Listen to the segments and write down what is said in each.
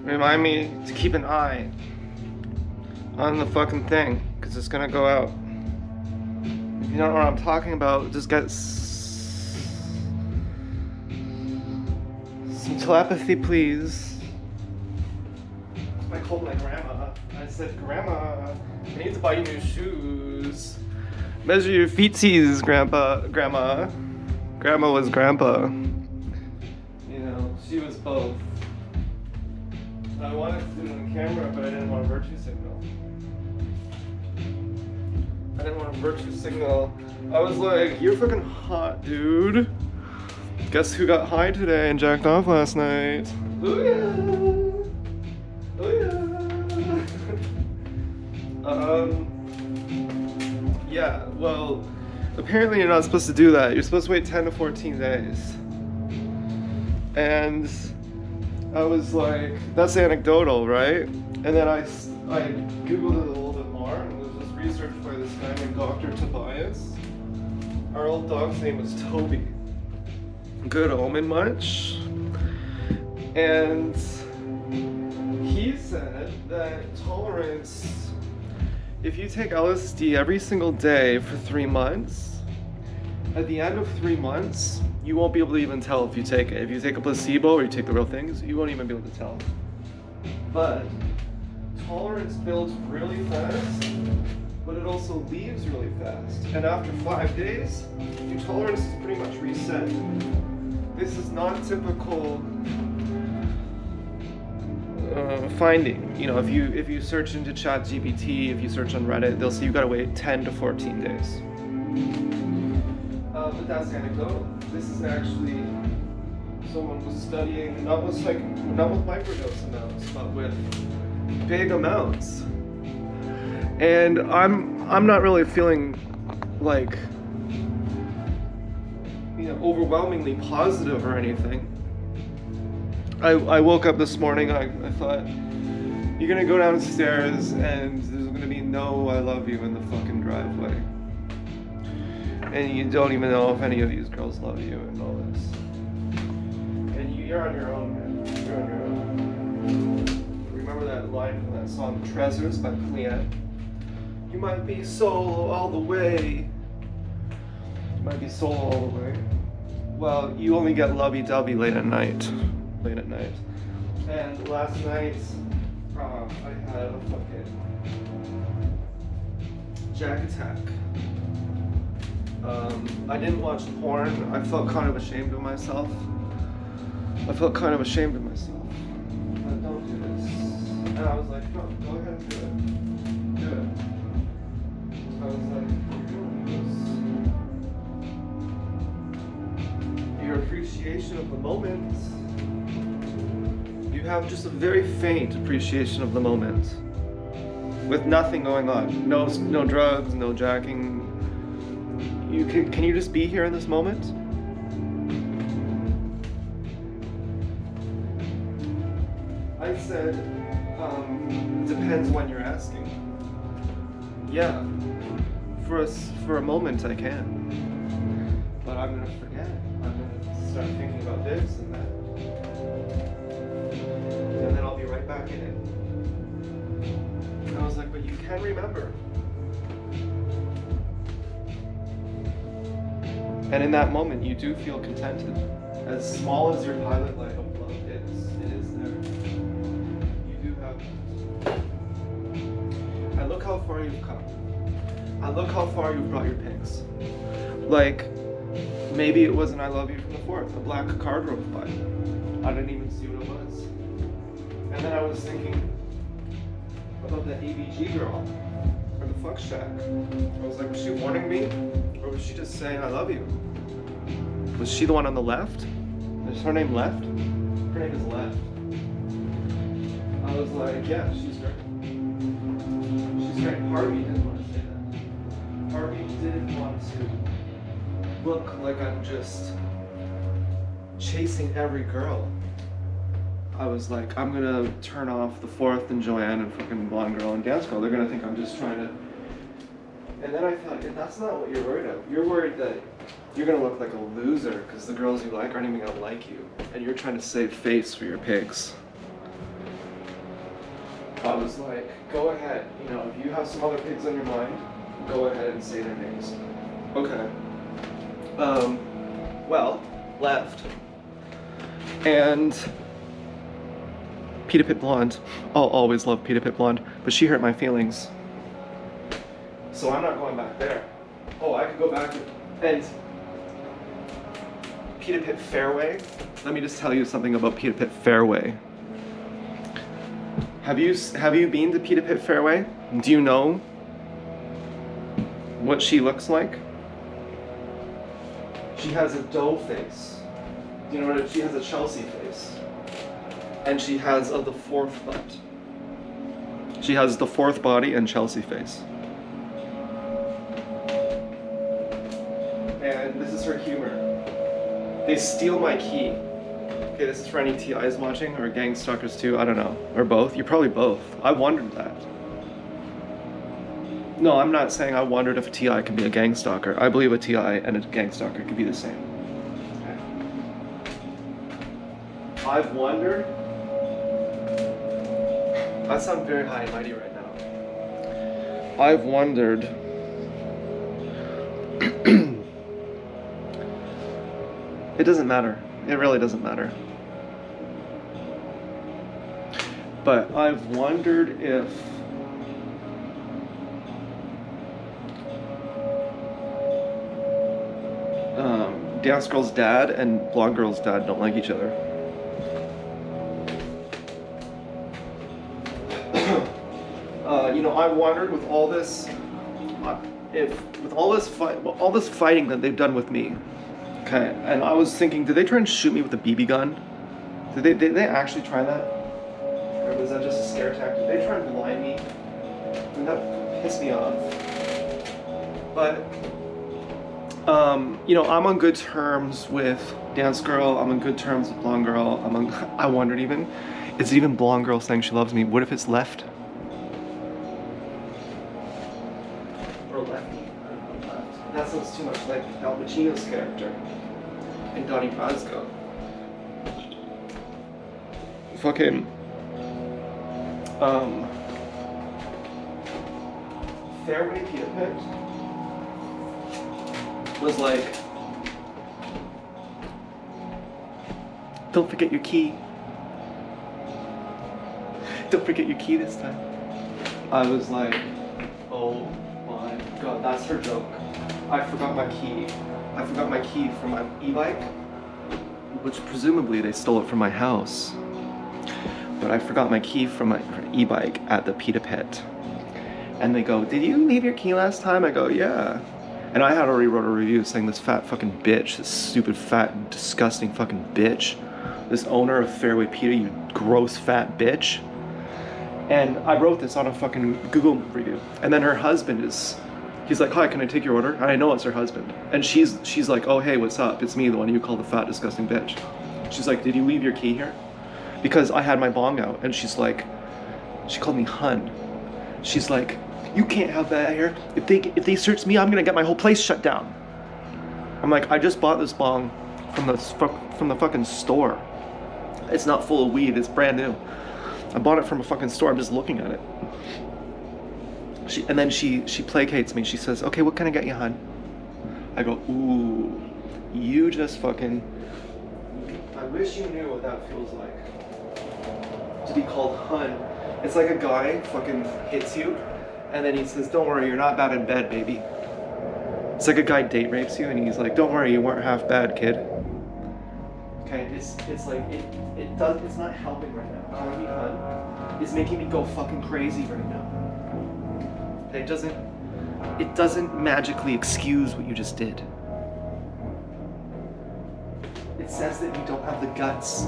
Remind me to keep an eye on the fucking thing, because it's gonna go out. If you don't know what I'm talking about, just get some telepathy, please. I called my grandma. I said, Grandma, I need to buy you new shoes. Measure your feetsies, Grandma. Grandma was grandpa. You know, she was both. I wanted to do it on camera, but I didn't want a virtue signal. I didn't want a virtue signal. I was like, you're fucking hot, dude. Guess who got high today and jacked off last night? Ooh yeah. Ooh yeah. Yeah, well, apparently you're not supposed to do that. You're supposed to wait 10 to 14 days. And I was like, that's anecdotal, right? And then I Googled it a little bit more, and it was just researched by this guy named Dr. Tobias. Our old dog's name was Toby. Good omen much? And he said that tolerance, if you take LSD every single day for 3 months, at the end of 3 months, you won't be able to even tell if you take it. If you take a placebo or you take the real things, you won't even be able to tell. But tolerance builds really fast, but it also leaves really fast. And after 5 days, your tolerance is pretty much reset. This is not typical finding. You know, if you search into ChatGPT, if you search on Reddit, they'll say you gotta wait 10 to 14 days. But that's anecdotal. This is actually someone was studying not with microdose amounts, but with big amounts. And I'm not really feeling like, you know, overwhelmingly positive or anything. I woke up this morning, I thought, you're gonna go downstairs and there's gonna be no I love you in the fucking driveway. And you don't even know if any of these girls love you and all this. And you're on your own, man. You're on your own. Remember that line from that song, Treasures by Clean? You might be solo all the way. You might be solo all the way. Well, you only get lovey-dovey late at night. And last night, I had a fucking jack attack. I didn't watch porn. I felt kind of ashamed of myself. Don't do this. And I was like, no, go ahead and do it. Do it. I was like, you're doing this. Your appreciation of the moment. You have just a very faint appreciation of the moment. With nothing going on. No drugs, no jacking. Can you just be here in this moment? I said, depends when you're asking. Yeah, for a moment I can. But I'm gonna forget. I'm gonna start thinking about this and that. And then I'll be right back in it. And I was like, but you can remember. And in that moment, you do feel contented. As small as your pilot light of love is, it is there. You do have that. And look how far you've come. And look how far you've brought your pics. Like, maybe it wasn't I love you from the 4th. A black car drove by. I didn't even see what it was. And then I was thinking about that ABG girl from the fuck shack. I was like, was she warning me? Or was she just saying I love you? Was she the one on the left? Is her name Left? Her name is Left. I was like, yeah, she's right. She's right. Part of me didn't want to say that. Part of me didn't want to look like I'm just chasing every girl. I was like, I'm gonna turn off the 4th and Joanne and fucking Blonde Girl and Dance Girl. They're gonna think I'm just trying to. And then I thought, that's not what you're worried about. You're worried that you're gonna look like a loser because the girls you like aren't even gonna like you, and you're trying to save face for your pigs. I was like, go ahead, you know, if you have some other pigs on your mind, go ahead and say their names. Okay. Well, left. And Pita Pit Blonde. I'll always love Pita Pit Blonde, but she hurt my feelings. So I'm not going back there. Oh, I could go back and Pita Pit Fairway. Let me just tell you something about Pita Pit Fairway. Have you been to Pita Pit Fairway? Do you know what she looks like? She has a doe face. Do you know what? She has a Chelsea face. And she has the fourth butt. She has the fourth body and Chelsea face. And this is her humor. They steal my key. Okay, this is for any TIs watching, or gang stalkers too, I don't know. Or both, you're probably both. I wondered that. No, I'm not saying I wondered if a TI could be a gang stalker. I believe a TI and a gang stalker could be the same. Okay. I've wondered. I sound very high and mighty right now. I've wondered. It doesn't matter. It really doesn't matter. But I've wondered if Dance Girl's dad and Blonde Girl's dad don't like each other. You know, I wondered with all this, with all this fighting that they've done with me. Okay, and I was thinking, did they try and shoot me with a BB gun? Did they actually try that? Or was that just a scare tactic? Did they try and blind me? And that pissed me off. But, you know, I'm on good terms with Dance Girl. I'm on good terms with Blonde Girl. I wondered even, is it even Blonde Girl saying she loves me? What if it's left? Or lefty? Left. That sounds too much like Al Pacino's character in Donnie Brasco. Fucking Fairway Pita Pit was like, don't forget your key. Don't forget your key this time. I was like, oh my god, that's her joke. I forgot my key. I forgot my key from my e-bike, which presumably they stole it from my house. But I forgot my key from my e-bike at the Pita Pit. And they go, did you leave your key last time? I go, yeah. And I had already wrote a review saying this fat fucking bitch, this stupid fat disgusting fucking bitch, this owner of Fairway Pita, you gross fat bitch. And I wrote this on a fucking Google review. And then her husband he's like, hi, can I take your order? And I know it's her husband. And she's like, oh hey, what's up? It's me, the one you call the fat disgusting bitch. She's like, did you leave your key here? Because I had my bong out, and she's like, she called me hun. She's like, you can't have that here. If they search me, I'm gonna get my whole place shut down. I'm like, I just bought this bong from the fucking store. It's not full of weed, it's brand new. I bought it from a fucking store, I'm just looking at it. And then she placates me, she says, okay, what can I get you, hun? I go, ooh, you just fucking, I wish you knew what that feels like. To be called hun. It's like a guy fucking hits you, and then he says, don't worry, you're not bad in bed, baby. It's like a guy date rapes you, and he's like, don't worry, you weren't half bad, kid. Okay, it's like, it's not helping right now. Calling me hun is making me go fucking crazy right now. It doesn't magically excuse what you just did. It says that you don't have the guts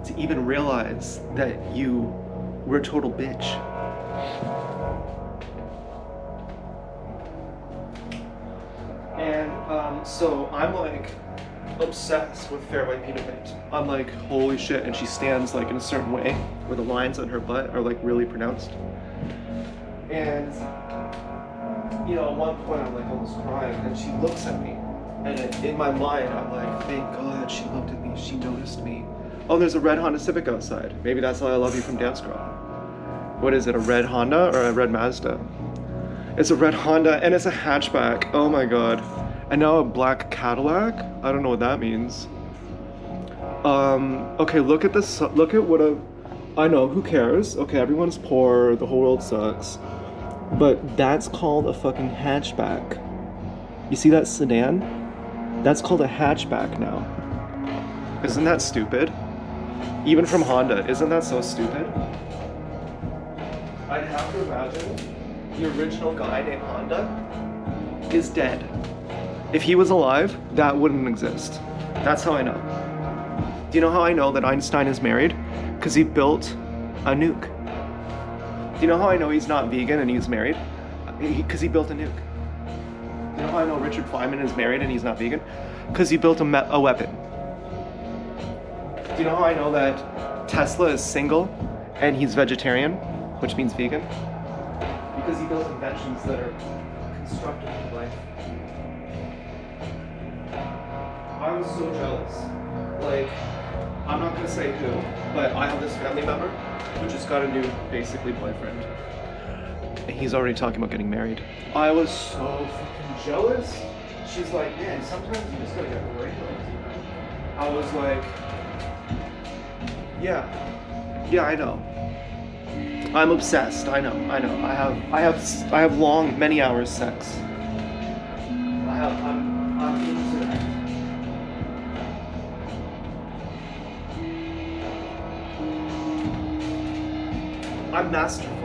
to even realize that you were a total bitch. And so I'm like obsessed with Fairway Pita Pit. I'm like, holy shit, and she stands like in a certain way where the lines on her butt are like really pronounced. And you know, at one point I'm like almost crying, and she looks at me, and in my mind I'm like, thank God she looked at me, she noticed me. Oh, there's a red Honda Civic outside. Maybe that's how I love you from Dance Girl. What is it, a red Honda or a red Mazda? It's a red Honda and it's a hatchback. Oh my god. And now a black Cadillac? I don't know what that means. Okay, look at this. Look at what a. I know, who cares? Okay, everyone's poor, the whole world sucks. But that's called a fucking hatchback. You see that sedan? That's called a hatchback now. Isn't that stupid? Even from Honda, isn't that so stupid? I'd have to imagine the original guy named Honda is dead. If he was alive, that wouldn't exist. That's how I know. Do you know how I know that Einstein is married? Because he built a nuke. Do you know how I know he's not vegan and he's married? Because he built a nuke. Do you know how I know Richard Feynman is married and he's not vegan? Because he built a weapon. Do you know how I know that Tesla is single and he's vegetarian, which means vegan? Because he built inventions that are constructive to life. I was so jealous. Like, I'm not gonna say who, but I have this family member who just got a new, basically, boyfriend. And he's already talking about getting married. I was so fucking jealous. She's like, man, sometimes you just gotta get worried about it, you know? I was like, yeah, I know. I'm obsessed. I know. I have long, many hours sex. I'm into that. I'm masterful.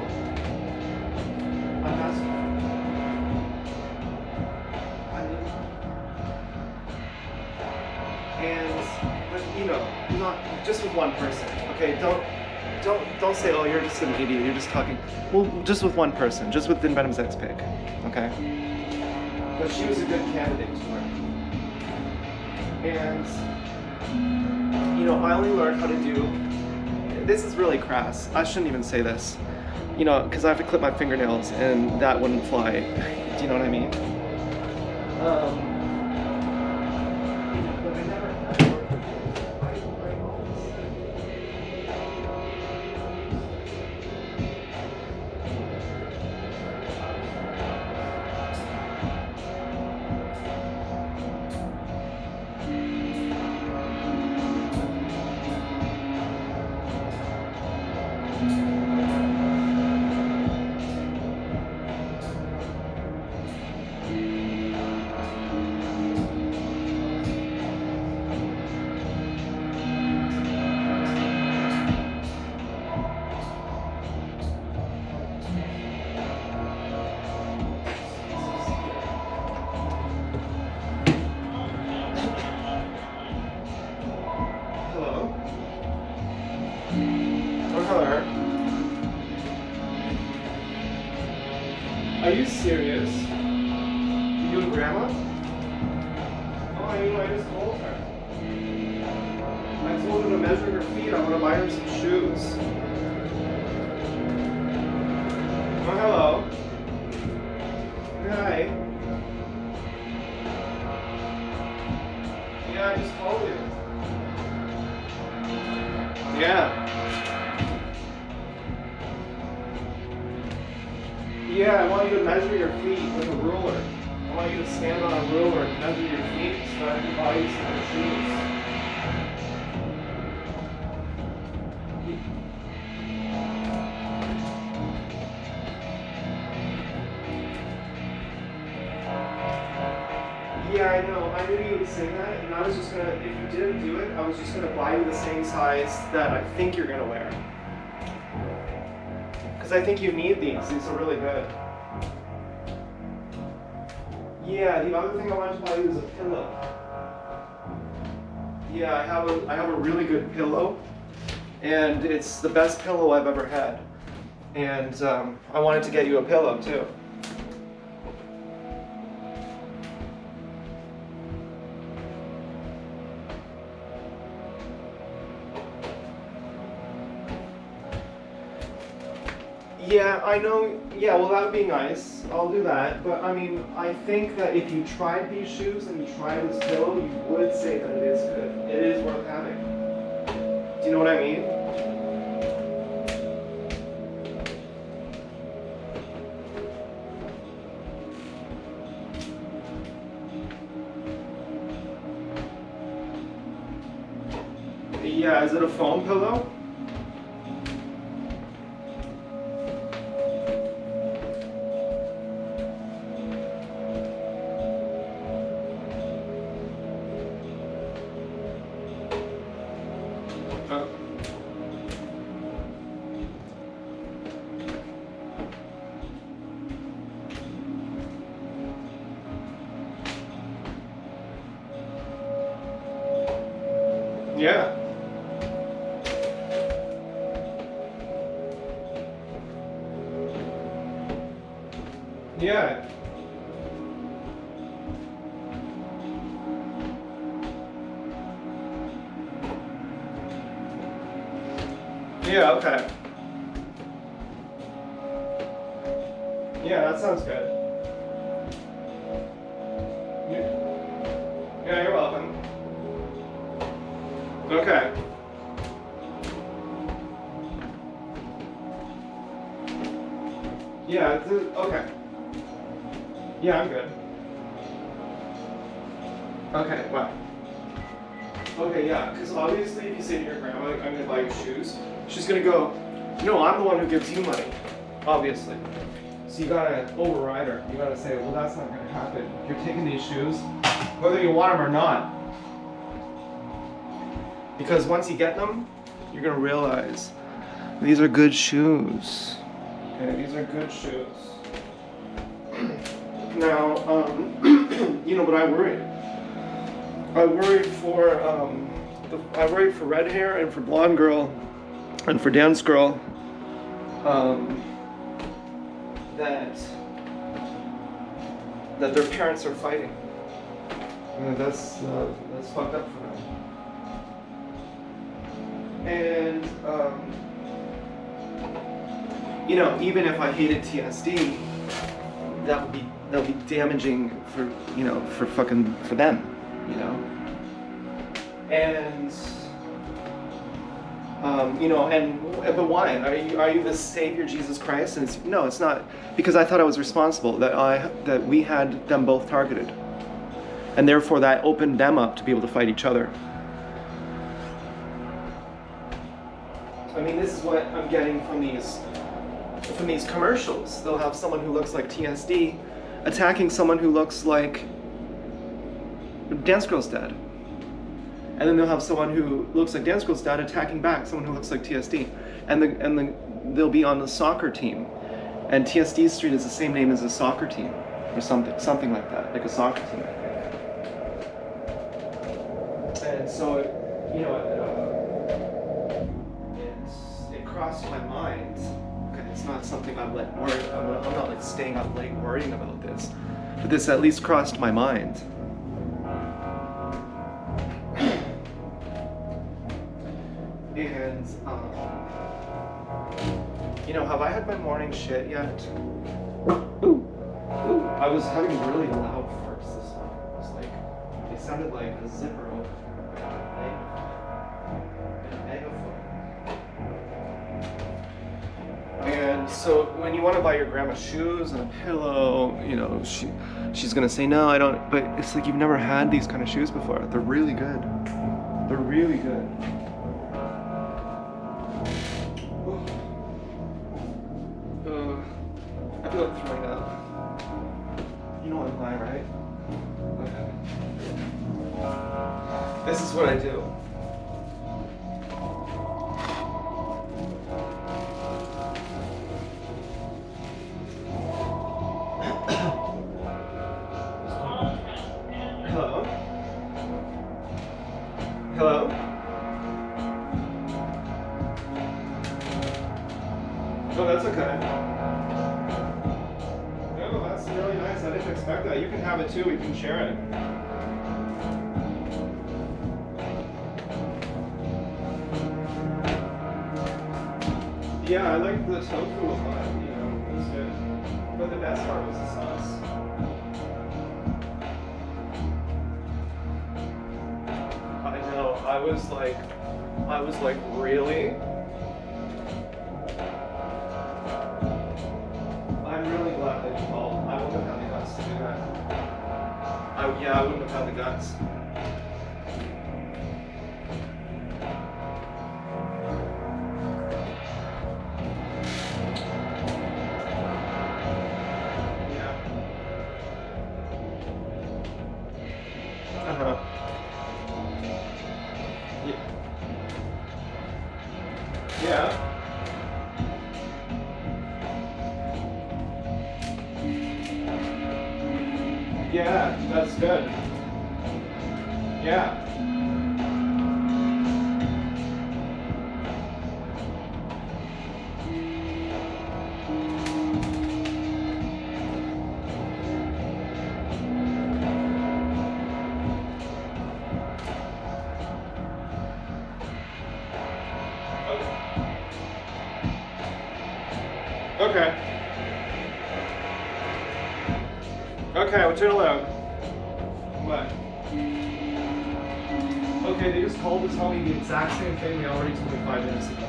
But you know, not just with one person. Okay, don't say, oh, you're just an idiot. You're just talking. Well, just with one person. Just with Venom's ex-pig. Okay. But she was a good candidate to her. And you know, I only learned how to do. This is really crass. I shouldn't even say this. You know, because I have to clip my fingernails, and that wouldn't fly. Do you know what I mean? But I never. Are you serious? You and Grandma? Oh, I just told her. I told her to measure her feet. I want to buy her some shoes. Oh, hello. Hi. Yeah, I just called you. Yeah. Yeah, I want you to measure your feet with a ruler. I want you to stand on a ruler and measure your feet so I can buy you some shoes. Yeah, I know. I knew you would say that, and I was just gonna, if you didn't do it, I was just gonna buy you the same size that I think you're gonna wear. Because I think you need these. These are really good. Yeah, the other thing I wanted to buy you is a pillow. Yeah, I have a really good pillow, and it's the best pillow I've ever had. And I wanted to get you a pillow too. Yeah, I know. Yeah, well, that would be nice. I'll do that. But I mean, I think that if you tried these shoes and you tried this pillow, you would say that it is good. It is worth having. Do you know what I mean? Yeah, is it a foam pillow? Oh. Yeah. Yeah. Yeah, okay. Yeah, that sounds good. Yeah, you're welcome. Okay. Yeah, okay. Yeah, I'm good. Okay, wow. Okay, yeah, because obviously if you say to your grandma, I'm going to buy you shoes, she's going to go, no, I'm the one who gives you money, obviously. So you got to override her. You got to say, well, that's not going to happen. You're taking these shoes, whether you want them or not. Because once you get them, you're going to realize these are good shoes. Okay, these are good shoes. Now, you know, but I worried. I worried for red hair and for blonde girl and for dance girl that their parents are fighting. That's fucked up for them. And you know, even if I hated TSD, that would be damaging for, you know, for them. You know, and you know, but why? Are you the Savior Jesus Christ? And no, it's not, because I thought I was responsible, that we had them both targeted, and therefore that opened them up to be able to fight each other. I mean, this is what I'm getting from these commercials. They'll have someone who looks like TSD attacking someone who looks like Dance Girl's dad. And then they'll have someone who looks like Dance Girl's dad attacking back someone who looks like TSD. And they'll be on the soccer team. And TSD Street is the same name as a soccer team. Or something like that, like a soccer team. And so, you know, it crossed my mind. Okay, it's not something I'm like worried. I'm not like staying up late worrying about this. But this at least crossed my mind. And, you know, have I had my morning shit yet? Ooh. I was having really loud farts this morning. It was like, they sounded like a zipper open. A megaphone. And so when you want to buy your grandma shoes and a pillow, you know, she's going to say, no, I don't. But it's like you've never had these kind of shoes before. They're really good. They're really good. I feel like throwing up. You know I'm high, right? Okay. This is what I do. Hello? Hello? Oh, that's okay. That's really nice. I didn't expect that. You can have it too. We can share it. Yeah, I like the tofu a lot. You know, it was good. But the best part was the sauce. I know. I was like, really? I'm really glad that you called. I wouldn't have had the guts to do that. I wouldn't have had the guts. Yeah. Yeah, that's good. Yeah. Okay. Okay, we'll turn it loud. What? Okay, they just called to tell me the exact same thing they already told me 5 minutes ago.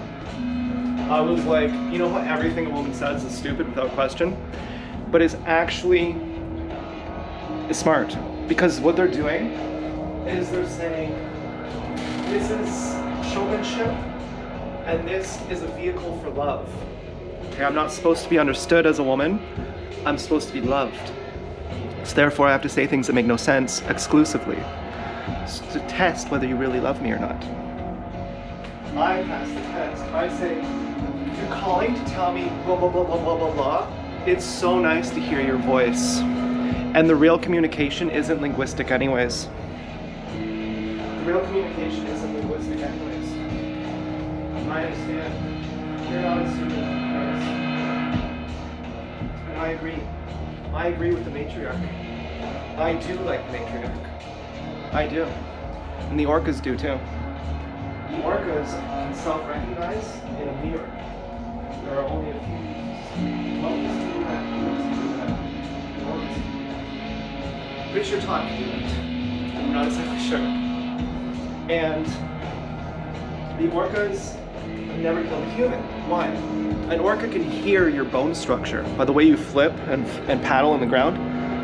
I was like, you know how everything a woman says is stupid without question? But it's actually smart. Because what they're doing is they're saying, this is showmanship, and this is a vehicle for love. Okay, I'm not supposed to be understood as a woman. I'm supposed to be loved. So therefore I have to say things that make no sense exclusively to test whether you really love me or not. I pass the test. I say, you're calling to tell me blah, blah, blah, blah, blah, blah, blah. It's so nice to hear your voice. And the real communication isn't linguistic anyways. The real communication isn't linguistic anyways. I understand. You're not a student. And I agree. I agree with the matriarch. I do like the matriarch. I do. And the orcas do too. The orcas can self-recognize in a mirror. There are only a few monkeys who do that. The orcas do. Pretty sure Todd can do that. I'm not exactly sure. And the orcas have never killed a human. Why? An orca can hear your bone structure by the way you flip and paddle on the ground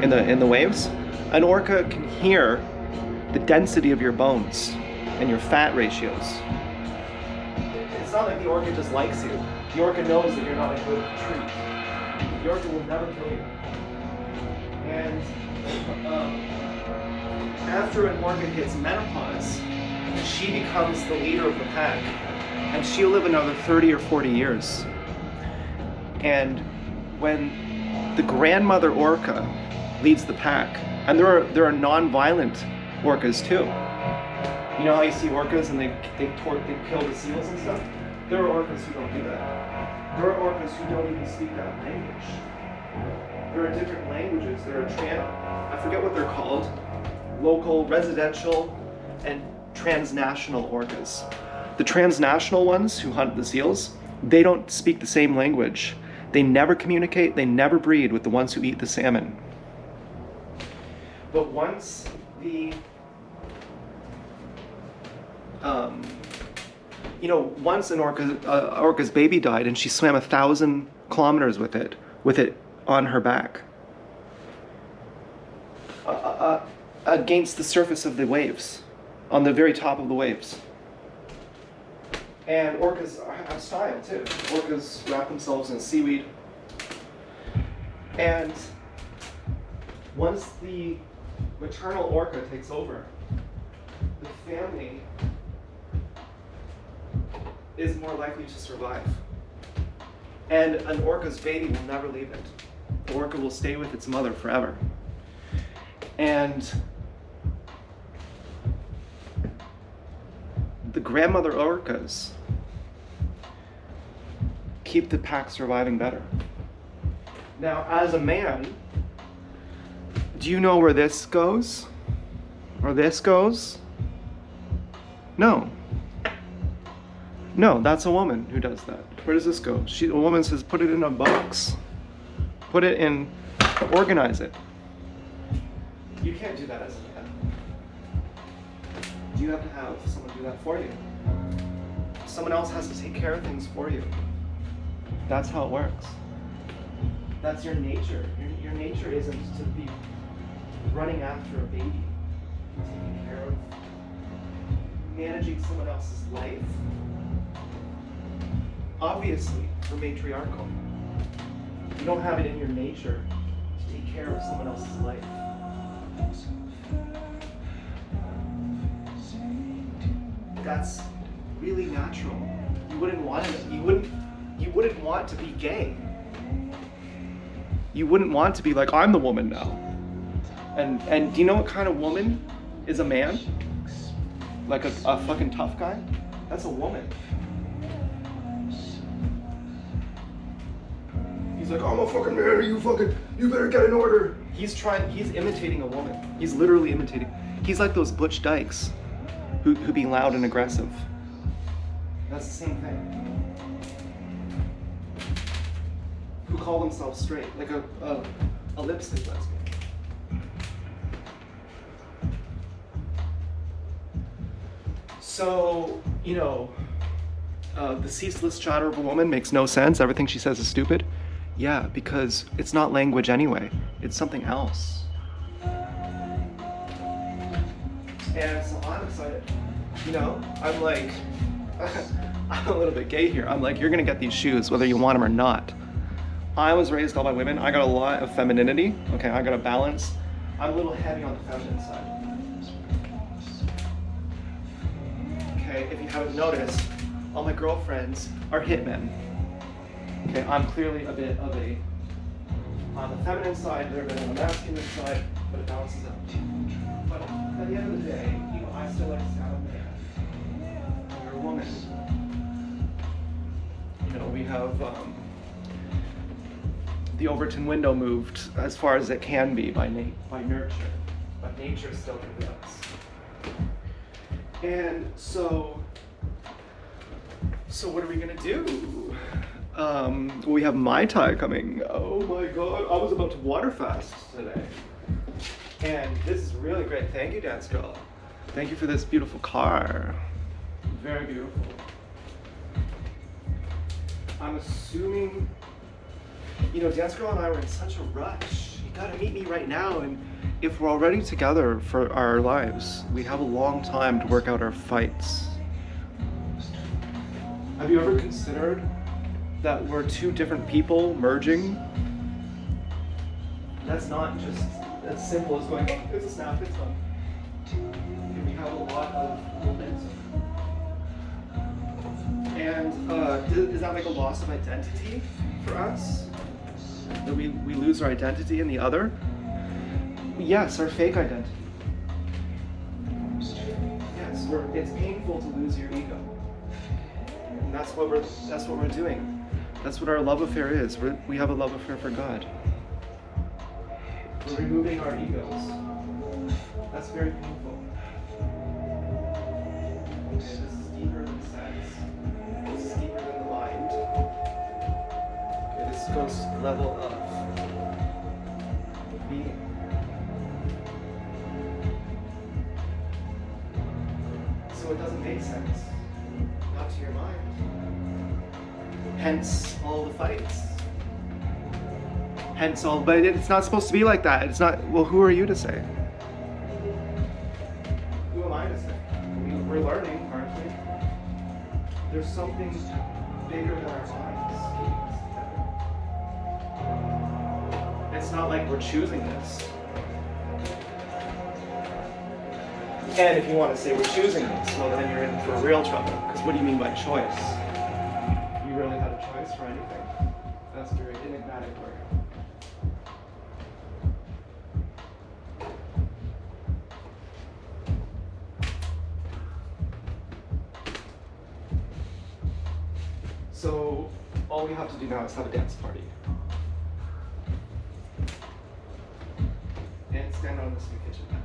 in the waves. An orca can hear the density of your bones and your fat ratios. It's not like the orca just likes you. The orca knows that you're not a good treat. The orca will never kill you. And after an orca hits menopause, she becomes the leader of the pack. And she'll live another 30 or 40 years. And when the grandmother orca leads the pack, and there are non-violent orcas too. You know how you see orcas and they kill the seals and stuff? There are orcas who don't do that. There are orcas who don't even speak that language. There are different languages. There are I forget what they're called, local, residential, and transnational orcas. The transnational ones who hunt the seals, they don't speak the same language. They never communicate, they never breed with the ones who eat the salmon. But once the, once an orca's baby died and she swam 1,000 kilometers with it on her back, against the surface of the waves, on the very top of the waves. And orcas have style too. Orcas wrap themselves in seaweed. And once the maternal orca takes over, the family is more likely to survive. And an orca's baby will never leave it. The orca will stay with its mother forever. And the grandmother orcas keep the pack surviving better. Now, as a man, do you know where this goes? Or this goes? No. No, that's a woman who does that. Where does this go? A woman says, put it in a box. Put it in, organize it. You can't do that as a man. You have to have someone do that for you. Someone else has to take care of things for you. That's how it works. That's your nature. Your nature isn't to be running after a baby, taking care of, managing someone else's life. Obviously, we're matriarchal. You don't have it in your nature to take care of someone else's life. That's really natural. You wouldn't want to be gay. You wouldn't want to be like, I'm the woman now. And do you know what kind of woman is a man? Like a fucking tough guy? That's a woman. He's like, I'm a fucking man, you better get in order. He's imitating a woman. He's literally imitating. He's like those Butch Dykes who be loud and aggressive. That's the same thing. Who call themselves straight, like a lipstick lesbian. So, you know, the ceaseless chatter of a woman makes no sense. Everything she says is stupid. Yeah, because it's not language anyway. It's something else. And so I'm excited. You know, I'm like, I'm a little bit gay here. I'm like, you're gonna get these shoes whether you want them or not. I was raised all by women. I got a lot of femininity. Okay, I got a balance. I'm a little heavy on the feminine side. Okay, if you haven't noticed, all my girlfriends are hitmen. Okay, I'm clearly a bit of a, on the feminine side, they're a bit on the masculine side, but it balances out. But at the end of the day, you know, I still like to have a man. You're a woman. You know, we have the Overton window moved as far as it can be by nurture, but nature still prevails. And so what are we gonna do? We have Mai Tai coming. Oh my God, I was about to water fast today. And this is really great. Thank you, Dance Girl. Thank you for this beautiful car. Very beautiful. I'm assuming, you know, Dance Girl and I were in such a rush. You gotta meet me right now, and if we're already together for our lives, we have a long time to work out our fights. Have you ever considered that we're two different people merging? That's not just as simple as going, oh, it's a snap, it's done. Okay, we have a lot of momentum. And does that make a loss of identity for us? That we lose our identity in the other? Yes, our fake identity. Yes, it's painful to lose your ego. And that's what we're doing. That's what our love affair is. We have a love affair for God. We're removing our egos. That's very painful. Okay, this is deeper than sex. This is deeper than the mind. Okay, this goes to the level of being. So it doesn't make sense. Not to your mind. Hence all the fights. Hence all, but it's not supposed to be like that. It's not, well, who are you to say? Who am I to say? We're learning, aren't we? There's something bigger than our minds. It's not like we're choosing this. And if you want to say we're choosing this, well then you're in for real trouble. Because what do you mean by choice? You really had a choice for anything? That's a very enigmatic word. So all we have to do now is have a dance party. And stand on this new kitchen mat.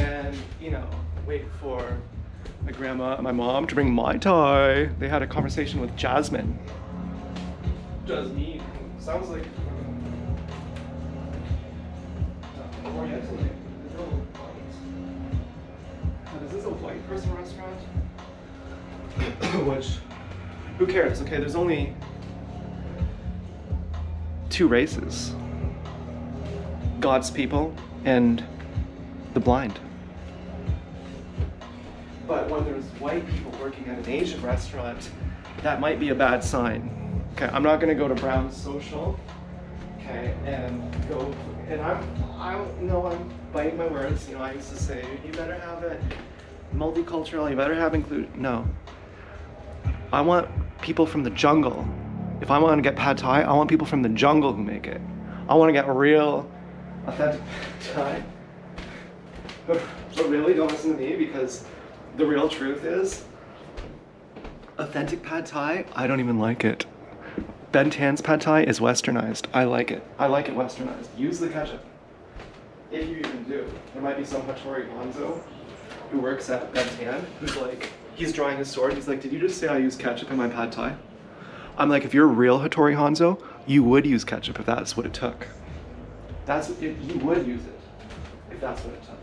And, you know, wait for my grandma and my mom to bring Mai Tai. They had a conversation with Jasmine. Jasmine. Sounds like Oriental. Is this a white person restaurant? Which, who cares? Okay, there's only two races. God's people and the blind. But when there's white people working at an Asian restaurant, that might be a bad sign. Okay, I'm not gonna go to Brown's Social, okay, and I'm biting my words. You know, I used to say, you better have it multicultural, you better have include. No. I want people from the jungle. If I want to get pad thai, I want people from the jungle who make it. I want to get real, authentic pad thai. But really, don't listen to me, because the real truth is, authentic pad thai, I don't even like it. Ben Tan's pad thai is westernized. I like it. I like it westernized. Use the ketchup. If you even do. There might be some Hattori Hanzo who works at Ben Tan who's like, he's drawing his sword. He's like, did you just say I use ketchup in my pad thai? I'm like, if you're a real Hattori Hanzo, you would use ketchup if that's what it took. You would use it if that's what it took.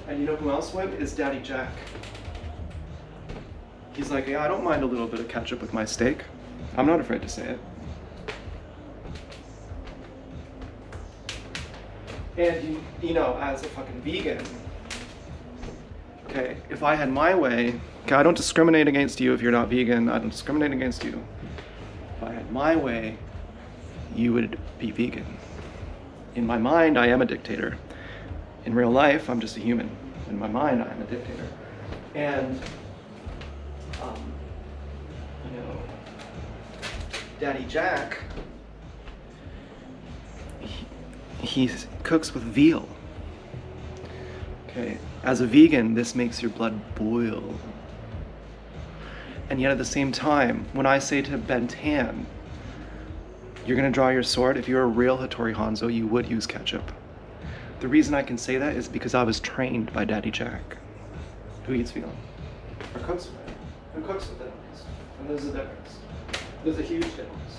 And you know who else would? Is Daddy Jack. He's like, yeah, I don't mind a little bit of ketchup with my steak. I'm not afraid to say it. And you know, as a fucking vegan, okay, if I had my way, okay, I don't discriminate against you if you're not vegan, I don't discriminate against you. If I had my way, you would be vegan. In my mind, I am a dictator. In real life, I'm just a human. In my mind, I am a dictator. And, you know, Daddy Jack, he cooks with veal. Okay, as a vegan, this makes your blood boil. And yet at the same time, when I say to Ben Tan, you're gonna draw your sword, if you're a real Hattori Hanzo, you would use ketchup. The reason I can say that is because I was trained by Daddy Jack, who eats veal, or cooks with it, who cooks with it. And there's a difference. There's a huge difference.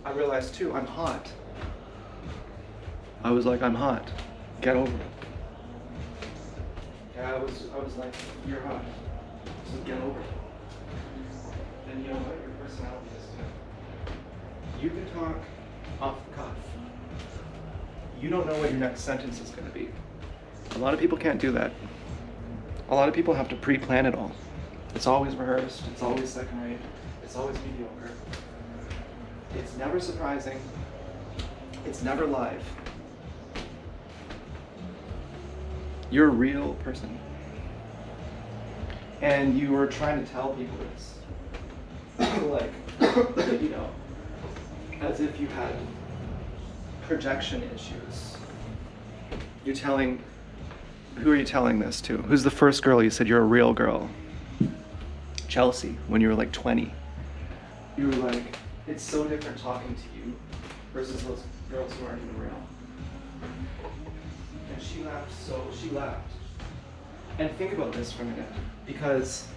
I realized too, I'm hot. I was like, I'm hot. Get over it. Yeah, I was like, you're hot. So get over it. And you know what? Your personality is too. You can talk off the cuff. You don't know what your next sentence is going to be. A lot of people can't do that. A lot of people have to pre-plan it all. It's always rehearsed. It's always second rate. It's always mediocre. It's never surprising. It's never live. You're a real person. And you are trying to tell people this. Like, you know, as if you had projection issues. You're telling, who are you telling this to? Who's the first girl you said you're a real girl? Chelsea, when you were like 20. You were like, it's so different talking to you versus those girls who aren't even real. And she laughed, so she laughed. And think about this for a minute, because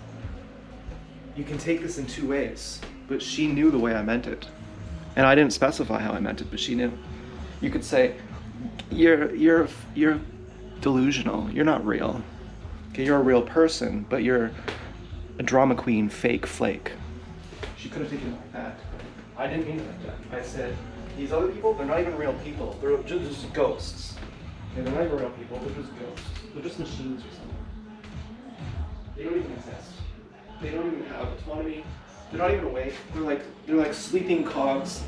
you can take this in two ways, but she knew the way I meant it. And I didn't specify how I meant it, but she knew. You could say, you're delusional, you're not real. Okay, you're a real person, but you're a drama queen, fake flake. She could have taken it like that. I didn't mean it like that. I said, these other people, they're not even real people. They're just ghosts. Okay, they're not even real people, they're just ghosts. They're just machines or something. They don't even exist. They don't even have autonomy. They're not even awake. They're like sleeping cogs.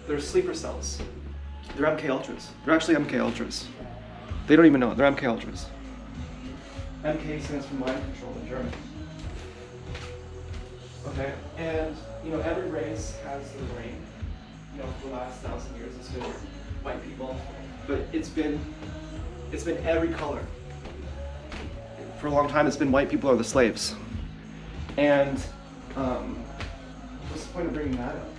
They're sleeper cells. They're MK Ultras. They're actually MK Ultras. They don't even know it. They're MK Ultras. MK stands for mind control in German. Okay, and you know, every race has their brain. You know, for the last 1,000 years it's been white people, but it's been every color. For a long time it's been white people are the slaves. And what's the point of bringing that up?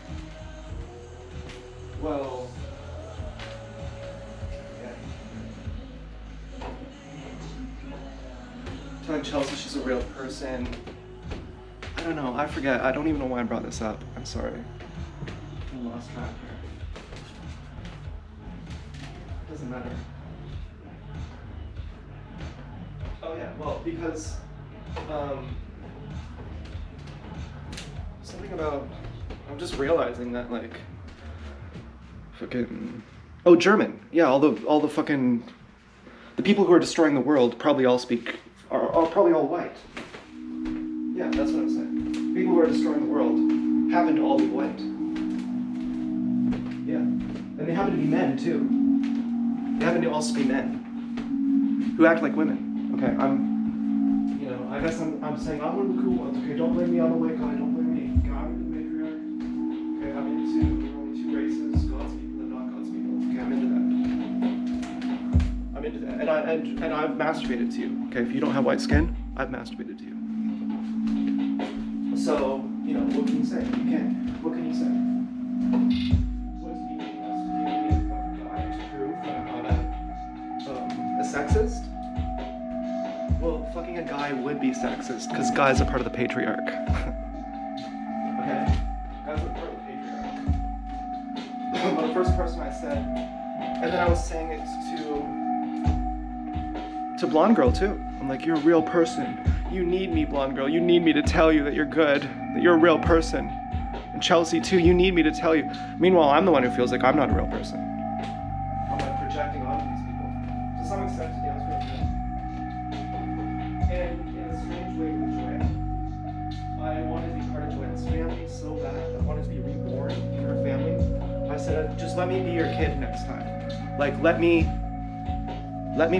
Well, yeah. Telling Chelsea she's a real person. I don't know, I forget. I don't even know why I brought this up. I'm sorry. I lost track here. Doesn't matter. Oh yeah, well, because something about, I'm just realizing that like, fucking, oh, German. Yeah, all the fucking, the people who are destroying the world probably all are probably all white. Yeah, that's what I'm saying. People who are destroying the world happen to all be white. Yeah, and they have happen to be men too. They happen to also be men who act like women. Okay, I guess I'm saying I'm one of the cool ones. Okay, don't blame me on the white guy. Don't blame me. Okay, I'm into the matriarch. Okay, I'm into only two races: God's people and not God's people. Okay, I'm into that. I'm into that, and I've masturbated to you. Okay, if you don't have white skin, I've masturbated to you. So what can you say? You can't. What can you say? What is being a fucking guy to prove that I'm not a sexist? Well, fucking a guy would be sexist, because guys are part of the patriarch. Okay? Guys are part of the patriarch. But the first person I said, and then I was saying it to blonde girl too. I'm like, you're a real person. You need me, blonde girl. You need me to tell you that you're good, that you're a real person. And Chelsea too, you need me to tell you. Meanwhile, I'm the one who feels like I'm not a real person. I'm like projecting onto these people. To some extent, today I was real good. And in a strange way with Joanne, I wanted to be part of Joanne's family so bad. I wanted to be reborn in her family. I said, just let me be your kid next time. Like, let me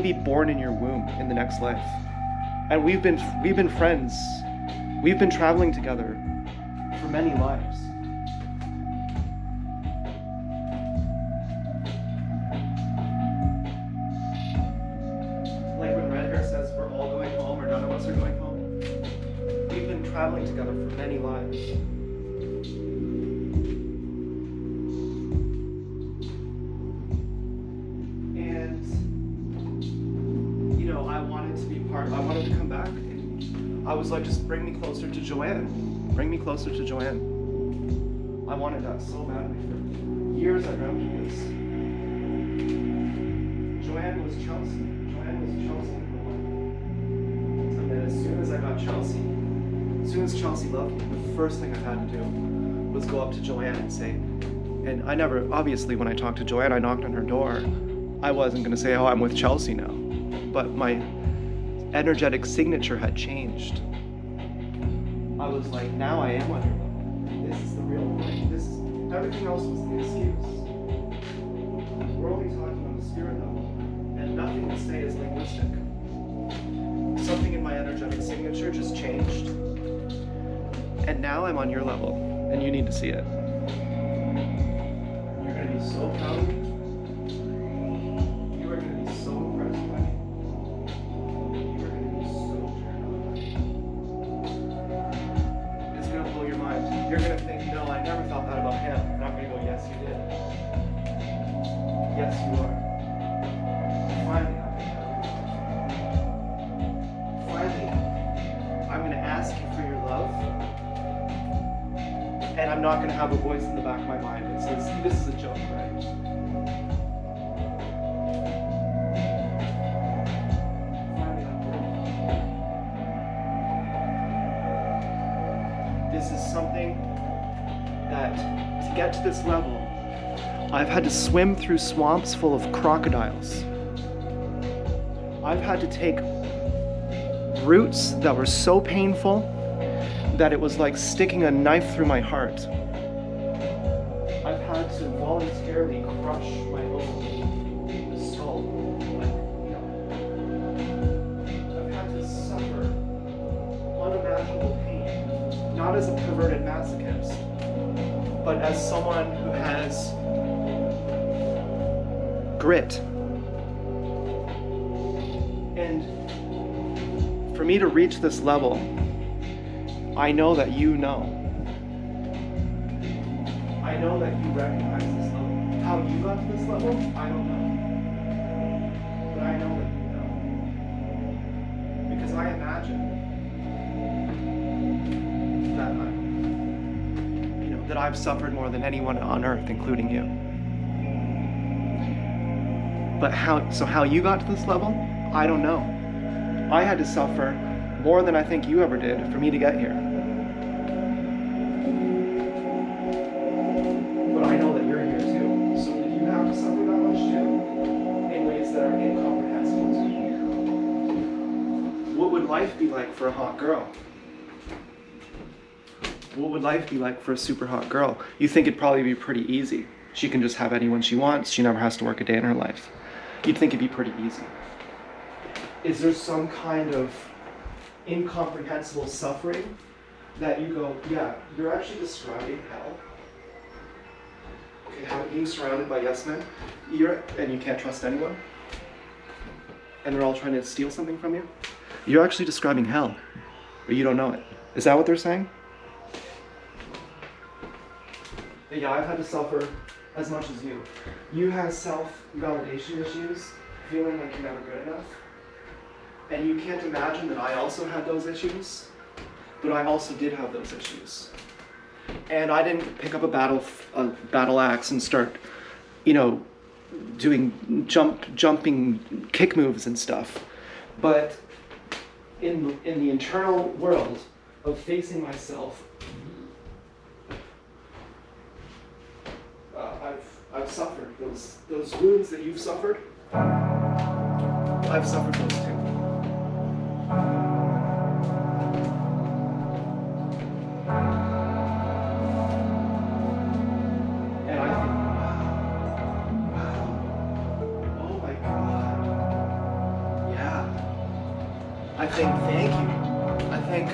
be born in your womb in the next life. And we've been friends. We've been traveling together for many lives. Like when Red Hair says we're all going home or none of us are going home. We've been traveling together for many lives. I wanted to come back, and I was like, just bring me closer to Joanne. Bring me closer to Joanne. I wanted that so badly. For years I dreamt of this. Joanne was Chelsea. Joanne was Chelsea number one. And then as soon as I got Chelsea, as soon as Chelsea loved me, the first thing I had to do was go up to Joanne and say, and I never, obviously when I talked to Joanne, I knocked on her door. I wasn't going to say, oh, I'm with Chelsea now. But my energetic signature had changed. I was like, now I am on your level. This is the real thing. Everything else was the excuse. We're only talking on the spirit level, and nothing to say is linguistic. Something in my energetic signature just changed. And now I'm on your level, and you need to see it. You're going to be so proud of me. You are going to be so impressed by me. You're going to think, no, I never felt that about him. And I'm going to go, yes, you did. Yes, you are. Finally, I'm going to ask you for your love. And I'm not going to have a voice in the back of my mind that says, this is a joke, right? This is something that, to get to this level, I've had to swim through swamps full of crocodiles. I've had to take roots that were so painful that it was like sticking a knife through my heart. I've had to voluntarily crush my own skull. I've had to suffer unimaginable pain. Not as a perverted masochist, but as someone who has grit. And for me to reach this level, I know that you know. I know that you recognize this level. How you got to this level, I don't know. But I know that you know. Because I imagine that I've suffered more than anyone on earth, including you. But how you got to this level, I don't know. I had to suffer more than I think you ever did for me to get here. But I know that you're here too. So did you have to suffer that much too? In ways that are incomprehensible to you? What would life be like for a hot girl? What would life be like for a super hot girl? You think it'd probably be pretty easy. She can just have anyone she wants. She never has to work a day in her life. You'd think it'd be pretty easy. Is there some kind of incomprehensible suffering that you go, yeah, you're actually describing hell? Okay, being surrounded by yes men, and you can't trust anyone, and they're all trying to steal something from you? You're actually describing hell, but you don't know it. Is that what they're saying? Yeah, I've had to suffer as much as you. You have self-validation issues, feeling like you're never good enough. And you can't imagine that I also had those issues, but I also did have those issues. And I didn't pick up a battle axe and start, doing jumping kick moves and stuff. But in the internal world of facing myself, I've suffered those wounds that you've suffered. I've suffered those too. And I think, wow, oh my God, yeah. I think, thank you. I think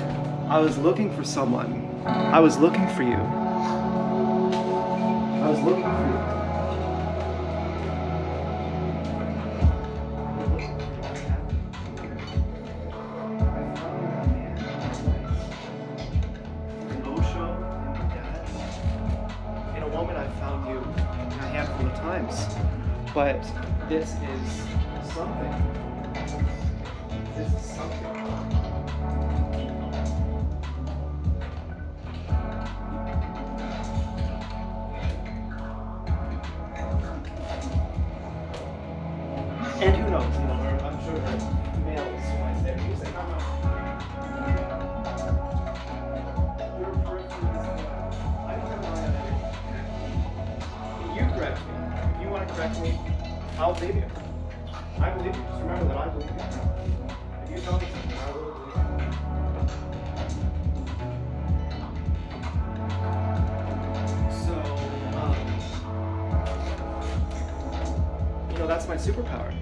I was looking for someone. I was looking for you. I was looking for you. In a moment, I found you a handful of times, but this is something. This is something. And who knows, I'm sure there are males who might say, you say, no. Your person is, I don't rely on anything. You correct me. If you want to correct me, I'll believe you. I believe you. Just remember that I believe you. If you tell me something, I will believe you. So, that's my superpower.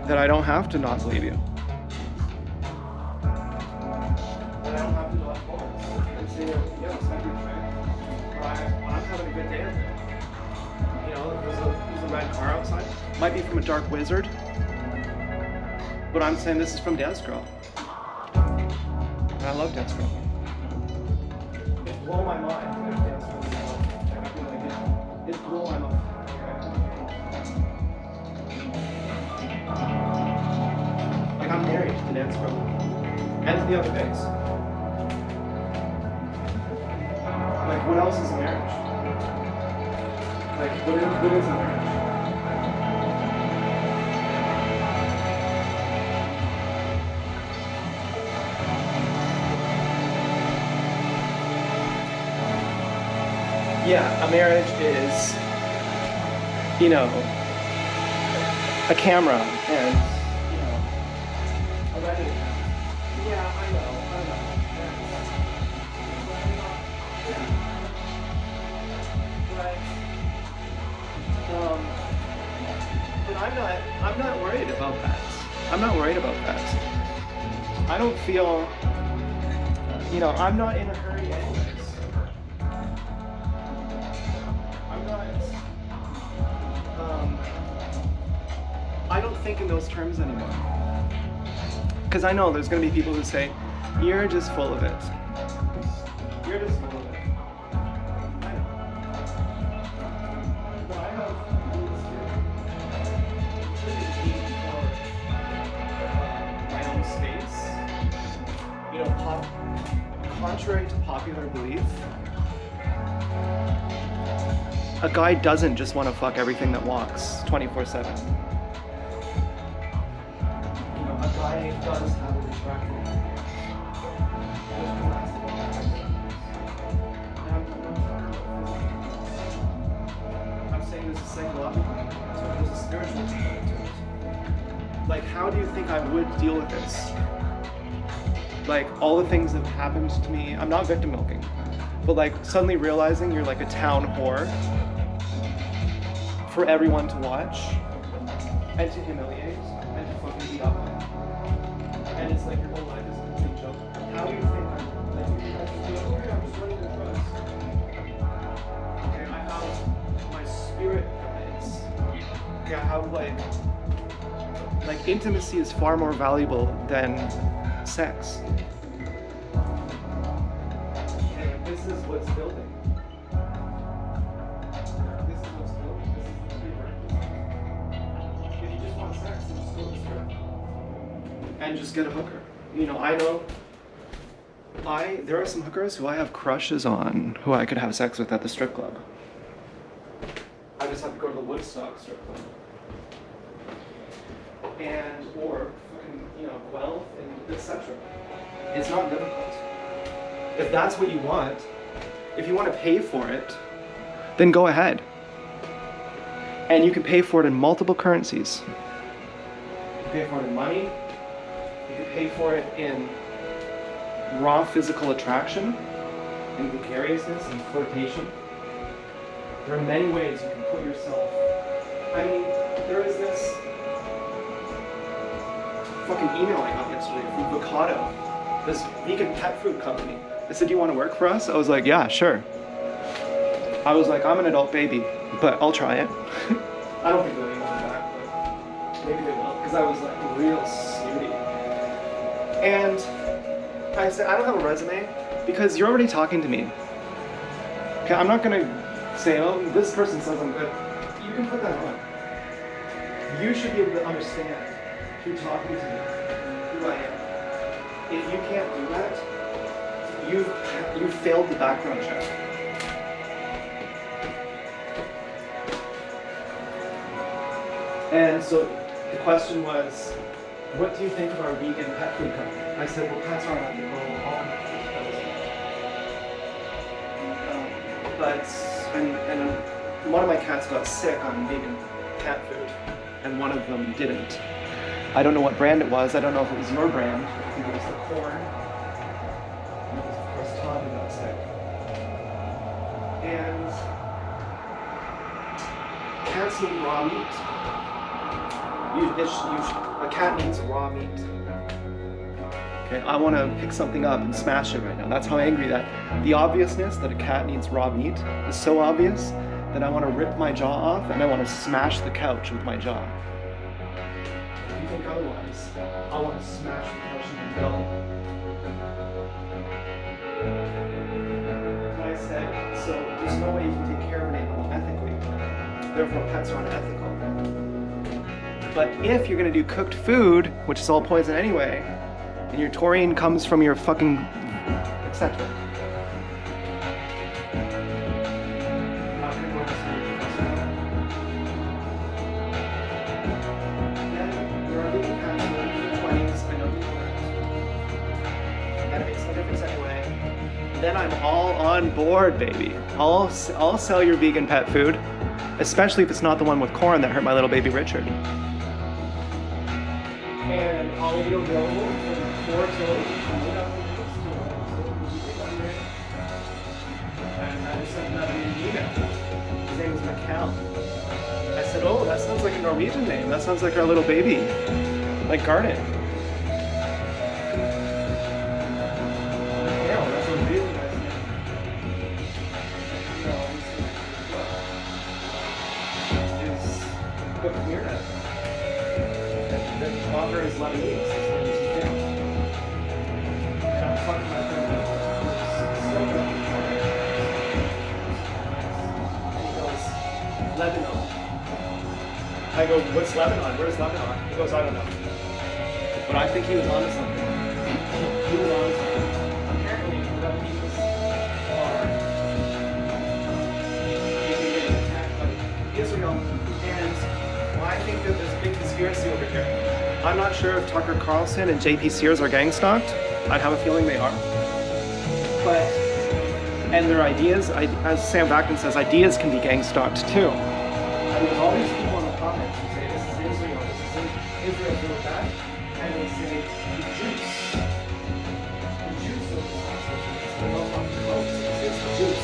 That I don't have to not believe you. That I don't have to dodge bullets and say, yeah, it's not your trick. Or I'm having a good day today. There's a red car outside. Might be from a dark wizard. But I'm saying this is from Dance Girl. And I love Dance Girl. It's blown my mind. It's blown my mind. I'm married to Dance Girl and to the other bigs. Like, what else is a marriage? Like, what is a marriage? Yeah, a marriage is, a camera and yeah, I know. But I'm not worried about that. I'm not worried about that. I don't feel, I'm not in a hurry anyways. I'm not, I don't think in those terms anymore. Because I know there's going to be people who say, you're just full of it. You're just full of it. I know. But I have need for my own space. Contrary to popular belief, a guy doesn't just want to fuck everything that walks 24/7. A guy does have a attraction. I'm saying this is psychological, so there's a spiritual component to it. Like, how do you think I would deal with this? Like, all the things that have happened to me, I'm not victim milking, but like suddenly realizing you're like a town whore for everyone to watch and to humiliate and to fucking beat up on. And it's like your whole life is a complete joke. How do you think I'm like, you think I'm just doing, okay, I'm just running the drugs. Okay, I have my spirit guides. Okay, I have like intimacy is far more valuable than sex. And this is what's building. This is what's building. This is the prerequisite. If you just want sex, then just go to the strip. And just get a hooker. You know, I know there are some hookers who I have crushes on who I could have sex with at the strip club. I just have to go to the Woodstock strip club. And, or fucking, you know, Guelph and etc. It's not difficult. If that's what you want, if you want to pay for it, then go ahead. And you can pay for it in multiple currencies. You can pay for it in money. You can pay for it in raw physical attraction, and gregariousness and flirtation. There are many ways you can put yourself. I mean, there is this fucking email I got yesterday from Vocado, this vegan pet food company. They said, "Do you want to work for us?" I was like, "Yeah, sure." I was like, "I'm an adult baby, but I'll try it." I don't think they'll email me back, but maybe they will, because I was like real snooty. And I said, "I don't have a resume because you're already talking to me. Okay, I'm not gonna say, oh, this person says I'm good." You can put that on. You should be able to understand through talking to me who I am. If you can't do that, you've failed the background check. And so the question was, what do you think of our vegan pet food company? I said, well, pets aren't ethical, all but one of my cats got sick on vegan cat food, and one of them didn't. I don't know what brand it was. I don't know if it was your brand. I think it was the corn. And it was, of course, Todd who got sick. And cats need raw meat. A cat needs raw meat. Okay, I want to pick something up and smash it right now. That's how angry that. The obviousness that a cat needs raw meat is so obvious that I want to rip my jaw off and I want to smash the couch with my jaw. If you think otherwise, I want to smash the couch in your belly. And I said, so there's no way you can take care of an animal ethically. Therefore, pets are unethical. But if you're going to do cooked food, which is all poison anyway, and your taurine comes from your fucking, etc. Then you're a vegan cat in your 20s, I know you weren't. That makes no difference anyway. Then I'm all on board, baby. I'll sell your vegan pet food, especially if it's not the one with corn that hurt my little baby Richard. And I'll be available from 4 till 8. And I just sent another email. His name is Mikkel. I said, oh, that sounds like a Norwegian name. That sounds like our little baby. Like Garnet. Yeah, that's a really nice name. Is but here now. The father is Lebanese, his name is Mikkel. And I'm talking about him. And he goes, Lebanon. I go, what's Lebanon? Where's Lebanon? He goes, I don't know. But I think he was onto something. He was onto something. Apparently, Lebanese are getting attacked by Israel. And I think that there's a big conspiracy over here. I'm not sure if Tucker Carlson and JP Sears are gang stalked. I'd have a feeling they are. But, and their ideas, as Sam Vaknin says, ideas can be gang stalked too. And there's all these people in the comments who say, this is Israel, Israel's really bad. And they say, the juice of this, it's the juice.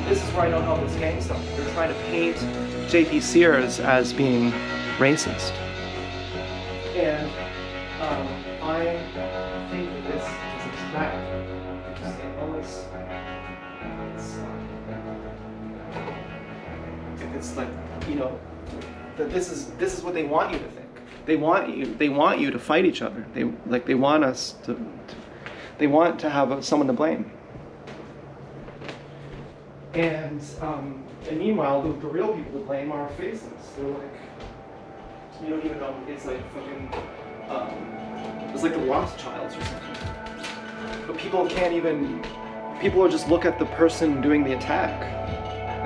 This is where I know how this gang stuff. They're trying to paint J.P. Sears as being racist. And I think that this is a trap because they know it's like, you know, that this is what they want you to think. They want you to fight each other. They want us to they want to have someone to blame. And meanwhile, the real people to blame are faces. They're like, you don't even know, it's like fucking, it's like the Rothschilds or something. But people will just look at the person doing the attack.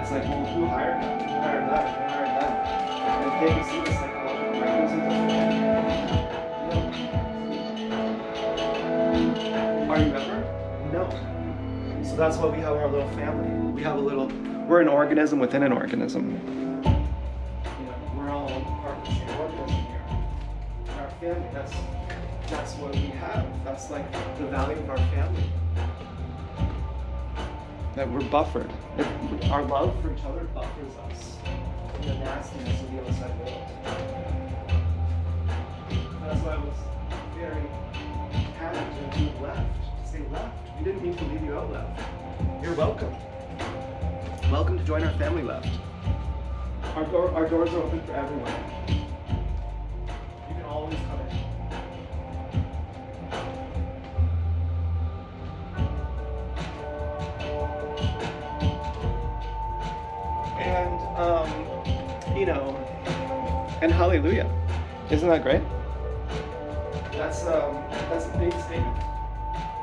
It's like, well, who hired them? Who hired that? Who hired that? And they see the psychological mechanism. No. Are you ever? No. So that's why we have our little family. We're an organism within an organism. You know, we're all part of the same organism here. Our family, that's what we have. That's like the value of our family. That we're buffered. Our love for each other buffers us from the nastiness of the outside world. That's why I was very happy to be left, to say left. We didn't mean to leave you out left. You're welcome. Welcome to join our family left. Our doors are open for everyone. You can always come in. And, you know, and hallelujah. Isn't that great? That's a big statement.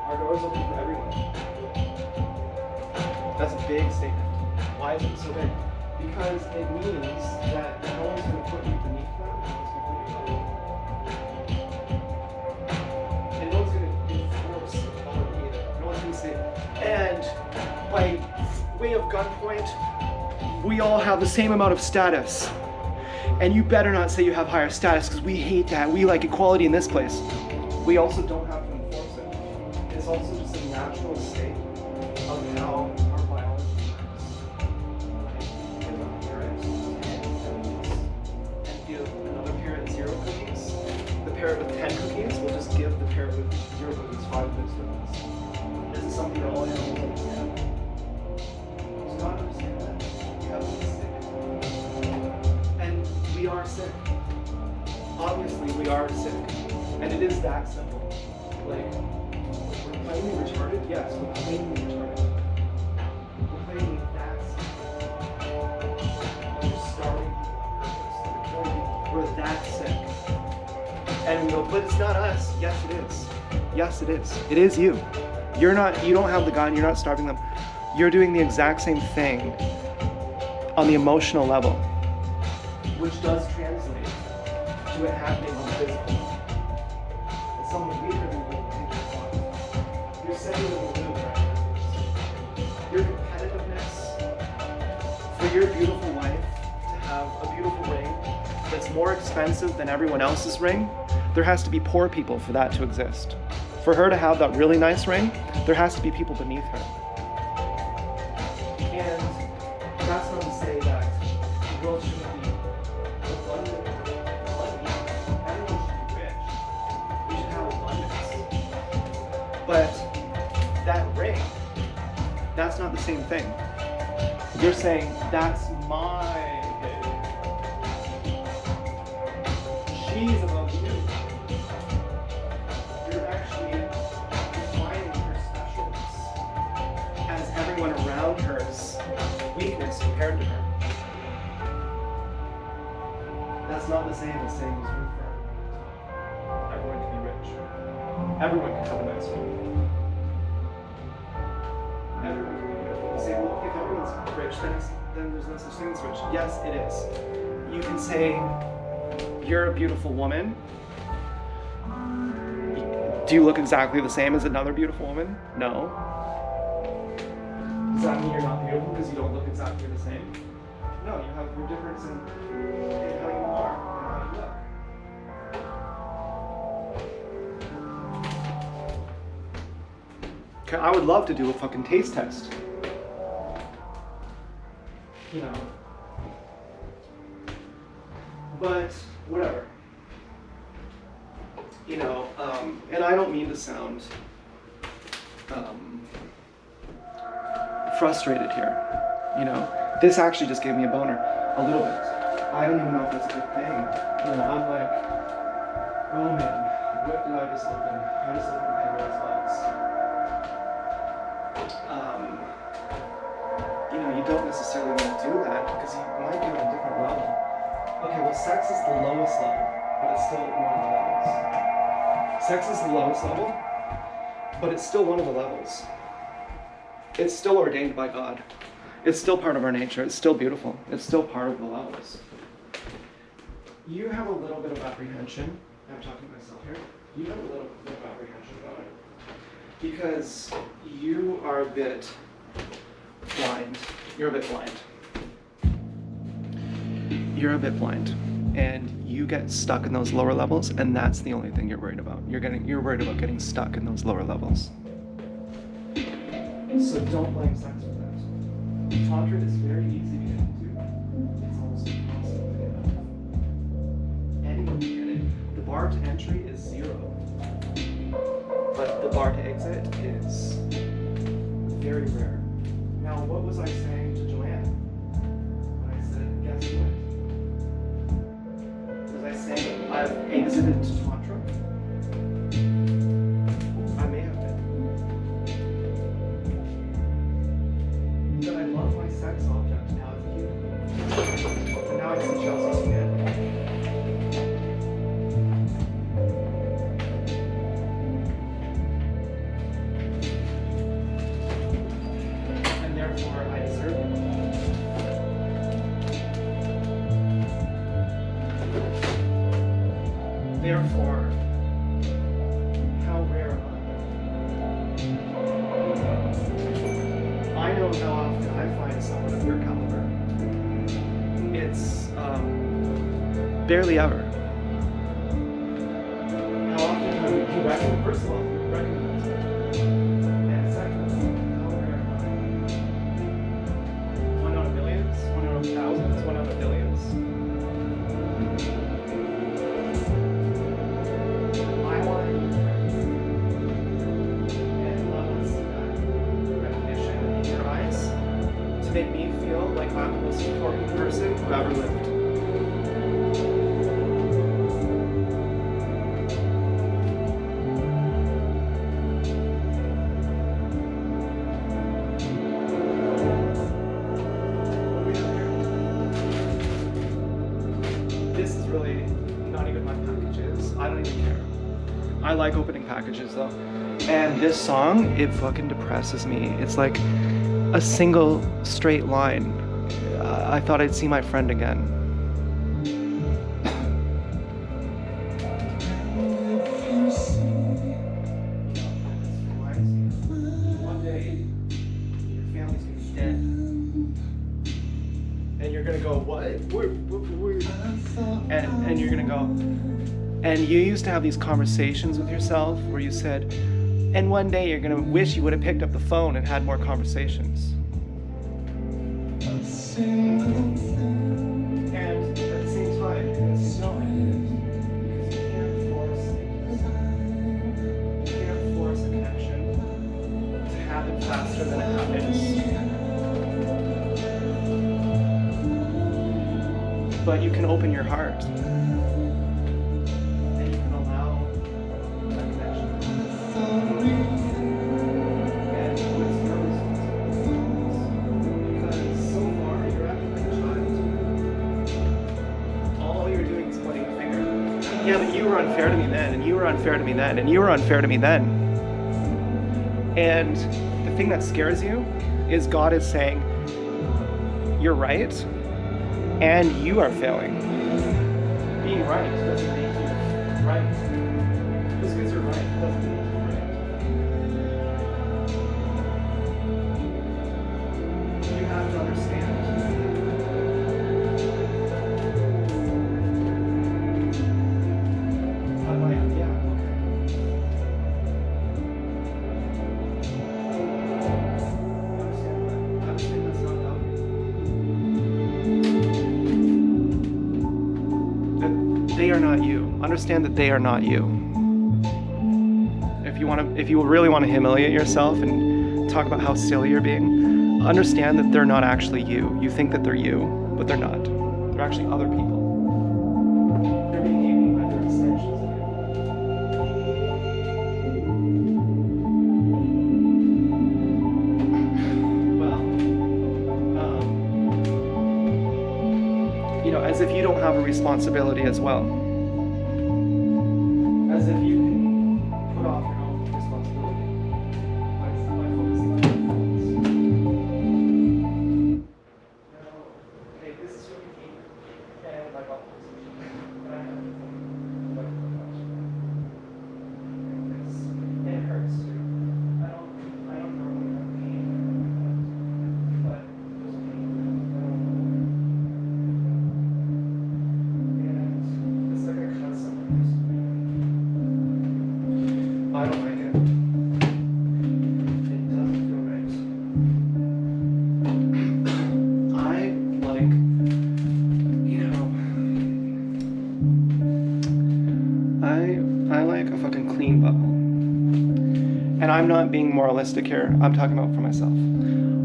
Our doors open for everyone. That's a big statement. Why is it so big? Because it means that no one's going to put you beneath them, no one's going to put you above them. And no one's going to enforce authority either. No one's going to say, and by way of gunpoint, we all have the same amount of status. And you better not say you have higher status because we hate that. We like equality in this place. We also don't have to enforce it. It's also just a natural state of how our biology works. Give a parent 10 cookies and give another parent 0 cookies. The parent with 10 cookies will just give the parent with 0 cookies 5 of those cookies. This is something that all animals understand. Do you not understand that? You have to be sick. And we are sick. Obviously, we are sick. And it is that simple. Like, we're plainly retarded? Yes, we're plainly retarded. We're plainly that sick. We're starving people on purpose. We're killing people. We're that sick. And we go, but it's not us. Yes, it is. Yes, it is. It is you. You don't have the gun, you're not starving them. You're doing the exact same thing on the emotional level, which does translate to it happening on the physical level. It's someone weaker than you take this on. You're setting them to lose, right? Your competitiveness for your beautiful wife to have a beautiful ring that's more expensive than everyone else's ring, there has to be poor people for that to exist. For her to have that really nice ring, there has to be people beneath her. And that's not to say that the world shouldn't be abundant. Everyone should be rich. We should have abundance. But that ring, that's not the same thing. You're saying, that's my baby. She's above you. You're actually defining her specialness as everyone around her's weakness compared to her. That's not the same as saying there's room for everyone. Everyone can be rich. Everyone can have a nice home. Everyone can be beautiful. You say, well, if everyone's rich, then there's no such thing as rich. Yes, it is. You can say, you're a beautiful woman. Do you look exactly the same as another beautiful woman? No. Does that mean you're not beautiful because you don't look exactly the same? No, you have your difference in how you are and how you look. Okay, I would love to do a fucking taste test. you know. But whatever. You know, and I don't mean to sound frustrated here. You know, this actually just gave me a boner a little bit. I don't even know if that's a good thing. You know, I'm like, oh man, what did I just open? I just opened Pandora's box. You know, you don't necessarily want to do that because you might be on a different level. Okay, well, sex is the lowest level, but it's still one of the levels. Sex is the lowest level, but it's still one of the levels. It's still ordained by God. It's still part of our nature. It's still beautiful. It's still part of the levels. You have a little bit of apprehension. I'm talking to myself here. You have a little bit of apprehension about it because you are a bit blind. You're a bit blind. You're a bit blind, and you get stuck in those lower levels, and that's the only thing you're worried about. You're worried about getting stuck in those lower levels. So don't blame sex for that. Tantra is very easy to get into. It's almost impossible to get out of. Anyone can get it. The bar to entry is 0, but the bar to exit is very rare. Now, what was I saying to Joanne when I said, guess what? Was I saying I've exited Tantra? I may have been. But I love my sex object now as a human. And now I see Chelsea's skin. And therefore I deserve it. Therefore, how rare am I? I know how often I find someone of your caliber. It's barely ever. How often do you recognize, first of all, you recognize it? And second of all, how rare am I? 1 out of millions? 1 out of thousands? 1 out of billions? I want to be and I want to see that recognition in your eyes to make me feel like I'm the most important person who ever lived. What do we have here? This is really not even my packages. I don't even care. I like opening packages though. And this song, it fucking depresses me. It's like a single straight line. I thought I'd see my friend again. One day, your family's gonna be dead. And you're gonna go, what? And you're gonna go, and you used to have these conversations with yourself where you said, and one day you're gonna wish you would have picked up the phone and had more conversations. And at the same time, you're gonna say, no, I didn't. Because you can't force a connection to happen faster than it happens. But you can open your heart. And you can allow that connection. And it's your responsibility. Because so far you're acting like a child. All you're doing is pointing a finger. Yeah, but you were unfair to me then, and you were unfair to me then, and you were unfair to me then. And the thing that scares you is God is saying, you're right, and you are failing. Being right doesn't make you right. Just because you're right doesn't make you right. You have to understand. I'm like, yeah, okay. I understand that's not healthy. are not you. Understand that they are not you. If you really want to humiliate yourself and talk about how silly you're being, understand that they're not actually you. You think that they're you, but they're not. They're actually other people. They're being eaten by their extensions of you. Well, as if you don't have a responsibility as well. As if you can put off your own responsibility by focusing on your thoughts. Okay, this is really deep, and my bubbles. But I have to it hurts too. I don't normally have pain, but there's pain. And it's like I cut something. I don't like it. It doesn't feel right. I like, I like a fucking clean bubble. And I'm not being moralistic here. I'm talking about for myself.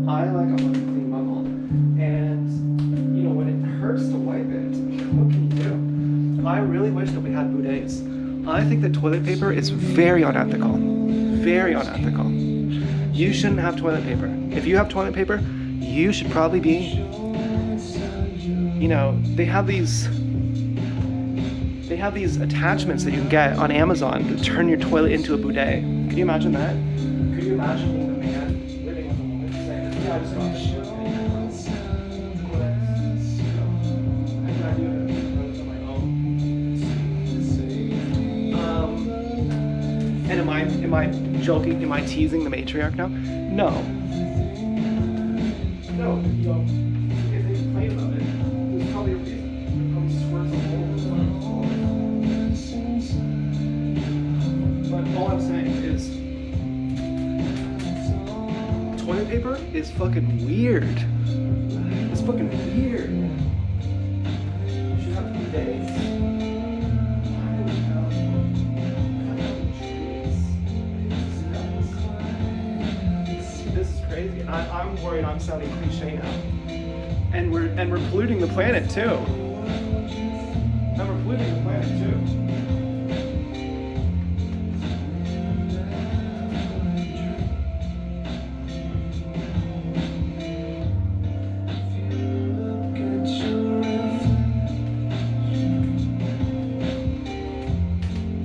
I like a fucking clean bubble. And, when it hurts to wipe it, what can you do? I really wish that we had bidets. I think that toilet paper is very unethical. Very unethical. You shouldn't have toilet paper. If you have toilet paper, you should probably be, they have these attachments that you can get on Amazon to turn your toilet into a bidet. Can you imagine that? Could you imagine being the man living with a woman saying, yeah, I just got this shit. Am I joking? Am I teasing the matriarch now? No. No, if they complain about it, there's probably a reason. It probably squirts a hole. But all I'm saying is, toilet paper is fucking weird. It's fucking weird. You should have bidets. And I'm worried I'm sounding cliche now. And we're polluting the planet too. And we're polluting the planet too.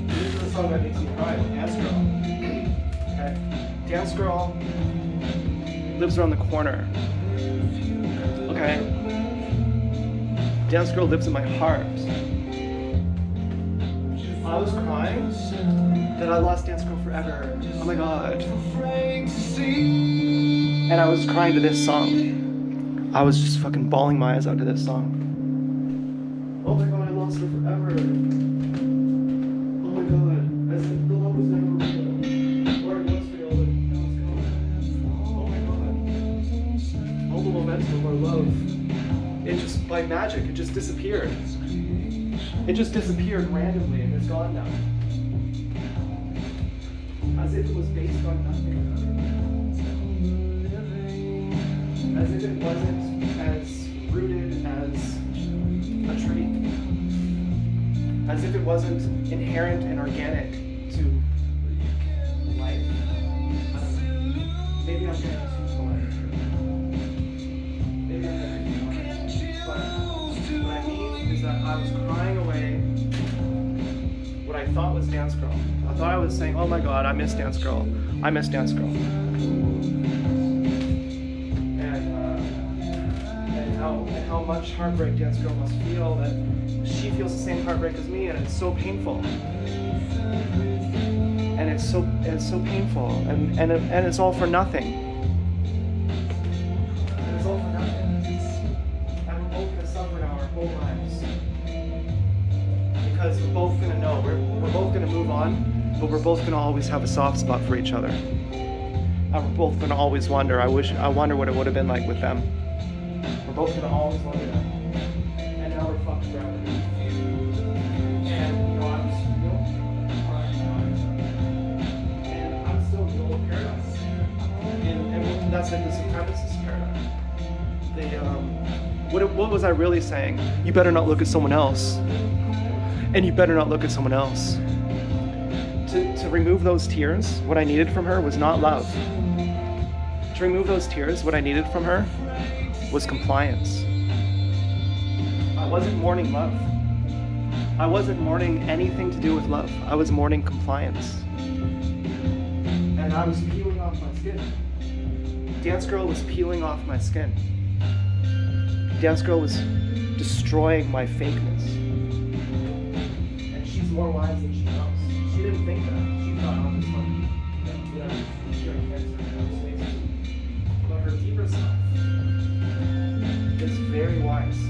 This is the song that makes me cry, Dance Girl. Okay. Dance Girl lives around the corner. Okay. Dance Girl lives in my heart. I was crying that I lost Dance Girl forever. Oh my god. And I was crying to this song. I was just fucking bawling my eyes out to this song. Oh my god, I lost her forever. Oh my god. As if the love was never real. Or it was real, but now it's gone. Oh my god. All the momentum of our love. It just, like magic, it just disappeared. It just disappeared randomly and it's gone now. As if it was based on nothing. As if it wasn't as rooted as a tree. As if it wasn't inherent and organic to life. I don't know. Maybe I'm getting too polite. Maybe I'm getting too polite. But what I mean is that I was crying away what I thought was Dance Girl. I thought I was saying, oh my god, I miss Dance Girl. I miss Dance Girl. And how much heartbreak Dance Girl must feel, that she feels the same heartbreak as me, and it's so painful. And it's so painful, and it's all for nothing. And it's all for nothing. And we're both gonna suffer now our whole lives. Because we're both gonna know, we're both gonna move on, but we're both gonna always have a soft spot for each other. And we're both gonna always wonder, I wonder what it would have been like with them. We're both gonna always wonder that. And now we're fucked forever. And was I really saying? You better not look at someone else. And you better not look at someone else. To remove those tears, what I needed from her was not love. To remove those tears, what I needed from her was compliance. I wasn't mourning love. I wasn't mourning anything to do with love. I was mourning compliance. And I was peeling off my skin. Dance Girl was peeling off my skin. Dance Girl was destroying my fakeness. And she's more wise than she knows. She didn't think that. She thought, oh, this one, pure cancer, but her deeper self is very wise.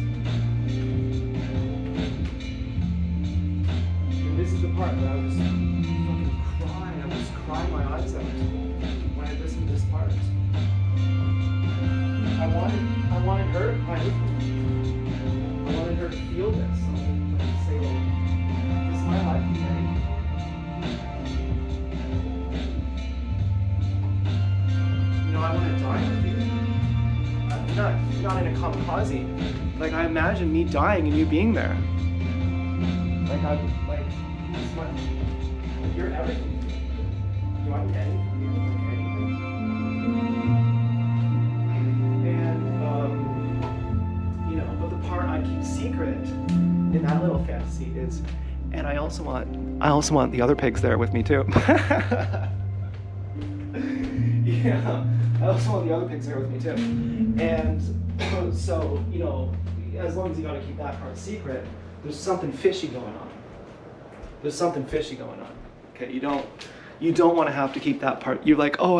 And this is the part where I was fucking crying. I was crying my eyes out when I listened to this part. I wanted her to cry with me. I wanted her to feel this. I wanted to say, like, this is my life, okay? You know, I want to die with you. Not in a kamikaze. Like, I imagine me dying and you being there. You're everything. Do I need anything from you? Like anything? And, but the part I keep secret in that little fantasy is, and I also want the other pigs there with me too. Yeah, I also want the other pigs there with me too. And so, as long as you gotta keep that part secret, there's something fishy going on. There's something fishy going on. Okay, you don't want to have to keep that part. You're like, oh,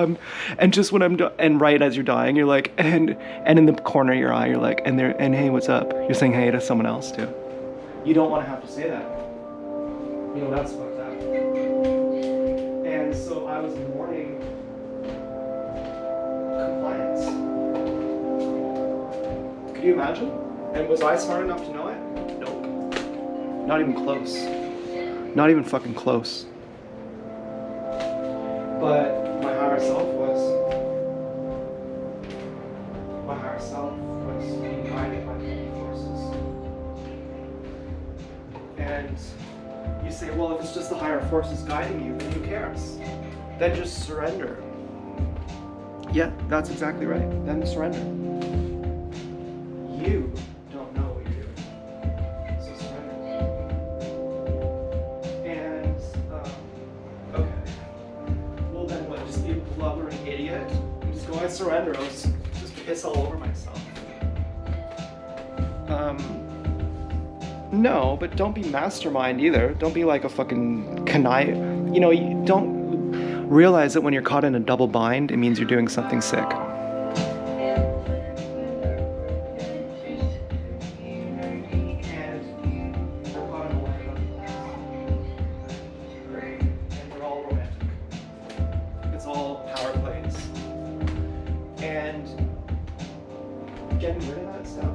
and just when I'm and right as you're dying, you're like, and in the corner of your eye, you're like, and hey, what's up? You're saying hey to someone else too. You don't want to have to say that. That's fucked up. And so I was mourning compliance. Could you imagine? And was I smart enough to know it? Nope. Not even close. Not even fucking close. But my higher self was being guided by the forces. And you say, well, if it's just the higher forces guiding you, then who cares? Then just surrender. Yeah, that's exactly right. Then surrender. You don't know what you're doing. So surrender. And, okay. Well then what, just be a blubbering idiot? And just go, I surrender, I'll just piss all over myself. No, but don't be mastermind either. Don't be like a fucking connive. You don't realize that when you're caught in a double bind, it means you're doing something sick. And getting rid of that stuff,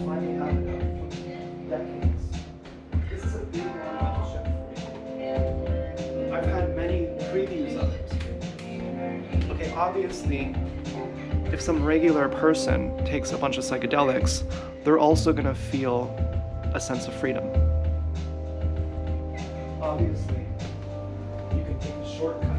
finding out about decades. This is a big mental shift for me. I've had many previews of it. Okay, obviously, if some regular person takes a bunch of psychedelics, they're also gonna feel a sense of freedom. Obviously, you can take a shortcut.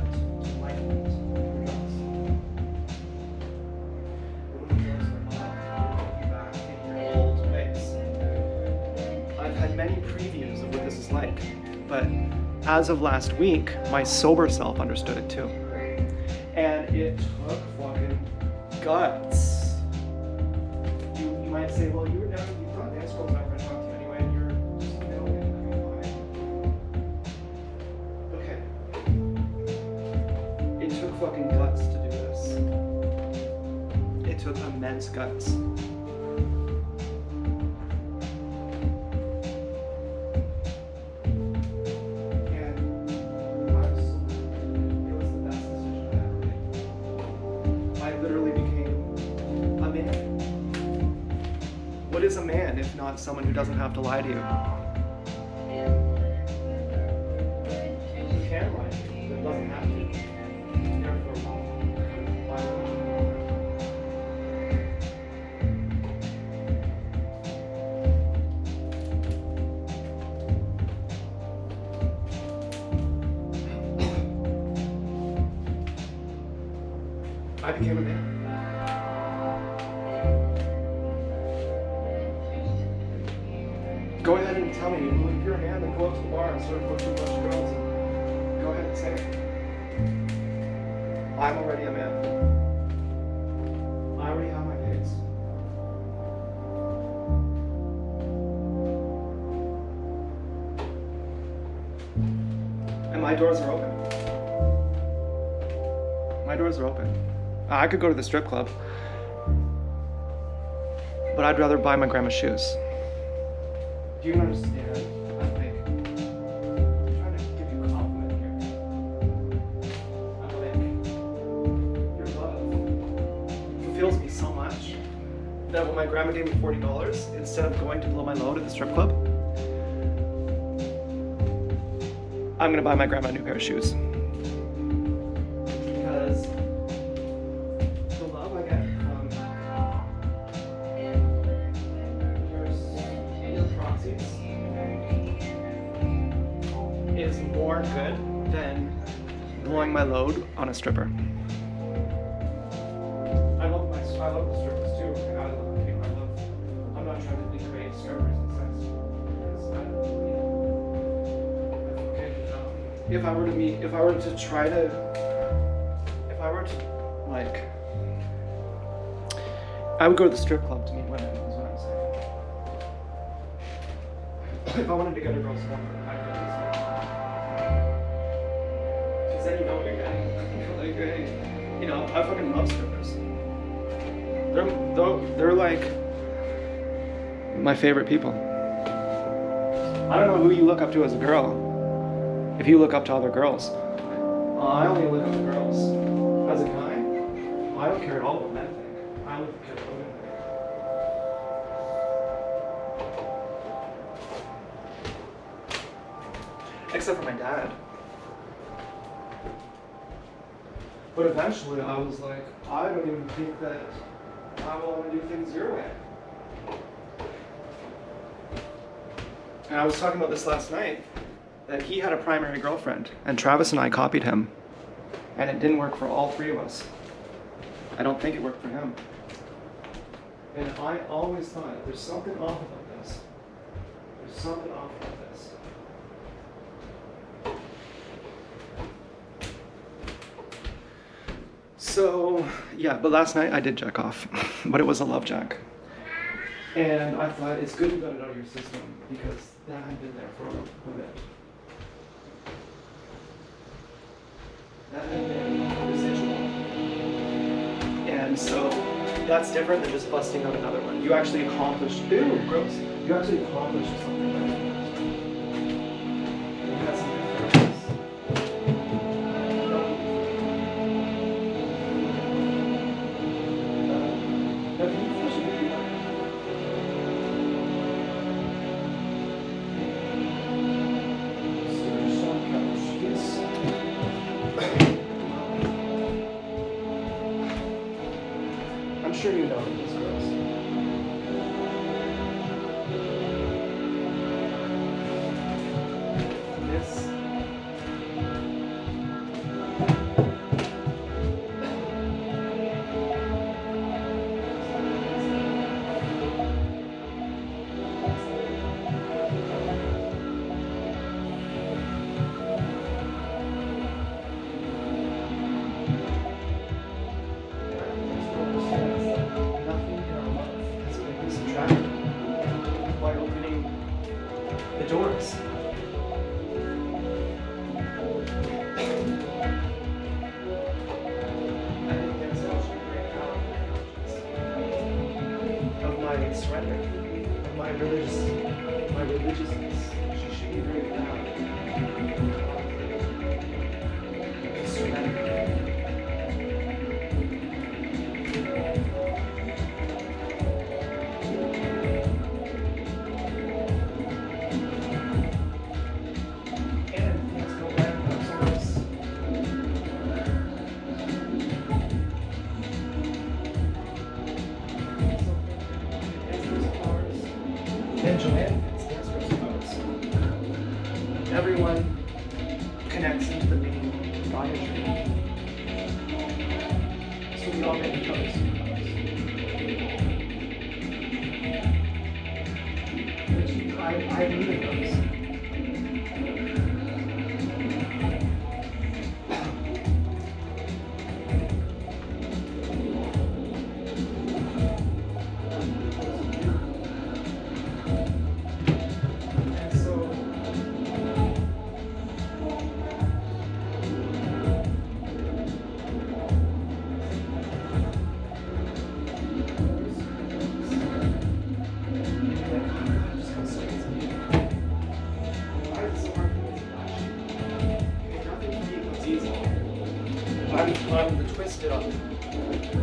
Many previews of what this is like, but as of last week, my sober self understood it too. And it took fucking guts. You might say, well, you thought Dance Girl was not going to talk to you anyway, and you're just okay. It took fucking guts to do this. It took immense guts. What is a man if not someone who doesn't have to lie to you? Who can lie to you, but doesn't have to. Therefore, why became a man. Go ahead and tell me, if you're a man, then go up to the bar and start pushing a bunch of girls. And go ahead and say it. I'm already a man. I already have my dates. And my doors are open. My doors are open. I could go to the strip club, but I'd rather buy my grandma's shoes. Do you understand? I'm trying to give you a compliment here. I'm your love fulfills me so much that when my grandma gave me $40, instead of going to blow my load at the strip club, I'm gonna buy my grandma a new pair of shoes. Because the love I get from your proxies is more good than blowing my load on a stripper. I love the strippers too. I'm not trying to degrade strippers and sex. If I were to like, I would go to the strip club to meet women, is what I'm saying. If I wanted to get a girl's number, I'd go to the strip club. Because then you know what you're getting. Like, hey, you know, I fucking love strippers. They're like my favorite people. I don't know who you look up to as a girl. If you look up to other girls. I only look up to girls. As a guy, I don't care at all what men think. I only care what women think. Except for my dad. But eventually I was like, I don't even think that I want to do things your way. And I was talking about this last night, that he had a primary girlfriend, and Travis and I copied him, and it didn't work for all three of us. I don't think it worked for him. And I always thought, there's something off about this. There's something off about this. So, yeah, but last night I did jack off, but it was a love jack. And I thought, it's good you got it out of your system, because that had been there for a bit. That had been residual. And so, that's different than just busting out another one. You actually accomplished, ew, gross. You actually accomplished something by doing that. You had some good purpose. Now, can you flush it with you? I'm sure you know this, girls. This. By opening the doors. I think that's actually a great power of my surrender, of my religiousness. She should be very proud. Surrender. And Joanne gets Casper's powers. Everyone connects into the main diatreme. So we all I needed those.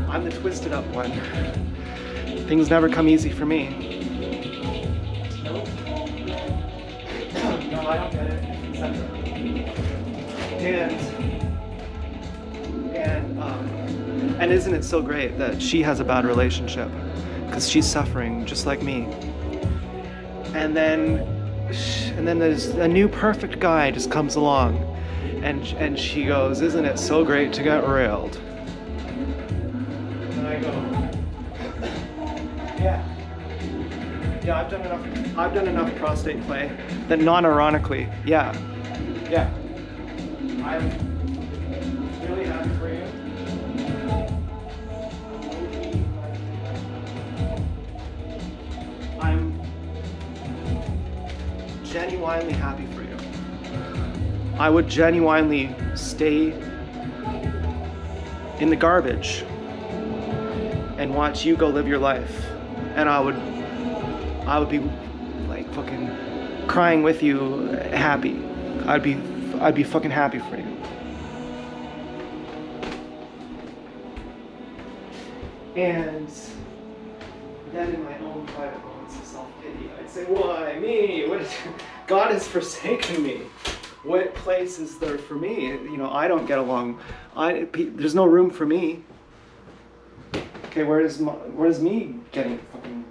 I'm the twisted up one. Things never come easy for me. Nope. No, I don't get it, etc. And isn't it so great that she has a bad relationship? Because she's suffering just like me. And then there's a new perfect guy just comes along, and she goes, "Isn't it so great to get railed?" And I go, yeah, I've done enough prostate play that non-ironically, yeah, I'm really happy for you. I'm genuinely happy for you. I would genuinely stay in the garbage and watch you go live your life, and I would be like fucking crying with you, happy. I'd be fucking happy for you. And then in my own private moments of self-pity, I'd say, why me? God has forsaken me. What place is there for me? You know, I don't get along. There's no room for me. Okay, where's me getting fucking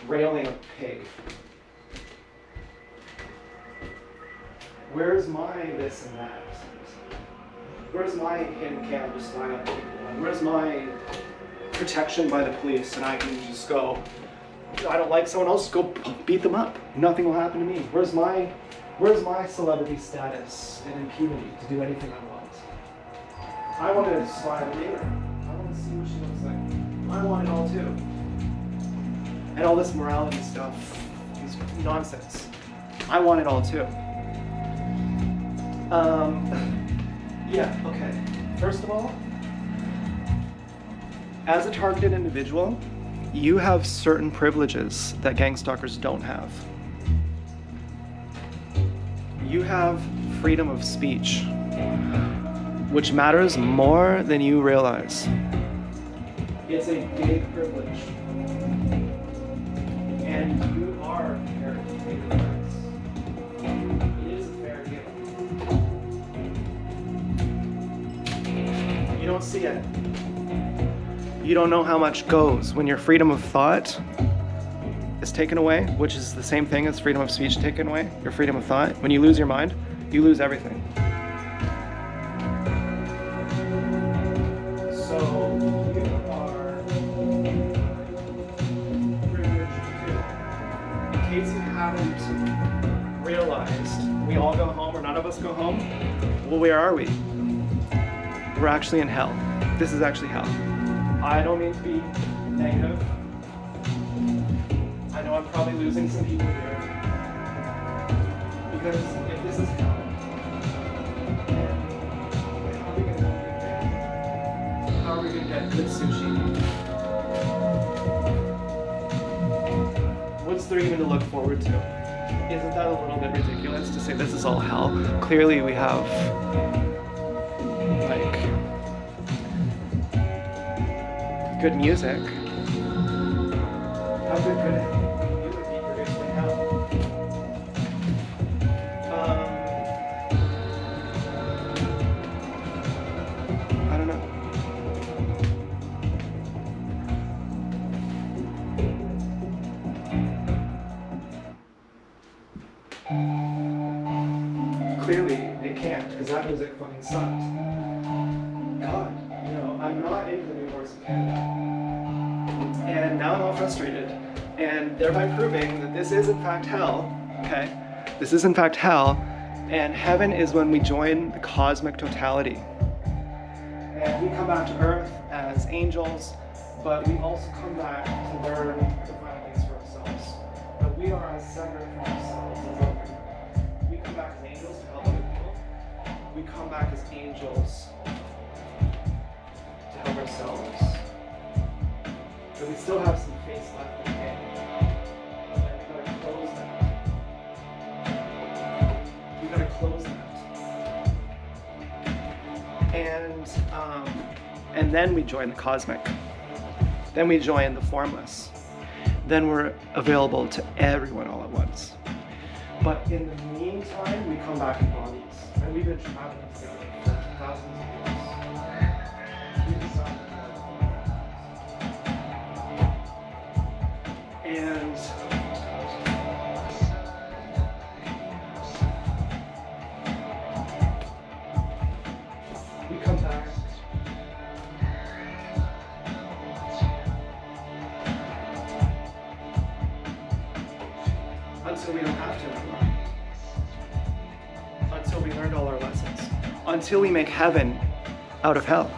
railing a pig? Where's my this and that? Where's my hidden camera just line up people? Where's my protection by the police and I can just go, I don't like someone else, go beat them up. Nothing will happen to me. Where's my celebrity status and impunity to do anything I want? I want to slide later. I want to see what she looks like. I want it all too. And all this morality stuff is nonsense. I want it all too. Yeah, okay. First of all, as a targeted individual, you have certain privileges that gang stalkers don't have. You have freedom of speech, which matters more than you realize. It's a big privilege. And you are prepared to take the price. It is a fair deal. You don't see it. You don't know how much goes when your freedom of thought is taken away, which is the same thing as freedom of speech taken away, your freedom of thought. When you lose your mind, you lose everything. So you are privileged too. In case you haven't realized, we all go home or none of us go home. Well, where are we? We're actually in hell. This is actually hell. I don't mean to be negative. I know I'm probably losing some people here. Because if this is hell, how are we gonna get good sushi? What's there even to look forward to? Isn't that a little bit ridiculous to say this is all hell? Clearly we have like good music. How could good music be produced in hell? I don't know. Clearly it can't, because that music fucking sucked. God, you know, I'm not into the new Horse of Canada. And now I'm all frustrated and thereby proving that this is in fact hell, okay? This is in fact hell, and heaven is when we join the cosmic totality. And we come back to earth as angels, but we also come back to learn the final things for ourselves. But we are as separate from ourselves as others. We come back as angels to help other people. We come back as angels to help ourselves. But we still have some face left in the game. And we gotta close that. We gotta close that. And then we join the cosmic. Then we join the formless. Then we're available to everyone all at once. But in the meantime, we come back in bodies. And we've been traveling together for thousands of years. We decided to and we come back. Until we don't have to anymore. Until we learned all our lessons. Until we make heaven out of hell.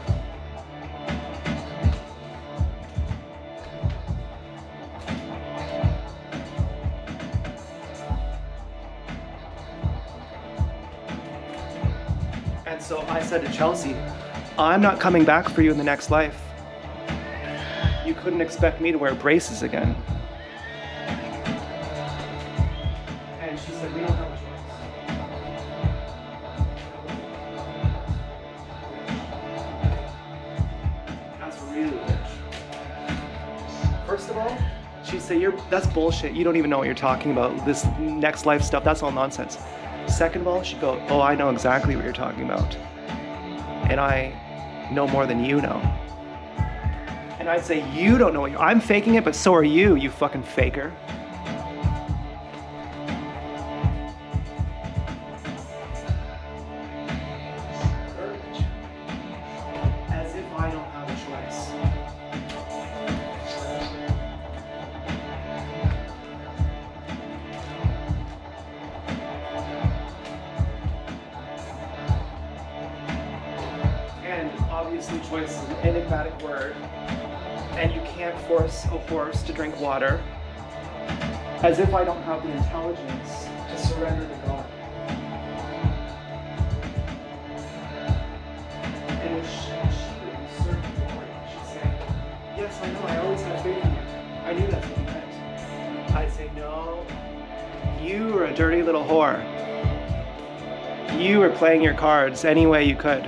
And so I said to Chelsea, I'm not coming back for you in the next life. You couldn't expect me to wear braces again. And she said, we don't have a choice. That's really rich. First of all, she'd say, that's bullshit. You don't even know what you're talking about. This next life stuff, that's all nonsense. Second of all, she'd go, oh, I know exactly what you're talking about. And I know more than you know. And I'd say, you don't know what I'm faking it, but so are you, you fucking faker. As if I don't have a choice. And obviously choice is an enigmatic word, and you can't force a horse to drink water, as if I don't have the intelligence to surrender to God. And if she would insert glory, she'd say, yes, I know, I always had faith in you. I knew that's what you meant. I'd say, no, you were a dirty little whore. You were playing your cards any way you could.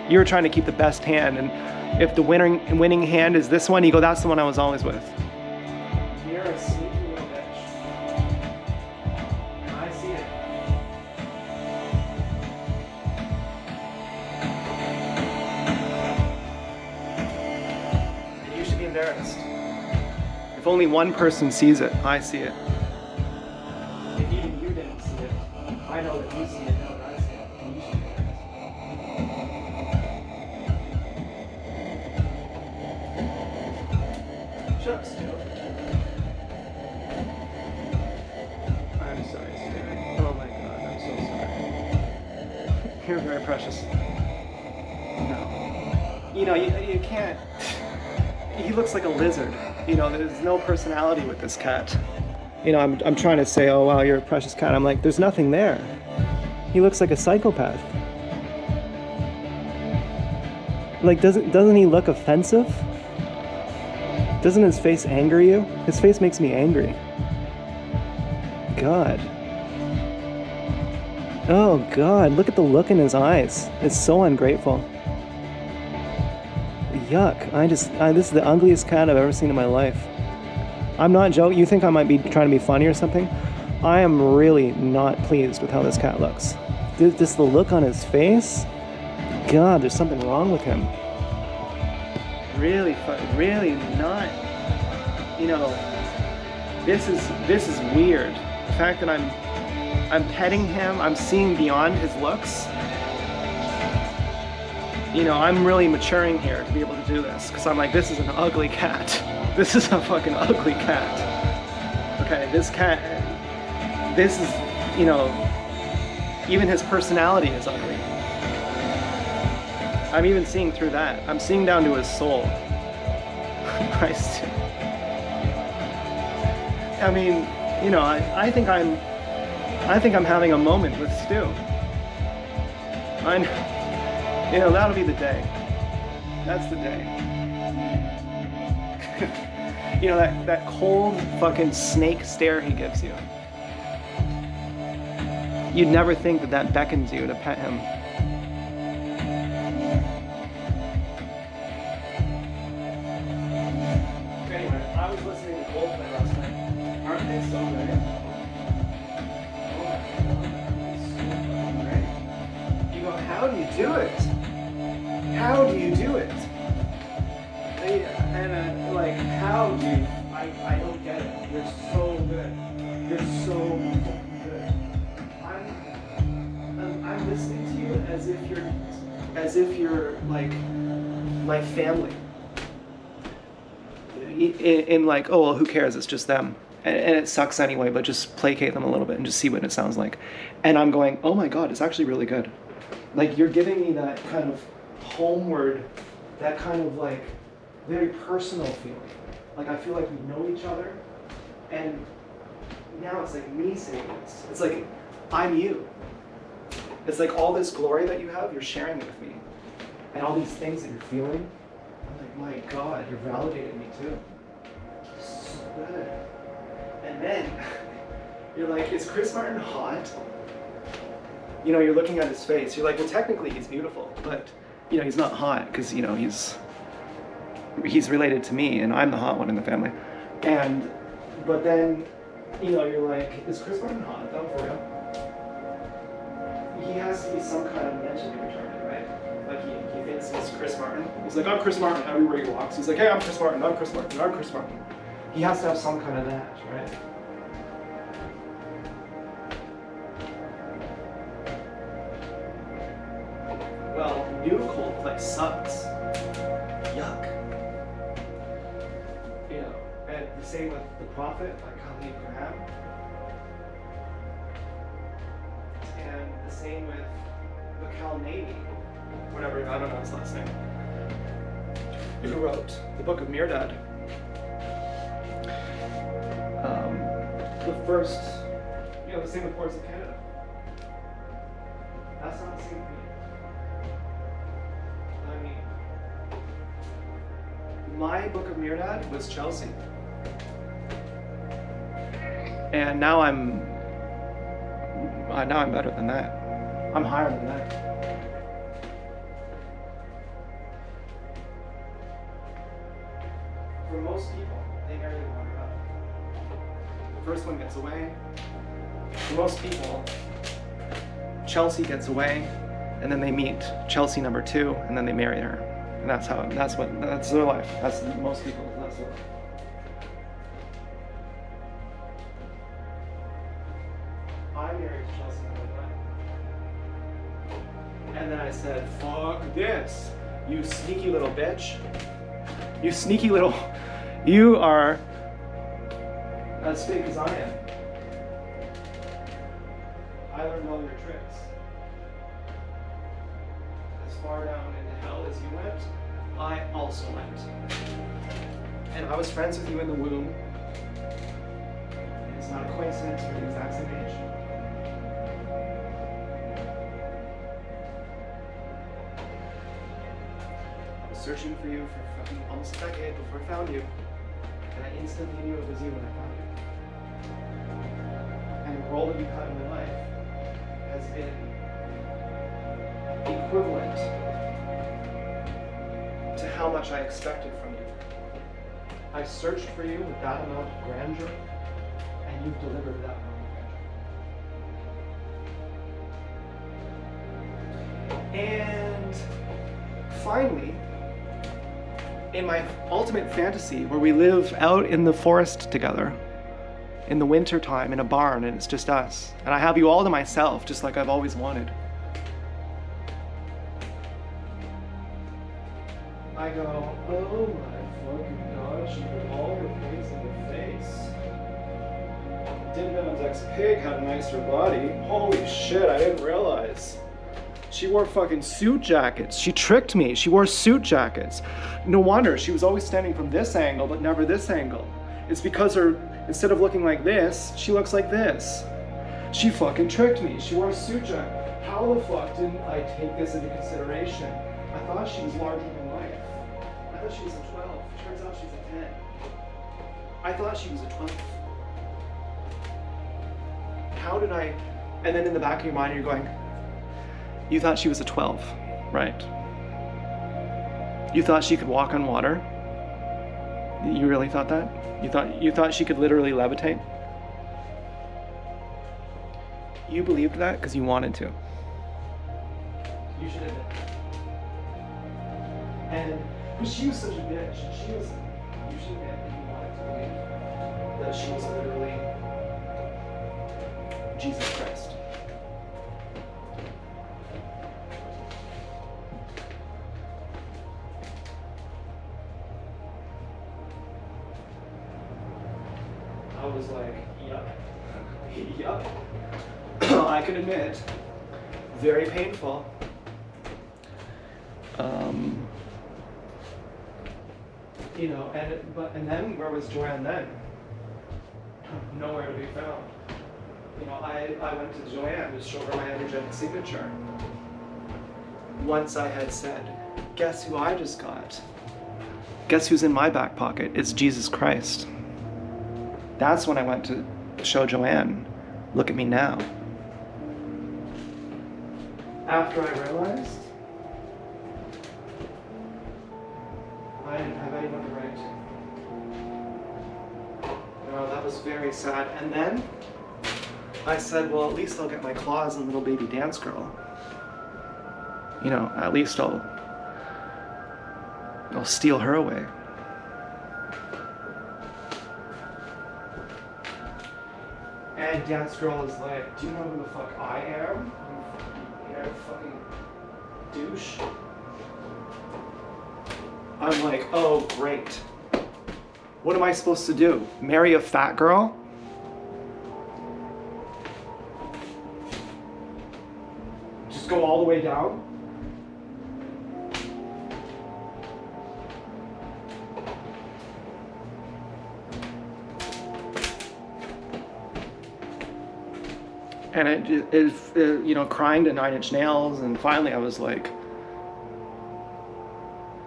You were trying to keep the best hand, and if the winning hand is this one, you go, that's the one I was always with. You're a sneaky little bitch. And I see it. And you should be embarrassed. If only one person sees it, I see it. If even you didn't see it, I know that you see it now that I see it. And you should be embarrassed. Shucks, Joe. I'm sorry, Stuart. Oh my God, I'm so sorry. You're very precious. No. You know, you can't. He looks like a lizard. You know, there's no personality with this cat. You know, I'm trying to say, oh wow, you're a precious cat. I'm like, there's nothing there. He looks like a psychopath. Like, doesn't he look offensive? Doesn't his face anger you? His face makes me angry. God. Oh God, look at the look in his eyes. It's so ungrateful. Yuck. This is the ugliest cat I've ever seen in my life. I'm not joking. You think I might be trying to be funny or something? I am really not pleased with how this cat looks. This the look on his face? God, there's something wrong with him. Really not. You know, this is weird. The fact that I'm petting him, I'm seeing beyond his looks. You know, I'm really maturing here to be able to do this, because I'm like, this is an ugly cat. This is a fucking ugly cat. this is, you know, even his personality is ugly. I'm even seeing through that. I'm seeing down to his soul. Christ. I mean, you know, I think I'm having a moment with Stu. You know, that'll be the day. That's the day. You know, that cold fucking snake stare he gives you. You'd never think that beckons you to pet him. Anyway, I was listening to Coldplay last night. Aren't they so great? Oh my God, so great. You go, how do you do it? How do you do it? And like, how do you? I don't get it. You're so good. You're so good. I'm listening to you as if you're like my family. In like, oh well, who cares? It's just them, and it sucks anyway. But just placate them a little bit and just see what it sounds like. And I'm going, oh my God, it's actually really good. Like you're giving me that kind of homeward, that kind of like very personal feeling. Like I feel like we know each other, and now it's like me saying this. It's like I'm you. It's like all this glory that you have, you're sharing with me, and all these things that you're feeling. I'm like, my God, you're validating me too. So good. And then you're like, is Chris Martin hot? You know, you're looking at his face. You're like, well, technically he's beautiful, but you know, he's not hot because you know he's related to me, and I'm the hot one in the family. But then, you know, you're like, is Chris Martin hot though, for real? He has to be some kind of mention to be retarded, right? Like he thinks he's Chris Martin. He's like, I'm Chris Martin everywhere he walks. He's like, hey, I'm Chris Martin, I'm Chris Martin, I'm Chris Martin. He has to have some kind of that, right? Well, new Coldplay sucks. Yuck. You know, and the same with The Prophet, like Khalid Graham. And the same with Mikhail Naini, whatever, I don't know his last name, who wrote the Book of Mirdad. The first, you know, the same with Boards of Canada. That's not the same thing. I mean, my Book of Mirdad was Chelsea. And now I'm better than that. I'm higher than that. For most people, they marry the wrong guy. The first one gets away. For most people, Chelsea gets away, and then they meet Chelsea number 2, and then they marry her. And that's their life. That's most people. That's their life. I married Chelsea number 9. And then I said, fuck this, you sneaky little bitch. You sneaky little, you are as fake as I am. I learned all your tricks. As far down into hell as you went, I also went. And I was friends with you in the womb. And it's not a coincidence, we're the exact same age. Searching for you for fucking almost a decade before I found you, and I instantly knew it was you when I found you. And the role that you've had in my life has been equivalent to how much I expected from you. I searched for you with that amount of grandeur, and you've delivered that amount of grandeur. And finally, in my ultimate fantasy, where we live out in the forest together, in the winter time, in a barn, and it's just us, and I have you all to myself, just like I've always wanted. I go, oh my fucking gosh, you put all your face in the face. Din Ex Pig had a nicer body. Holy shit, I didn't realize. She wore fucking suit jackets. She tricked me. She wore suit jackets. No wonder, she was always standing from this angle, but never this angle. It's because instead of looking like this, she looks like this. She fucking tricked me. She wore a suit jacket. How the fuck didn't I take this into consideration? I thought she was larger than life. I thought she was a 12. Turns out she's a 10. I thought she was a 12. How did I... And then in the back of your mind, you're going, you thought she was a 12, right? You thought she could walk on water? You really thought that? You thought she could literally levitate? You believed that because you wanted to. You should admit that. But she was such a bitch. You should admit that you wanted to believe that she was literally Jesus Christ. I was like, yup. Yup. I can admit, very painful. You know, and then where was Joanne then? Nowhere to be found. You know, I went to Joanne to show her my energetic signature. Once I had said, guess who I just got? Guess who's in my back pocket? It's Jesus Christ. That's when I went to show Joanne, look at me now. After I realized I didn't have anyone to write to. No, that was very sad. And then I said, well, at least I'll get my claws in little baby dance girl. You know, at least I'll steal her away. And Dance Girl is like, do you know who the fuck I am? You fucking douche. I'm like, oh great. What am I supposed to do? Marry a fat girl? Just go all the way down? And it you know, crying to Nine Inch Nails, and finally I was like,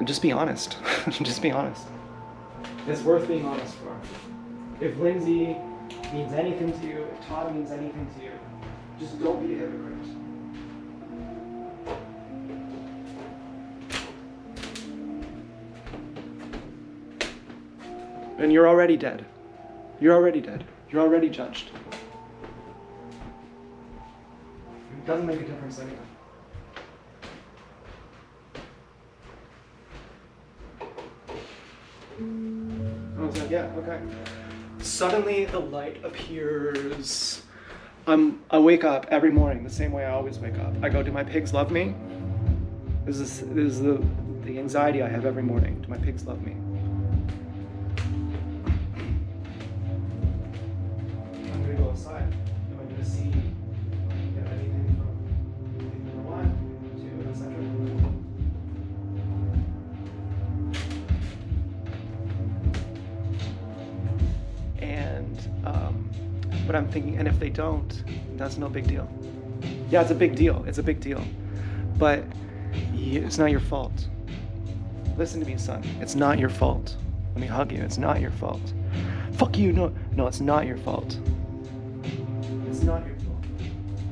just be honest. Just be honest. It's worth being honest for. If Lindsay means anything to you, if Todd means anything to you, just don't be a hypocrite. And you're already dead. You're already dead. You're already judged. It doesn't make a difference anyway. I was like, yeah, okay. Suddenly the light appears. I wake up every morning the same way I always wake up. I go, do my pigs love me? This is the anxiety I have every morning. Do my pigs love me? I'm gonna go outside. Am I gonna see anything from number 1, 2, etc.? But I'm thinking, and if they don't, that's no big deal. Yeah, it's a big deal. It's a big deal. But it's not your fault. Listen to me, son. It's not your fault. Let me hug you. It's not your fault. Fuck you. No, it's not your fault. It's not your fault.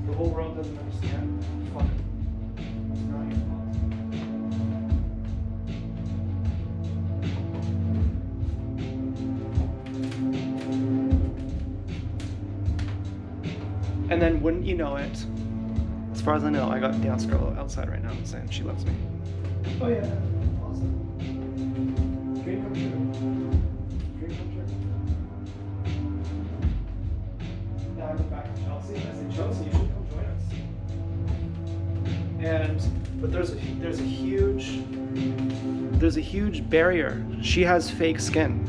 The whole world doesn't understand. Fuck it. It's not your fault. And then wouldn't you know it, as far as I know, I got Dance Girl outside right now saying she loves me. Oh yeah, awesome. Dream come true. Dream come true. Now I go back to Chelsea. I said, Chelsea, you should come join us. But there's a huge barrier. She has fake skin.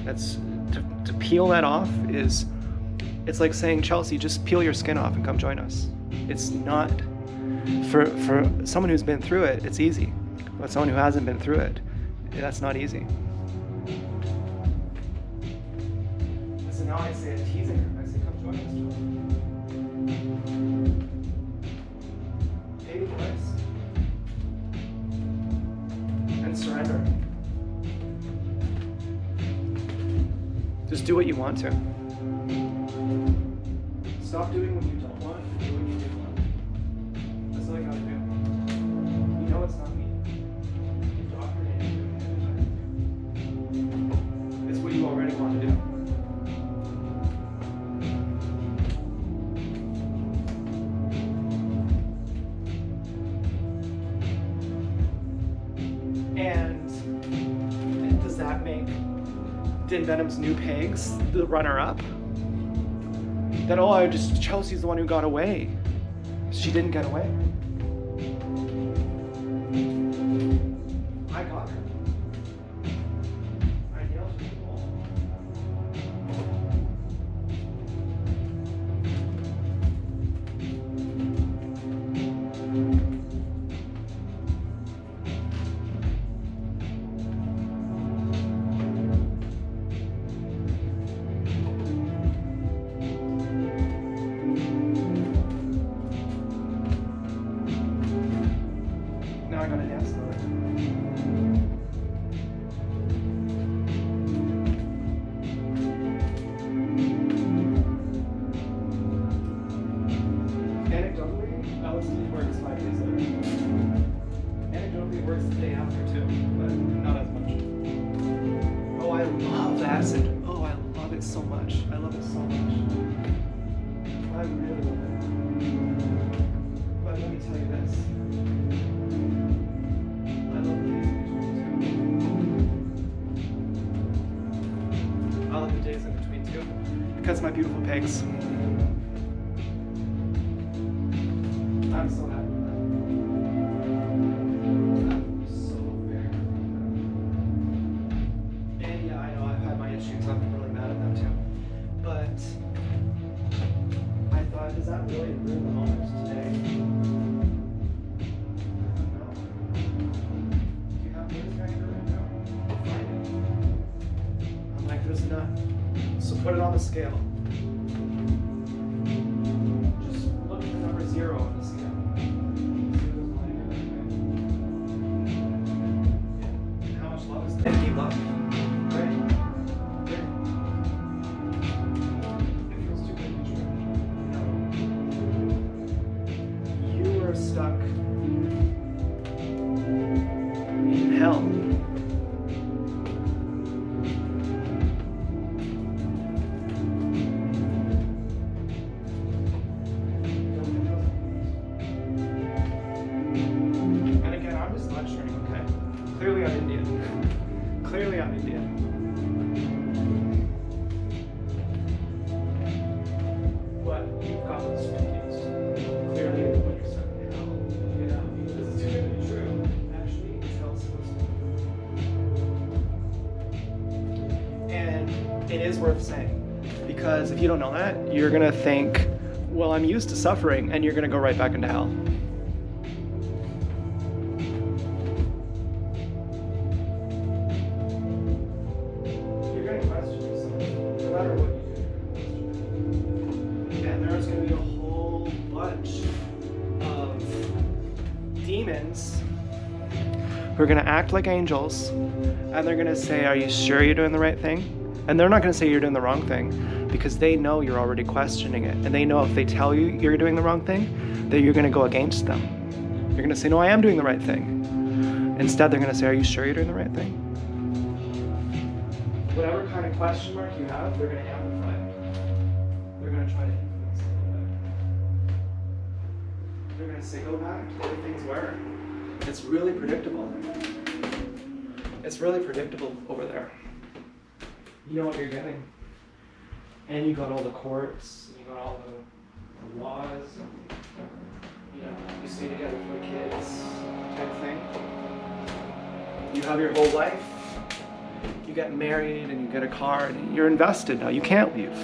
To peel that off is It's like saying, Chelsea, just peel your skin off and come join us. It's not, for someone who's been through it, it's easy. But someone who hasn't been through it, that's not easy. So now I say it teasing her. I say, come join us, Chelsea. Pay the price. And surrender. Just do what you want to. Stop doing what you don't want and do what you do want. That's all I gotta do. You know it's not me. It's what you already want to do. And does that make Din Venom's New Pigs the runner-up? That, oh, Chelsea's the one who got away. She didn't get away. I got her. I nailed her. Now I gotta dance though. Anecdotally, LSD works 5 days later. Anecdotally, it works the day after too, but not as much. Oh, I love acid. Oh, I love it so much. I love it so much. I really love it. But let me tell you this. I love the days in between too, because of my beautiful pigs. I'm so happy with that. I'm so very happy with that. And yeah, I know I've had my issues. I've been really mad at them too. But I thought, does that really ruin the moment today? No. Do you have things right now? Find it. I'm like, there's none. So put it on the scale. Just look at the number 0 on the scale. And how much love is there? Empty love. Right? There. It feels too good to be true. No. You are stuck in hell. Clearly I'm Indian. Clearly I'm Indian. But you've got this confused. Clearly what you're saying now. Yeah, because it's too good to be true. Actually, it's how it's supposed to be. And it is worth saying. Because if you don't know that, you're gonna think, well, I'm used to suffering, and you're gonna go right back into hell. Demons who are going to act like angels, and they're going to say, are you sure you're doing the right thing? And they're not going to say you're doing the wrong thing, because they know you're already questioning it, and they know if they tell you you're doing the wrong thing, that you're going to go against them. You're going to say, no, I am doing the right thing. Instead, they're going to say, are you sure you're doing the right thing? Whatever kind of question mark you have, they're going to amplify it. They're going to try to influence it. They're going to say, go back to the way things were. It's really predictable. It's really predictable over there. You know what you're getting. And you got all the courts, you got all the laws, you know, you stay together for the kids type thing. You have your whole life. You get married and you get a car and you're invested now. You can't leave.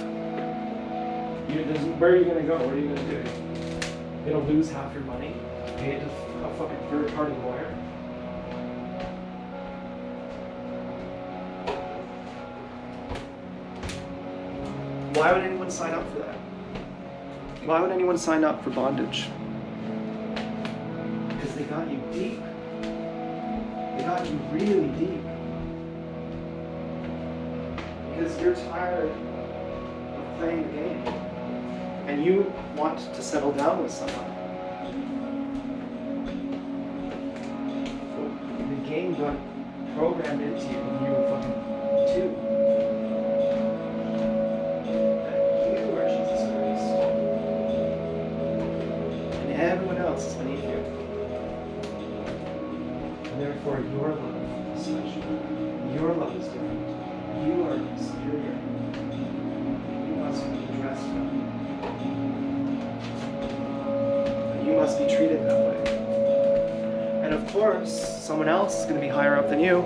Where are you going to go? What are you going to do? You're going to lose half your money? Pay it to a fucking third-party lawyer? Why would anyone sign up for that? Why would anyone sign up for bondage? Because they got you deep. They got you really deep. Because you're tired of playing the game. And you want to settle down with someone. The game got programmed into you when you were fucking 2. That you are Jesus Christ. And everyone else is beneath you. And therefore your love is special. Your love is different. You are superior. You must be addressed well. You must be treated that way. And of course, someone else is going to be higher up than you,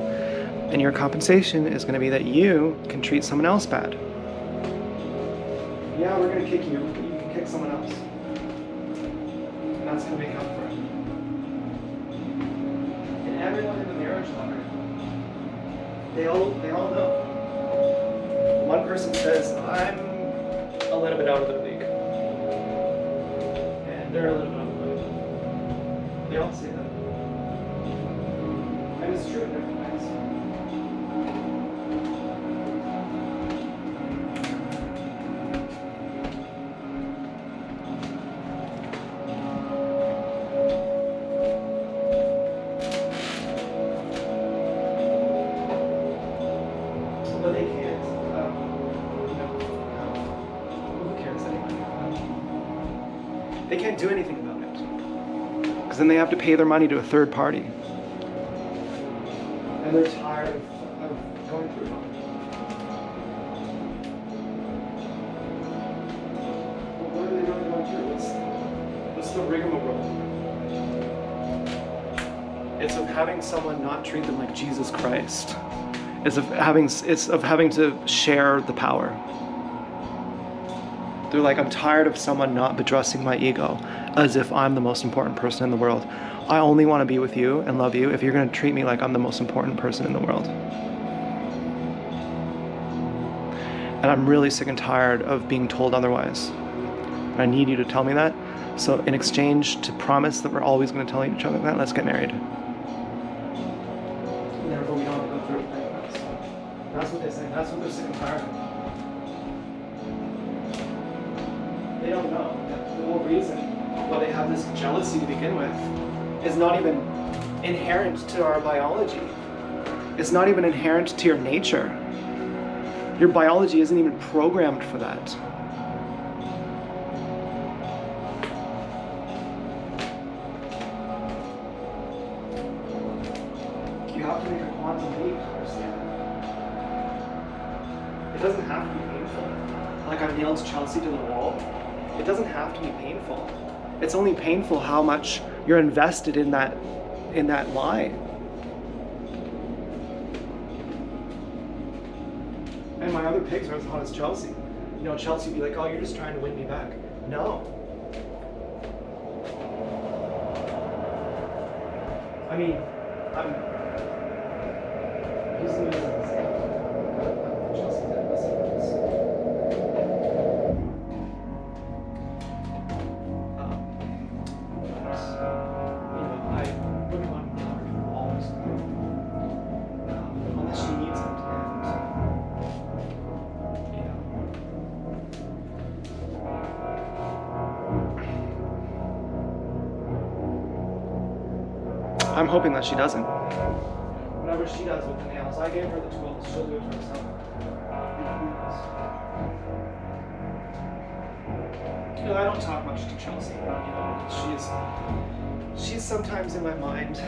and your compensation is going to be that you can treat someone else bad. Yeah, we're going to kick you, but you can kick someone else. And that's going to make up for it. And everyone in the marriage ladder, they all know. One person says, I'm a little bit out of the league. And they're a little bit out of the league. They all say that. And it's true in different ways. But they can't. Who cares anyway? They can't do anything about it. Because then they have to pay their money to a third party. And they're tired of going through it all. Well, what are they really going through? What's the rigmarole? It's of having someone not treat them like Jesus Christ. It's of having to share the power. They're like, I'm tired of someone not addressing my ego as if I'm the most important person in the world. I only want to be with you and love you if you're going to treat me like I'm the most important person in the world. And I'm really sick and tired of being told otherwise. I need you to tell me that. So in exchange to promise that we're always going to tell each other that, let's get married. And therefore we don't have to go through it like that. That's what they say. That's what they're sick and tired of. They don't know that the whole reason why they have this jealousy to begin with is not even inherent to our biology. It's not even inherent to your nature. Your biology isn't even programmed for that. You have to make a quantum leap to understand it. It doesn't have to be painful. Like I nailed Chelsea to the wall. It doesn't have to be painful. It's only painful how much you're invested in that lie. And my other pigs are as hot as Chelsea. You know, Chelsea would be like, oh, you're just trying to win me back. No. I mean, I'm using it as an example. Chelsea did this. Unless she needs it, I'm hoping that she doesn't. Whatever she does with the nails, I gave her the tools. She'll do it herself. You know, I don't talk much to Chelsea. You know, she's sometimes in my mind.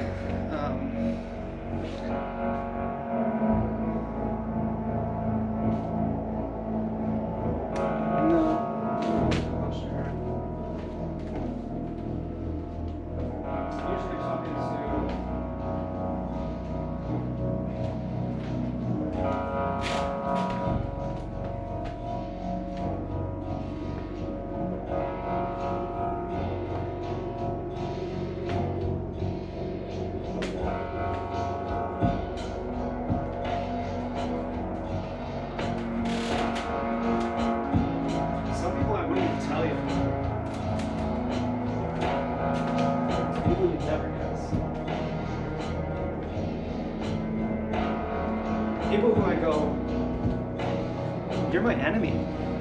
You're my enemy.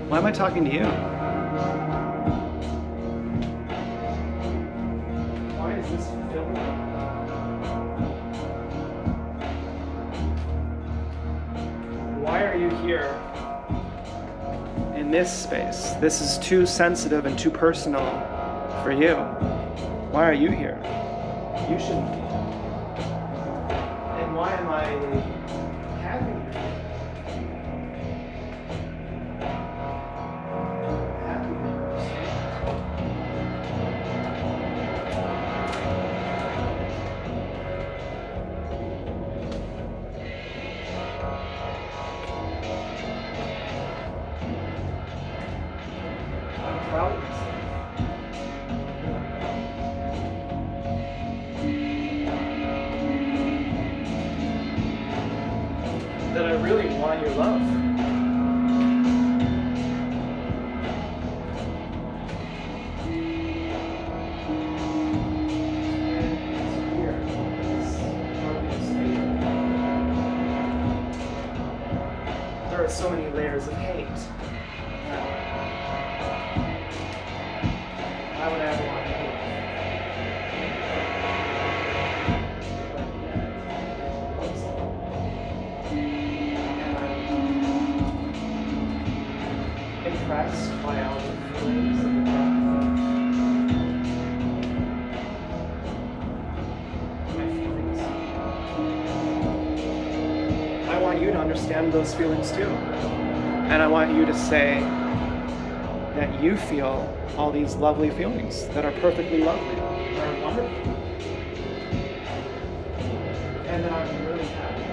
Why am I talking to you? Why is this fulfilling? Why are you here in this space? This is too sensitive and too personal for you. Why are you here? You shouldn't be. And why am I happy here? Happy I'm proud of myself. That I really want your love. There are so many layers of hate. Why would I ever want to hate? Impressed by all the feelings and the my feelings. I want you to understand those feelings too. And I want you to say that you feel all these lovely feelings that are perfectly lovely, that are wonderful. And that I'm really happy.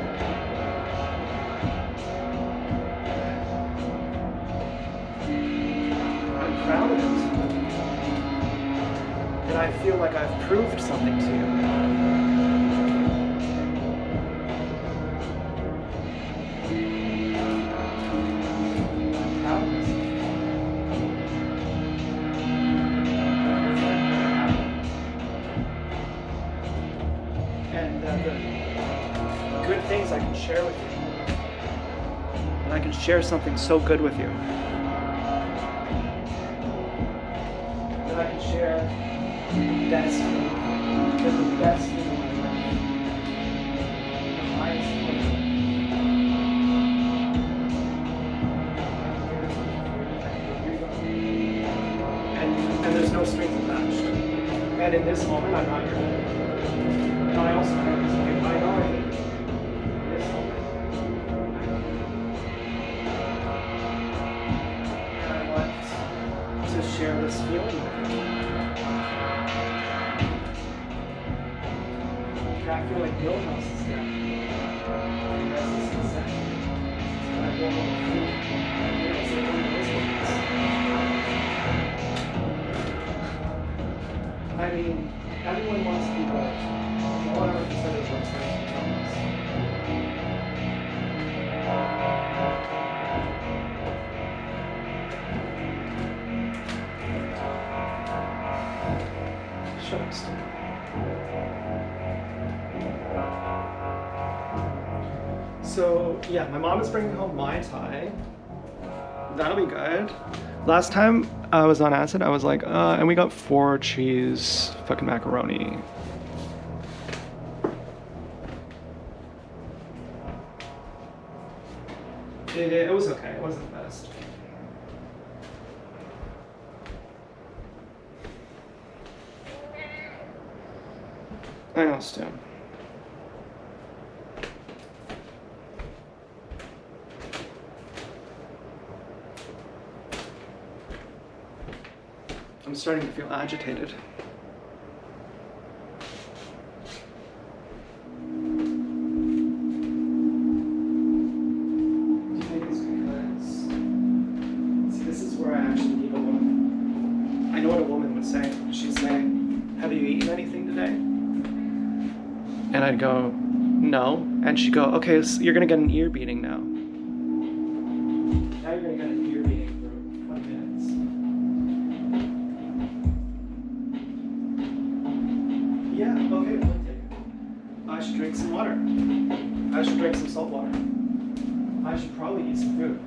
Proud of it. And I feel like I've proved something to you. I'm proud of myself. And the good things I can share with you. And I can share something so good with you. I can share destiny, the best in my life, the highest pleasure. And there's no strings attached. And in this moment, I'm not your enemy. And I also know this. I know I hate you. In this moment, and I want to share this feeling with you. I feel like no one else is there. That's just consent. I won't feel I mean, everyone wants to be good. No one ever considers what's nice to tell us. Shucks. So, yeah, my mom is bringing home Mai Tai. That'll be good. Last time I was on acid, I was like, and we got 4 cheese fucking macaroni. It was okay, it wasn't the best. I know, Stu. I'm starting to feel agitated. I think it's because, see, this is where I actually need a woman. I know what a woman would say. She'd say, "Have you eaten anything today?" And I'd go, "No." And she'd go, "Okay, so you're gonna get an ear beating now. Now you're gonna get an ear beating for 20 minutes. Yeah, okay, we'll take it. I should drink some water. I should drink some salt water. I should probably eat some food.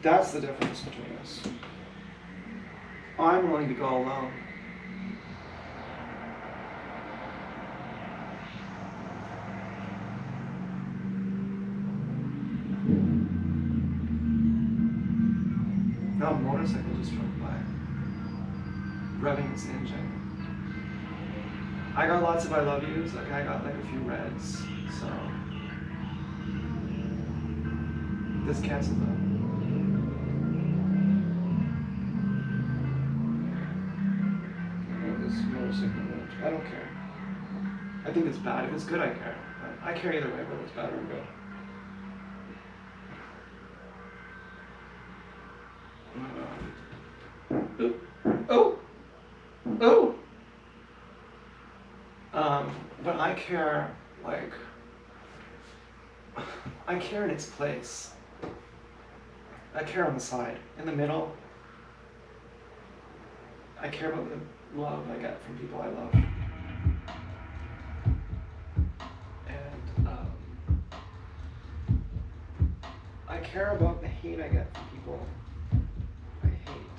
That's the difference between us. I'm willing to go alone. Now a motorcycle just drove by, revving its engine. I got lots of I love yous, like I got like a few reds, so this cancels out. or signal range. I don't care. I think it's bad. If it's good, I care. I care either way, whether it's bad or good. But I care, like, I care in its place. I care on the side. In the middle, I care about the love I get from people I love. And I care about the hate I get from people I hate.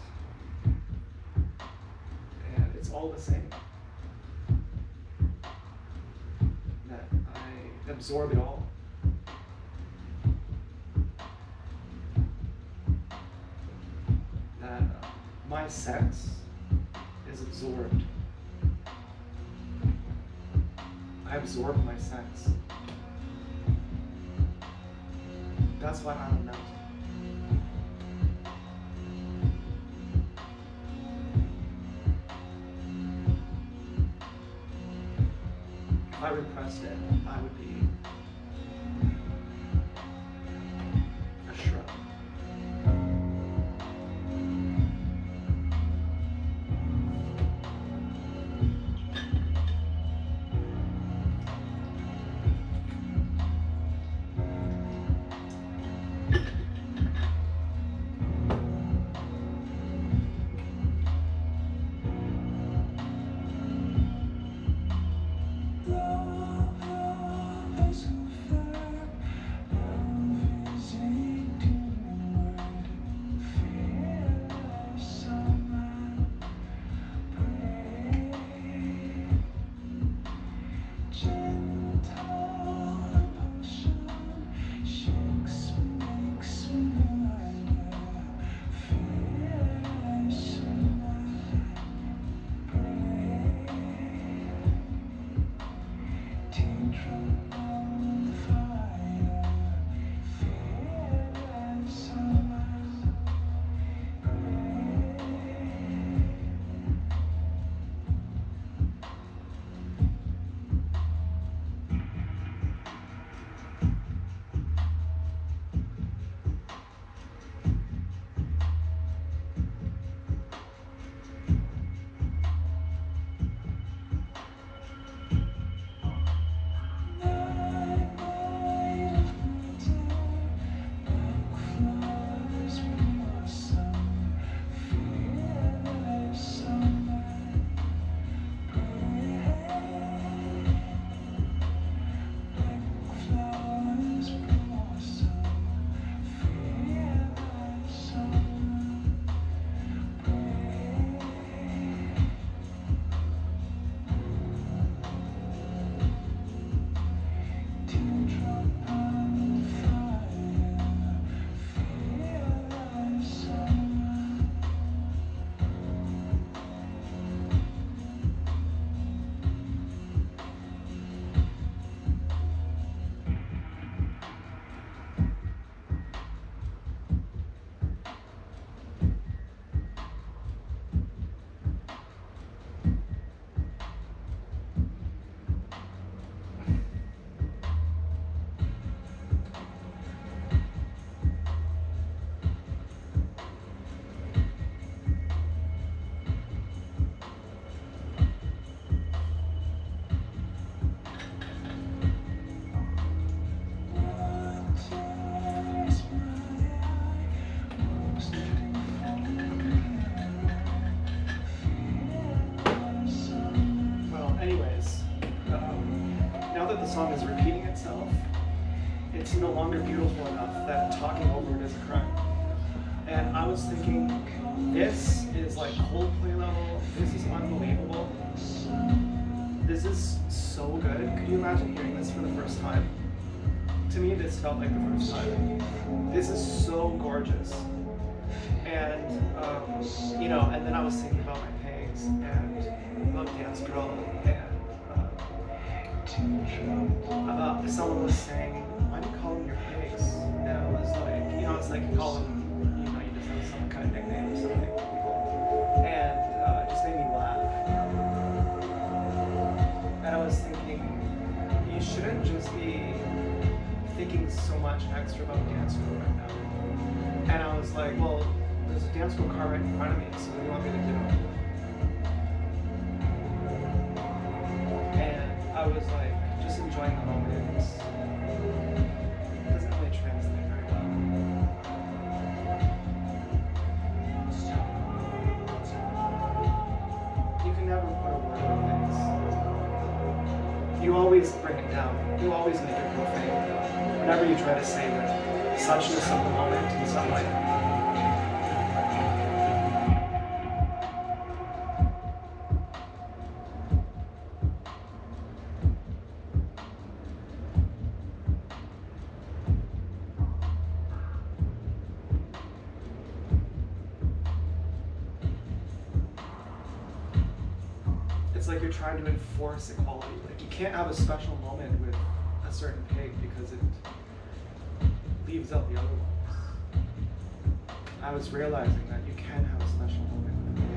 And it's all the same. That I absorb it all. That my sex is absorbed. I absorb my sex. That's why I'm a mountain. If I repressed it, I would be a shrub. Song is repeating itself, it's no longer beautiful enough that talking over it is a crime. And I was thinking, this is like Coldplay level, this is unbelievable. This is so good. Could you imagine hearing this for the first time? To me, this felt like the first time. This is so gorgeous. And, you know, and then I was thinking about my pegs and about Dance Girl and about someone was saying, why do you call them your pigs? And I was like, you know, it's like you call them, you know, you just have some kind of nickname or something for people. And it just made me laugh. much extra about dance school right now. And I was like, well, there's a dance school car right in front of me, so what do you want me to do? And I was like, just enjoying the moment. It doesn't really translate very well. You can never put a word on things. You always bring it down. You always make it profane. Whenever you try to say the suchness of the moment in some way. It's like you're trying to enforce equality. Like you can't have a special moment with a certain pig because it leaves out the other ones. I was realizing that you can have a special moment with a pig.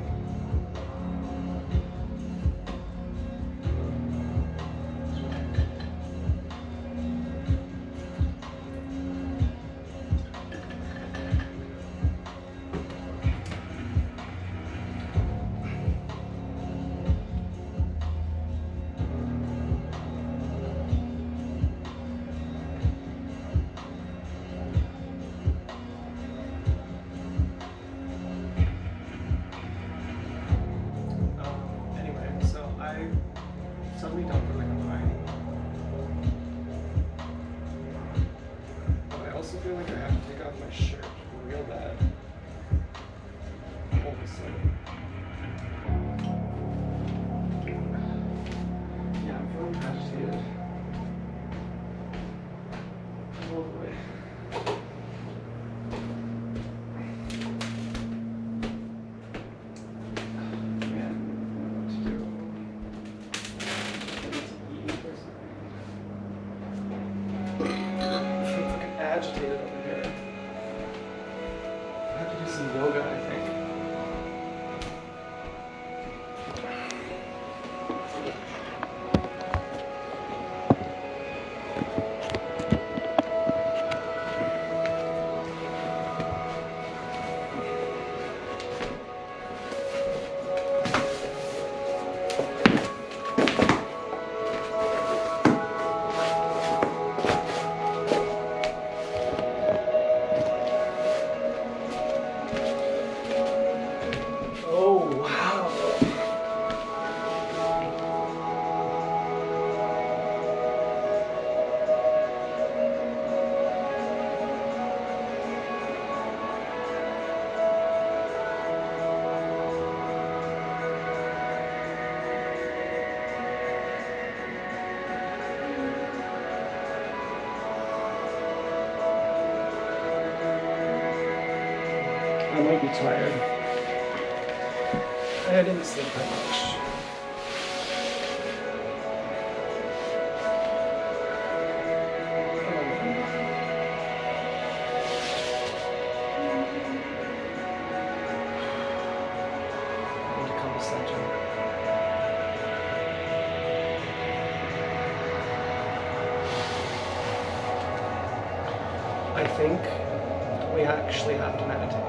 Suddenly don't feel like I'm hiding. But I also feel like I have to take off my shirt real bad. All of a sudden. Yeah, I'm feeling agitated. All the way. Agitated over here. I have to do some yoga, I think. I might be tired. I didn't sleep that much. I need to come to center. I think we actually have to meditate.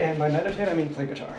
And by meditate, I mean play guitar.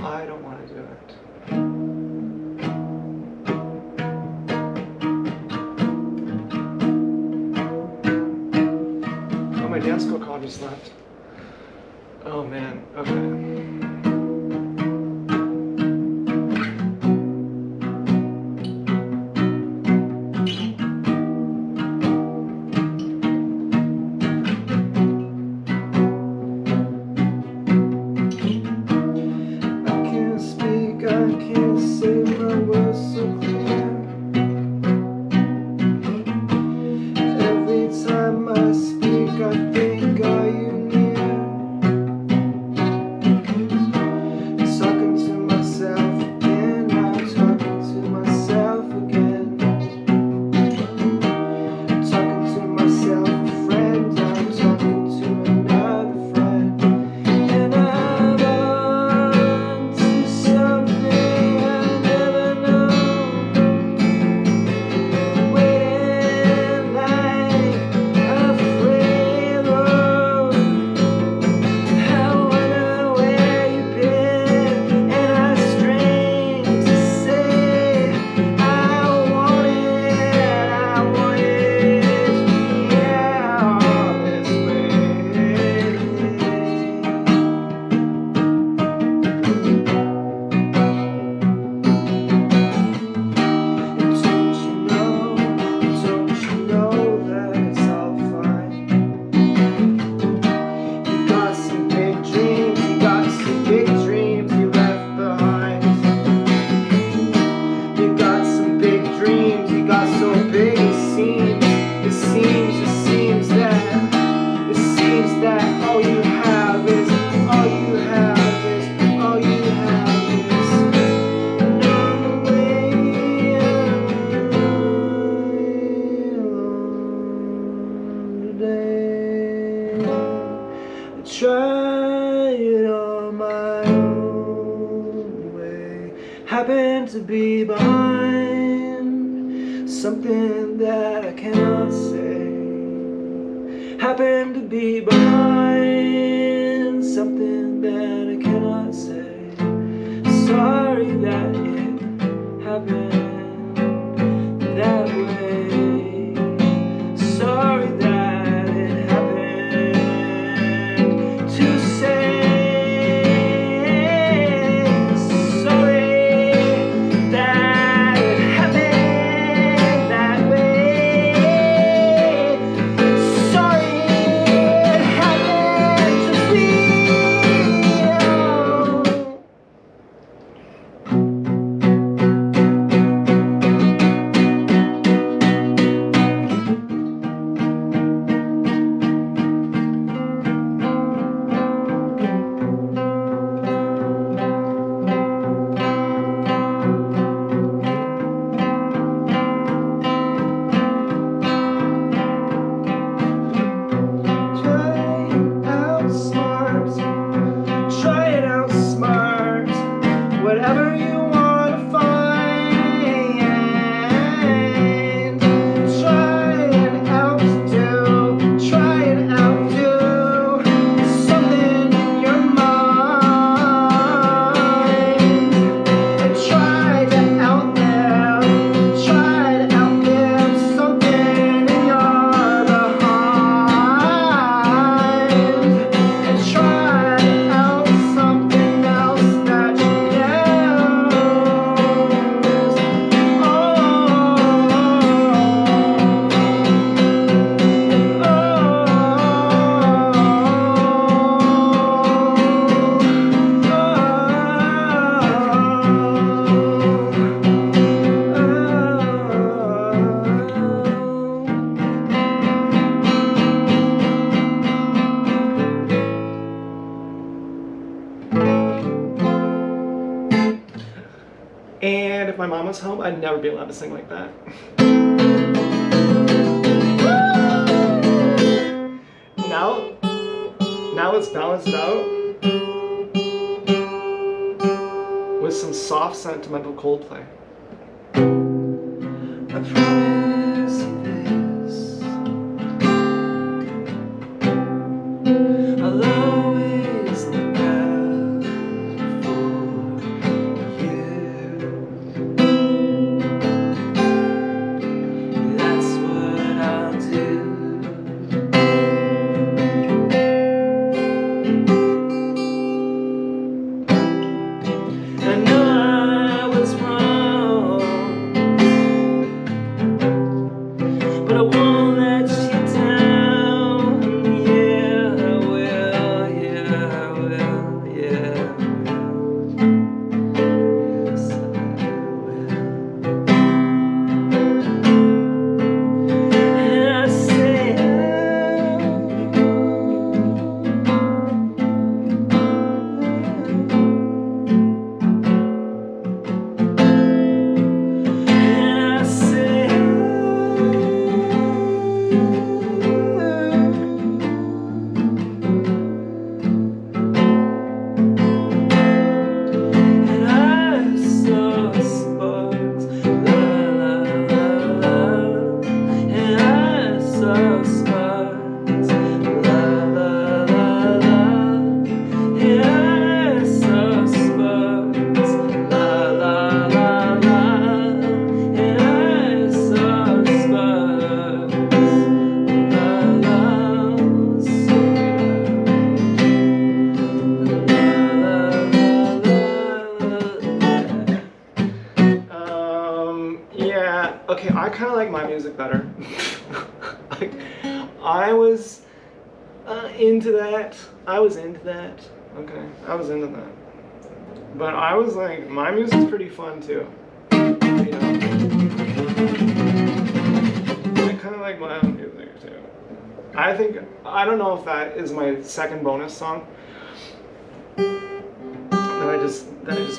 I don't want to do it. Oh, my dance go call just left. Oh man, okay. Tried on my own way, happened to be behind something that I cannot say, happened to be behind something that I cannot say. Sorry that it happened that way, sorry that it happened to say. Sorry that it happened that way, sorry it happened to feel. Whatever you want to find, try and outdo something in your mind, and try to outlive something in your behind, and try out something else that you And if my mom was home, I'd never be allowed to sing like that. Now let's balance it out with some soft, sentimental Coldplay. I promise Okay, I kind of like my music better. Like, I was into that. I was into that. Okay, I was into that. But I was like, my music's pretty fun too. You know? I kind of like my own music too. I don't know if that is my second bonus song that I just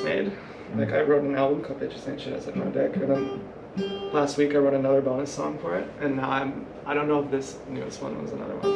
made. Like, I wrote an album called Bitches Ain't Shit As a Project, and then last week I wrote another bonus song for it, and now I don't know if this newest one was another one.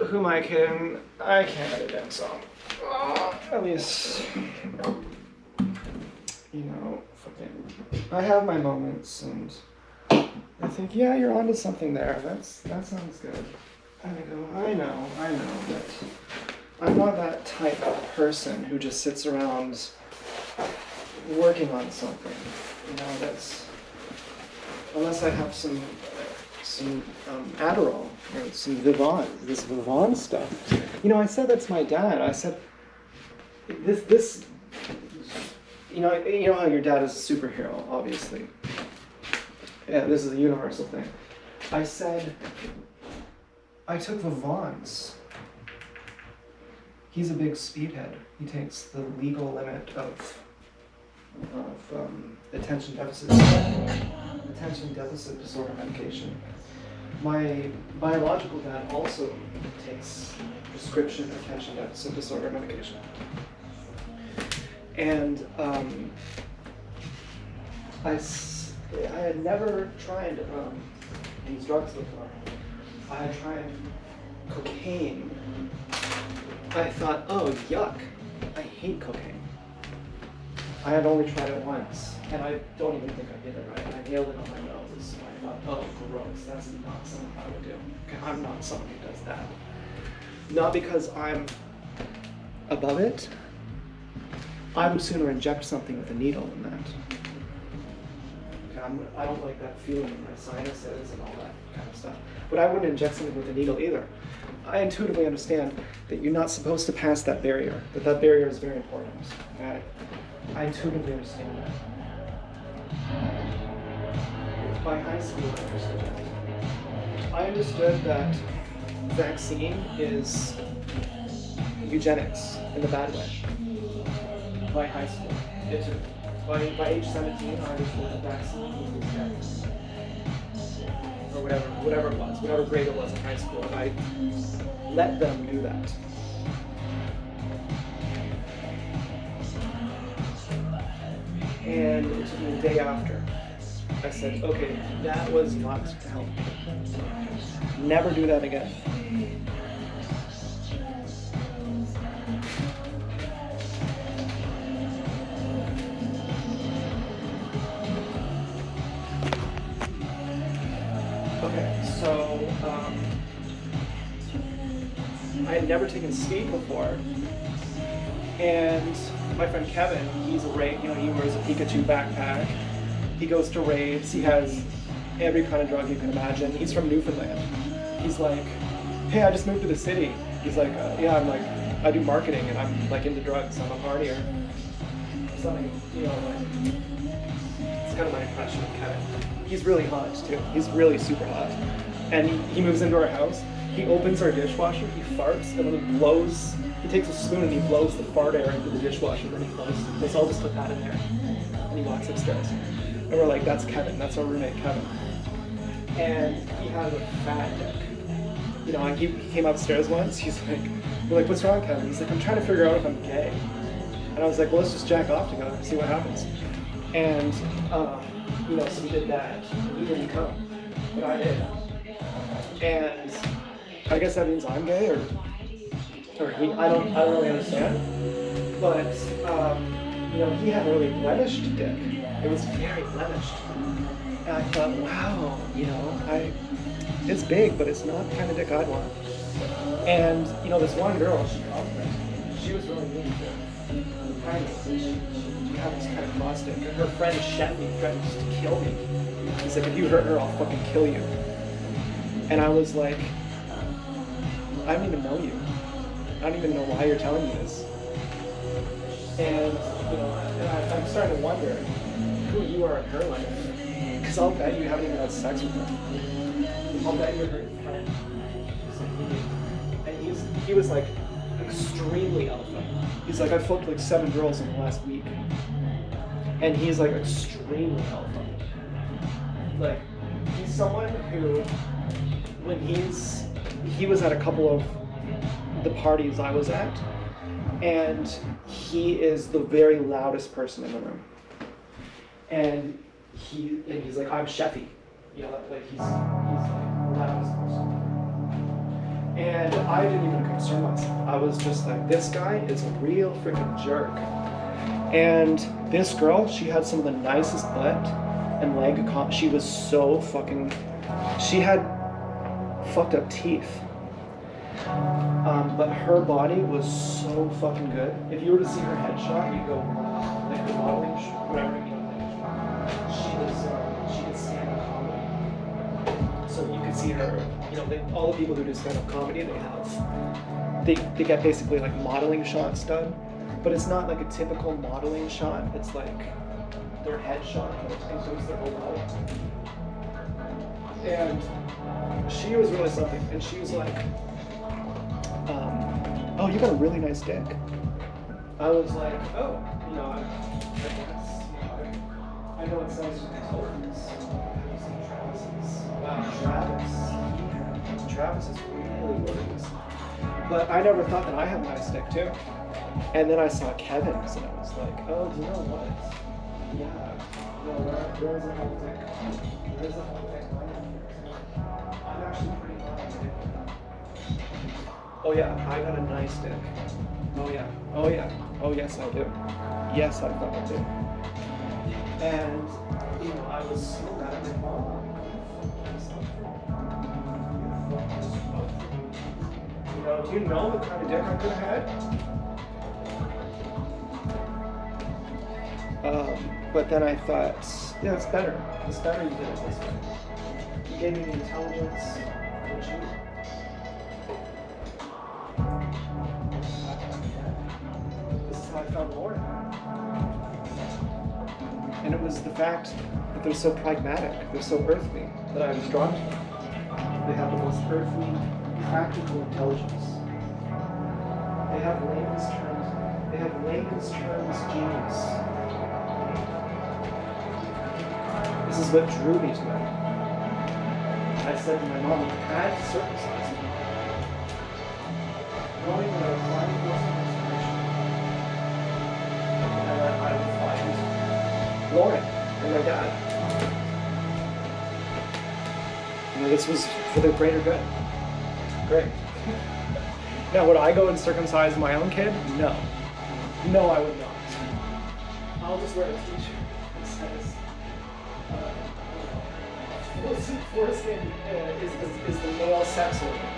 Who am I kidding? I can't write a damn song. At least, you know, fucking, I have my moments, and I think, yeah, you're onto something there. That sounds good. And I go, I know, but I'm not that type of person who just sits around working on something. You know, that's, unless I have some Adderall or some Vivon, this Vivon stuff. You know, I said that's my dad. I said, this, you know how your dad is a superhero, obviously. Yeah, this is a universal thing. I said, I took Vivons. He's a big speedhead. He takes the legal limit of attention deficit disorder medication. My biological dad also takes prescription attention deficit disorder medication. And I had never tried these drugs before. I had tried cocaine. I thought, oh, yuck, I hate cocaine. I had only tried it once, and I don't even think I did it right. I nailed it on my nose. I thought, oh, gross, that's not something I would do. Okay, I'm not someone who does that. Not because I'm above it. I would sooner inject something with a needle than that. Okay, I don't like that feeling in my sinuses and all that kind of stuff. But I wouldn't inject something with a needle either. I intuitively understand that you're not supposed to pass that barrier, that barrier is very important. Okay? I intuitively understand that. By high school, I understood that. I understood that vaccine is eugenics in the bad way. By high school. By age 17, I understood that vaccine was eugenics. Or whatever it was, whatever grade it was in high school, and I let them do that. And it took me the day after. I said, okay, that was not to help. Never do that again. Okay, so I had never taken speed before, and my friend Kevin, he's a rave, you know, he wears a Pikachu backpack. He goes to raves. He has every kind of drug you can imagine. He's from Newfoundland. He's like, hey, I just moved to the city. He's like, yeah, I'm like, I do marketing and I'm like into drugs. I'm a partier. Something, you know, like, it's kind of my impression of Kevin. He's really hot too. He's really super hot. And he moves into our house. He opens our dishwasher, he farts, and then he blows, he takes a spoon and he blows the fart air into the dishwasher, and then he closes it. Let's all just put that in there. And he walks upstairs. And we're like, that's Kevin, that's our roommate Kevin. And he has a fat dick. You know, he came upstairs once, he's like, we're like, what's wrong, Kevin? He's like, I'm trying to figure out if I'm gay. And I was like, well, let's just jack off together and see what happens. And, you know, so we did that. He didn't come, but I did. And I guess that means I'm gay, or he, I don't really understand. But, you know, he had a really blemished dick. It was very blemished. And I thought, wow, you know, it's big, but it's not the kind of dick I'd want. And, you know, this one girl, she was really mean to she had this kind of cross dick. And her friend Shetty threatened to kill me. He's like, if you hurt her, I'll fucking kill you. And I was like, I don't even know you. I don't even know why you're telling me this. And, you know, I'm starting to wonder who you are in her life. Because I'll bet you haven't even had sex with her. I'll bet you're her friend. And he was like extremely alpha. He's like, I fucked like 7 girls in the last week. And he's like extremely alpha. Like, he's someone who, when he was at a couple of the parties I was at, and he is the very loudest person in the room. And he's like, I'm Sheffy. You know, like he's like the loudest person. And I didn't even concern myself. I was just like, this guy is a real freaking jerk. And this girl, she had some of the nicest butt and leg. She was so fucking, she had fucked up teeth. But her body was so fucking good. If you were to see her headshot, you'd go, wow. Like her modeling, whatever you know. She did stand-up comedy. So you could see her, you know, all the people who do stand-up comedy, they get basically like modeling shots done. But it's not like a typical modeling shot. It's like their headshot includes their whole body. And she was really something. And she was like, oh, you got a really nice dick. I was like, oh, you know, I guess, you know, I know it sounds ridiculous. Wow, Travis is really gorgeous. But I never thought that I had a nice dick too. And then I saw Kevin's and I was like, oh, do you know what? Yeah, no, where's the whole dick? Where's the whole dick? I'm actually pretty glad. Oh yeah, I got a nice dick. Oh yeah, oh yeah, oh yes I do. Yes, I fucking do. And, you know, I was so mad at my mom. You know, do you know the kind of dick I could have had? But then I thought, yeah, it's better. It's better you did it this way. You gave me the intelligence, didn't you? This is how I found Lauren. And it was the fact that they're so pragmatic, they're so earthly, that I was drawn to them. They have the most earthly, practical intelligence. They have layman's terms genius. This is what drew me to them. I said to my mom, you had to circumcise me. Knowing that I was finding this information. And that I would find Lauren and my dad. You know, this was for the greater good. Great. Now, would I go and circumcise my own kid? No. No, I would not. I'll just wear a t-shirt that says, foreskin is the male sex organ.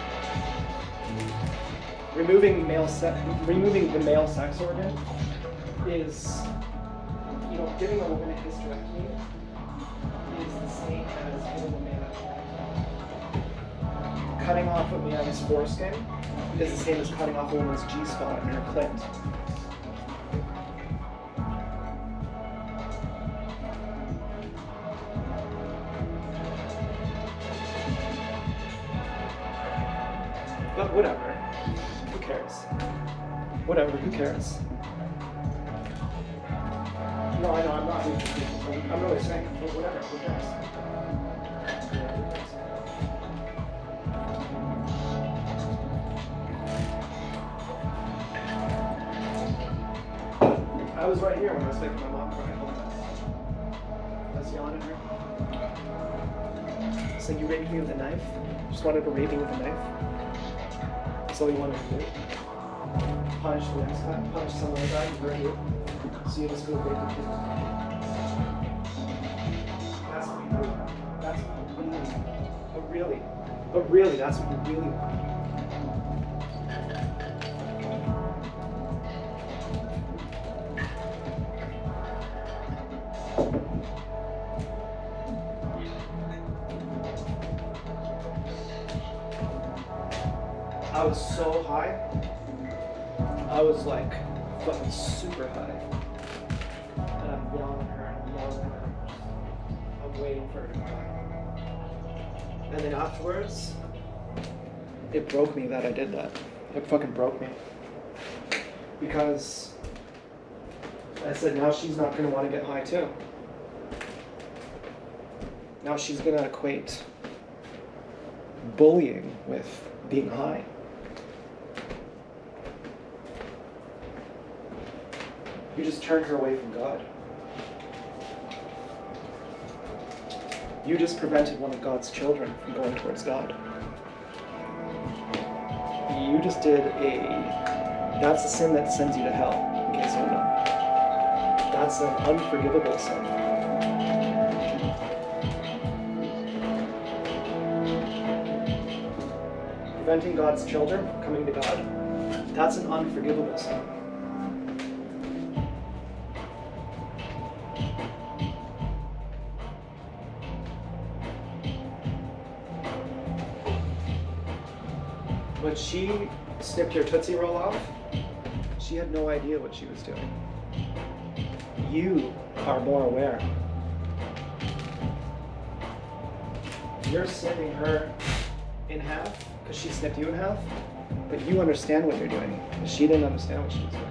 Removing the male sex organ is, you know, giving a woman a hysterectomy is the same as giving a man cutting off a man's foreskin is the same as cutting off a woman's G-spot in her clit. But whatever. Who cares? Whatever, who cares? No, I know, I'm not being I'm really saying, but whatever, who cares? I was right here when I was making my mom cry. I was yelling at her. So you raped me with a knife? Just wanted to rape me with a knife? That's all you wanted to do? Punish the next guy? Punish someone like that? You hurt you? So you just go rape the kid? That's what you really want. That's what you really want. But really, that's what you really want. I was so high. I was like fucking super high. And I'm yelling at her and I'm yelling at her. I'm waiting for her to cry. And then afterwards, it broke me that I did that. It fucking broke me. Because I said now she's not gonna want to get high too. Now she's gonna equate bullying with being high. You just turned her away from God. You just prevented one of God's children from going towards God. You just did that's a sin that sends you to hell, in case you don't know. That's an unforgivable sin. Preventing God's children from coming to God, that's an unforgivable sin. When she snipped your Tootsie Roll off, she had no idea what she was doing. You are more aware. You're snipping her in half because she snipped you in half, but you understand what you're doing. She didn't understand what she was doing.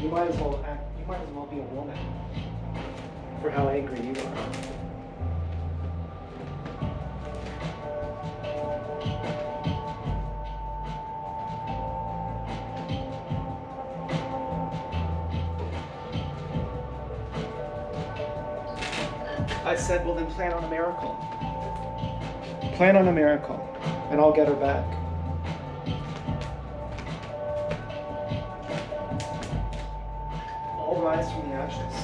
You might as well be a woman for how angry you are. I said, well then plan on a miracle. Plan on a miracle, and I'll get her back. I'll rise from the ashes.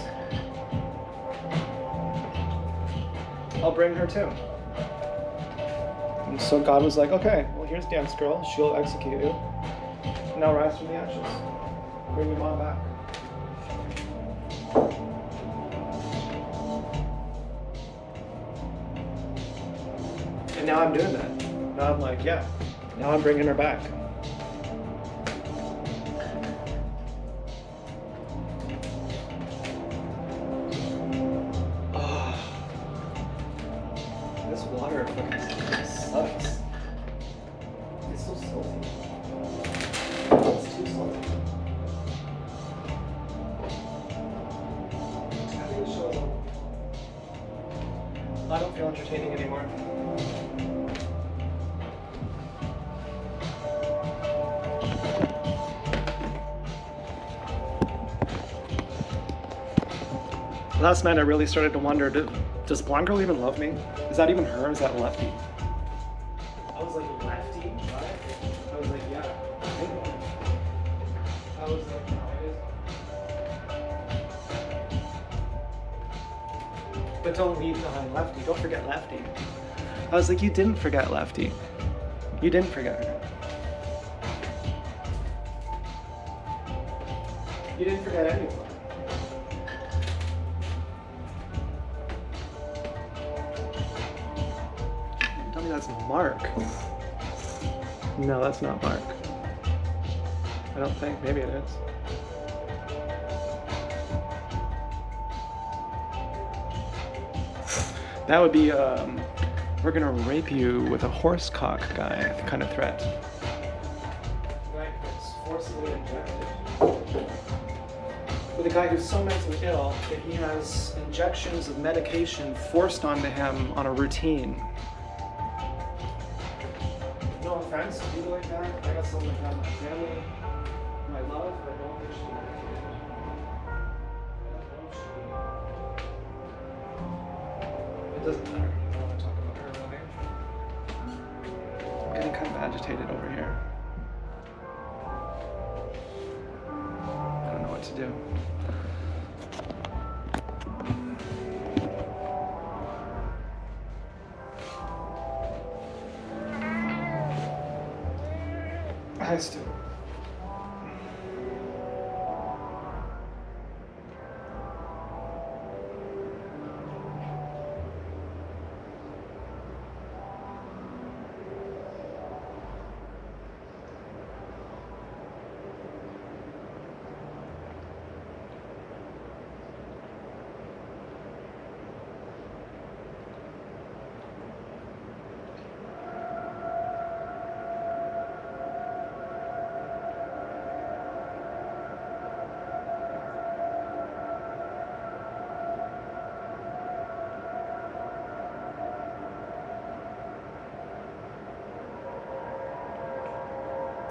I'll bring her too. And so God was like, okay, well here's Dance Girl, she'll execute you. Now rise from the ashes. Bring your mom back. And now I'm doing that. Now I'm like, yeah. Now I'm bringing her back. Oh, this water fucking sucks. It's so salty. It's too salty. I think the show's over. I don't feel entertaining anymore. Last night I really started to wonder, does Blonde Girl even love me? Is that even her? Is that Lefty? I was like, Lefty? What? I was like, yeah. I was like, no, it is. But don't leave behind Lefty. Don't forget Lefty. I was like, you didn't forget Lefty. You didn't forget her. You didn't forget anyone. Tell me that's Mark. No, that's not Mark. I don't think. Maybe it is. That would be, we're gonna rape you with a horse cock guy kind of threat. Right, it's forcibly injected. With a guy who's so mentally ill that he has injections of medication forced onto him on a routine. No offense to people like that. I got someone like that in my family, who I love, but I don't think she's medicated. It doesn't matter. I don't want to talk about her really. I'm getting kind of agitated over here. I don't know what to do. Hi, Stu.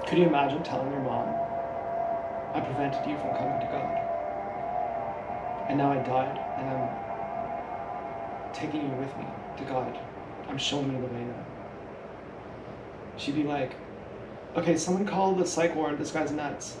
Could you imagine telling your mom, I prevented you from coming to God, and now I died, and I'm taking you with me to God. I'm showing you the way now. She'd be like, okay, someone call the psych ward, this guy's nuts.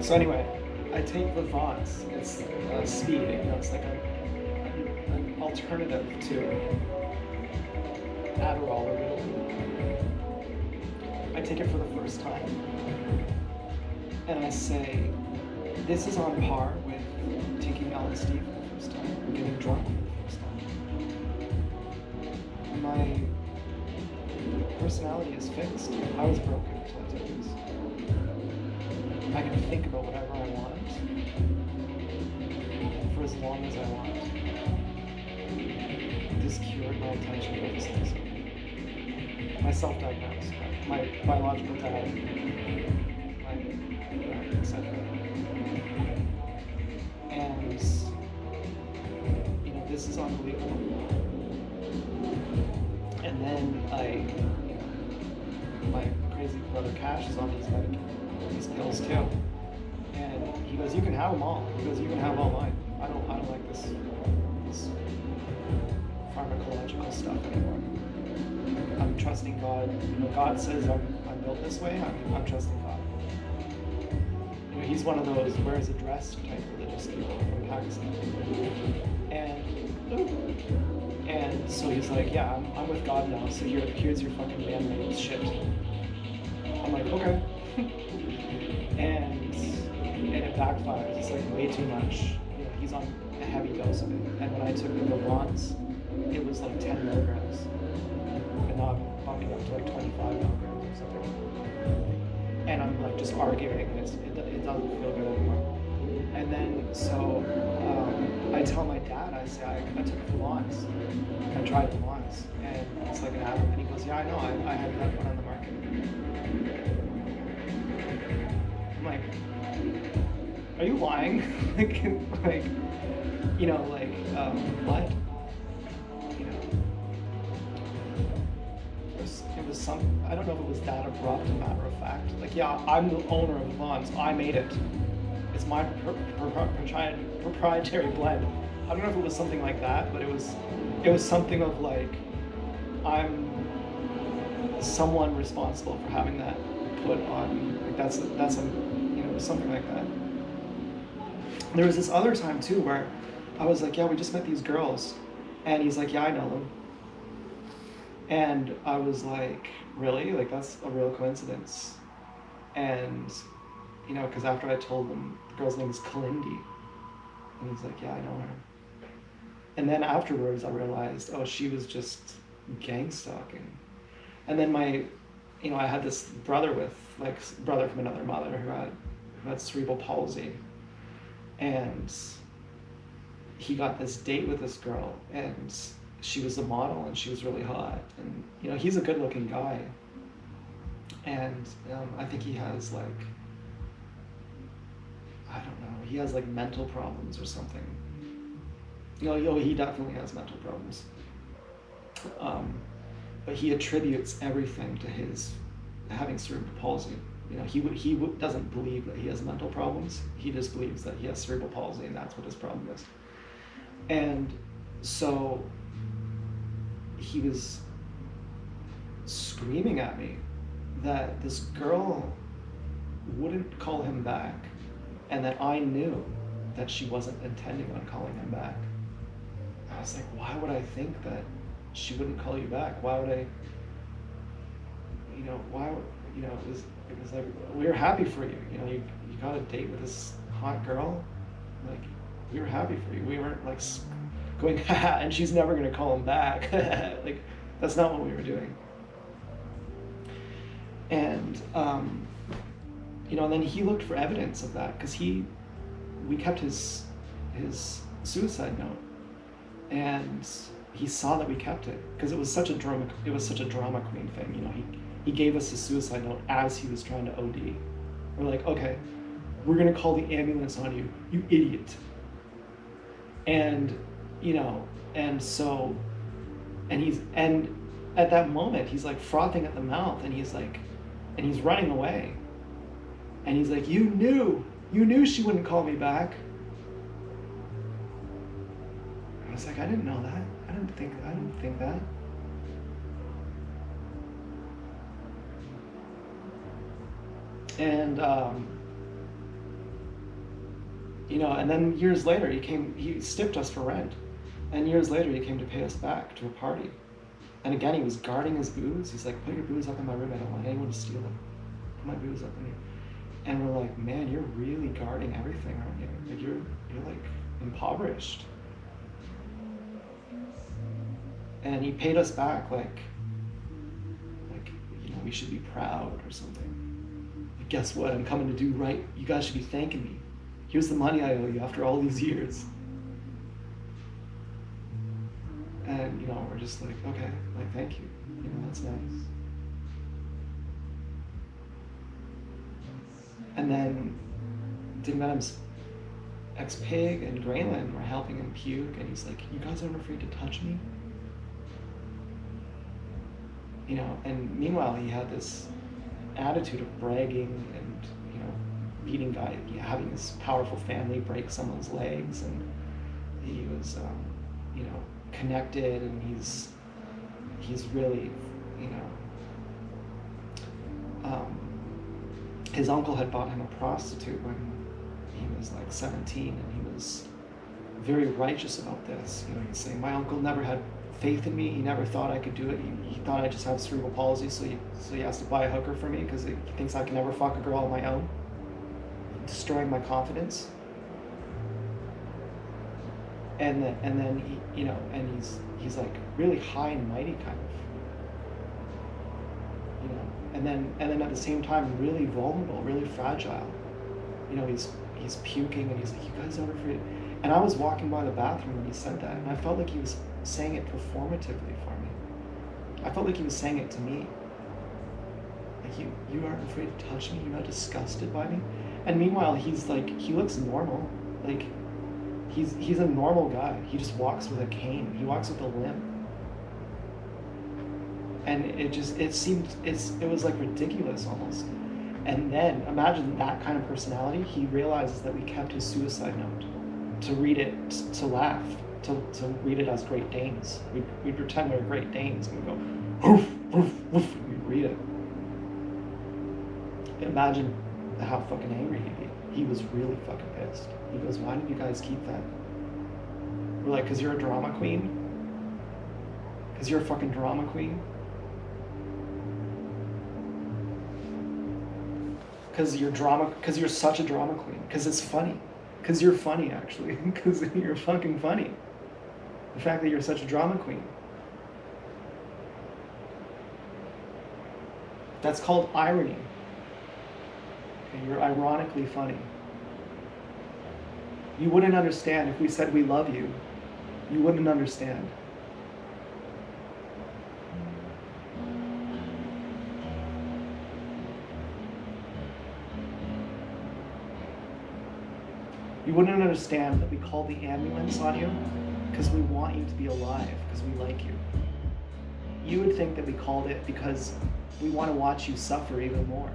So anyway, I take the Vox. It's speed. You know, it's like an alternative to Adderall or Ritalin. I take it for the first time, and I say, this is on par with taking LSD for the first time, or getting drunk for the first time. My personality is fixed. I was broken until I took this. I can think about whatever I want for as long as I want. This cured my attention deficits. My self-diagnosed, my biological dad, my etc. And this is unbelievable. And then my crazy brother Cash is on these pills too, and he goes, "You can have them all." He goes, "You can have all mine. I don't like this pharmacological stuff anymore. I'm I'm trusting God. You know, God says I'm built this way. I'm trusting God. You know, he's one of those wears a dress type religious people from Pakistan. And so he's like, yeah, I'm with God now. So here's your fucking bandmate shit. I'm like, okay. and it backfires. It's like way too much. You know, he's on a heavy dose of it. And when I took the Levance, it was like 10 milligrams. And now I'm bumping up to like 25 milligrams or something. And I'm like just arguing. It doesn't feel good anymore. And then so I tell my dad, I say I took Levance. I tried Levance, and it's like an app. And he goes, yeah, I know. I have that one on the market. I'm like, are you lying? like, you know, like, what? You know, it was some, I don't know if it was that abrupt, a matter of fact. Like, yeah, I'm the owner of Levance. I made it. It's my proprietary blend. I don't know if it was something like that, but it was something of like, I'm someone responsible for having that put on. Like that's a, you know, something like that. There was this other time too where I was like, yeah, we just met these girls, and he's like, yeah, I know them. And I was like, really? Like that's a real coincidence. And you know, because after I told him the girl's name is Kalindi, and he's like, yeah, I know her. And then afterwards I realized, oh, she was just gang stalking. And then you know, I had this brother brother from another mother who had cerebral palsy, and he got this date with this girl, and she was a model, and she was really hot, and you know, he's a good-looking guy, and I think he has like, I don't know, he has like mental problems or something. No, he definitely has mental problems. But he attributes everything to his having cerebral palsy. You know, he doesn't believe that he has mental problems. He just believes that he has cerebral palsy, and that's what his problem is. And so he was screaming at me that this girl wouldn't call him back, and that I knew that she wasn't intending on calling him back. I was like, why would I think that she wouldn't call you back? Why would I, you know, it was like, we were happy for you. You know, you got a date with this hot girl. Like, we were happy for you. We weren't like going, haha, and she's never going to call him back. Like, that's not what we were doing. And, you know, and then he looked for evidence of that, because we kept his suicide note, and he saw that we kept it, because it was such a drama queen thing. You know, he gave us his suicide note as he was trying to OD. We're like, okay, we're gonna call the ambulance on you, you idiot. And you know, and at that moment he's like frothing at the mouth, and he's running away, and he's like, you knew she wouldn't call me back. I was like, I didn't know that. I didn't think that. And you know, and then years later he stiffed us for rent, and years later he came to pay us back to a party. And again, he was guarding his booze. He's like, put your booze up in my room, I don't want anyone to steal it. Put my booze up in here. And we're like, man, you're really guarding everything, aren't you? Like, you're like impoverished. And he paid us back like, you know, we should be proud or something. But guess what? I'm coming to do right. You guys should be thanking me. Here's the money I owe you after all these years. And, you know, we're just like, okay, like, thank you. You know, that's nice. And then Dig Venom's ex-pig and Graylin were helping him puke, and he's like, you guys aren't afraid to touch me? You know, and meanwhile he had this attitude of bragging and, you know, beating guy, having this powerful family break someone's legs, and he was, you know, connected, and he's really you know, his uncle had bought him a prostitute when he was like 17, and he was very righteous about this. You know, he's saying, my uncle never had faith in me. He never thought I could do it. He thought I just have cerebral palsy, so he has to buy a hooker for me because he thinks I can never fuck a girl on my own, destroying my confidence. And then he, you know, and he's like really high and mighty kind of, you know, and then at the same time really vulnerable, really fragile. You know, he's puking and he's like, you guys aren't afraid. And I was walking by the bathroom when he said that, and I felt like he was saying it performatively for me. I felt like he was saying it to me. Like, you aren't afraid to touch me? You're not disgusted by me? And meanwhile, he's like, he looks normal. Like, he's a normal guy. He just walks with a cane. He walks with a limp. And it was like ridiculous almost. And then, imagine that kind of personality. He realizes that we kept his suicide note to read it, to laugh, to read it as Great Danes. We'd pretend we were Great Danes and we'd go, woof, woof, woof, and we'd read it. Imagine how fucking angry he'd be. He was really fucking pissed. He goes, why did you guys keep that? We're like, because you're a drama queen? Because you're a fucking drama queen? Because you're such a drama queen. Because it's funny. Because you're funny, actually. Because you're fucking funny. The fact that you're such a drama queen. That's called irony. Okay, you're ironically funny. You wouldn't understand if we said we love you. You wouldn't understand. You wouldn't understand that we called the ambulance on you because we want you to be alive, because we like you. You would think that we called it because we want to watch you suffer even more.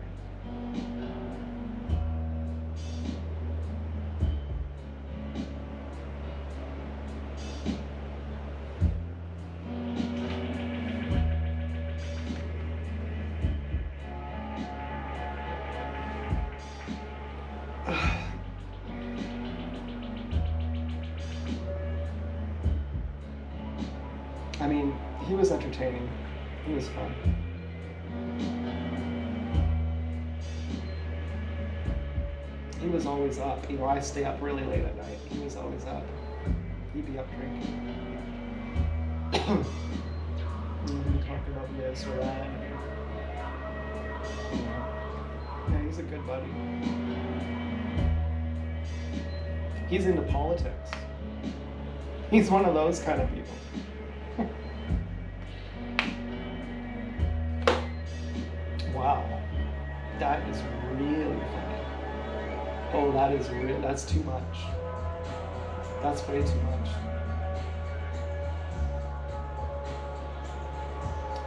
I mean, he was entertaining. He was fun. He was always up. You know, I stay up really late at night. He was always up. He'd be up drinking. We'd be talking about this or that. Yeah, he's a good buddy. He's into politics. He's one of those kind of people. Wow, that is really funny. Oh, that's too much. That's way too much.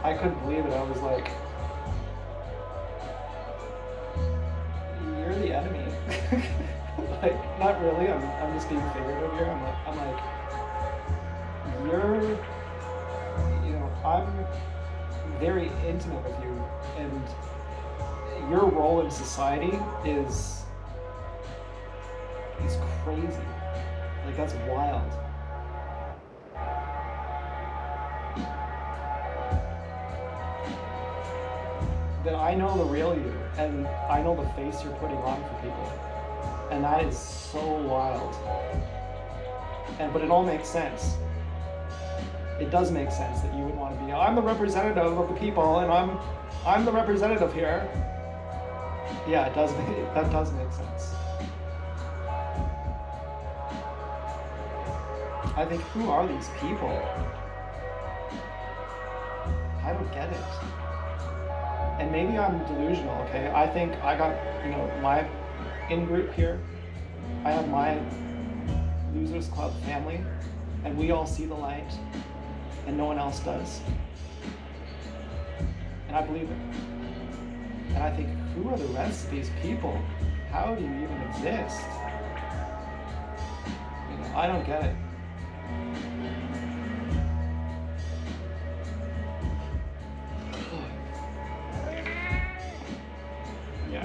I couldn't believe it. I was like, you're the enemy. Like, not really. I'm just being figurative here. I'm like, I'm very intimate with you, and your role in society is crazy. Like, that's wild. That I know the real you, and I know the face you're putting on for people, and that is so wild. But it all makes sense. It does make sense that you would want to be, I'm the representative of the people, and I'm the representative here. Yeah, that does make sense. I think, who are these people? I don't get it. And maybe I'm delusional, okay? I think I got, my in-group here. I have my Losers Club family, and we all see the light, and no one else does. And I believe it. And I think, who are the rest of these people? How do you even exist? I don't get it.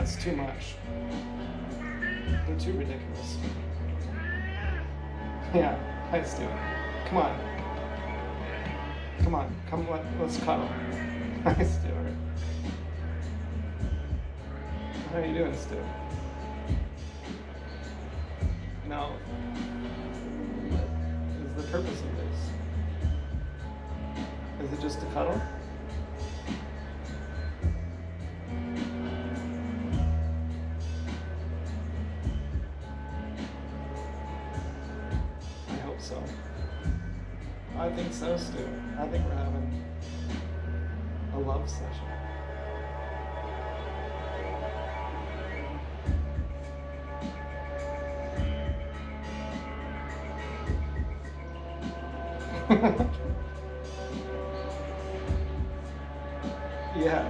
It's too much. They're too ridiculous. Yeah, hi Stu. Come on. Come on, let's cuddle. Hi Stuart. How are you doing, Stu? Now, what is the purpose of this? Is it just to cuddle? I hope so. I think so, Stu. I think we're having a love session. Yeah.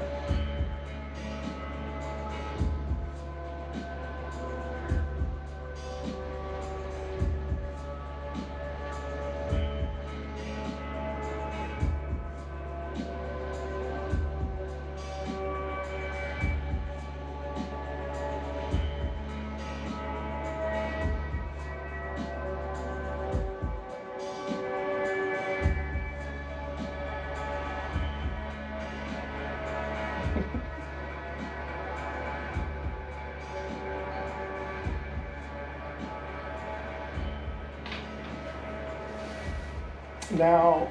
Now,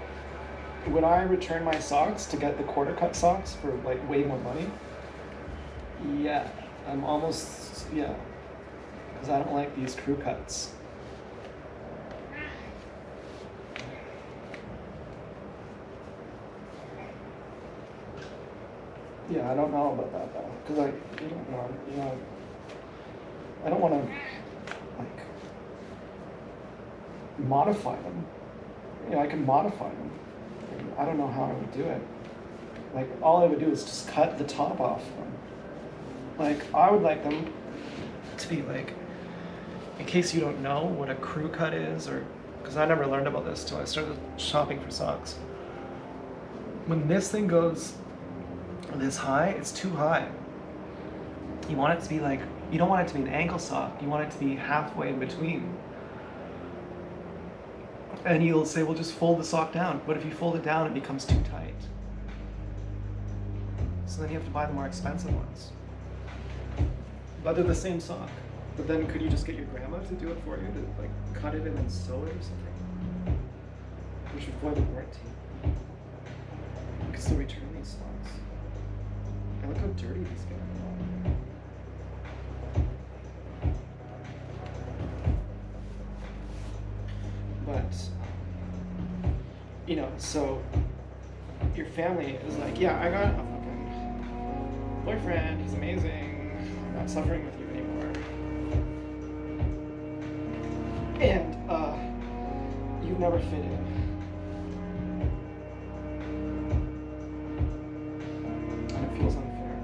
would I return my socks to get the quarter cut socks for like way more money? Yeah, I'm almost, yeah, because I don't like these crew cuts. Yeah, I don't know about that though, because you don't want, I don't want to like modify them. I can modify them. I don't know how I would do it. Like, all I would do is just cut the top off them. Like, I would like them to be like, in case you don't know what a crew cut is, or, because I never learned about this till I started shopping for socks. When this thing goes this high, it's too high. You want it to be like, you don't want it to be an ankle sock, you want it to be halfway in between. And you'll say, well, just fold the sock down. But if you fold it down, it becomes too tight. So then you have to buy the more expensive ones. But they're the same sock. But then could you just get your grandma to do it for you? To like cut it and then sew it or something? Which would void the warranty. You can still return these socks. And look how dirty these get. But, so your family is like, yeah, I got a fucking boyfriend, he's amazing, I'm not suffering with you anymore. And, you've never fit in. And it feels unfair.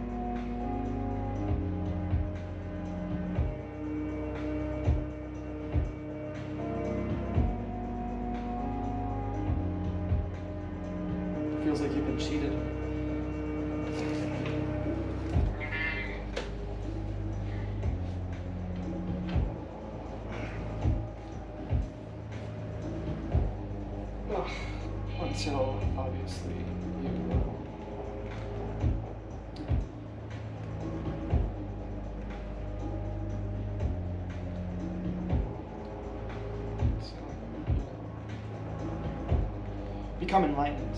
Feels like you've been cheated. Ugh. Until, obviously, you will. Become enlightened.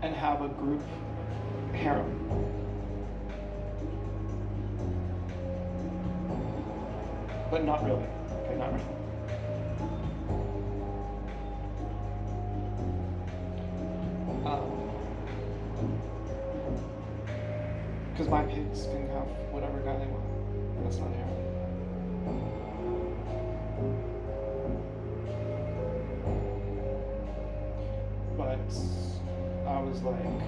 And have a group harem. But not really. Okay, not really. Because my pigs can have whatever guy they want. That's not a harem. But I was like,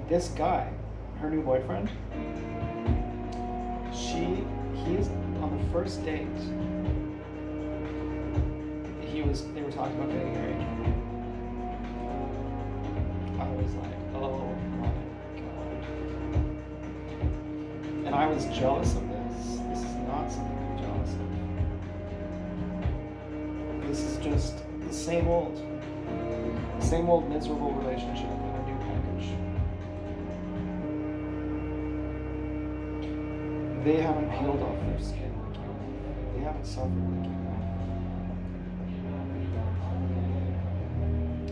this guy, her new boyfriend, he's on the first date, they were talking about getting married. I was like, oh my God. everyone's jealous of this. This is not something to be jealous of. This is just the same old miserable relationship in a new package. They haven't peeled off their skin like you have. They haven't suffered like you have.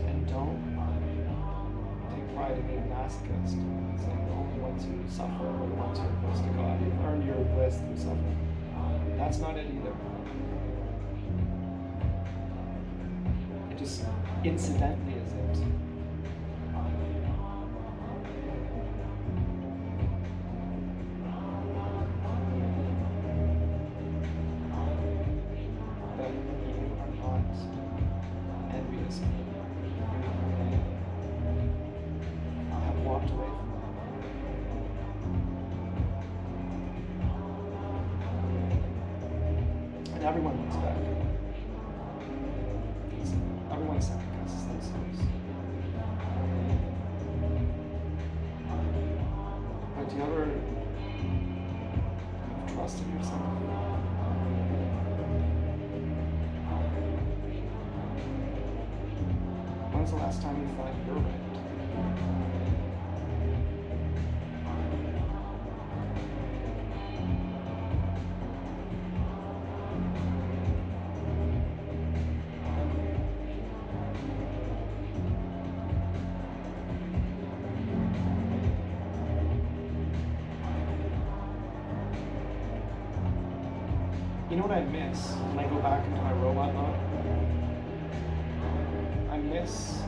And don't take pride in being a masochist, saying the only ones who suffer are the ones who are close to God. You've earned your bliss through suffering. That's not it either. It just incidentally is it. That you are not envious of them. You have walked away from them. And everyone looks back. Everyone second guesses themselves. But do you ever trust in yourself? When's the last time you thought you were right? You know what I miss when I go back into my robot mode? I miss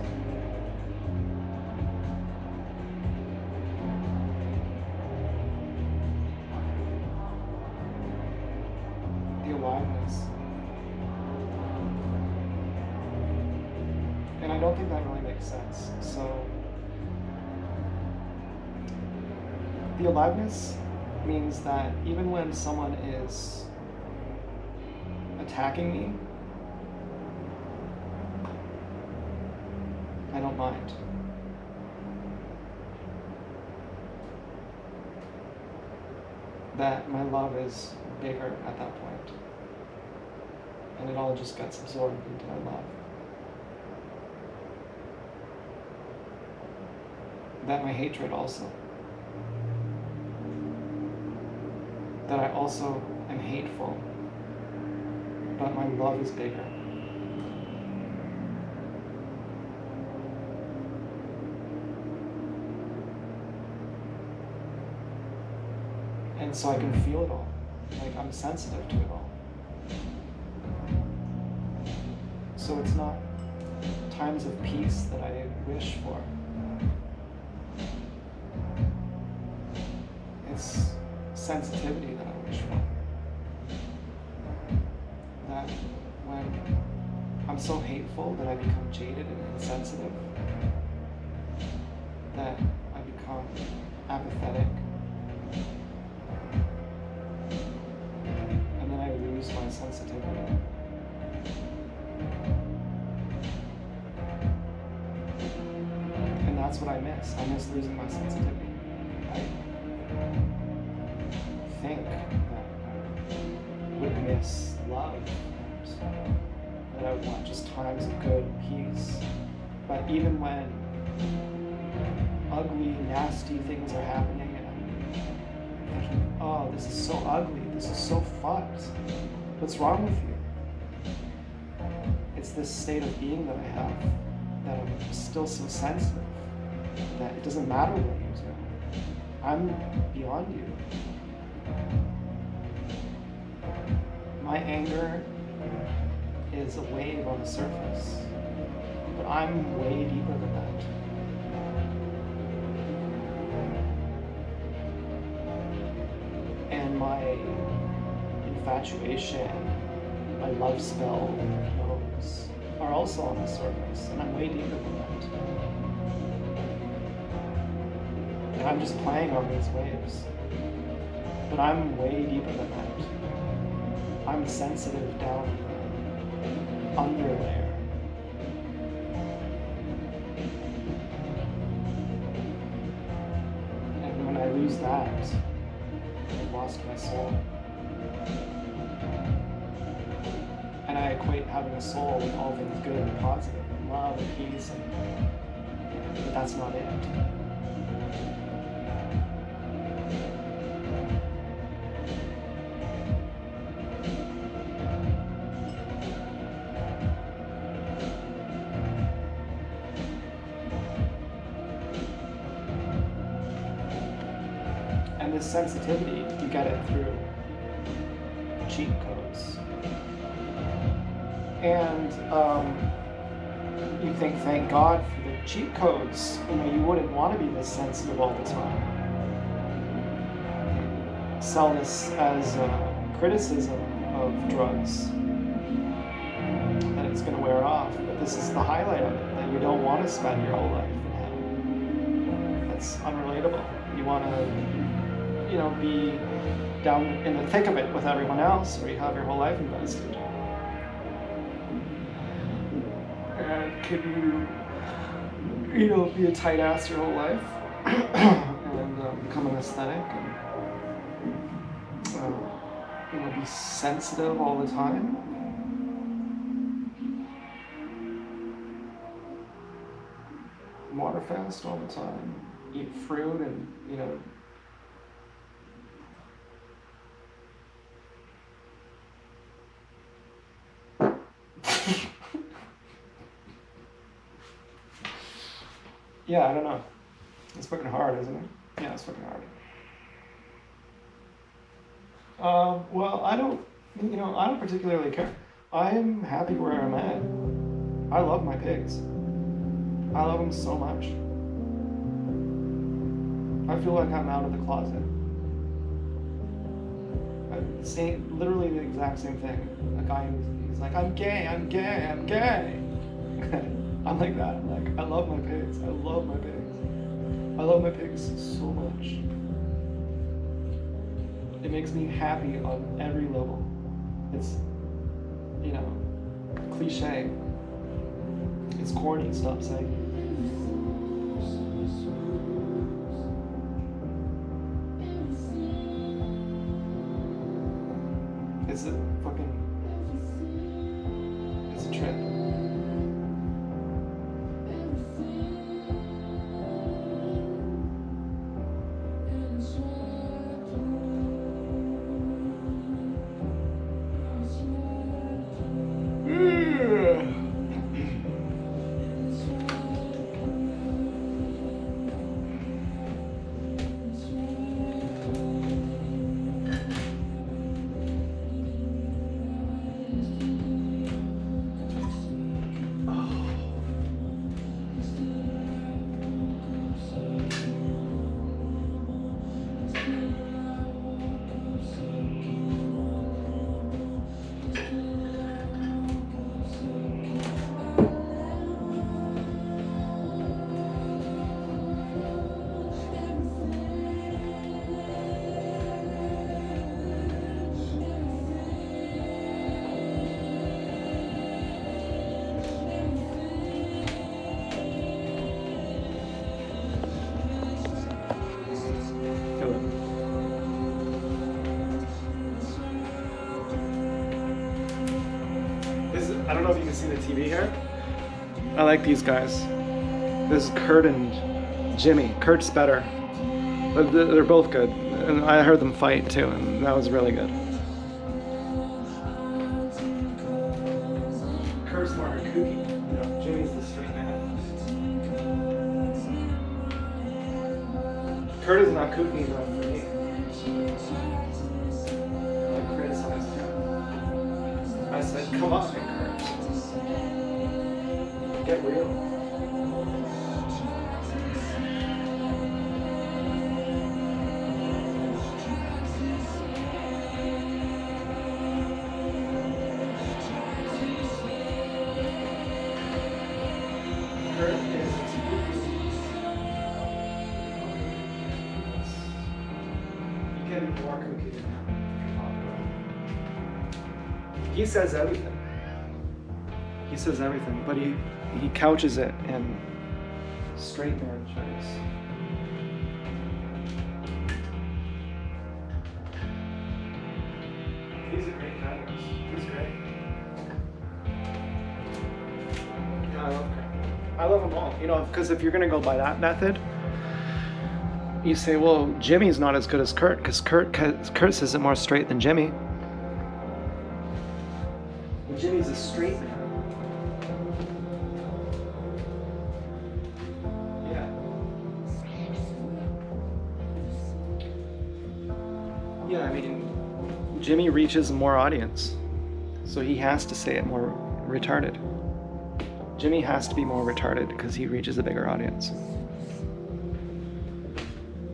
the aliveness. And I don't think that really makes sense. So, the aliveness means that even when someone is attacking me, I don't mind. That my love is bigger at that point, and it all just gets absorbed into my love. That my hatred also. That I also am hateful, but my love is bigger. And so I can feel it all. Like I'm sensitive to it all. So it's not times of peace that I wish for. It's sensitivity that I wish for. That when I'm so hateful that I become jaded and insensitive, that I become apathetic, and then I lose my sensitivity. And that's what I miss. I miss losing my sensitivity. I think that I would miss love, and that I would want just times of good peace. But even when ugly, nasty things are happening, and I'm thinking, oh, this is so ugly, this is so fucked, what's wrong with you? It's this state of being that I have, that I'm still so sensitive, that it doesn't matter what you do. I'm beyond you. My anger is a wave on the surface, but I'm way deeper than that. And my infatuation, my love spell nodes are also on the surface, and I'm way deeper than that. And I'm just playing on these waves, but I'm way deeper than that. I'm sensitive down the under layer. And when I lose that, why? lost my soul. And I equate having a soul with all things good and positive, and love and peace, but that's not it. And this sensitivity, you get it through cheat codes. And you think, thank God for the cheat codes. You know, you wouldn't want to be this sensitive all the time. Sell this as criticism of drugs, that it's going to wear off. But this is the highlight of it, that you don't want to spend your whole life in hell. That's unrelatable. You want to, you know, be down in the thick of it with everyone else, where you have your whole life invested. And can you know, be a tight ass your whole life and become an aesthetic and you know, be sensitive all the time. Water fast all the time. Eat fruit and, you know, yeah, I don't know. It's fucking hard, isn't it? Yeah, it's fucking hard. Well, I don't particularly care. I'm happy where I'm at. I love my pigs. I love them so much. I feel like I'm out of the closet. I'm saying literally the exact same thing. A guy, he's like, I'm gay. I'm like that. I'm like, I love my pigs. I love my pigs. I love my pigs so much. It makes me happy on every level. It's, you know, cliche. It's corny, stop saying it. It's a fucking, it's a trip. I don't know if you can see the TV here. I like these guys. This is Kurt and Jimmy. Kurt's better. But they're both good. And I heard them fight too, and that was really good. Kurt's more kooky. You know, Jimmy's the straight man. Kurt is not kooky enough for me. I criticized him. I said, come on, Kurt. Get real. Kurt is you can be more kooky than him if you're popular. He says everything. He says everything, but he couches it in straight marriages. He's a great guy. He's great. Yeah, I love Kurt. I love them all. You know, because if you're gonna go by that method, you say, well, Jimmy's not as good as Kurt because Kurt says it more straight than Jimmy. And Jimmy's a straight man. Yeah, I mean, Jimmy reaches more audience, so he has to say it more retarded. Jimmy has to be more retarded because he reaches a bigger audience.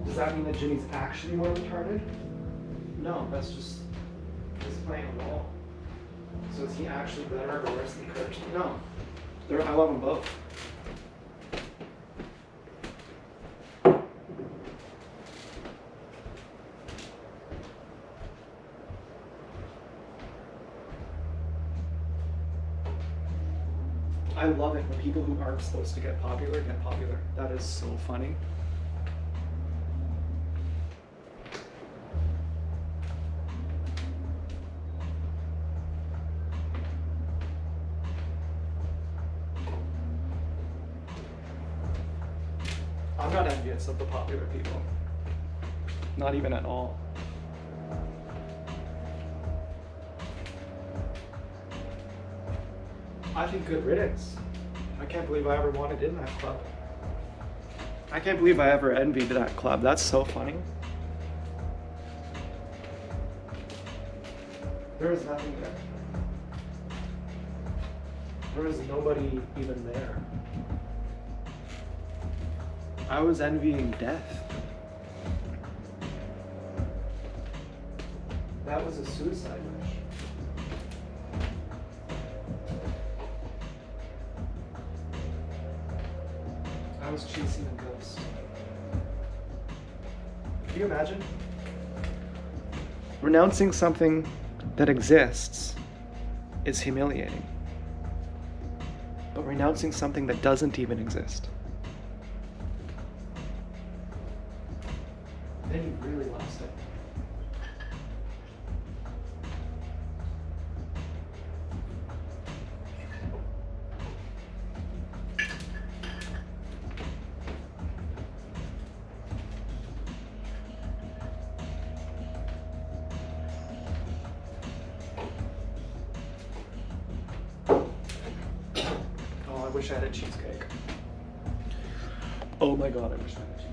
Does that mean that Jimmy's actually more retarded? No, that's just he's playing a role. So is he actually better or worse than Kurt? No. I love them both. I love it when people who aren't supposed to get popular get popular. That is so funny. I'm not envious of the popular people. Not even at all. I think good riddance. I can't believe I ever wanted in that club. I can't believe I ever envied that club. That's so funny. There is nothing there. There is nobody even there. I was envying death. That was a suicide wish. I was chasing a ghost. Can you imagine? Renouncing something that exists is humiliating. But renouncing something that doesn't even exist, then you really lost it. Oh, I wish I had a cheesecake. Oh my god, I wish I had a cheesecake.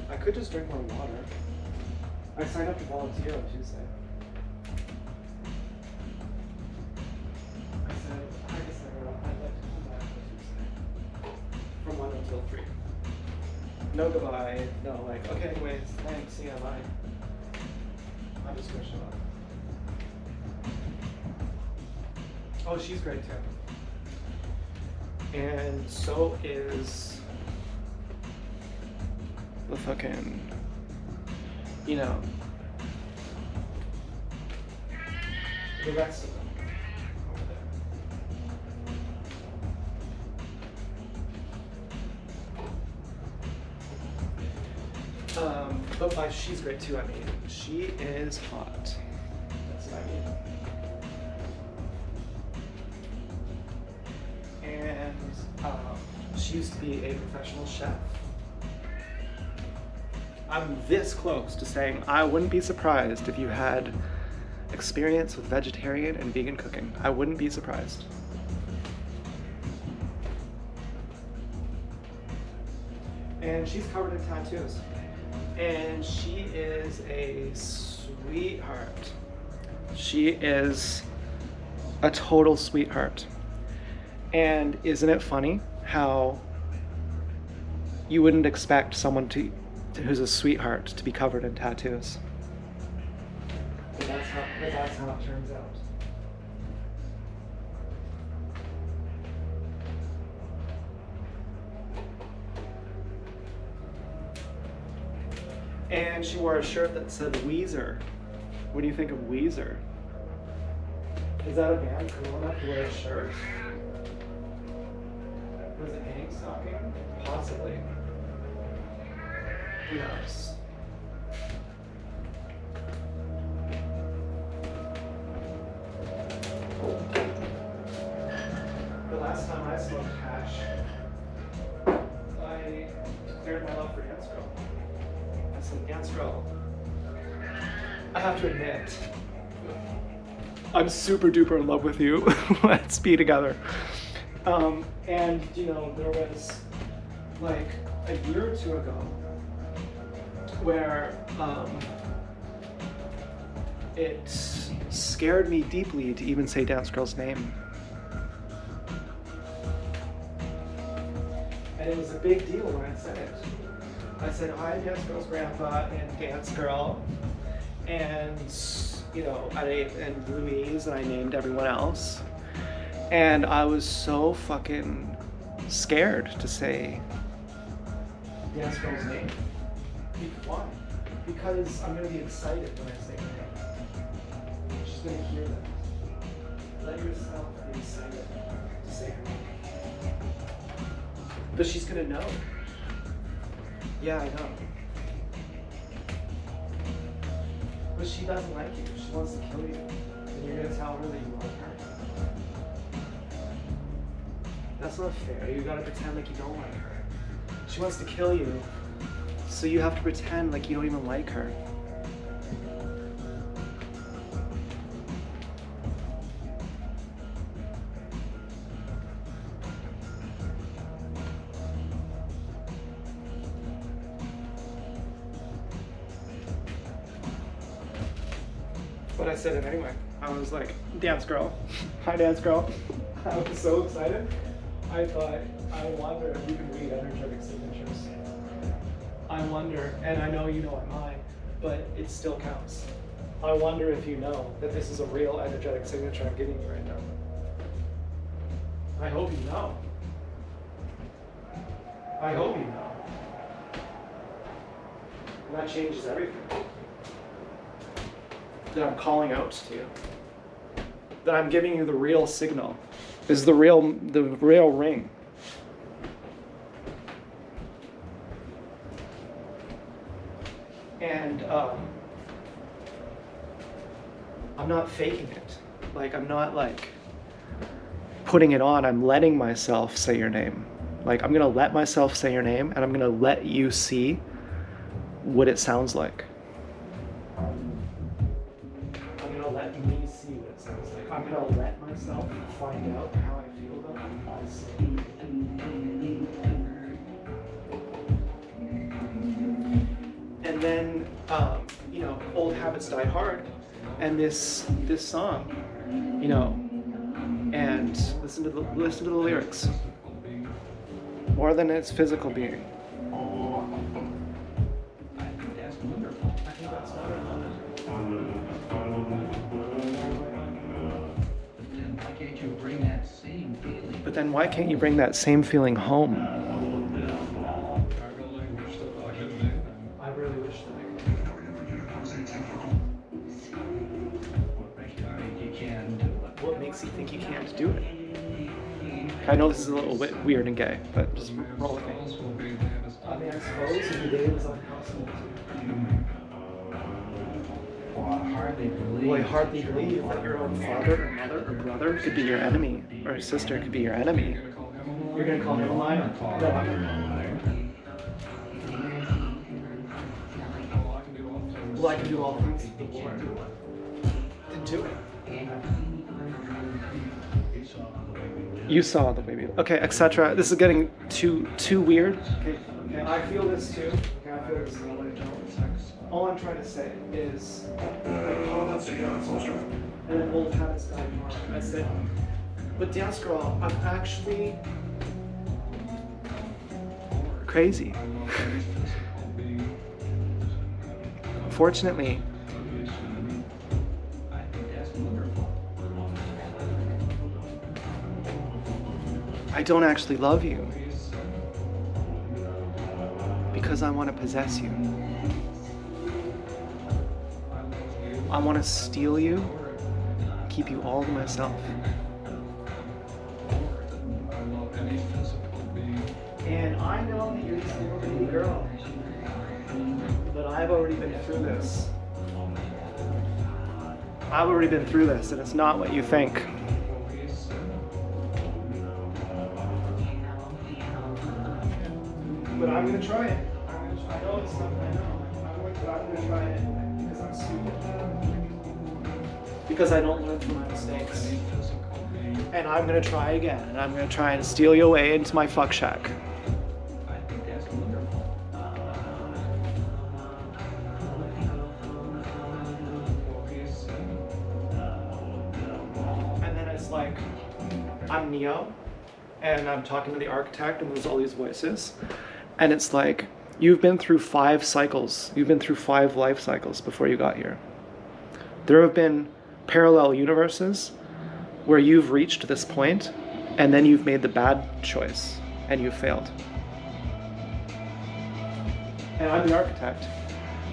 I could just drink more water. I signed up to volunteer on Tuesday. I said, I'd like to come back on Tuesday. From 1 until 3. No goodbye, no like, okay anyways, thanks, see ya, bye. I'm just gonna show up. Oh, she's great too. And so is the fucking, you know, the rest of them over there. But she's great too, I mean. She is hot. That's what I mean. And she used to be a professional chef. I'm this close to saying I wouldn't be surprised if you had experience with vegetarian and vegan cooking. I wouldn't be surprised. And she's covered in tattoos. And she is a sweetheart. She is a total sweetheart. And isn't it funny how you wouldn't expect someone who's a sweetheart to be covered in tattoos? But that's how it turns out. And she wore a shirt that said Weezer. What do you think of Weezer? Is that a man cool enough to wear a shirt? Was it hanging stocking? Possibly. Who knows? The last time I smoked hash, I declared my love for Dance Girl. I said, Dance Girl, I have to admit, I'm super duper in love with you. Let's be together. And you know, there was like a year or two ago where it scared me deeply to even say Dance Girl's name. And it was a big deal when I said it. I said, hi, Dance Girl's grandpa and Dance Girl. And, you know, and Louise, and I named everyone else. And I was so fucking scared to say Dance Girl's name. Why? Because I'm gonna be excited when I say her name. She's gonna hear that. Let yourself be excited to say her name. But she's gonna know. Yeah, I know. But she doesn't like you. She wants to kill you. And you're gonna tell her that you love her. That's not fair. You gotta pretend like you don't like her. She wants to kill you, so you have to pretend like you don't even like her. But I said it anyway. I was like, Dance Girl. Hi, Dance Girl. I was so excited. I thought, I wonder if you can read energetic signatures. I wonder, and I know you know mine, but it still counts. I wonder if you know that this is a real energetic signature I'm giving you right now. I hope you know. I hope you know. And that changes everything. That I'm calling out to you. That I'm giving you the real signal. This is the real ring. And I'm not faking it. Like, I'm not like putting it on. I'm letting myself say your name. Like, I'm gonna let myself say your name, and I'm gonna let you see what it sounds like. I'm gonna let me see what it sounds like. I'm gonna let myself find out how I feel about this. And then, you know, old habits die hard, and this song, you know, and listen to the lyrics. More than its physical being. I think that's wonderful. I think that's wonderful. But then why can't you bring that same feeling home? I really wish that I could. What makes you think you can't do it? I know this is a little bit weird and gay, but just roll with me. I mean, I suppose if your day was impossible to. I hardly believe that your own father or mother or brother could be your enemy, or sister could be your enemy. You're gonna call him a liar? No, I'm not calling him a liar. Well, I can do all things to the Lord. Then do it. You saw the baby. Okay, etc. This is getting too weird. Okay, I feel this too. Okay, I feel this in the way don't. All I'm trying to say is, I called up to Dance Girl, and then old habits die hard. I said, but Dance Girl, I'm actually crazy. Fortunately, I don't actually love you because I want to possess you. I want to steal you, keep you all to myself. And I know that you're this little baby girl, but I've already been through this. I've already been through this, and it's not what you think. But I'm gonna try it. I know it's not. I know. I'm gonna try it because I'm stupid. Because I don't learn from my mistakes. And I'm gonna try again, and I'm gonna try and steal your way into my fuck shack. And then it's like, I'm Neo, and I'm talking to the architect, and there's all these voices. And it's like, you've been through 5 cycles. You've been through 5 life cycles before you got here. There have been parallel universes where you've reached this point, and then you've made the bad choice, and you failed. And I'm the architect.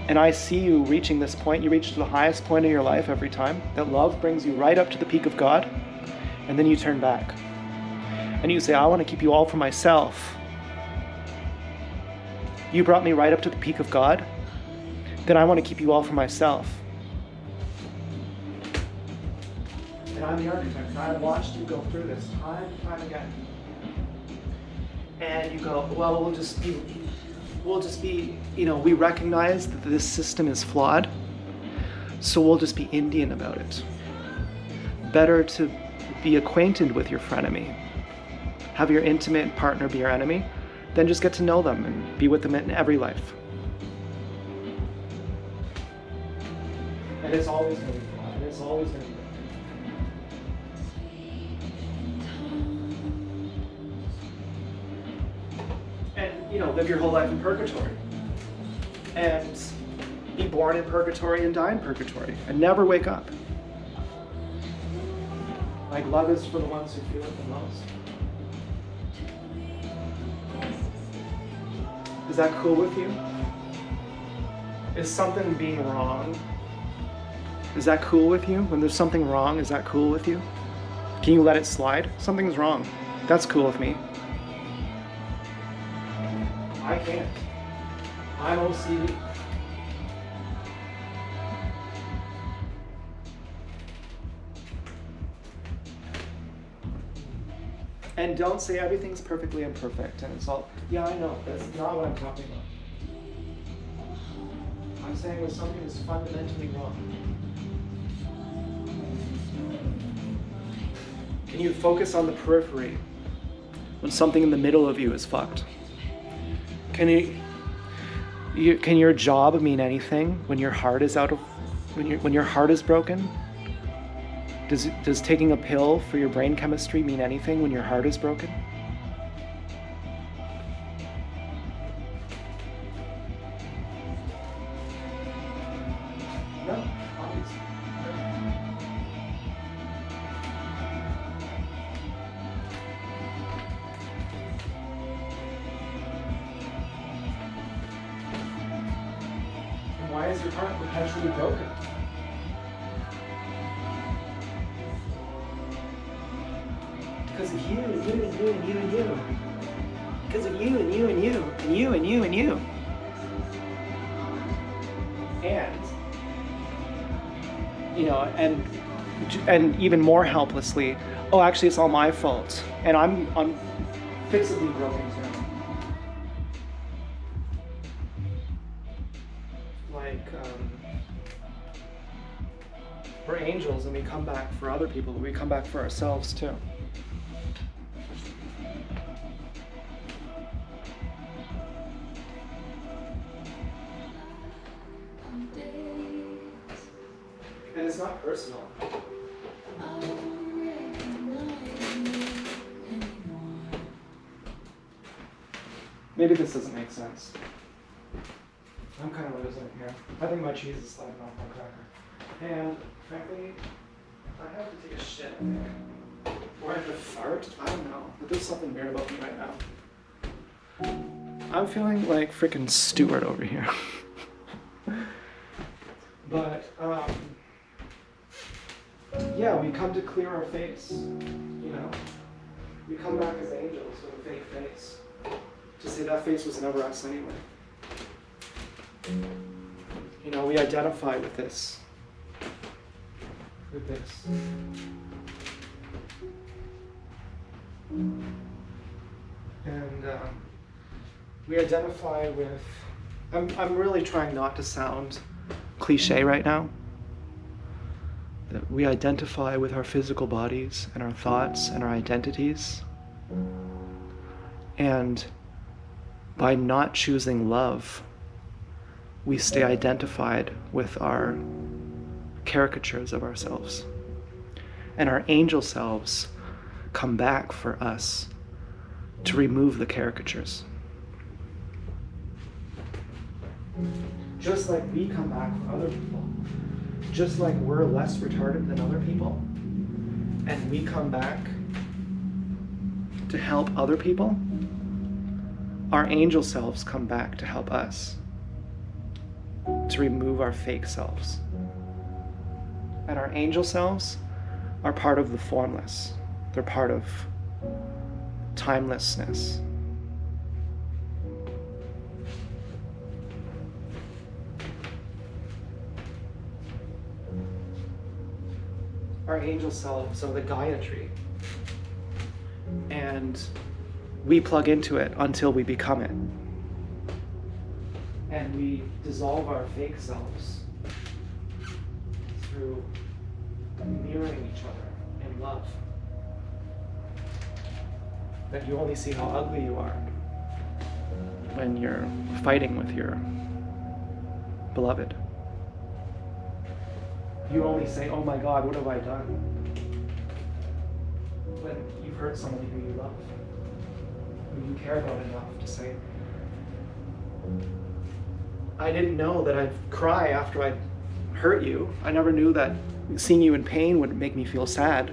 And I see you reaching this point. You reach the highest point of your life every time. That love brings you right up to the peak of God, and then you turn back. And you say, I want to keep you all for myself. You brought me right up to the peak of God, then I want to keep you all for myself. And I'm the architect. I watched you go through this time and time again. And you go, well, we'll just be, we recognize that this system is flawed, so we'll just be Indian about it. Better to be acquainted with your frenemy. Have your intimate partner be your enemy. Then just get to know them and be with them in every life. And it's always going to be flawed, and it's always going to be broken. And, live your whole life in purgatory. And be born in purgatory and die in purgatory. And never wake up. Like, love is for the ones who feel it the most. Is that cool with you? Is something being wrong? Is that cool with you? When there's something wrong, is that cool with you? Can you let it slide? Something's wrong. That's cool with me. I can't. I'm OCD. And don't say everything's perfectly imperfect and it's all, yeah, I know, that's not what I'm talking about. I'm saying when something is fundamentally wrong. Can you focus on the periphery when something in the middle of you is fucked? Can your job mean anything when your heart is when your heart is broken? Does taking a pill for your brain chemistry mean anything when your heart is broken? No, obviously. And why is your heart perpetually broken? Because of you and you and you and you and you. Because of you and you and you and you and you and you. And even more helplessly, oh, actually it's all my fault. And I'm fixably broken too. Like, we're angels and we come back for other people, but we come back for ourselves too. And it's not personal. Maybe this doesn't make sense. I'm kind of losing it here. I think my cheese is sliding off my cracker. And frankly, I have to take a shit, I think. Or I have to fart. I don't know. But there's something weird about me right now. I'm feeling like frickin' Stewart over here. But, yeah, we come to clear our face, you know? We come back as angels with a fake face. To say that face was never us anyway. You know, we identify with this. With this. And we identify with... I'm really trying not to sound cliche right now. That we identify with our physical bodies and our thoughts and our identities. And by not choosing love, we stay identified with our caricatures of ourselves. And our angel selves come back for us to remove the caricatures. Just like we come back for other people. Just like we're less retarded than other people, and we come back to help other people, our angel selves come back to help us, to remove our fake selves. And our angel selves are part of the formless. They're part of timelessness. Our angel selves are the Gaia tree. And we plug into it until we become it. And we dissolve our fake selves through mirroring each other in love. That you only see how ugly you are when you're fighting with your beloved. You only say, oh my God, what have I done? When you've hurt somebody who you love, who you care about enough to say, I didn't know that I'd cry after I'd hurt you. I never knew that seeing you in pain would make me feel sad.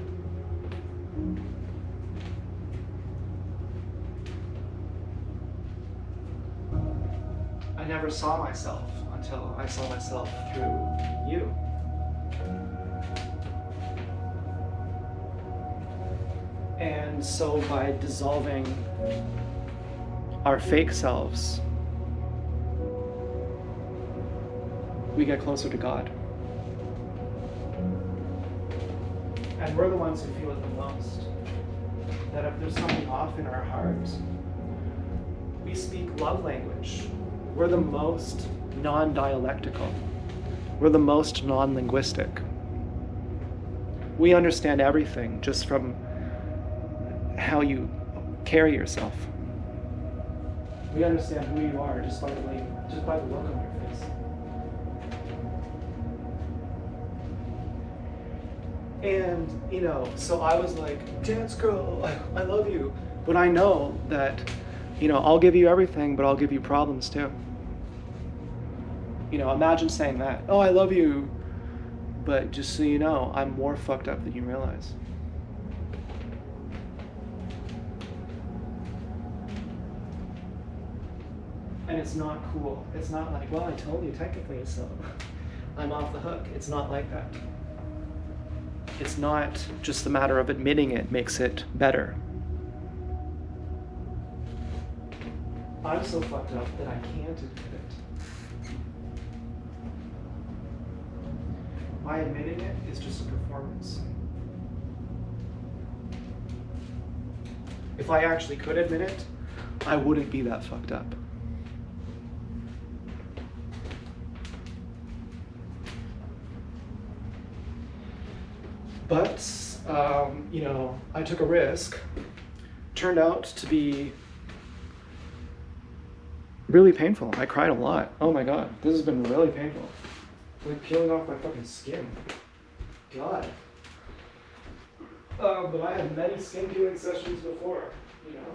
I never saw myself until I saw myself through you. And so by dissolving our fake selves, we get closer to God. And we're the ones who feel it the most. That if there's something off in our hearts, we speak love language. We're the most non-dialectical. We're the most non-linguistic. We understand everything just from how you carry yourself. We understand who you are just by the look on your face. And, you know, so I was like, dance girl, I love you. But I know that, you know, I'll give you everything, but I'll give you problems too. You know, imagine saying that. Oh, I love you, but just so you know, I'm more fucked up than you realize. And it's not cool. It's not like, well, I told you technically, so I'm off the hook. It's not like that. It's not just a matter of admitting it makes it better. I'm so fucked up that I can't admit it. My admitting it is just a performance. If I actually could admit it, I wouldn't be that fucked up. But, you know, I took a risk. Turned out to be really painful. I cried a lot. Oh my God, this has been really painful. Like peeling off my fucking skin. God. But I had many skin peeling sessions before, you know.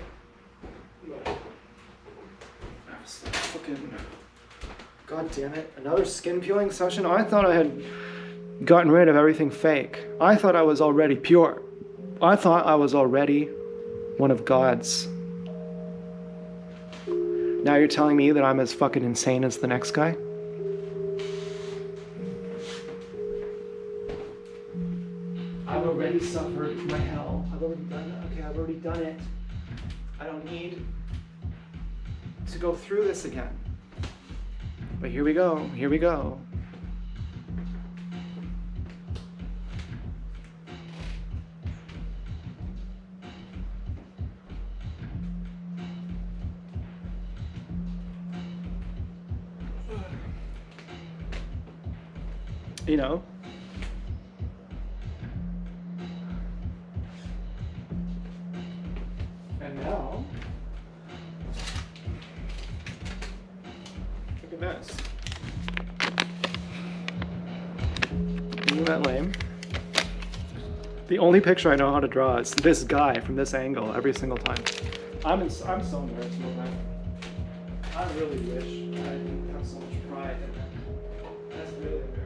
But I was like, fucking, God damn it, another skin peeling session? I thought I had gotten rid of everything fake. I thought I was already pure. I thought I was already one of God's. Now you're telling me that I'm as fucking insane as the next guy? already suffered my hell. I've already done it. Okay, I've already done it. I don't need to go through this again. But here we go. Here we go. You know? And now, look at this. Isn't that lame? The only picture I know how to draw is this guy from this angle every single time. I'm so embarrassed about that. I really wish I didn't have so much pride in that. That's really embarrassing.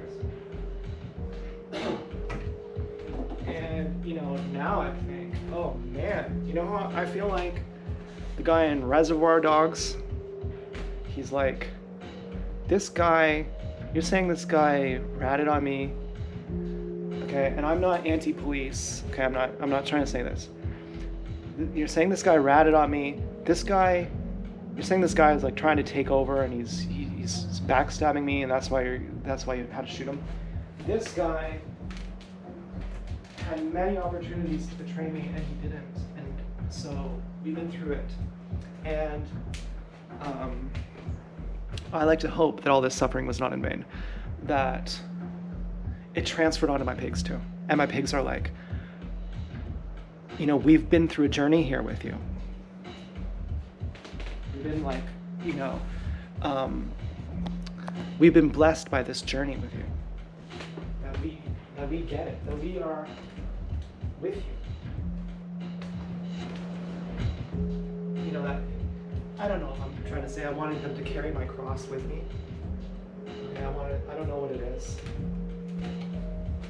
And, you know, now I think, oh man, you know how I feel like the guy in Reservoir Dogs? He's like, this guy, you're saying this guy ratted on me, okay, and I'm not anti-police, okay, I'm not trying to say this. You're saying this guy ratted on me, you're saying this guy is like trying to take over and he's backstabbing me and that's why you had to shoot him. This guy had many opportunities to betray me and he didn't, and so we've been through it. And I like to hope that all this suffering was not in vain, that it transferred onto my pigs too. And my pigs are like, you know, we've been through a journey here with you. We've been like, you know, we've been blessed by this journey with you. That we get it, that we are with you. You know, that, I don't know if I'm trying to say I wanted them to carry my cross with me. Okay, I don't know what it is.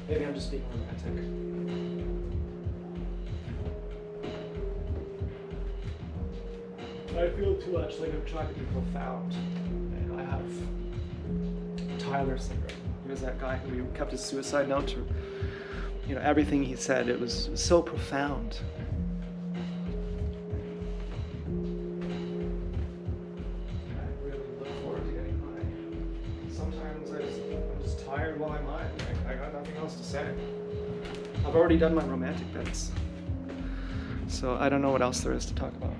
Maybe I'm just being romantic. I feel too much like I'm trying to be profound. And I have Tyler syndrome. He was that guy who kept his suicide note to, you know, everything he said, it was so profound. I really look forward to getting high. Sometimes I'm just tired while I'm high. I got nothing else to say. I've already done my romantic bits. So I don't know what else there is to talk about.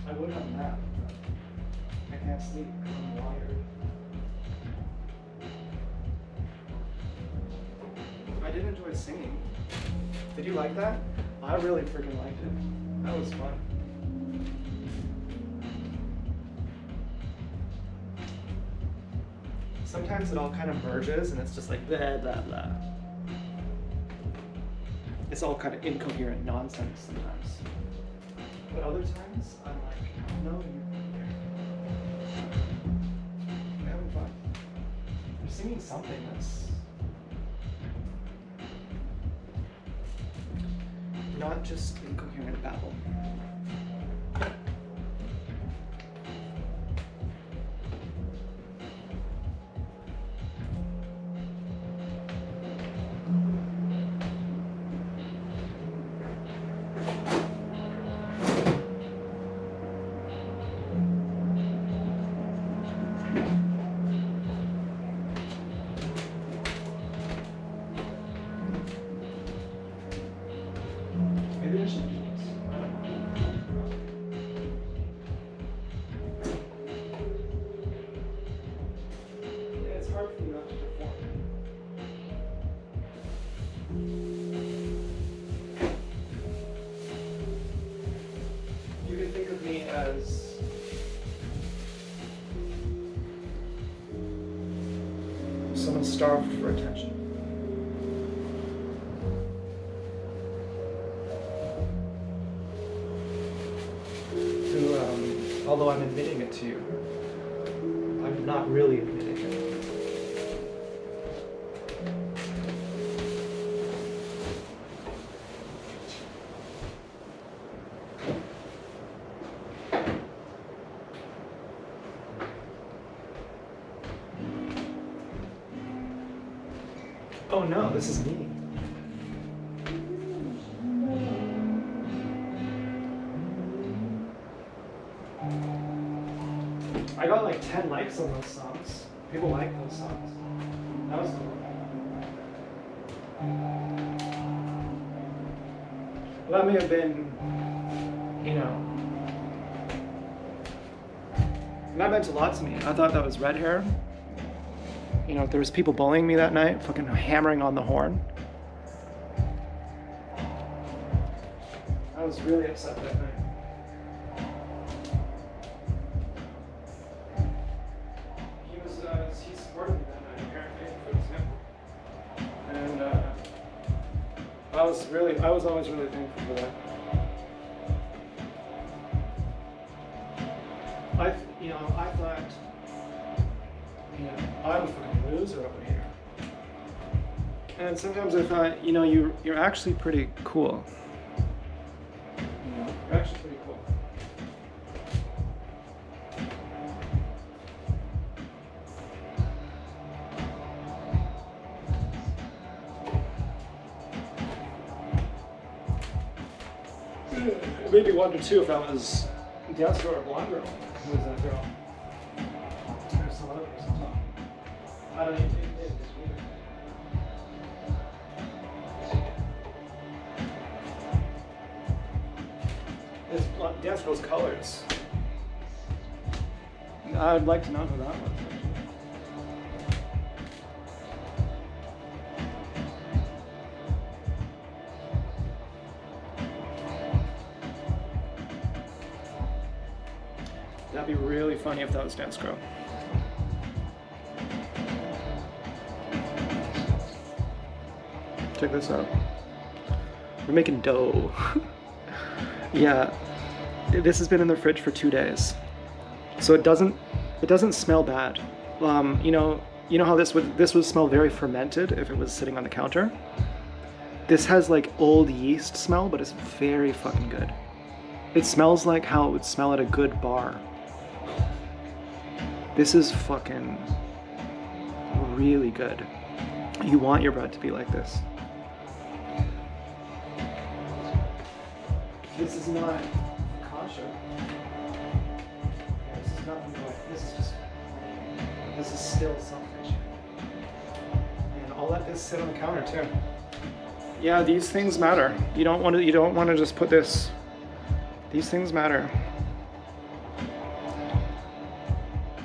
I would have a nap. I can't sleep because I'm wired. I did enjoy singing. Did you like that? I really freaking liked it. That was fun. Sometimes it all kind of merges and it's just like blah, blah, blah. It's all kind of incoherent nonsense sometimes. But other times, I'm like, no, you're having fun. You're singing something that's not just incoherent babble. Maybe I should eat. Yeah, it's hard for me not to perform. You can think of me as someone starved for attention. Although I'm admitting it to you, I'm not really admitting it. Oh no, this is me. I got like 10 likes on those songs. People like those songs. That was cool. Well, that may have been, you know, that meant a lot to me. I thought that was Red Hair. You know, there was people bullying me that night, fucking hammering on the horn. I was really upset that night. He supported me that night, apparently, for example. And I was always really thankful for that. I thought, I'm a fucking loser over here. And sometimes I thought, you're actually pretty cool. You're actually pretty cool. It made me wonder too if that was dance girl or blonde girl. Who was that girl? There's some other person talking. I don't even think it is. It's weird. Dance girl's colors. I'd like to know who that was. That'd be really funny if that was Dance Girl. Check this out. We're making dough. Yeah, this has been in the fridge for 2 days, so it doesn't smell bad. You know how this would smell very fermented if it was sitting on the counter. This has like old yeast smell, but it's very fucking good. It smells like how it would smell at a good bar. This is fucking really good. You want your bread to be like this. This is not kosher. This is nothing like, this is still selfish. And I'll let this sit on the counter too. Yeah, these things matter. You don't want to just put this. These things matter.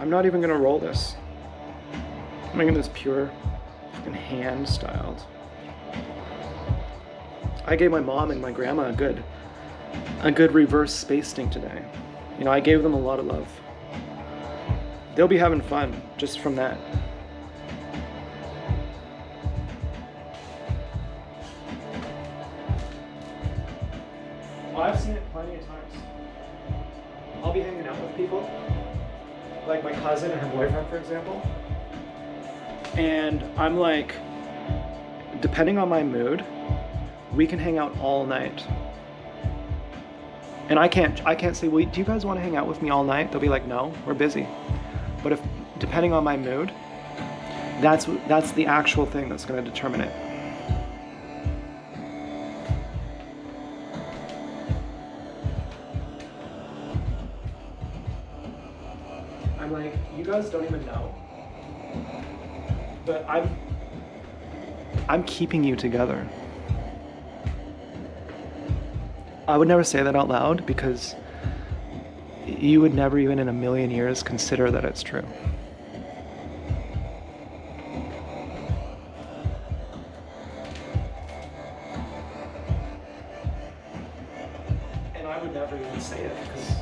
I'm not even gonna roll this. I'm making this pure fucking hand styled. I gave my mom and my grandma a good reverse space stink today. I gave them a lot of love. They'll be having fun just from that. Well, I've seen it plenty of times. I'll be hanging out with people, like my cousin and her boyfriend, for example, and I'm like, depending on my mood, we can hang out all night. And I can't say, well, do you guys want to hang out with me all night? They'll be like, no, we're busy. But if, depending on my mood, that's the actual thing that's going to determine it. I'm like, you guys don't even know, but I'm keeping you together. I would never say that out loud because you would never even in a million years consider that it's true. And I would never even say it because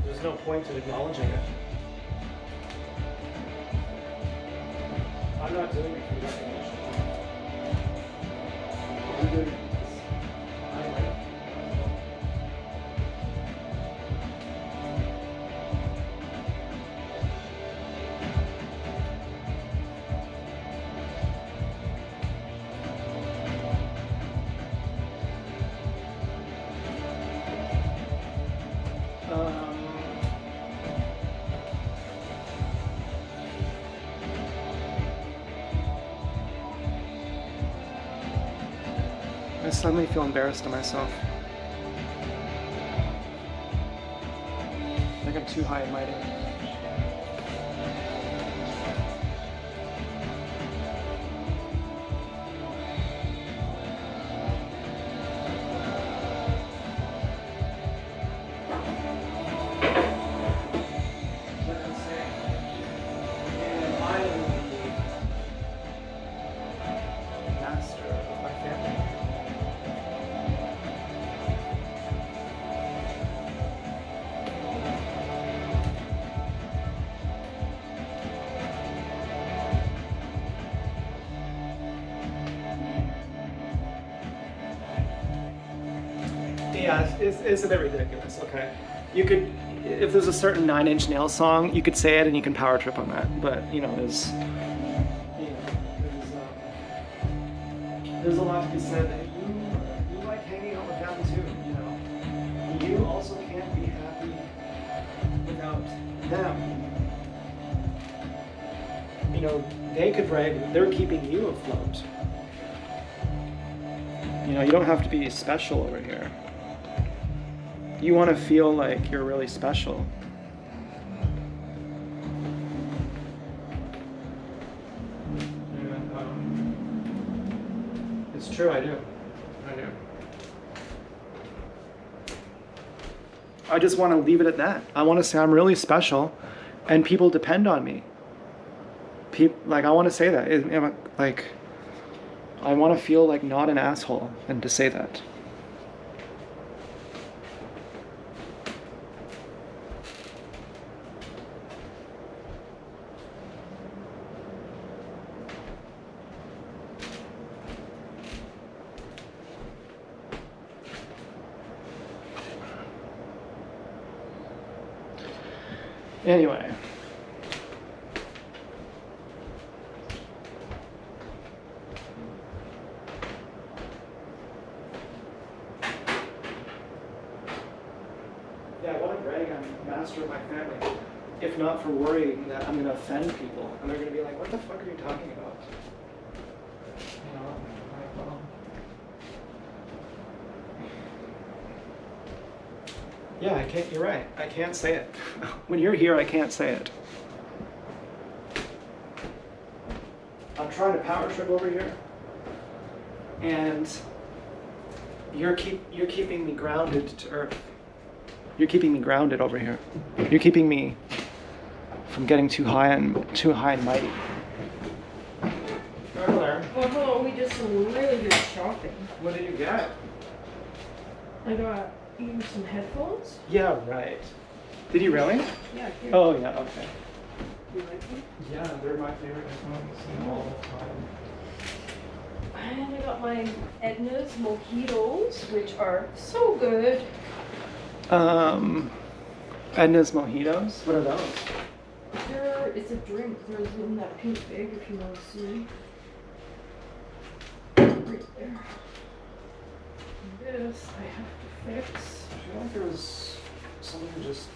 there's no point in acknowledging it. I'm not doing it for recognition. I'm doing it because I like it. suddenly feel embarrassed of myself. Like I'm too high and mighty. Yeah, it's a bit ridiculous. Okay, you could, if there's a certain Nine Inch Nails song, you could say it and you can power trip on that. But you know, there's a lot to be said that you like hanging out with them too. You know, you also can't be happy without them. You know, they could brag they're keeping you afloat. You know, you don't have to be special over here. You want to feel like you're really special. And, it's true, I do. I just want to leave it at that. I want to say I'm really special, and people depend on me. Like, I want to say that. Like, I want to feel like not an asshole, and to say that. Anyway. Yeah, I want to brag I'm master of my family. If not for worrying that I'm going to offend people. And they're going to be like, what the fuck are you talking about? You know, like, well... Yeah, I can't, you're right. I can't say it. When you're here, I can't say it. I'm trying to power trip over here. And you're keeping me grounded to earth. You're keeping me grounded over here. You're keeping me from getting too high and mighty. Well, hello, we did some really good shopping. What did you get? I got you some headphones. Yeah, right. Did you really? Yeah, here. Oh, yeah, okay. You like them? Yeah, they're my favorite headphones all the time. And I got my Edna's Mojitos, which are so good. Edna's Mojitos? What are those? It's a drink. There's in that pink bag if you want to see. Right there. And this I have to fix. I feel like there was someone who just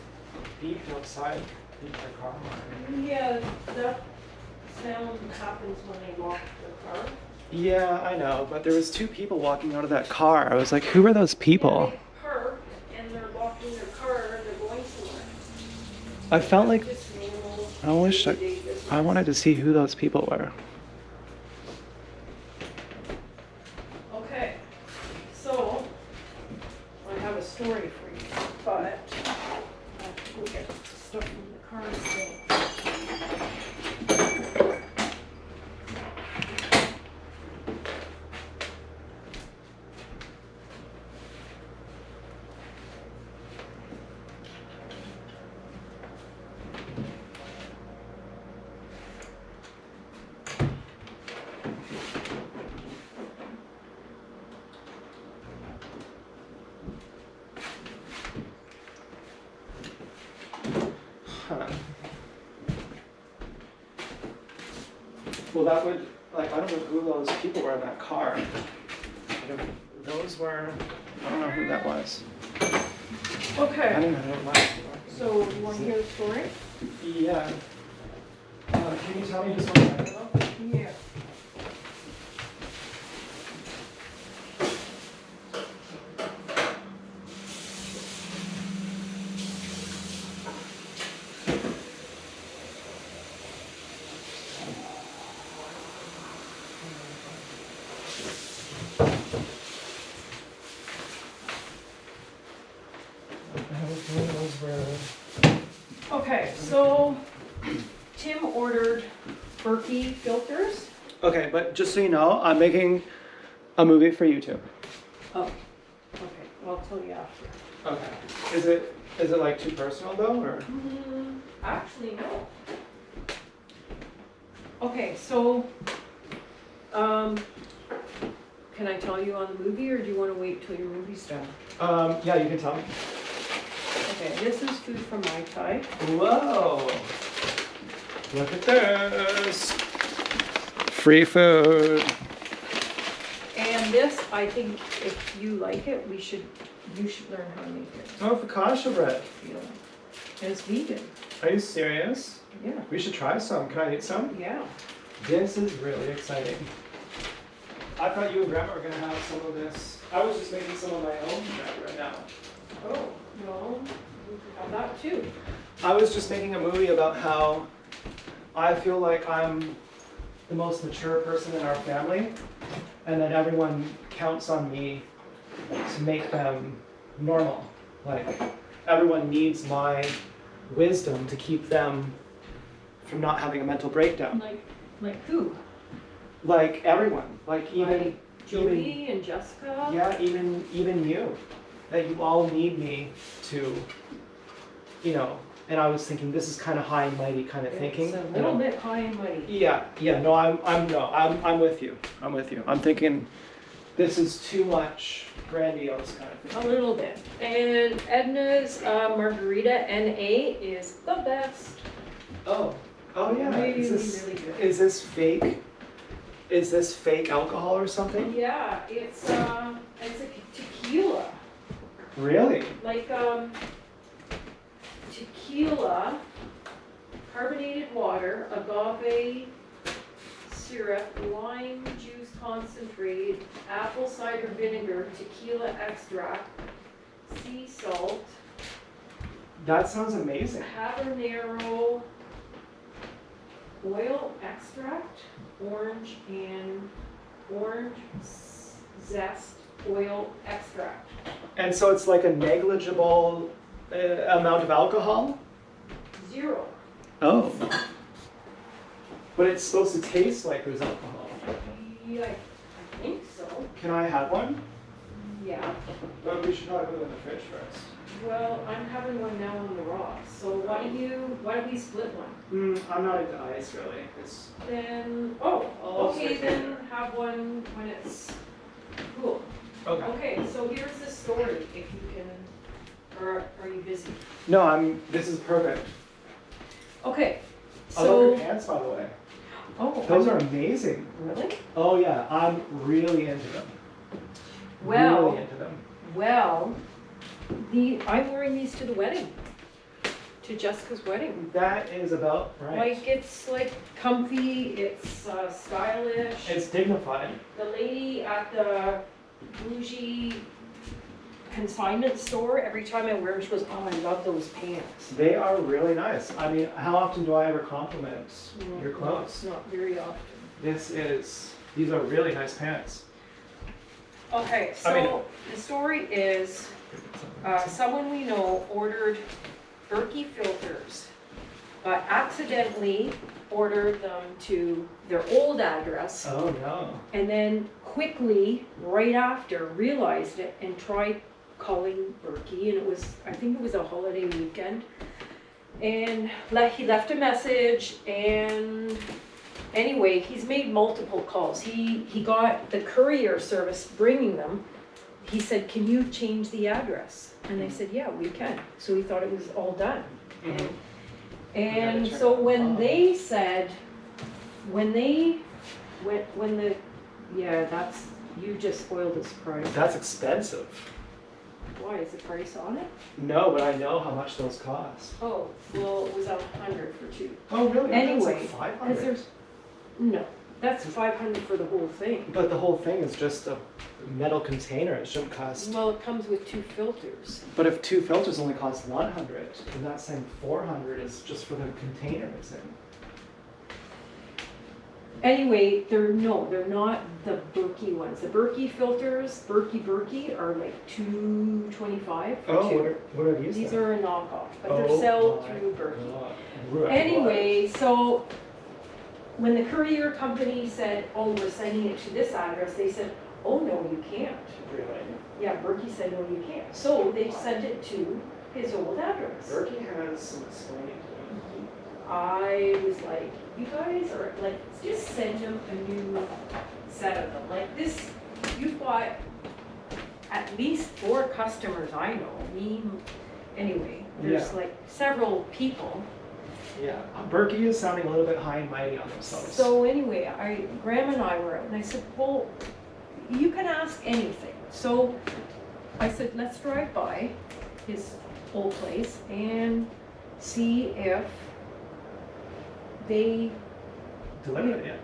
beeped outside their car. Yeah, that sound happens when they lock their car. Yeah, I know, but there was two people walking out of that car. I was like, who are those people? Yeah, they parked and they're locking their car and they're going somewhere. I felt like Just normal I day-to-day business. I wanted to see who those people were. Okay, so I have a story for you, but I have to go get stuff from the car still. Huh. Well, that would, like, I don't know who those people were in that car. Those were, I don't know who that was. I Okay, don't know who it was. so you want to hear the story? Yeah. Can you tell me just 1 second though? Yeah. Okay, so Tim ordered Berkey filters. Okay, but just so you know, I'm making a movie for YouTube. Oh, okay, well, I'll tell you after. Okay. Is it like too personal though, or? Actually, no. Okay, so, can I tell you on the movie, or do you want to wait till your movie's done? Yeah, you can tell me. Okay, this is food from Mai Tai. Whoa! Look at this. Free food. And this, I think, if you like it, you should learn how to make it. Oh, focaccia bread. Yeah. And it's vegan. Are you serious? Yeah. We should try some. Can I eat some? Yeah. This is really exciting. I thought you and Grandma were gonna have some of this. I was just making some of my own right now. Oh, no, we can have that too. I was just making a movie about how I feel like I'm the most mature person in our family, and that everyone counts on me to make them normal. Like, everyone needs my wisdom to keep them from not having a mental breakdown. Like who? Like everyone, like even Joey and Jessica? yeah, even you, that you all need me to, you know. And I was thinking this is kind of high and mighty kind of thinking. It's a you little know? bit high and mighty. Yeah, no, I'm with you. I'm with you. I'm thinking this is too much grandiose kind of A thing. little bit. And Edna's Margarita NA is the best. Oh yeah. Really, Is really good. this fake? Is this fake alcohol or something? Yeah, it's a tequila. Really? Like tequila, carbonated water, agave syrup, lime juice concentrate, apple cider vinegar, tequila extract, sea salt, That sounds amazing. habanero oil extract, orange zest oil extract. And so it's like a negligible amount of alcohol? 0. Oh. But it's supposed to taste like there's alcohol. Yeah, I think so. Can I have one? Yeah. But we should probably put it in the fridge first. Well, I'm having one now on the rocks, so why don't we split one? I'm not into ice really. It's Then, I'll okay, switch then it. have one when it's cool. okay. Okay, so here's the story, if you can, or are you busy? No, this is perfect. Okay, I love your so, pants by the way. oh, Those are amazing. really? Oh yeah, I'm really into them. Well, Really into them. well, I'm wearing these to the wedding, to Jessica's wedding. That is about right. Like, it's like comfy, it's stylish. It's dignified. The lady at the bougie consignment store, every time I wear them, she goes, "Oh, I love those pants." They are really nice. I mean, how often do I ever compliment your Not- clothes? Not very often. These are really nice pants. Okay, so I mean- the story is, someone we know ordered Berkey filters, but accidentally ordered them to their old address, Oh no. and then quickly, right after, realized it and tried calling Berkey, and I think it was a holiday weekend. And he left a message, and anyway, he's made multiple calls. He got the courier service bringing them. He said, "Can you change the address?" And they said, "Yeah, we can." So he thought it was all done. Mhm. And turn so it when on. they said, that's, you just spoiled the surprise. That's expensive. Why, is the price on it? No, but I know how much those cost. Oh, well, it was 100 for 2. Oh really? Anyway, That's like Because 500. there's, no, that's 500 for the whole thing. But the whole thing is just a metal container. It shouldn't cost. Well, it comes with 2 filters. But if 2 filters only cost 100, then that's saying 400 is just for the container it's in. Anyway, they're not the Berkey ones. The Berkey filters, Berkey are like $2.25 for Oh, two. what are these? These then? are a knockoff, but they're Oh sold my through Berkey. God. Right. Anyway, so when the courier company said, oh, we're sending it to this address, they said, oh, no, you can't. Really? Yeah, Berkey said, no, you can't. So they sent it to his old address. Berkey has some explaining to do. I was like, you guys are like, just send them a new set of them. Like this, you've got at least 4 customers I know. Me, anyway, there's Yeah. like several people. Yeah, Berkey is sounding a little bit high and mighty on themselves. So anyway, Graham and I were out, and I said, well, you can ask anything. So I said, let's drive by his old place and see if they, delivered it.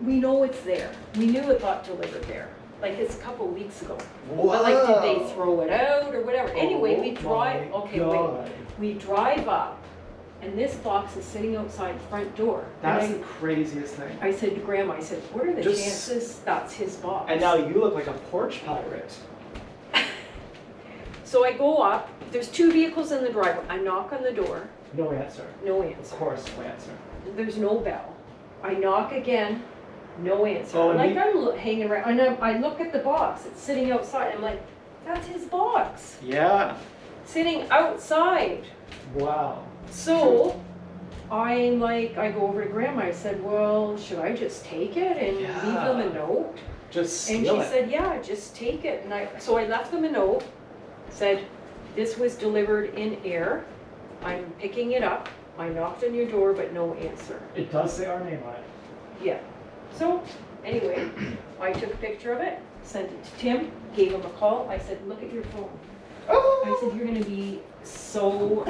we know it's there. We knew it got delivered there. Like it's a couple of weeks ago. Whoa. But like, did they throw it out or whatever? Anyway, we drive, my okay, God. wait. We drive up, and this box is sitting outside the front door. That's And the craziest thing. I said to Grandma, I said, what are the Just- chances that's his box? And now you look like a porch pirate. So I go up, there's 2 vehicles in the driveway. I knock on the door, No answer. no Of answer. course, no answer. There's no bell. I knock again, no answer. Oh, and Like he- I'm hanging around, and I look at the box, it's sitting outside. I'm like, that's his box, Yeah. sitting outside. Wow. So I'm like, I go over to Grandma, I said, well, should I just take it and leave them a Yeah. note? Just And steal she it. said, yeah, just take it. And so I left them a note, said, this was delivered in air. I'm picking it up. I knocked on your door, but no answer. It does say our name on it. Yeah. So anyway, I took a picture of it, sent it to Tim, gave him a call. I said, look at your phone. I said, you're gonna be so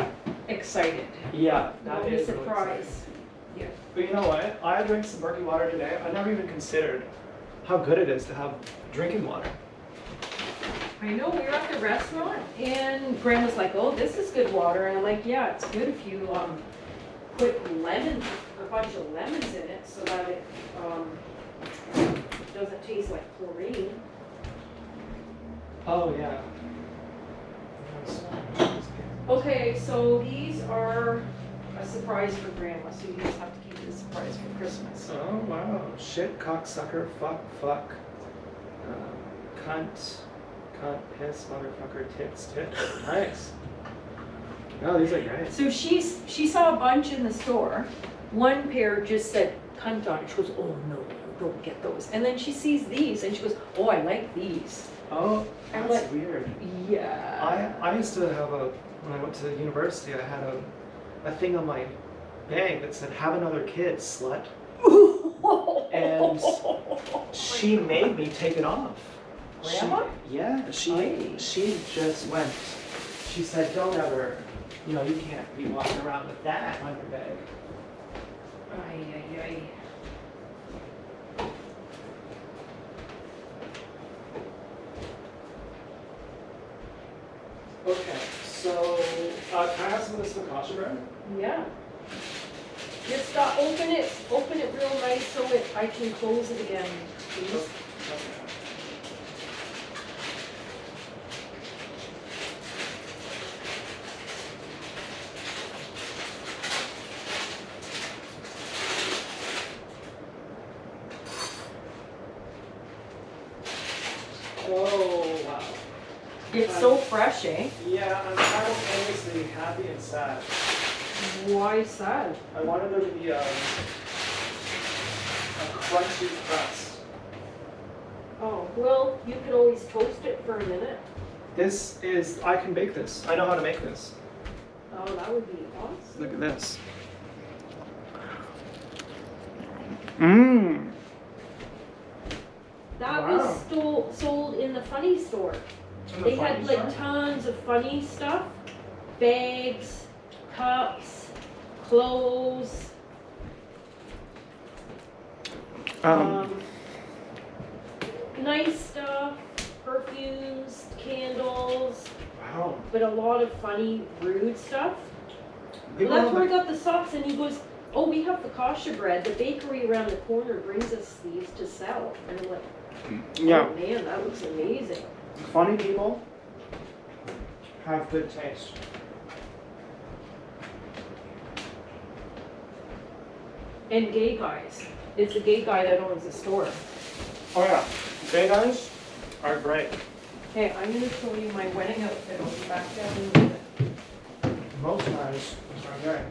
excited. Yeah, That'll that be a is really surprise. exciting. But you know what? I drank some Berkey water today. I never even considered how good it is to have drinking water. I know, we were at the restaurant and Grandma's like, oh, this is good water. And I'm like, yeah, it's good if you put lemons, a bunch of lemons in it so that it doesn't taste like chlorine. Oh yeah. Okay, so these are a surprise for Grandma, so you just have to keep it a surprise for Christmas. Oh wow. Shit, cocksucker, fuck. Cunt, piss, motherfucker, tits. Nice. Oh, these are great. So she saw a bunch in the store. One pair just said cunt on it. She goes, oh no, don't get those. And then she sees these and she goes, oh, I like these. Oh, I'm that's like- weird. Yeah. I used to have when I went to university, I had a thing on my bag that said, have another kid, slut. And she made me take it off. Grandma? She just went, she said, don't ever, you can't be walking around with that on your bag. Ay. Okay, so can I have some of this focaccia bread? Yeah. Just open it real nice so I can close it again, please. Okay. Oh, wow. It's so fresh, eh? Yeah, I'm simultaneously happy and sad. Why sad? I wanted there to be a crunchy crust. Oh, well, you could always toast it for a minute. I can bake this. I know how to make this. Oh, that would be awesome. Look at this. Mmm. That Wow. was sold in the funny store. They had like tons of funny stuff. Bags, cups, clothes. Nice stuff, perfumes, candles, Wow. but a lot of funny, rude stuff. People Well, that's don't where I got the socks, and he goes, oh, we have focaccia bread. The bakery around the corner brings us these to sell. And I'm like, Yeah. oh man, that looks amazing. Funny people have good taste. And gay guys. It's a gay guy that owns the store. Oh yeah, gay guys are great. Hey, I'm gonna show you my wedding outfit. I'll be back down in a minute. Most guys are gay.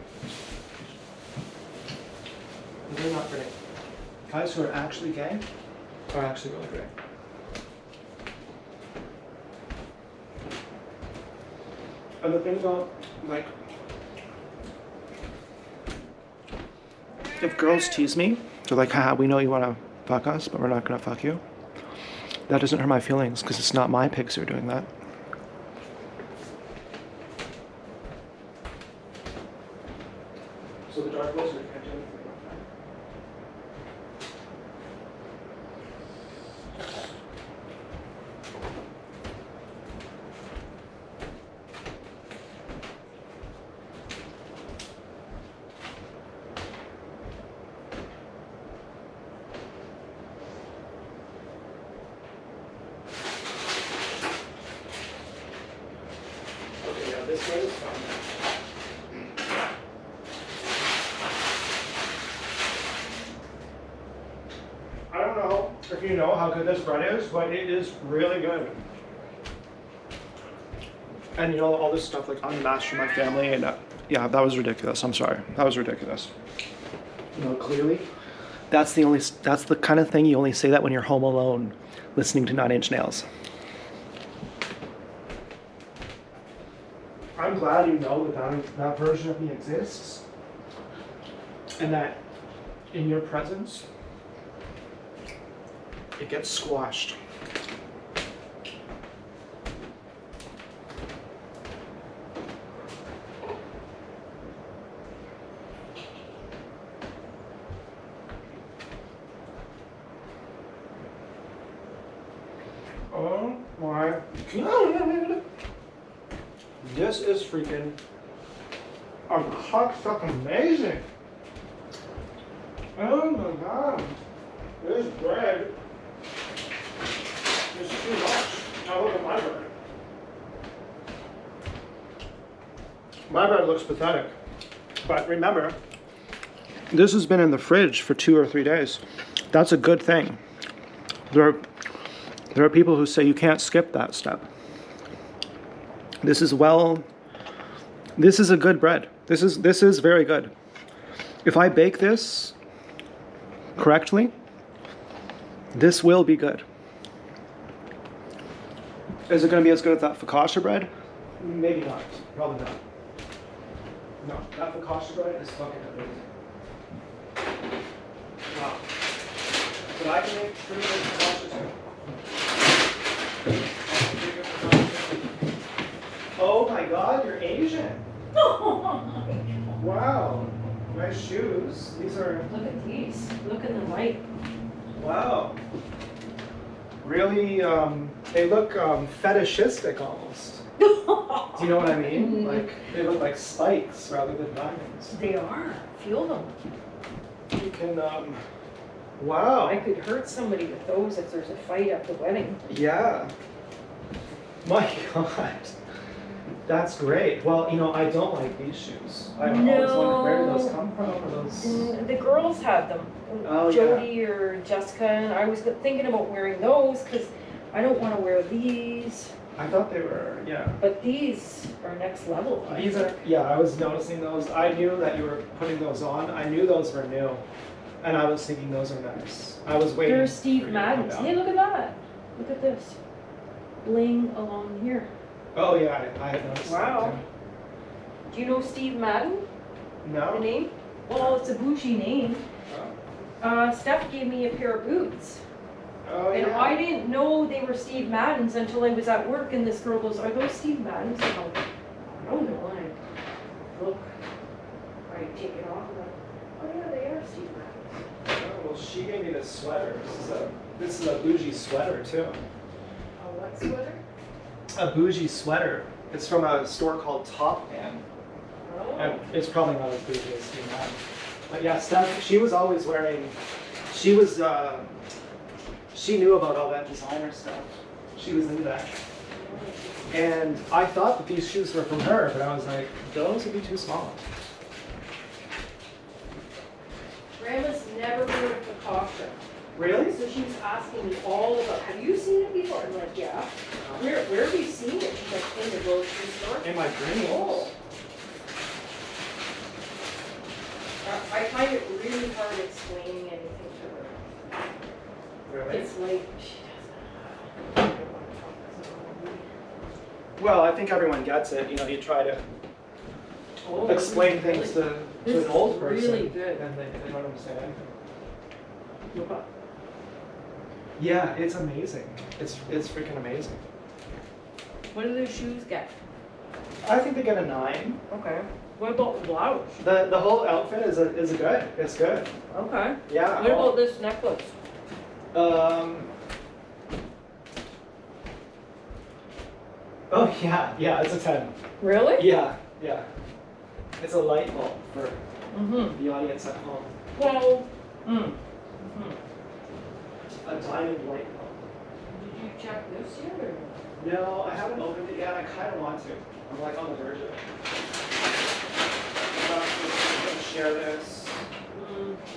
They're not great. Guys who are actually gay are actually really great. And the thing about, like, if girls tease me, they're like, haha, we know you want to fuck us, but we're not going to fuck you. That doesn't hurt my feelings because it's not my pigs who are doing that. So the Dark Wizard can't do anything about that. Okay, yeah, this way is fine. I don't know if you know how good this bread is, but it is really good. And you know, all this stuff like unmatched for my family, and yeah, that was ridiculous. I'm sorry, that was ridiculous. You know, clearly, that's the kind of thing you only say that when you're home alone, listening to 9 Inch Nails. I'm glad you know that version of me exists, and that in your presence, it gets squashed. Oh my God. This is freaking fucking amazing. Oh my God. This bread is too much. Now look at my bread. My bread looks pathetic. But remember, this has been in the fridge for 2 or 3 days. That's a good thing. There are people who say you can't skip that step. This is a good bread. This is very good. If I bake this correctly, this will be good. Is it going to be as good as that focaccia bread? Maybe not. Probably not. No, that focaccia bread is fucking amazing. Wow. But I can make pretty good focaccia too. Oh my God, you're Asian. Wow. Nice shoes. These are. Look at these. Look at the light. Wow. Really, they look fetishistic almost. Do you know what I mean? Like, they look like spikes rather than diamonds. They are. Feel them. You can, wow. I could hurt somebody with those if there's a fight at the wedding. Yeah. My God. That's great. Well, you know, I don't like these shoes. I always wondered where did those come from? Or those... The girls had them. Oh, Jody or Jessica, and I was thinking about wearing those because I don't want to wear these. I thought they were, yeah. But these are next level. These are, yeah, I was noticing those. I knew that you were putting those on. I knew those were new. And I was thinking those are nice. I was waiting. They're for Steve you to Madden's. come Hey, down. look at that. Look at this. Bling along here. Oh, yeah, I had noticed Wow. that Do you know Steve Madden? too. No? The name? Well, it's a bougie name. Oh, Steph gave me a pair of boots. oh And yeah. I didn't know they were Steve Madden's until I was at work and this girl goes, are those Steve Madden's? I'm like, I don't know. And I look, I take it off and I'm like, oh yeah, they are Steve Madden's. Oh, well, she gave me this sweater. This is a bougie sweater, too. Oh, what sweater? A bougie sweater. It's from a store called Top Man. Oh. And it's probably not as bougie as Steve Madden. But yeah, Steph, she was always wearing, she was, she knew about all that designer stuff. She was into that. And I thought that these shoes were from her, but I was like, those would be too small. Grandma's never heard of the caution. Really? So she was asking me all about, have you seen it before? I'm like, yeah. Where have you seen it? She's like, in the grocery store. In my dreams. Oh. I find it really hard explaining anything to her. Really? It's like, she doesn't. Well, I think everyone gets it. You know, you try to Oh, explain really? things to This an old is person. really good. And they don't understand anything. What? Yeah, it's amazing. It's freaking amazing. What do those shoes get? I think they get a 9. Okay. What about the blouse? The whole outfit is good. It's good. Okay. Yeah. What about this necklace? Oh yeah, it's a 10. Really? Yeah. It's a light bulb for Mm-hmm. the audience at home. Well, A diamond light bulb. did you check this yet or? No, I haven't opened it yet. I kind of want to. I'm like on the verge of it. I'm gonna share this.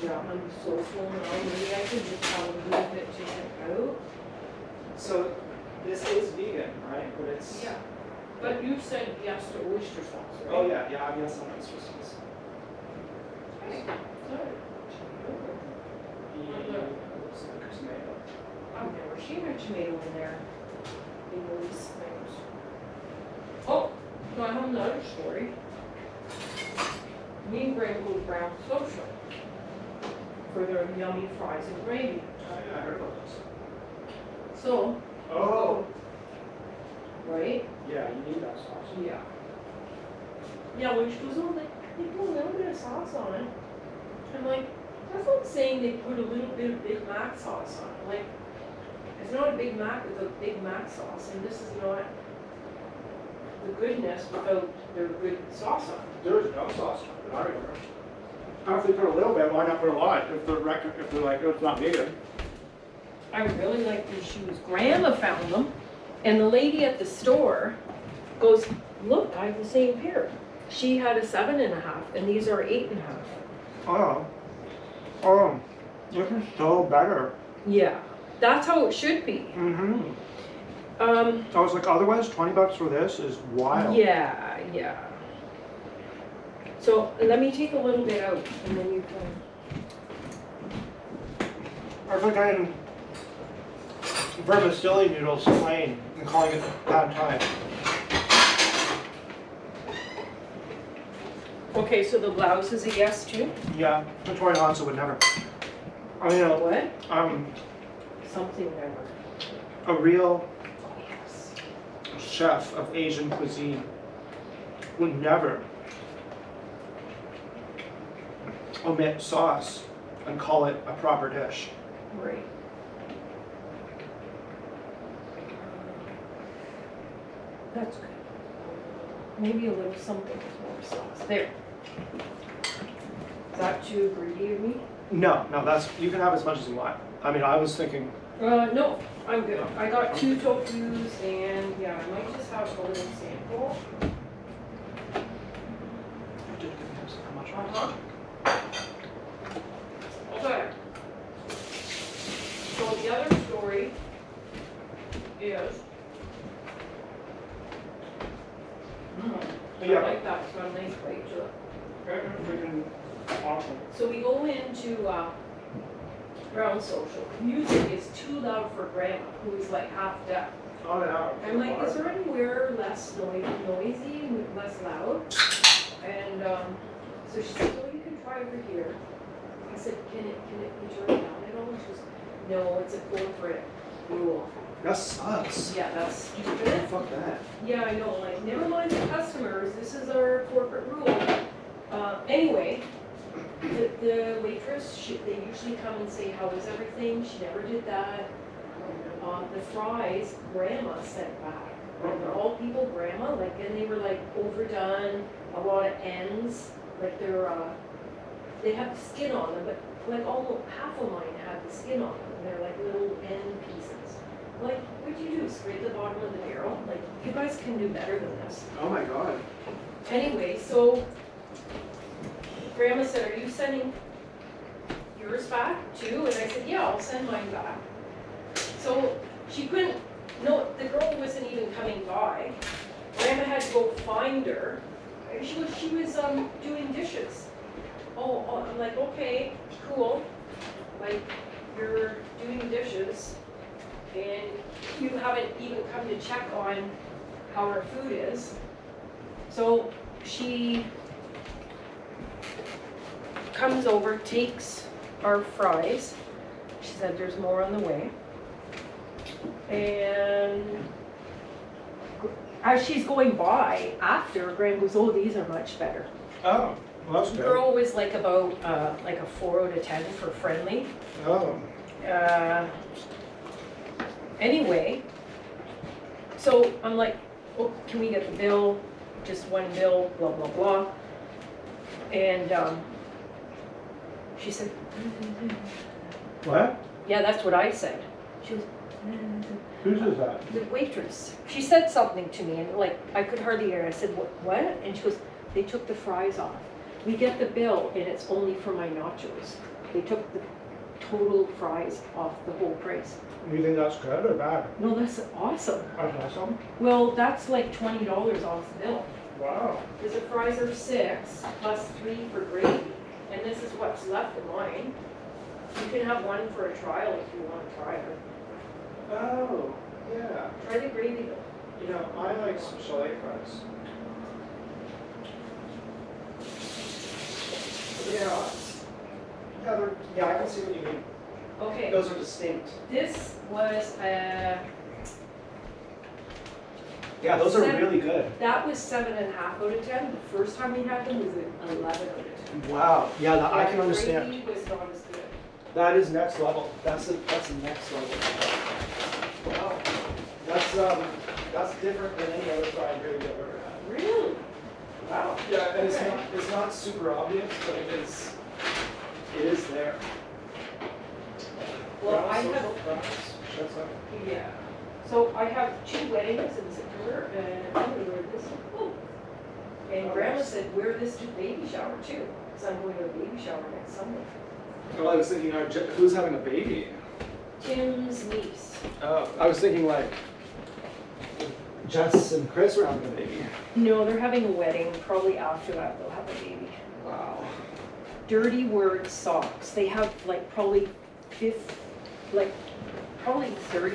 Yeah, I'm so full now. Maybe I could just have a little bit to check out. So this is vegan, right? But it's. Yeah. But you said yes to oyster sauce, right? Oh yeah, I'm yes on oyster sauce. Okay. Good. I've never seen a tomato in there. In those things. Oh, so I have another story. Me and Greg go to Brown Social for their yummy fries and gravy. Oh yeah, I heard about this. So, Oh. right? Yeah, you need that sauce. Yeah. Yeah, when she goes, oh, they put a little bit of sauce on it. I'm like, that's like saying they put a little bit of Big Mac sauce on it. Like, it's not a Big Mac with a Big Mac sauce, and this is not the goodness without their good sauce on it. There is no sauce on it, I remember. If they put a little bit, why not put a lot? If they're like, oh, it's not vegan. I really like these shoes. Grandma found them, and the lady at the store goes, look, I have the same pair. She had a 7.5, and these are 8.5. Oh, this is so better. Yeah, that's how it should be. Mm-hmm. I was like, otherwise, $20 for this is wild. Yeah. So let me take a little bit out, and then you can. I was like, I'm vermicelli noodles plain and calling it pad thai. Okay, so the blouse is a yes too? Yeah, Victoria Hansen would never. I mean, What? Something never. a real Oh, yes. chef of Asian cuisine would never omit sauce and call it a proper dish. Right. That's good. Maybe a little something with more sauce. There. Is that too greedy of me? No, that's, you can have as much as you want. I mean, I was thinking, No, I'm good. I got 2 tofus and yeah, I might just have a little sample. how much? Uh-huh. Okay. So the other story is. I Yeah. like that. It's got a nice bite to it. Freaking awesome. So we go into Brown Social. Music is too loud for Grandma, who is like half deaf. Oh yeah. I'm like, is there anywhere less noisy, less loud? And so she said, oh, you can try over here. I said, can it be turned down at all? She goes, no, it's a corporate rule. That sucks. Yeah, that's stupid. Fuck that. Yeah, I know, like, never mind the customers, this is our corporate rule. Anyway, the waitress, they usually come and say, how is everything? She never did that. The fries, Grandma sent back. And they're all people Grandma, like, and they were like overdone, a lot of ends, like they're they have skin on them, but like almost half of mine had the skin on them, and they're like little end pieces. Like, what'd you do, scrape the bottom of the barrel? Like, you guys can do better than this. Oh my god. Anyway, so Grandma said, are you sending yours back too? And I said, yeah, I'll send mine back. So she couldn't, no, the girl wasn't even coming by. Grandma had to go find her. She was doing dishes. Oh, I'm like, okay, cool. Like, you're doing dishes and you haven't even come to check on how our food is. So she comes over, takes our fries. She said there's more on the way. And as she's going by after, Graham goes, oh, these are much better. Oh, well, that's The good. girl was like about like a 4 out of 10 for friendly. Oh. Anyway, so I'm like, oh, can we get the bill? Just one bill, blah, blah, blah. And she said, What? yeah, that's what I said. She was, Who says that? the waitress. She said something to me and like, I could hardly hear. I said, what? And she goes, they took the fries off. We get the bill and it's only for my nachos. They took the total fries off the whole price. You think that's good or bad? No, that's awesome. That's awesome. Well, that's like $20 off the bill. Wow. Because the fries are 6 plus 3 for gravy. And this is what's left of mine. You can have one for a trial if you want to try it. Oh, yeah. Try the gravy though. You know, I like some chalet fries. Yeah. Yeah, I can see what you mean. Okay, Those are distinct. this was, Yeah, those are Seven. really good. that was 7.5 out of 10. The first time we had them was an 11 out of 10. Wow. Yeah, that, I Yeah, can the understand. gravy was not as good. That is next level. That's next level. Wow. That's different than any other fried gravy I've ever had. Really? Wow. Yeah, and Okay. it's not super obvious, but it is there. Well, I Social have, practice. That's up. yeah. So I have 2 weddings in September and I'm gonna wear this. Oh. And Grandma said, wear this to baby shower too. Because I'm going to a baby shower next Sunday. Well, I was thinking, who's having a baby? Tim's niece. Oh, I was thinking like Jess and Chris were having a baby. No, they're having a wedding. Probably after that they'll have a baby. Wow. Dirty Word socks. They have like probably 30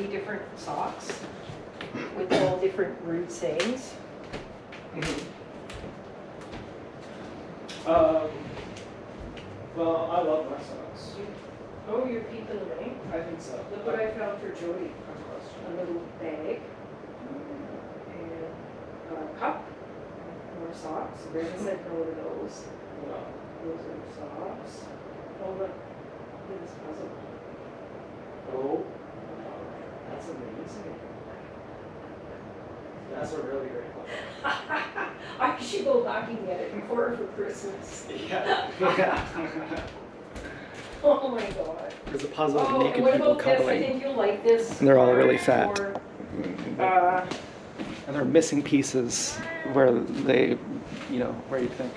different socks with all different rude sayings. Well, I love my socks. Oh, you're peeping the rain? I think so. Look what I found for Jody. Of course. A little bag and a cup. More socks. Brenda said no to those. Wow. Those are socks. Oh, look. Look at this puzzle. Oh, that's amazing. That's a really great one. I should go back and get it for her for Christmas. Yeah. Yeah. Oh my god. There's a puzzle of Oh, naked and what people about this? I cuddling. think you'll like this. And they're all card really fat. for, And they're missing pieces where they, where you think.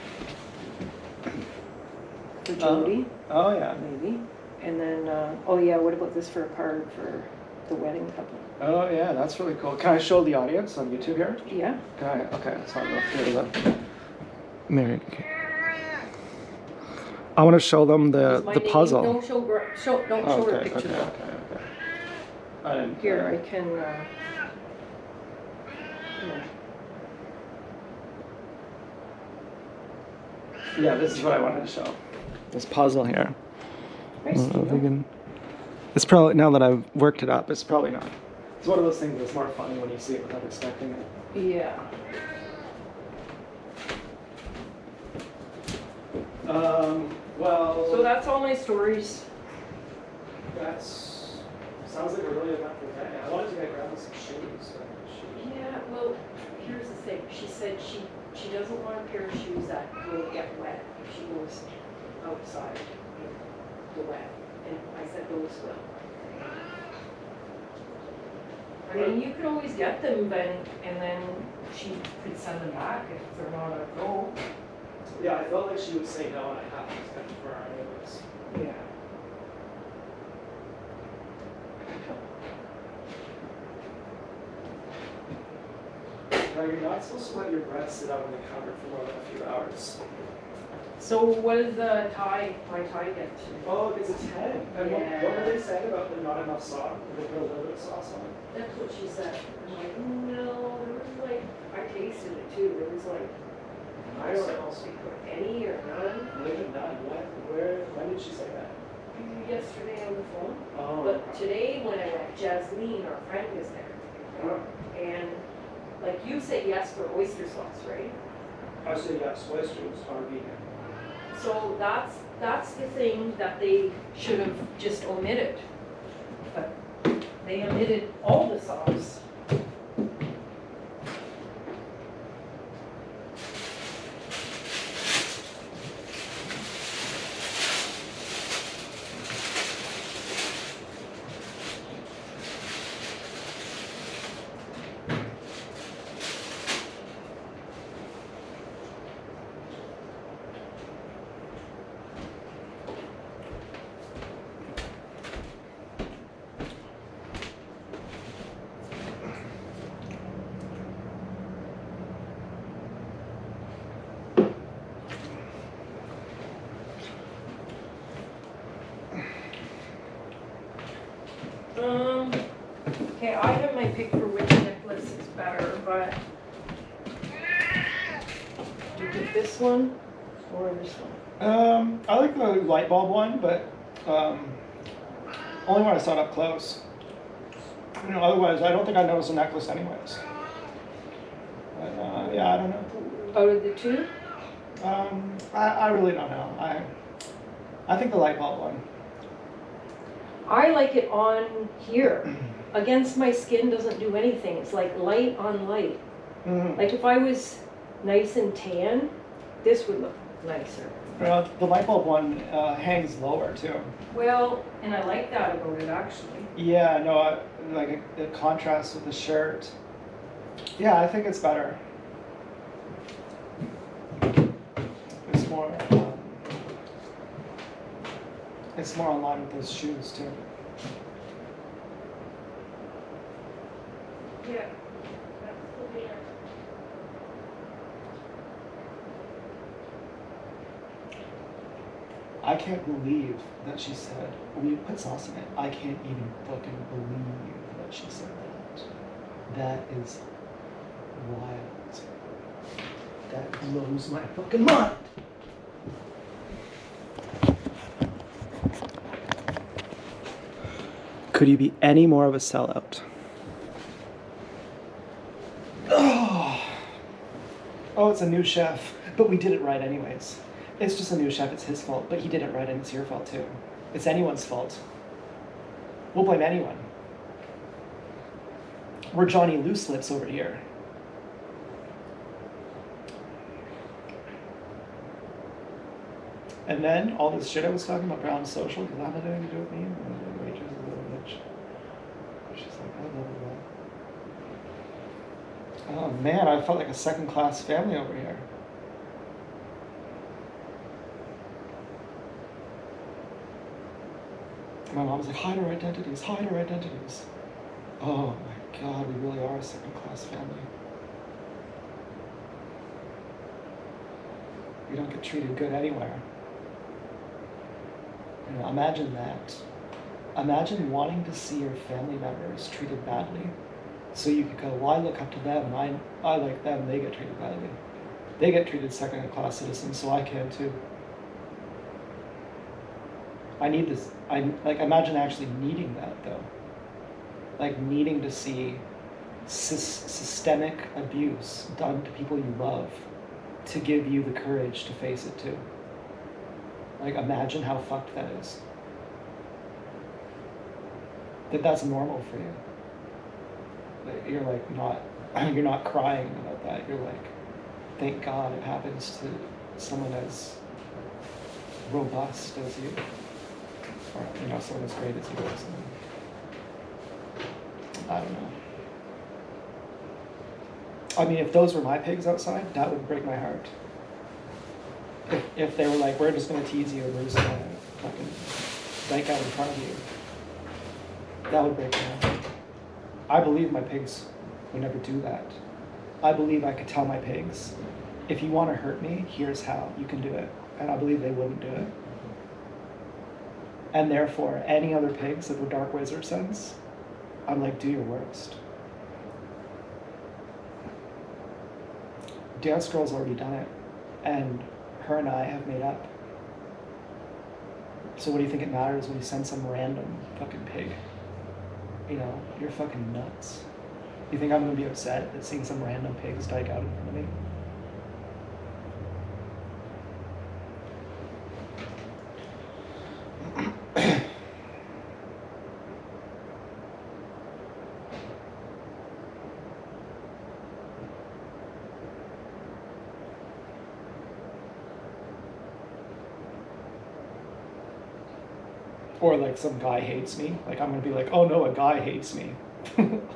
for Jody, Oh, yeah. maybe. And then, oh yeah, what about this for a card for the wedding couple? Oh, yeah, that's really cool. Can I show the audience on YouTube here? Yeah. Can I? Okay, so I'll go through the. Mary. I want to show them Is my the name- puzzle. Don't show, don't show her a picture though. Okay. I didn't. Here, I can, Yeah, this is what I wanted to show. This puzzle here. Nice I don't know if you to can- It's probably, now that I've worked it up, it's probably not. It's one of those things that's more funny when you see it without expecting it. Yeah. Well, So that's all my stories. that's sounds like a really eventful day. I wanted to get grandma some shoes. But Yeah, well, here's the thing. She said she doesn't want a pair of shoes that will get wet if she goes outside in the wet. And I said, those will. I mean, you could always get them and then she could send them back if they're not a go. Yeah, I felt like she would say no, and I have to confirm anyways. Yeah. Now, you're not supposed to let your breath sit out on the counter for more than a few hours. So what did my tie get to? Oh, it's a 10. And Yeah. what were they saying about the not enough sauce? They put a little bit of sauce on it. That's what she said. I'm like, no, there was like, I tasted it too. There was like, I don't know, so we put any or none. Maybe none. When did she say that? Yesterday on the phone. Oh. But today when I went, Jasmine, our friend, was there. Oh. And like you said yes for oyster sauce, right? I said yes, oysters are vegan. So that's the thing that they should have just omitted. But they omitted all the sauce. Okay, I have my pick for which necklace is better, but do you get this one or this one? I like the light bulb one, but only when I saw it up close. You know, otherwise, I don't think I noticed the necklace anyways. But yeah, I don't know. Out of the two? I really don't know. I think the light bulb one. I like it on here. Against my skin doesn't do anything. It's like light on light. Mm-hmm. Like if I was nice and tan, this would look nicer. Well, the light bulb one hangs lower too. Well, and I like that about it actually. Yeah, no, like it contrasts with the shirt. Yeah, I think it's better. It's more. It's more in line with those shoes too. Yeah. That's the way I can't believe that she said, we put sauce in it. I can't even fucking believe that she said that. That is wild. That blows my fucking mind. Could you be any more of a sellout? Oh, it's a new chef. But we did it right anyways. It's just a new chef, it's his fault. But he did it right and it's your fault too. It's anyone's fault. We'll blame anyone. We're Johnny Loose Lips over here. And then all this shit I was talking about Brown Social, because that had anything to do with me. And the waitress is a little bitch. She's like, I love it. Oh man, I felt like a second-class family over here. My mom's like, hide our identities, hide our identities. Oh my God, we really are a second-class family. We don't get treated good anywhere. You know, imagine that. Imagine wanting to see your family members treated badly. So you could go, well, I look up to them and I like them, they get treated badly. They get treated second-class citizens, so I can too. I need this, imagine actually needing that though. Like needing to see systemic abuse done to people you love to give you the courage to face it too. Like imagine how fucked that is. That's normal for you. You're like you're not crying about that. You're like, thank God it happens to someone as robust as you, or someone as great as you or something. I don't know. I mean, if those were my pigs outside, that would break my heart. If they were like, we're just gonna tease you and we're just gonna fucking dyke out in front of you, that would break my heart. I believe my pigs would never do that. I believe I could tell my pigs, if you want to hurt me, here's how you can do it. And I believe they wouldn't do it. And therefore, any other pigs that the Dark Wizard sends, I'm like, do your worst. Dance Girl's already done it, and her and I have made up. So what do you think it matters when you send some random fucking pig? You're fucking nuts. You think I'm gonna be upset at seeing some random pigs dyke out in front of me? Or like some guy hates me. Like I'm gonna be like, oh no, a guy hates me.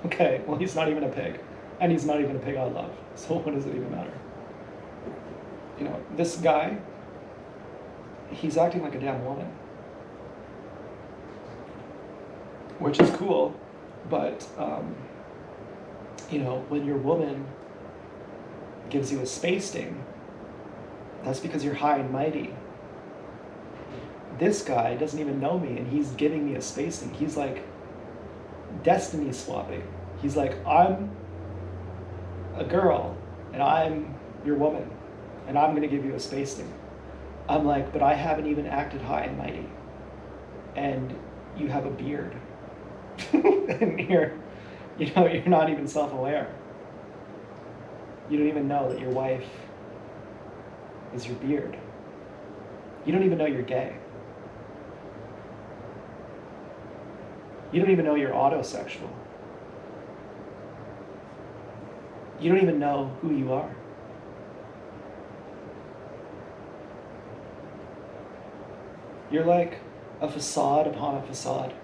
Okay, well he's not even a pig. And he's not even a pig I love. So what does it even matter? This guy, he's acting like a damn woman. Which is cool, but when your woman gives you a space sting, that's because you're high and mighty. This guy doesn't even know me, and he's giving me a space thing. He's like destiny swapping. He's like, I'm a girl, and I'm your woman, and I'm gonna give you a space thing. I'm like, but I haven't even acted high and mighty, and you have a beard, and you're not even self-aware. You don't even know that your wife is your beard. You don't even know you're gay. You don't even know you're autosexual. You don't even know who you are. You're like a facade upon a facade.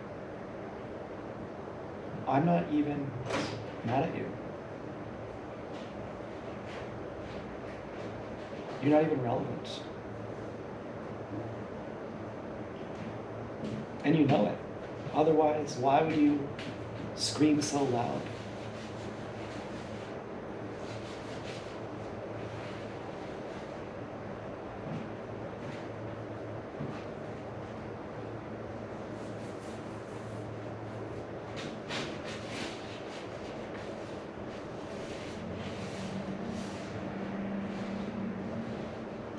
I'm not even mad at you. You're not even relevant. And you know it. Otherwise, why would you scream so loud?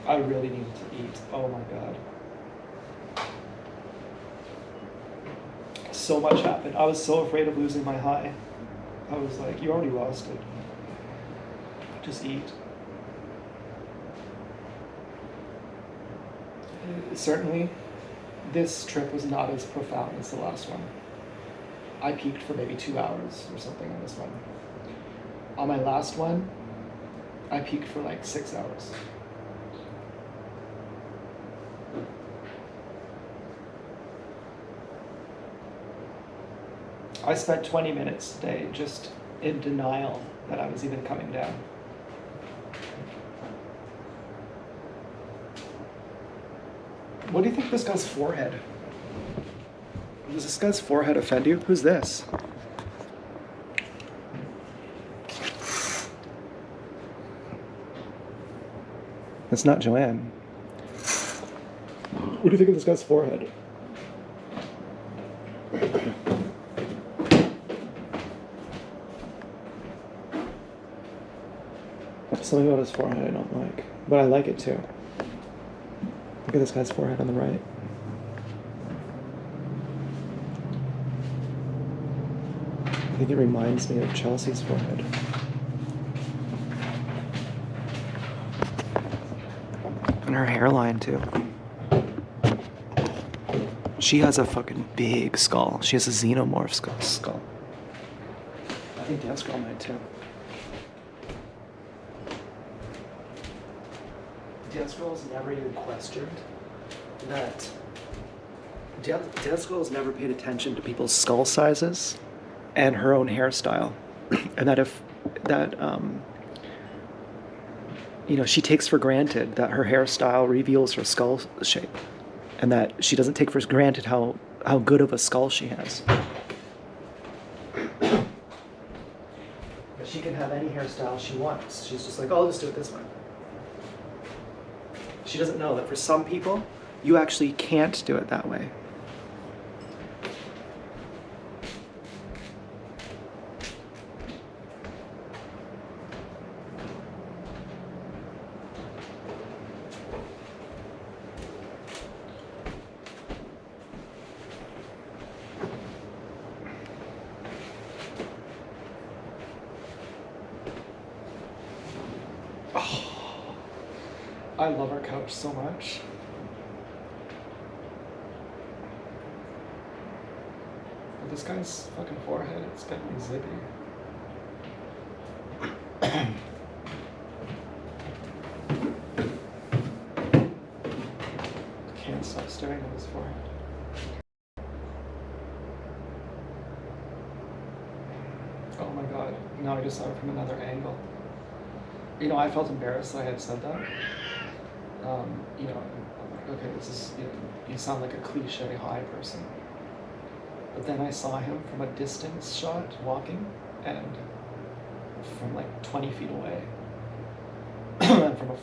I really need to eat. Oh my God. So much happened. I was so afraid of losing my high. I was like, you already lost it. Just eat. Certainly, this trip was not as profound as the last one. I peaked for maybe 2 hours or something on this one. On my last one, I peaked for like 6 hours. I spent 20 minutes today just in denial that I was even coming down. What do you think this guy's forehead? Does this guy's forehead offend you? Who's this? It's not Joanne. What do you think of this guy's forehead? Something about his forehead I don't like, but I like it too. Look at this guy's forehead on the right. I think it reminds me of Chelsea's forehead. And her hairline too. She has a fucking big skull. She has a xenomorph skull. I think Dance Girl might too. Dance Girl's never even questioned that Desco has never paid attention to people's skull sizes and her own hairstyle, and that she takes for granted that her hairstyle reveals her skull shape, and that she doesn't take for granted how good of a skull she has. But she can have any hairstyle she wants. She's just like, oh, I'll just do it this way. She doesn't know that for some people, you actually can't do it that way. I love our couch so much. But this guy's fucking forehead, it's getting me zippy. Can't stop staring at his forehead. Oh my god, now I just saw it from another angle. I felt embarrassed that I had said that. I'm like, okay, this is, you sound like a cliche high person. But then I saw him from a distance shot walking, and from like 20 feet away, and from a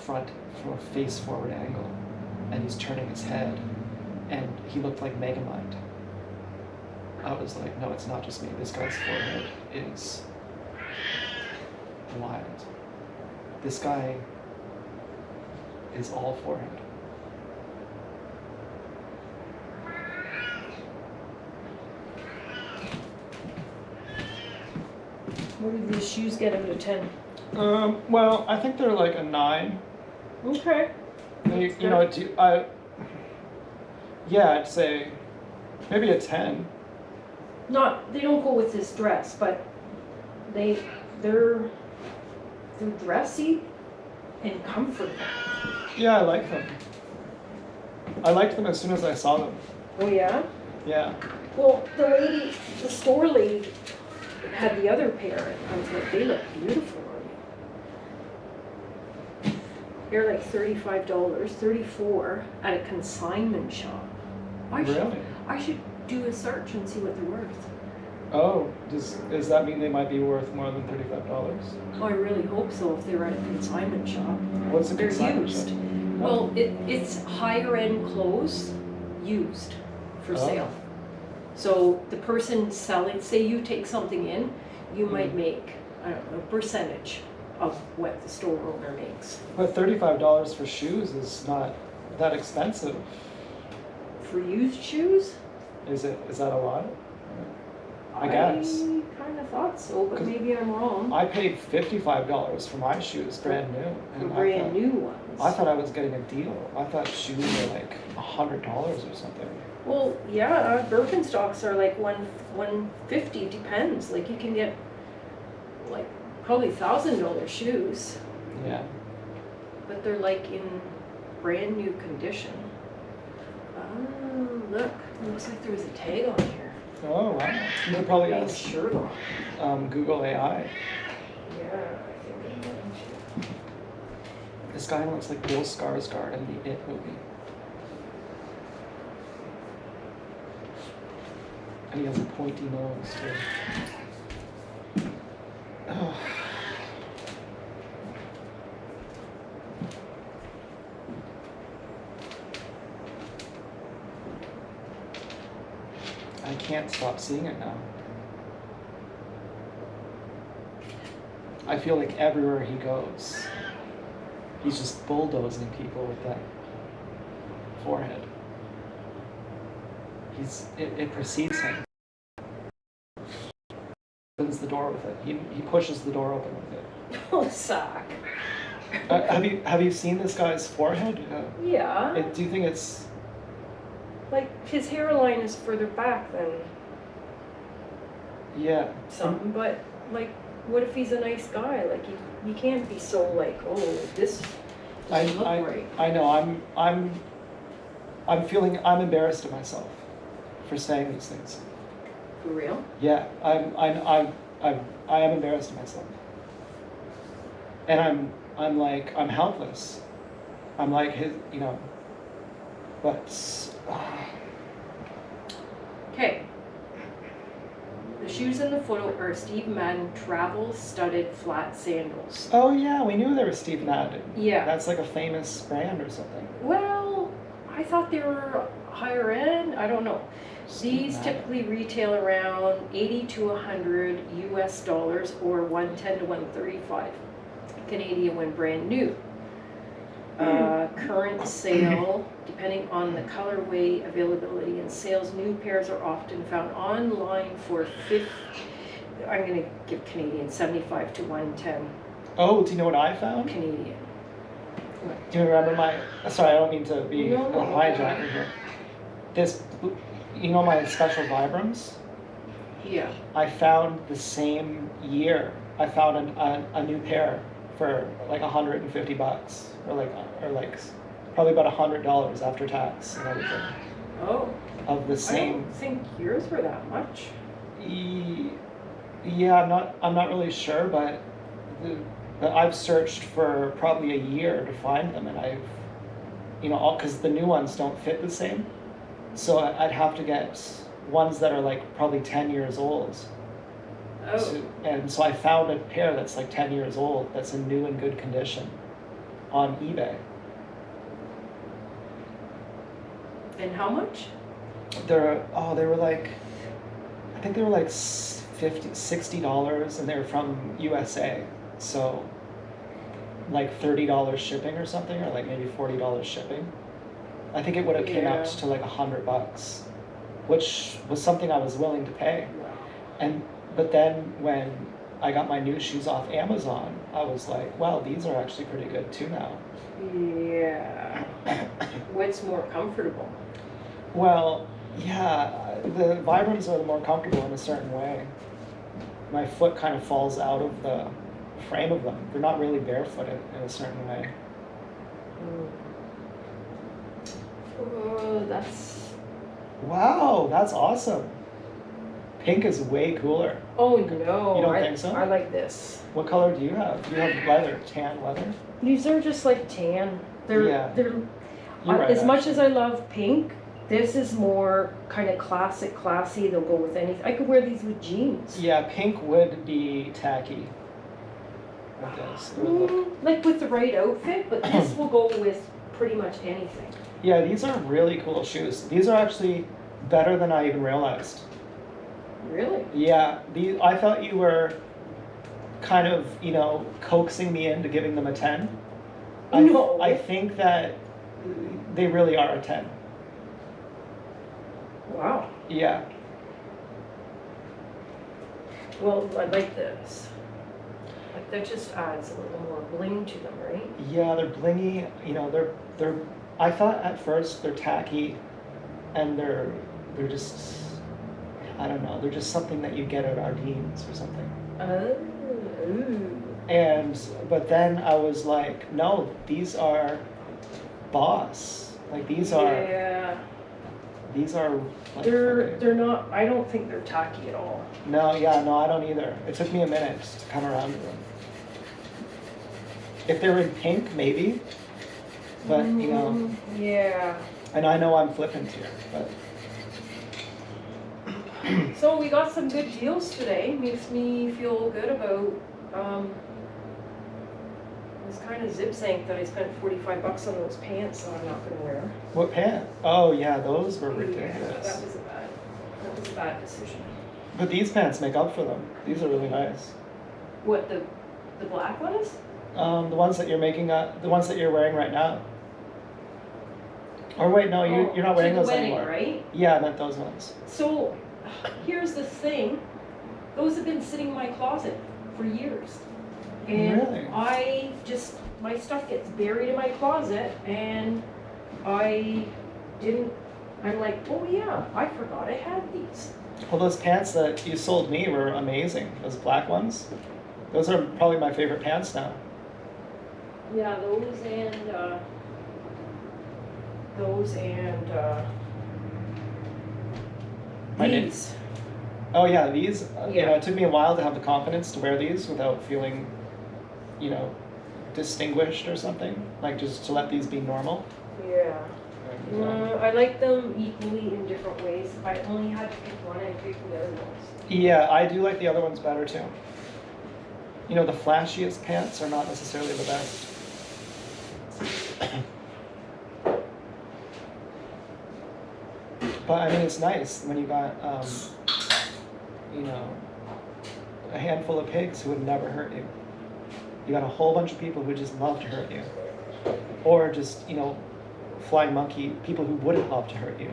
face forward angle, and he's turning his head, and he looked like Megamind. I was like, no, it's not just me. This guy's forehead is wild. This guy is all forehead. What do these shoes get out of 10? Well, I think they're like a 9. Okay. Yeah, I'd say maybe a 10. They don't go with this dress, but they're dressy and comfortable. Yeah, I like them. I liked them as soon as I saw them. Oh yeah? Yeah. Well, the store lady had the other pair, and I was like, they look beautiful on you. They're like $35, $34 at a consignment shop. Really? I should do a search and see what they're worth. Oh, does that mean they might be worth more than $35? Oh, I really hope so if they're at a consignment shop. What's a They're consignment used. shop? Well, it's higher end clothes used for sale. So the person selling, say you take something in, you might make, I don't know, a percentage of what the store owner makes. But $35 for shoes is not that expensive. For used shoes? Is that a lot? I guess. I kind of thought so, but 'Cause maybe I'm wrong. I paid $55 for my shoes, brand new. For and brand new ones. I thought I was getting a deal. I thought shoes were like $100 or something. Well, yeah, Birkenstocks are like 150, depends. Like you can get like probably $1,000 shoes, Yeah. but they're like in brand new condition. Oh, look, looks like there was a tag on here. Oh wow. They probably Named asked Sherlock. Google AI. Yeah, I think I'm going to. This guy looks like Bill Skarsgård in the It movie. And he has a pointy nose too. Oh. I can't stop seeing it now. I feel like everywhere he goes, he's just bulldozing people with that forehead. It precedes him. Opens the door with it. He pushes the door open with it. Oh, sock. Have you seen this guy's forehead? Yeah. Do you think it's? Like his hairline is further back than Yeah. some, but like, what if he's a nice guy? Like he can't be so like, oh, this doesn't look right. I know. I'm embarrassed of myself for saying these things. For real? Yeah, I am embarrassed of myself. And I'm like, I'm helpless. I'm like his, you know, but, Okay. The shoes in the photo are Steve Madden travel studded flat sandals. oh yeah, we knew there was Steve Madden. Yeah. That's like a famous brand or something. Well, I thought they were higher end. I don't know. Steve These Madden. typically retail around 80 to 100 US dollars or 110 to 135 Canadian when brand new. Current sale, depending on the colorway, availability, and sales, new pairs are often found online for I'm going to give Canadian, 75 to 110 Oh, do you know what I found? Canadian. Do you remember sorry, I don't mean to be No. a hijacker here. This, you know my Special Vibrams? Yeah. I found the same year, I found a new pair for like $150 or like probably about $100 after tax and everything Oh. of the I same. don't think yours were that much. Yeah, I'm not really sure, but I've searched for probably a year to find them, and I've, you know, because the new ones don't fit the same, so I'd have to get ones that are like probably 10 years old. Oh. And so I found a pair that's like 10 years old that's in new and good condition on eBay. And how much? They were like, I think they were like $60, and they were from USA. So like $30 shipping or something, or like maybe $40 shipping. I think it would have came out Yeah. to like $100, which was something I was willing to pay. But then when I got my new shoes off Amazon, I was like, wow, these are actually pretty good too now. Yeah. What's more comfortable? Well, yeah, the Vibrams are more comfortable in a certain way. My foot kind of falls out of the frame of them. They're not really barefooted in a certain way. Oh, that's. Wow, that's awesome. Pink is way cooler. Oh no. You don't think so? I like this. What color do you have? You have leather, tan leather? These are just like tan. Yeah. They're You're right, as much as actually. I love pink, this is more kind of classy. They'll go with anything. I could wear these with jeans. Yeah, pink would be tacky. Like this. It would look- Like with the right outfit, but this will go with pretty much anything. Yeah, these are really cool shoes. These are actually better than I even realized. Really? Yeah, I thought you were kind of, you know, coaxing me into giving them a 10. No. I think that they really are a 10. Wow. Yeah. Well, I like this. Like that just adds a little more bling to them, right? Yeah, they're blingy, you know, they're I thought at first they're tacky and they're just, I don't know, they're just something that you get at Ardeen's or something. Oh. Ooh. But then I was like, no, these are Boss. Like these are Yeah. like, They're not. I don't think they're tacky at all. No, yeah, no, I don't either. It took me a minute to come around to them. If they were in pink, maybe. But, you know, Yeah. and I know I'm flippant here, but So we got some good deals today. Makes me feel good about this kind of zip zank that I spent $45 on those pants that I'm not gonna wear. what pant? Oh yeah, those were Yeah, ridiculous. that was a bad decision. But these pants make up for them. These are really nice. What the black ones? The ones that you're making up, the ones that you're wearing right now. Or wait, no, you're not wearing to the those wedding, anymore. right? Yeah, I meant those ones. So here's the thing. Those have been sitting in my closet for years. And Really? my stuff gets buried in my closet and I'm like, oh yeah, I forgot I had these. Well, those pants that you sold me were amazing. Those black ones. Those are probably my favorite pants now. Yeah, those and those and I did. these. Oh yeah, these. You know, Yeah. it took me a while to have the confidence to wear these without feeling, you know, distinguished or something. Like just to let these be normal. Yeah. And, I like them equally in different ways. If I only had to pick one, I'd pick the other ones. yeah, I do like the other ones better too. You know, the flashiest pants are not necessarily the best. But I mean, it's nice when you got, you know, a handful of pigs who would never hurt you. You got a whole bunch of people who just love to hurt you. Or just, you know, flying monkey, people who wouldn't love to hurt you.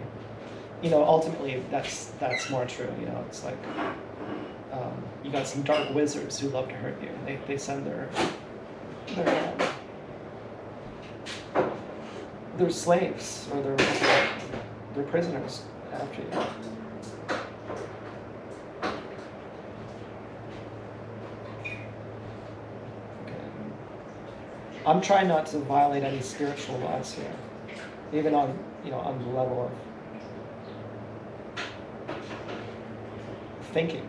You know, ultimately, that's more true. You know, it's like, you got some dark wizards who love to hurt you. They send their slaves or their prisoners after you. Okay. I'm trying not to violate any spiritual laws here, even on, you know, on the level of thinking.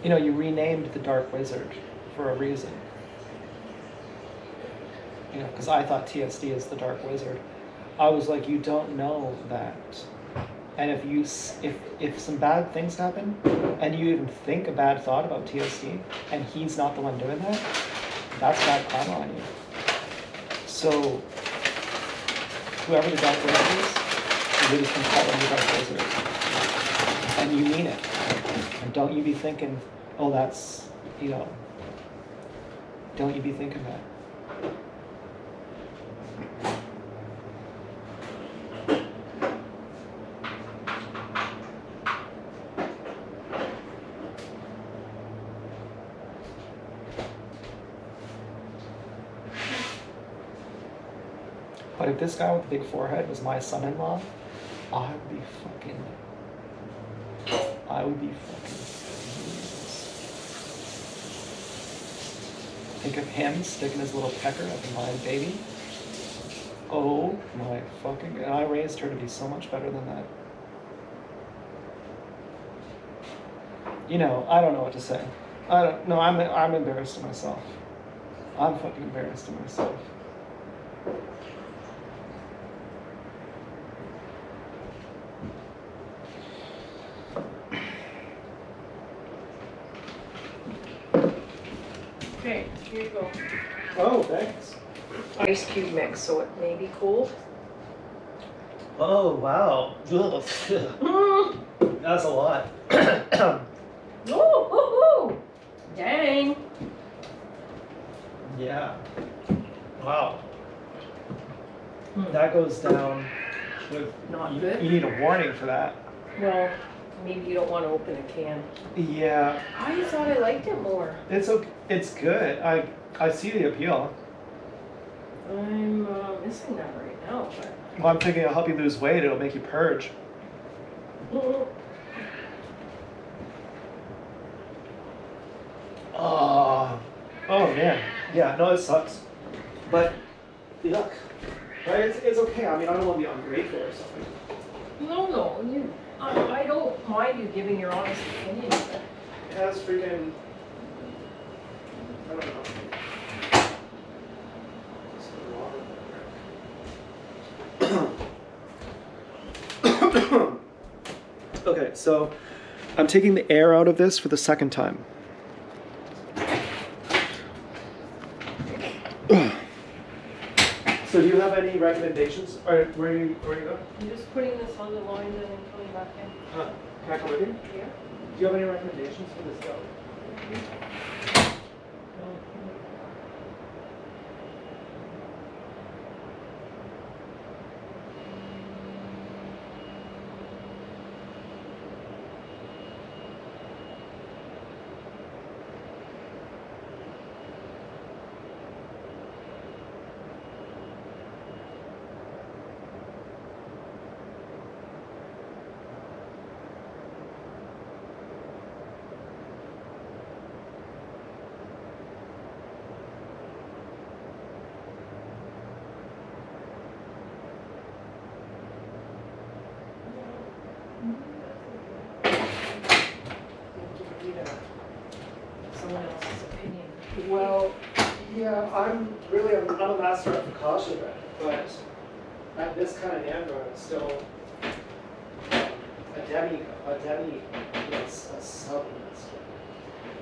You know, you renamed the Dark Wizard for a reason. You know, because I thought TSD is the Dark Wizard. I was like, you don't know that. And if some bad things happen, and you even think a bad thought about TSD, and he's not the one doing that, that's bad karma on you. So, whoever the Dark Wizard is, you just can call him the Dark Wizard. And you mean it. And don't you be thinking, oh, that's, you know, don't you be thinking that. But if this guy with the big forehead was my son-in-law, I would be fucking think of him sticking his little pecker up in my baby. Oh my fucking God. I raised her to be so much better than that. You know, I don't know what to say. I'm embarrassed of myself. I'm fucking embarrassed of myself. Okay, here you go. Oh, thanks. Ice cube mix, so it may be cold. Oh, wow. That's a lot. Woo! Dang. Yeah. Wow. That goes down with... Not you, good. You need a warning for that. Well, maybe you don't want to open a can. Yeah. I thought I liked it more. It's okay. It's good. I see the appeal. I'm missing that right now, but... Well, I'm thinking it'll help you lose weight. It'll make you purge. Oh man. Yeah, no, it sucks. But, yuck. Right? It's okay. I mean, I don't want to be ungrateful or something. No, I don't mind you giving your honest opinion of it. It has freaking... I don't know. Okay, so I'm taking the air out of this for the second time. So do you have any recommendations? Or where you go? I'm just putting this on the line and then coming back in. Can I come with you? Yeah. Do you have any recommendations for this dough? Well, yeah, I'm a master at focaccia bread, but at this kind of Android, it's still a supplement.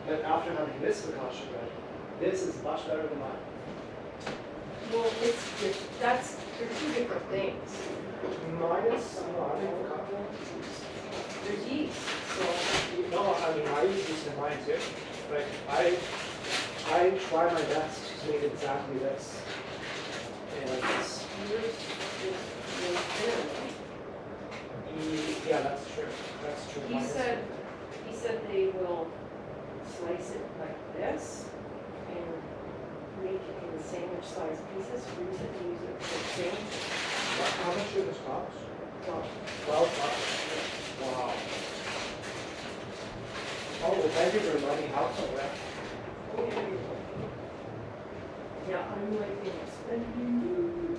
But after having this focaccia bread, this is much better than mine. Well, they're two different things. Mine is, focaccia. They're yeast, so. No, I mean, I use this in mine too. Like, I try my best to make exactly this. And it's, yeah, that's true. That's true. He said they will slice it like this and make it in sandwich size pieces, freeze it, and use it for things. How much should this cost? Well, $12. Wow. Oh, well, thank you for letting me help with that. yeah, I'm like, and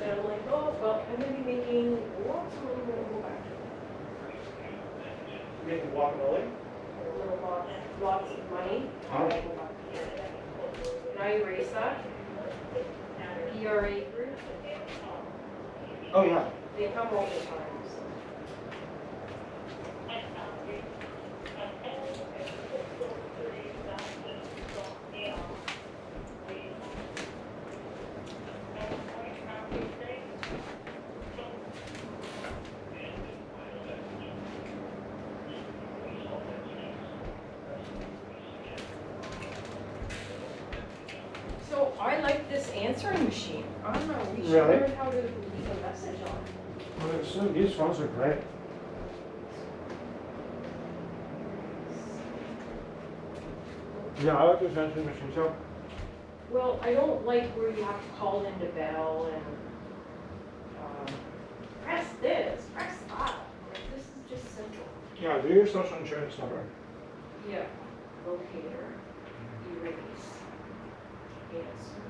I'm like, oh, well, I'm gonna be making lots of money when I go back to Making guacamole? lots of money when I go back. Can I erase that? ERA group, Oh, yeah. they come all the time. So. So I like this answering machine. I don't know, we should Really? learn how to leave a message on it. Well, these phones are great. Yeah, I like this answering machine too. Well, I don't like where you have to call into Bell and press this, press that. Like, this is just simple. Yeah, do your social insurance number. Yeah. Locator, erase, answer.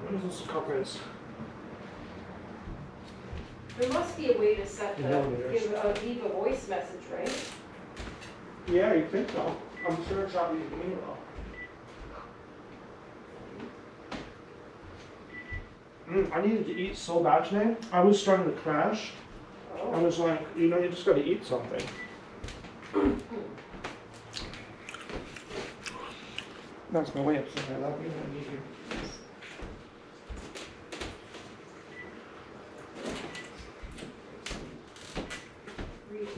What is this cookies? There must be a way to set No, there's- leave a voice message, right? Yeah, you think so. I'm sure it's not using email. I needed to eat so bad today. I was starting to crash. I Oh. was like, you know, you just gotta eat something. That's my way of saying I love you and I need you. Read.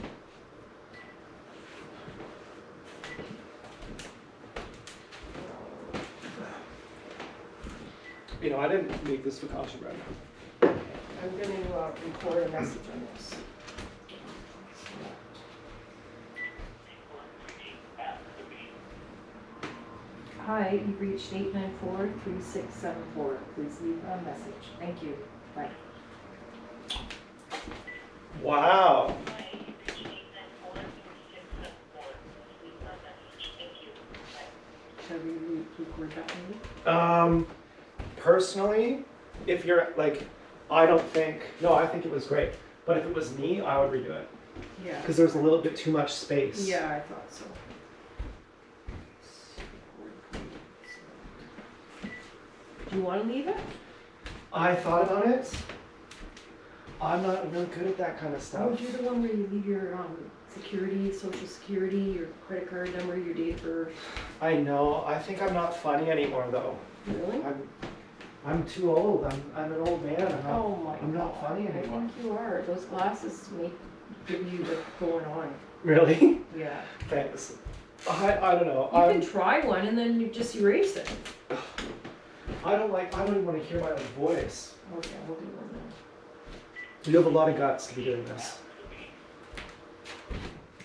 You know, I didn't make this focaccia bread. I'm going to record a message on this. Hi, you've reached 894-3674. Please leave a message. Thank you. Bye. Wow. Shall we record that maybe? Personally, if you're like, I think it was great. But if it was me, I would redo it. Yeah. Because there's a little bit too much space. Yeah, I thought so. Do you want to leave it? I thought about it. I'm not really good at that kind of Oh, stuff. you're the one where you leave your security, social security, your credit card number, your date of birth. I know. I think I'm not funny anymore, though. Really? I'm too old. I'm an old man. Oh my I'm not God. funny I anymore. think you are. Those glasses give you what's going on. Really? Yeah. Thanks. I don't know. You can try one and then you just erase it. I don't even want to hear my own voice. Okay, we'll do one then. You have a lot of guts to be doing this.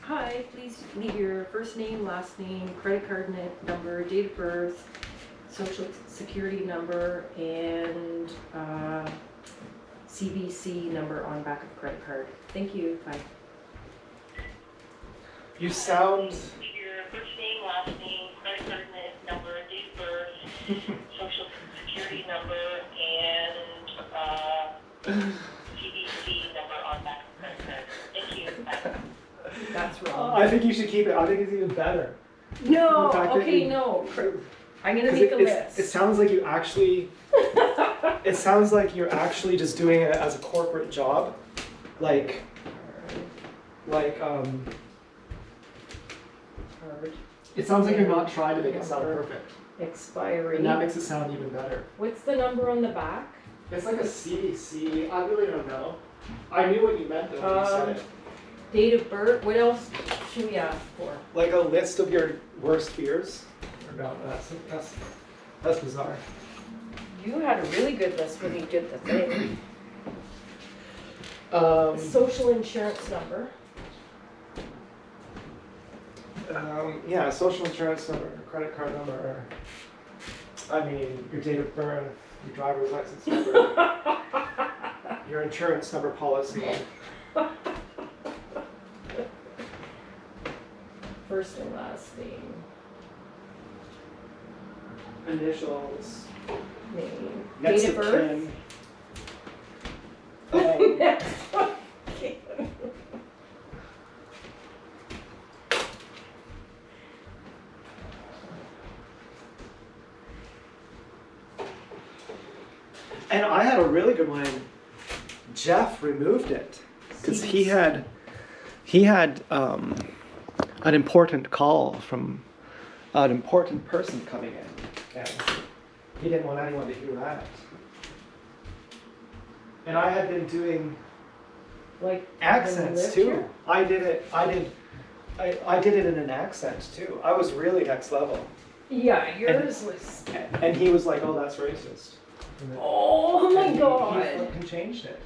Hi, please leave your first name, last name, credit card number, date of birth, social security number, and CVC number on back of credit card. Thank you. Bye. You sound. Your first name, last name, credit card number, date of birth, social security number, and CVC number on back of credit card. Thank you. Bye. That's wrong. I think you should keep it. I think it's even better. No. The fact that Okay. you- No. I'm gonna 'Cause make a it list. sounds like you actually, it sounds like you're actually just doing it as a corporate job, like, Card. it sounds like you're not trying to make it sound perfect. Expiry. And that makes it sound even better. What's the number on the back? It's like a CDC, I really don't know. I knew what you meant though when you said it. Date of birth. What else should we ask for? Like a list of your worst fears? Or no, that's bizarre. You had a really good list when you did the thing. Social insurance number. Yeah, social insurance number, credit card number. I mean, your date of birth, your driver's license number, your insurance number policy. First and last name. Initials. Name. Next Date of of birth. kin. Next of kin. And I had a really good one. Jeff removed it because he had an important call from an important person coming in, and he didn't want anyone to hear that. And I had been doing Like accents lived too. here? I did it in an accent too. I was really next level. Yeah, yours was. And he was like, "Oh, that's racist." Oh my And god. He fucking changed it.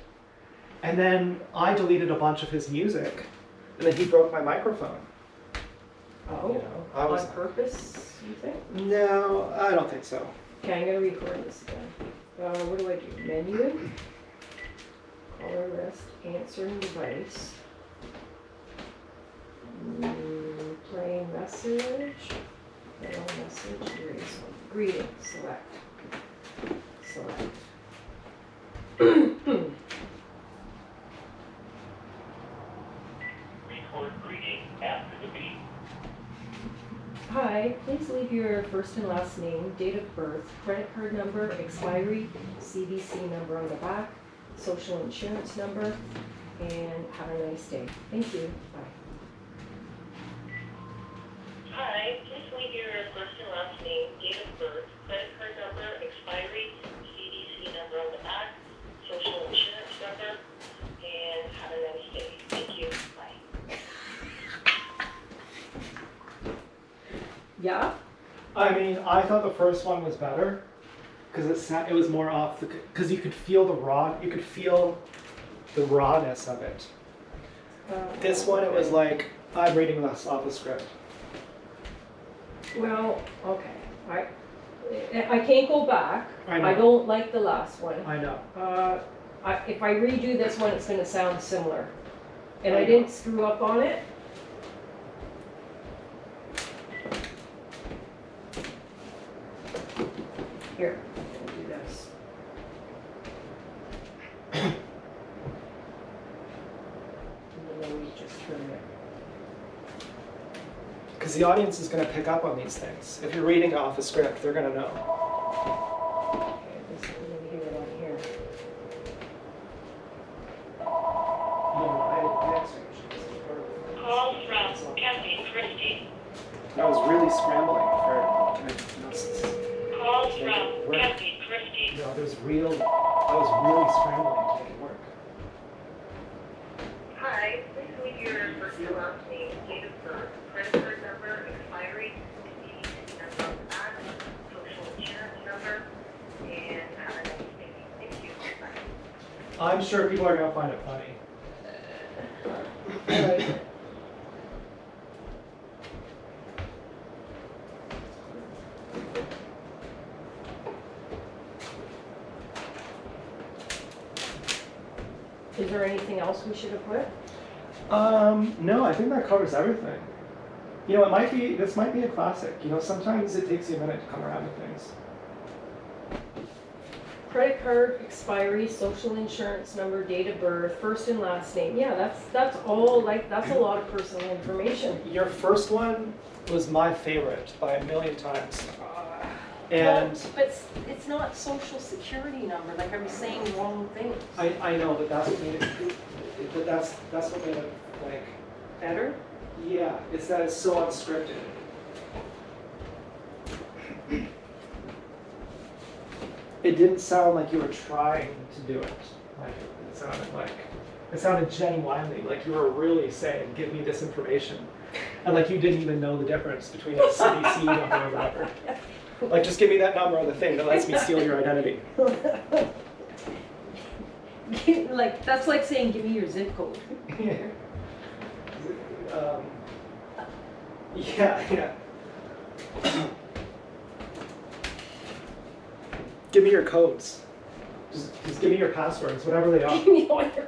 And then I deleted a bunch of his music, and then he broke my microphone. Oh, You know, I was- on purpose, you think? No, I don't think so. Okay, I'm gonna record this again. What do I do? Menu, caller list, answering device, playing message, hello message, erase, greeting, select. Record greeting after the beep. Hi, please leave your first and last name, date of birth, credit card number, expiry, CVC number on the back, social insurance number, and have a nice day. Thank you. Bye. Hi, please leave your first and last name, date of birth, credit card number, expiry, CDC number on the back, social insurance number, and have a nice day. Thank you. Bye. Yeah? I mean, I thought the first one was better because it was more off the because you could feel the rawness of it. This one, it was like I'm reading this off the script. Well, okay. I can't go back. I know. I don't like the last one. I know. If I redo this one, it's gonna sound similar. And I I know. didn't screw up on it. Here, I'll do this. And then we just turn it. Because the audience is going to pick up on these things. If you're reading off the script, they're going to know. Okay, this, we're gonna hear it on here. Call from Kathy Christie. I was really scrambling for notes. Call Make it from work. Kathy Christie. You know, I was really scrambling to make it work. Hi, please leave your first and last name, date of birth, credit card number, expiry, CVC number on the back, social insurance number, and have a nice day. Thank you. Bye. I'm sure people are going to find it funny. Alright. Is there anything else we should have put? No, I think that covers everything. You know, this might be a classic. You know, sometimes it takes you a minute to come around to things. Credit card, expiry, social insurance number, date of birth, first and last name. Yeah, that's all, like, that's a lot of personal information. Your first one was my favorite by a million times. And But it's not social security number, like I'm saying wrong things. I know, but that's what made it, but that's what made it, like, Better? yeah, it's that it's so unscripted. It didn't sound like you were trying to do it. Like, it sounded genuinely like you were really saying, give me this information. And like you didn't even know the difference between a CDC number or whatever. Like, just give me that number on the thing that lets me steal your identity. Like, that's like saying, give me your zip code. Yeah. Give me your codes. Just give me your passwords, whatever they are. Give me all your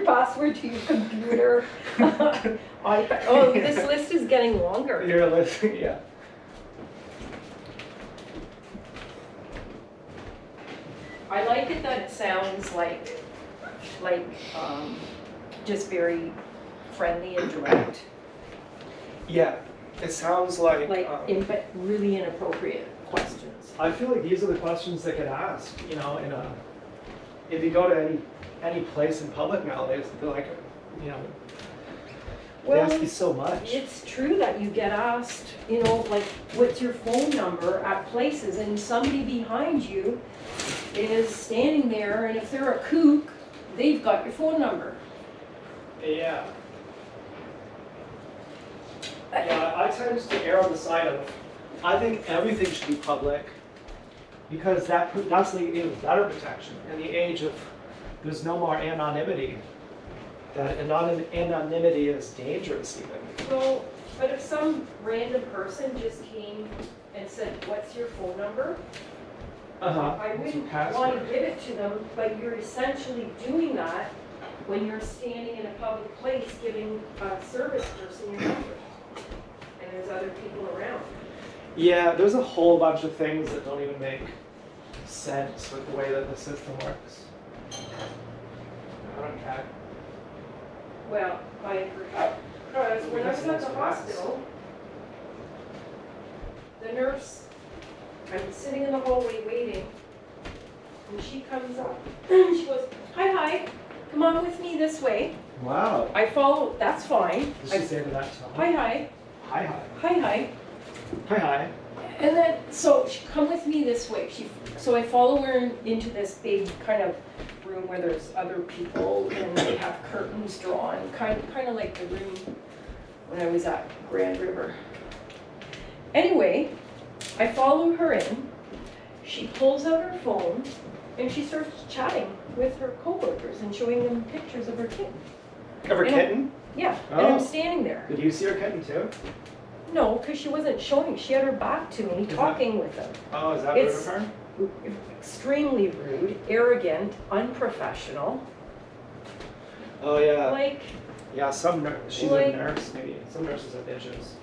password to your computer. iPad. Oh, this list is getting longer. Your list, yeah. I like it that it sounds like just very friendly and direct, Yeah, it sounds like, but really inappropriate questions. I feel like these are the questions that get asked, you know, if you go to any place in public nowadays, they're like, you know, they ask you so much. It's true that you get asked, you know, like, what's your phone number at places, and somebody behind you is standing there, and if they're a kook, they've got your phone number. Yeah. Yeah, I tend to err on the side of, I think everything should be public, because that's the age of data protection. In the age of, there's no more anonymity, that anonymity is dangerous even. Well, but if some random person just came and said, what's your phone number? I wouldn't want to give it to them, but you're essentially doing that when you're standing in a public place giving a service person your number. And there's other people around. Yeah, there's a whole bunch of things that don't even make sense with the way that the system works. Okay. Well, because when I was at the hospital, the nurse, I'm sitting in the hallway waiting, and she comes up, and she goes, hi, come on with me this way. Wow. I follow, that's fine. Did she say to that tone? Hi. Hi. And then, so she come with me this way. So I follow her into this big kind of room where there's other people and they have curtains drawn, kind of like the room when I was at Grand River. Anyway, I follow her in. She pulls out her phone and she starts chatting with her coworkers and showing them pictures of her kitten. Of her kitten? Yeah, Oh. and I'm standing there. Did you see her kitten too? No, because she wasn't showing. She had her back to me, talking with them. Oh, is that rude It's- of her? Extremely rude, arrogant, unprofessional. Oh yeah. Like, Yeah, she's like- a nurse maybe. Some nurses are bitches.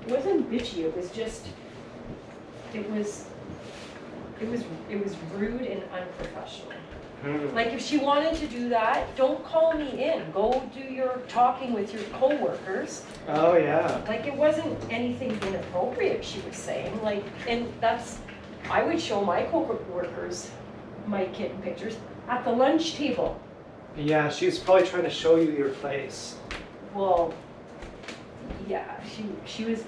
it wasn't bitchy. It was just, it was rude and unprofessional. Like, if she wanted to do that, don't call me in. Go do your talking with your coworkers. Oh yeah. Like, it wasn't anything inappropriate she was saying. Like, and I would show my coworkers my kitten pictures at the lunch table. Yeah, she's probably trying to show you your place. Well, yeah, she's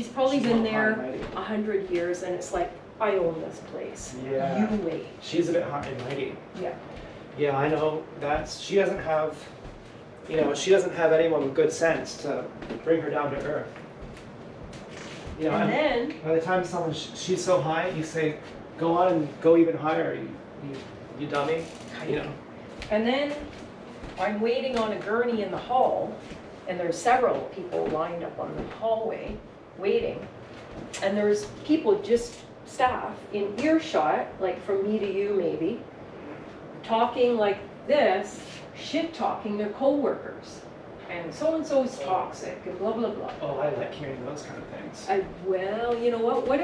probably been not there high and mighty. 100 years, and it's like, I own this place. Yeah. You wait. She's a bit high and mighty. Yeah. Yeah, I know. She doesn't have, she doesn't have anyone with good sense to bring her down to earth. You know, And then, by the time she's so high, you say, go on and go even higher, you dummy. You know. and then I'm waiting on a gurney in the hall, and there's several people lined up on the hallway waiting. And there's people, just staff, in earshot, like from me to you maybe, talking like this, shit-talking their coworkers. And so-and-so's toxic, and blah, blah, blah. Oh, I like hearing those kind of things. Well, you know what? What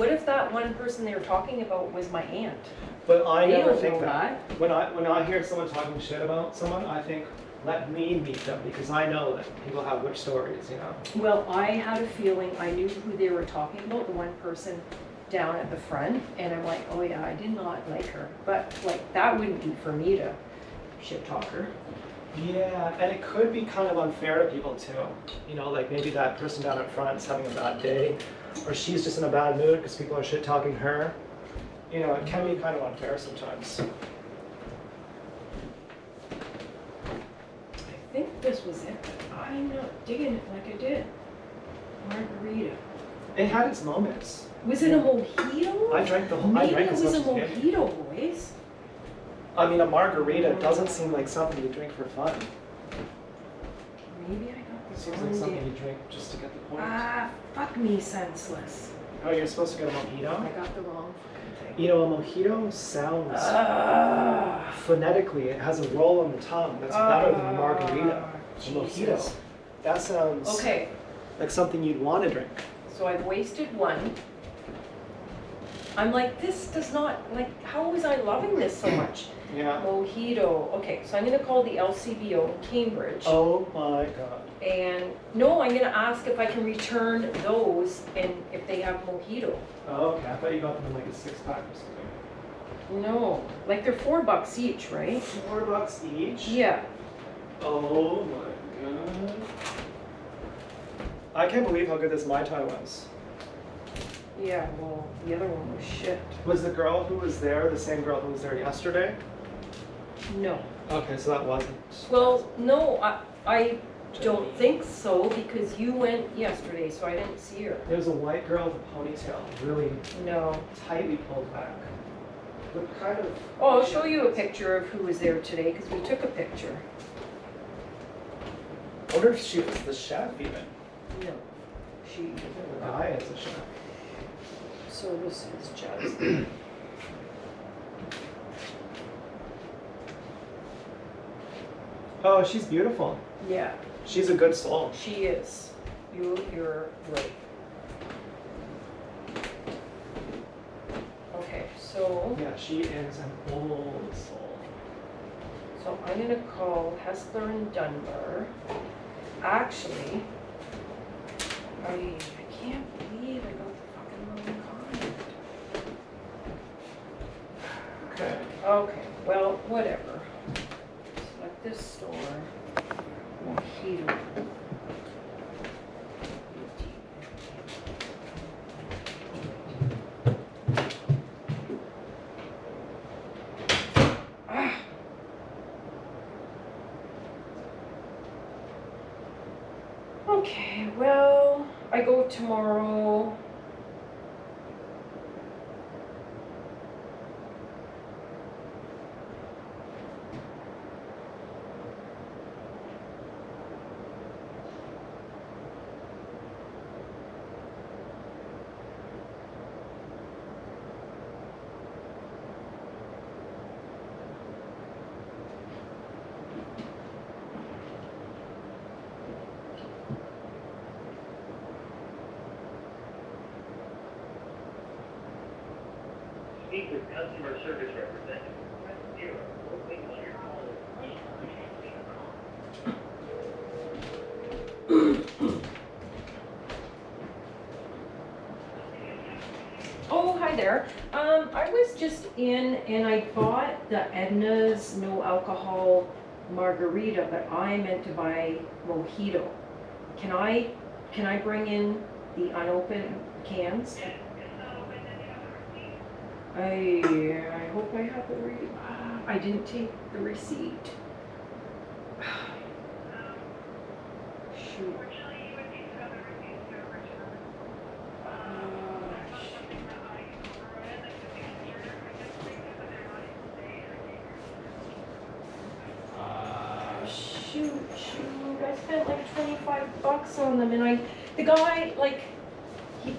if that one person they were talking about was my aunt? But I They never don't think know that. When I hear someone talking shit about someone, I think, let me meet them because I know that people have good stories, you know. Well, I had a feeling, I knew who they were talking about, the one person down at the front, and I'm like, oh yeah, I did not like her. But like, that wouldn't be for me to shit talk her. Yeah, and it could be kind of unfair to people too. You know, like maybe that person down at front is having a bad day, or she's just in a bad mood because people are shit talking her. You know, it can be kind of unfair sometimes. I think this was it, but I'm not digging it like I did. Margarita. It had its moments. Was it a mojito? I drank the whole. I Maybe drank it as was a much as you did. mojito, boys. I mean, a margarita doesn't seem like something you drink for fun. Maybe I got It the seems like wrong something day. you drink just to get the point. Ah, fuck me senseless. Oh, you're supposed to get a I mojito? got the wrong fucking thing. You know, a mojito sounds Ah. phonetically, it has a roll on the tongue that's better than a margarita. A mojito. Jesus. That sounds Okay, like something you'd want to drink. so I've wasted one. I'm like, this does not, like, how was I loving this so much? Yeah. Mojito. Okay, so I'm gonna call the LCBO in Cambridge. Oh my god. And no, I'm gonna ask if I can return those and if they have mojito. Oh, okay. I thought you got them in like a 6-pack or something. No, like they're $4 each, right? $4 each? Yeah. Oh my god. I can't believe how good this Mai Tai was. Yeah, well, the other one was shit. Was the girl who was there the same girl who was there yesterday? No. Okay, so that wasn't. Well, no, I don't think so because you went yesterday, so I didn't see her. There was a white girl with a ponytail, really No. tightly pulled back. But kind of. Oh, I'll show you a picture of who was there today because we took a picture. I wonder if she was the chef even. No. She. The guy is a chef. So this is Jasmine. Oh, she's beautiful. Yeah, She's a good soul. she is. You're right. Okay, so Yeah, she is an old soul. I'm gonna call Hessler and Dunbar. Actually, I can't believe I got the fucking wrong card. Okay. Okay, well, whatever. Select this store. Mojito. Ah. Okay, well, I go tomorrow. Speak with customer service representative. Press 0. Wait while your call is Oh, hi there. I was just in and I bought the Edna's no alcohol margarita, but I meant to buy mojito. Can I bring in the unopened cans? I hope I have the I didn't take the receipt. Shoot. Shoot, I spent like $25 on them and the guy, like,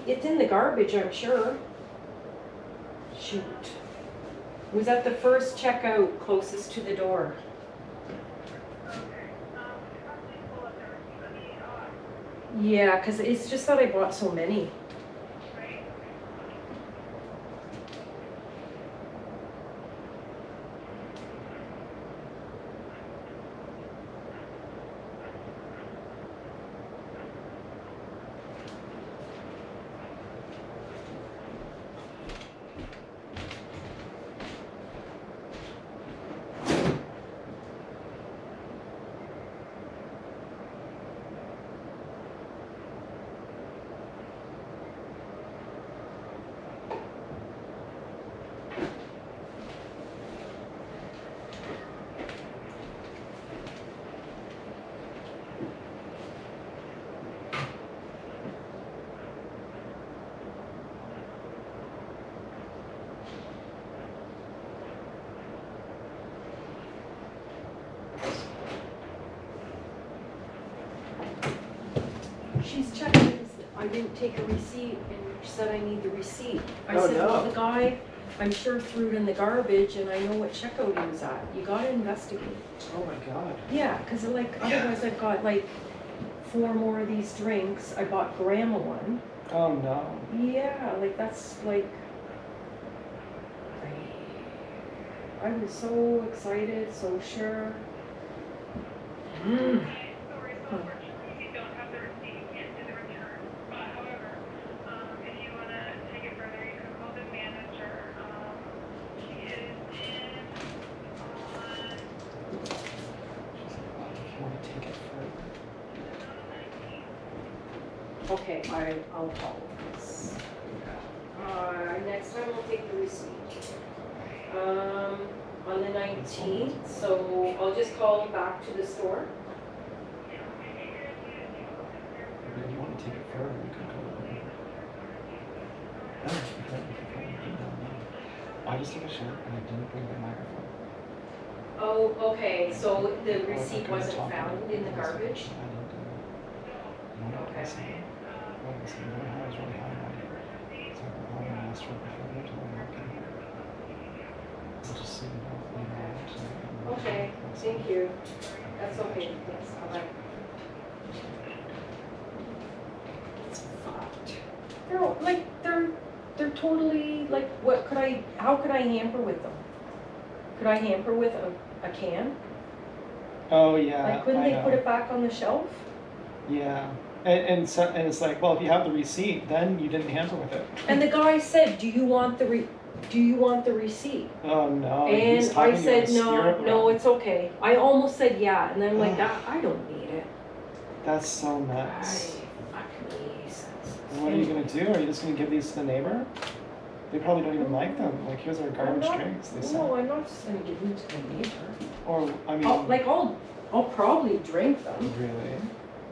it's in the garbage, I'm sure. Shoot. Was at the first checkout closest to the door. Yeah, because it's just that I bought so many. I didn't take a receipt and she said I need the receipt. I Oh, said, well, no. the guy, I'm sure threw it in the garbage and I know what checkout he was at. You gotta investigate. Oh my god. Yeah, cause like otherwise I've got like 4 more of these drinks. I bought Grandma one. Oh no. Yeah, like that's like, I was so excited, so sure. Sorry, so unfortunately, if you don't have the receipt, you can't do the return. But however, if you want to take it further, you can call the manager. She is in on She's like, well, if you want to take it further. Okay, I'll call this. Next time I'll take the receipt. On the 19th, so I'll just call back to the store. If you want to take it further, you can go. No, you can no. I just took a shit and I didn't bring my microphone. Oh, okay, so the I receipt couldn't wasn't talk found about in the it. garbage? I didn't do it. No, Okay. listen. Well, listen, I was really high on it. So I went home and asked her before I went to the market. I'll just see you later on tonight. Okay, thank you. That's okay, yes, alright. It's fucked. They're totally, like, how could I hamper with them? Could I hamper with a can? Oh yeah, Like, couldn't I they know. put it back on the shelf? Yeah, and it's like, well, if you have the receipt, then you didn't hamper with it. And the guy said, do you want the receipt? Oh no, he's And talking I to said, you in the no, spirit no, realm. it's okay. I almost said yeah, and then I'm like, I don't need it. That's so nuts. Fuck me, What are you gonna do? Are you just gonna give these to the neighbor? They probably don't even like them. Like, here's our garbage drinks. They No, sell. I'm not just gonna give them to the neighbor. Or I mean, I'll probably drink them. really?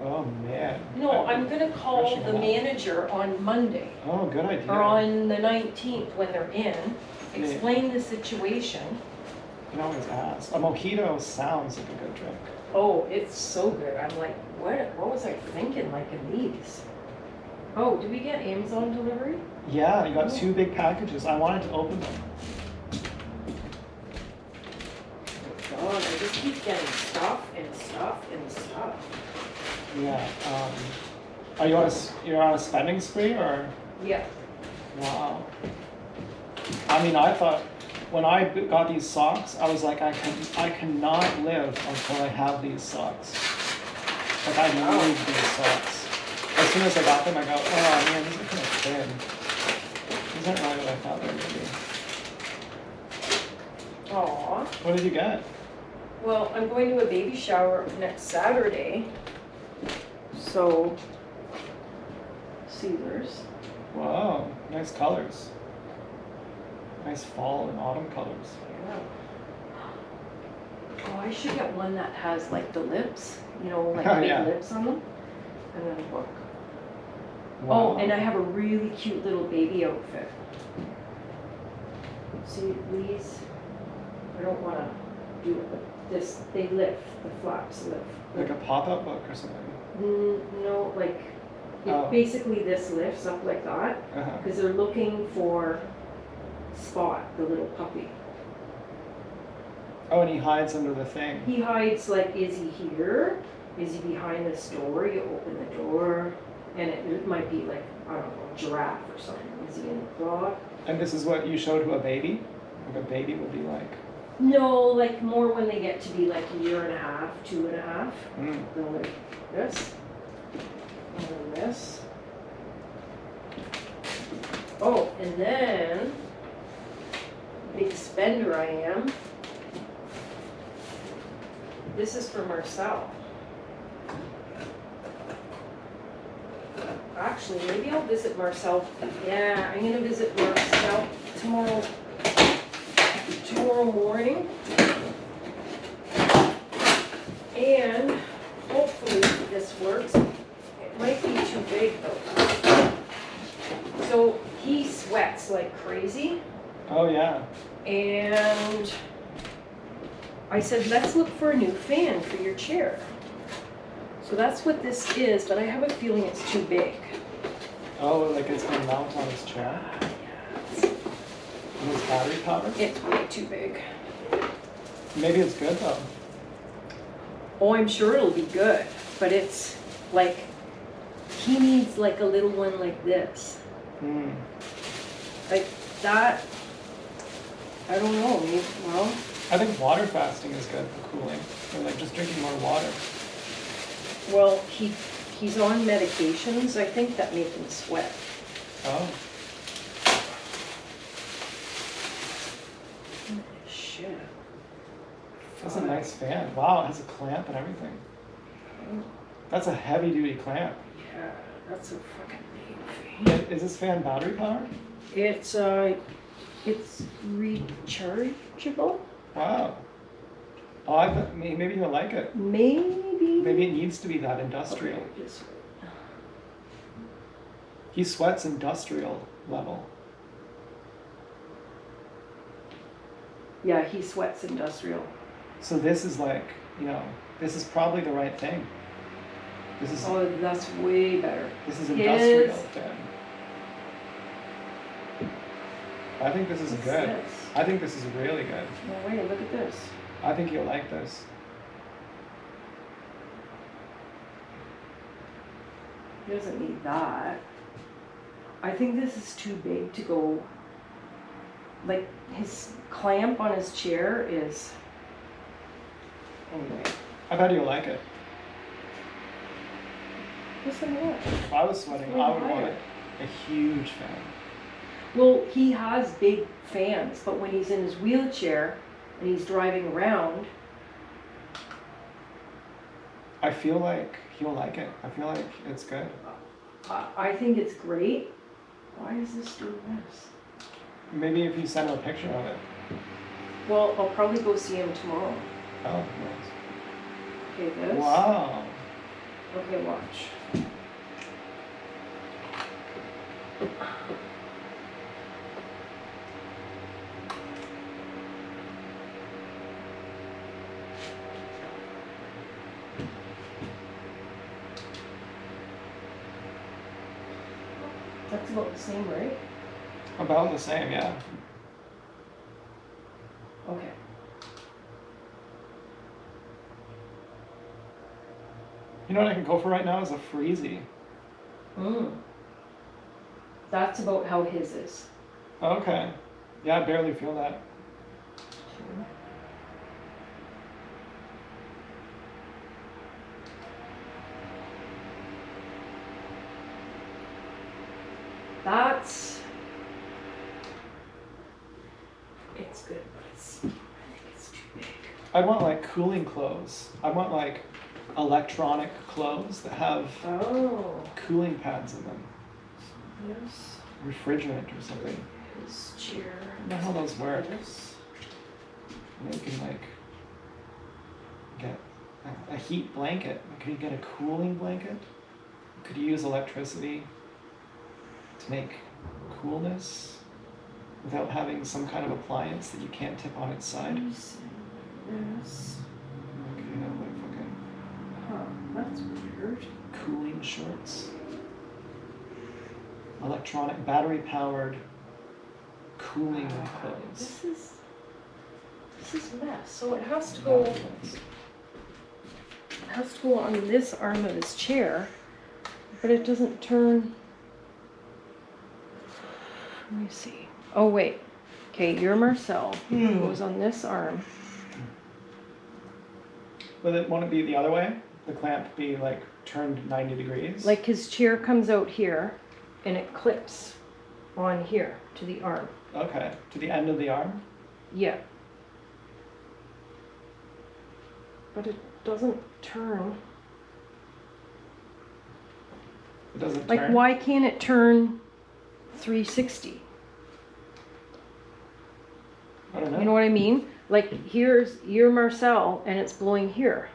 Oh man. No, I'm gonna call Rushing the along. manager on Monday, Oh, good idea. or on the 19th when they're in, Yeah. explain the situation. You can always ask. A mojito sounds like a good drink. Oh, it's so good. I'm like, what was I thinking like in these? Oh, did we get Amazon delivery? Yeah, you got 2 big packages. I wanted to open them. God, I just keep getting stuff and stuff and stuff. Yeah. Are you you're on a spending spree or? Yeah. Wow. I mean, I thought when I got these socks, I was like, I cannot live until I have these socks. Like I need these socks. As soon as I got them, I go, oh man, these are kind of thin. These aren't really what I thought they were gonna be. Aw. What did you get? Well, I'm going to a baby shower next Saturday. So, Caesars. Wow, nice colors. Nice fall and autumn colors. Yeah. Oh, I should get one that has like the lips, you know, like Oh, big yeah. lips on them. And then look. Wow. Oh, and I have a really cute little baby outfit. See these? I don't want to do it, but this, they lift, the flaps lift. Like a pop-up book or something. No, like, Oh. basically this lifts up like that, Uh-huh. because they're looking for Spot, the little puppy. Oh, and he hides under the thing. He hides, like, is he here? Is he behind this door? You open the door, and it might be like, I don't know, a giraffe or something. Is he in the clock? And this is what you showed to a baby? Like a baby would be like. No, like more when they get to be like a year and a half, 2.5. Mm. They'll like this, and then this. Oh, and then, big spender I am. This is for Marcel. Actually, maybe I'll visit Marcel. Yeah, I'm gonna visit Marcel tomorrow morning. And hopefully this works. It might be too big though. So he sweats like crazy. Oh yeah. And I said, let's look for a new fan for your chair. So that's what this is, but I have a feeling it's too big. Oh, like it's gonna mount on his chair? And it's battery powered? It's way too big. Maybe it's good though. Oh, I'm sure it'll be good, but it's like, he needs like a little one like this. Hmm. Like that, I don't know, maybe, well, I think water fasting is good for cooling, or like just drinking more water. well, he's on medications, I think, that make him sweat. Oh, Shit. that's a nice fan. Wow, it has a clamp and everything. That's a heavy duty clamp. Yeah, that's a fucking big fan. Is this fan battery powered? It's rechargeable? Wow. Oh, I thought maybe you'll like it. Maybe. Maybe it needs to be that industrial. Okay, this way. He sweats industrial level. Yeah, he sweats industrial. So this is like, this is probably the right thing. This is Oh, that's way better. industrial His- fan. I think this is What's good. this? I think this is really good. No way, look at this. I think you'll like this. He doesn't need that. I think this is too big to go, like, his clamp on his chair is, anyway. I bet you'll like it. Listen to that. If I was sweating, I would want a huge fan. Well, he has big fans, but when he's in his wheelchair and he's driving around, I feel like he'll like it. I feel like it's good. I think it's great. Why is this doing this? Maybe if you send him a picture of it. Well, I'll probably go see him tomorrow. Oh, Okay, nice. this. Wow. Okay, watch. That's about the same, right? About the same, yeah. Okay. You know what I can go for right now is a Freezy. That's about how his is. Okay. Yeah, I barely feel that. That's. It's good, but I think it's too big. I'd want like cooling clothes. I want like electronic clothes that have Oh. cooling pads in them. Yes. Refrigerant or something. His chair. I don't know how those work. This. And you can like get a heat blanket. Could you get a cooling blanket? Could you use electricity to make coolness without having some kind of appliance that you can't tip on its side? This. Okay, like fucking Huh, that's weird. cooling shorts. Electronic, battery powered cooling clothes. This is a mess. So it has to go. It has to go on this arm of his chair, but it doesn't turn. Let me see. Oh wait. Okay, your Marcel goes on this arm. Will it want to be the other way? The clamp be like turned 90 degrees? Like his chair comes out here, and it clips on here to the arm. Okay, to the end of the arm? Yeah. But it doesn't turn. It doesn't Like, turn? why can't it turn 360? I don't know. You know what I mean? Like, here's your Marcel, and it's blowing here.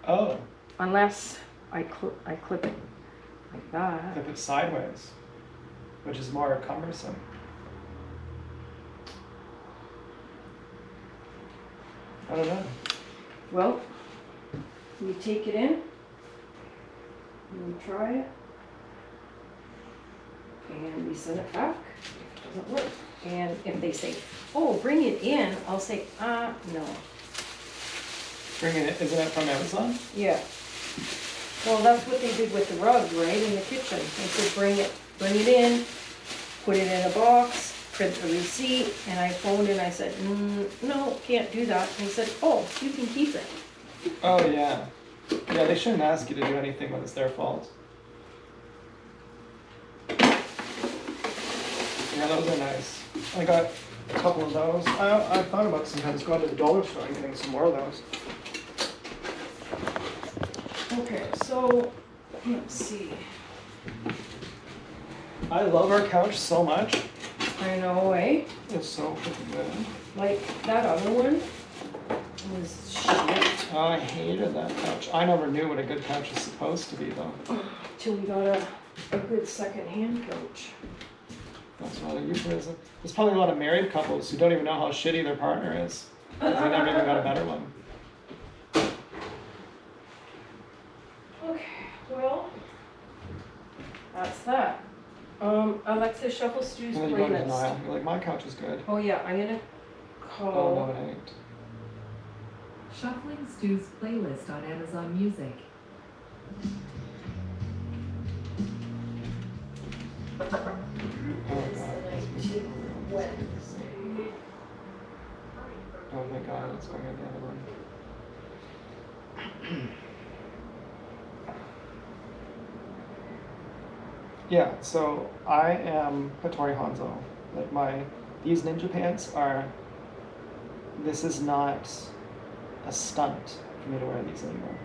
Oh, Unless I clip it like that. flip it sideways, which is more cumbersome. I don't know. Well, you take it in, and you try it. and we send it back if it doesn't work. And if they say, oh, bring it in, I'll say, no. Bring it, isn't it from Amazon? Yeah. Well, that's what they did with the rug, right, in the kitchen. They said, bring it in, put it in a box, print the receipt, and I phoned and I said, no, can't do that. And he said, oh, you can keep it. Oh, yeah. Yeah, they shouldn't ask you to do anything when it's their fault. Yeah, those are nice. I got a couple of those. I thought about sometimes going to the dollar store and getting some more of those. Okay, so, let's see. I love our couch so much. I know, eh? It's so freaking good. Like, that other one was shit. Oh, I hated that couch. I never knew what a good couch was supposed to be, though. Till we got a good second-hand couch. That's what a euphemism. There's probably a lot of married couples who don't even know how shitty their partner is. 'Cause they never even got a better one. Okay, well, that's that. Alexa, shuffle Stu's And then you go to playlist. denial. You're like, my couch is good. Oh yeah, I'm gonna Oh, no, call. it ain't. Shuffling Stu's playlist on Amazon Music. Oh, God. Wednesday. Oh, my God. It's going in the other room. Yeah, so I am Hattori Hanzo. Like these ninja pants are, this is not a stunt for me to wear these anymore.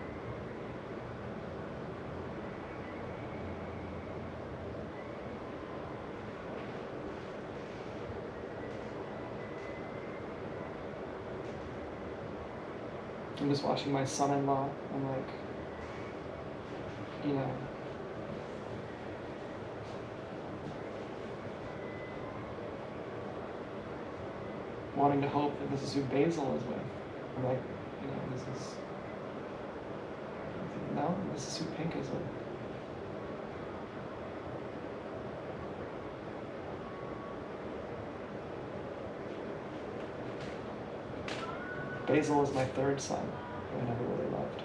I'm just watching my son-in-law. I'm like, you know, wanting to hope that this is who Basil is with. I'm like, you know, this is who Pink is with. Basil is my third son, who I never really loved.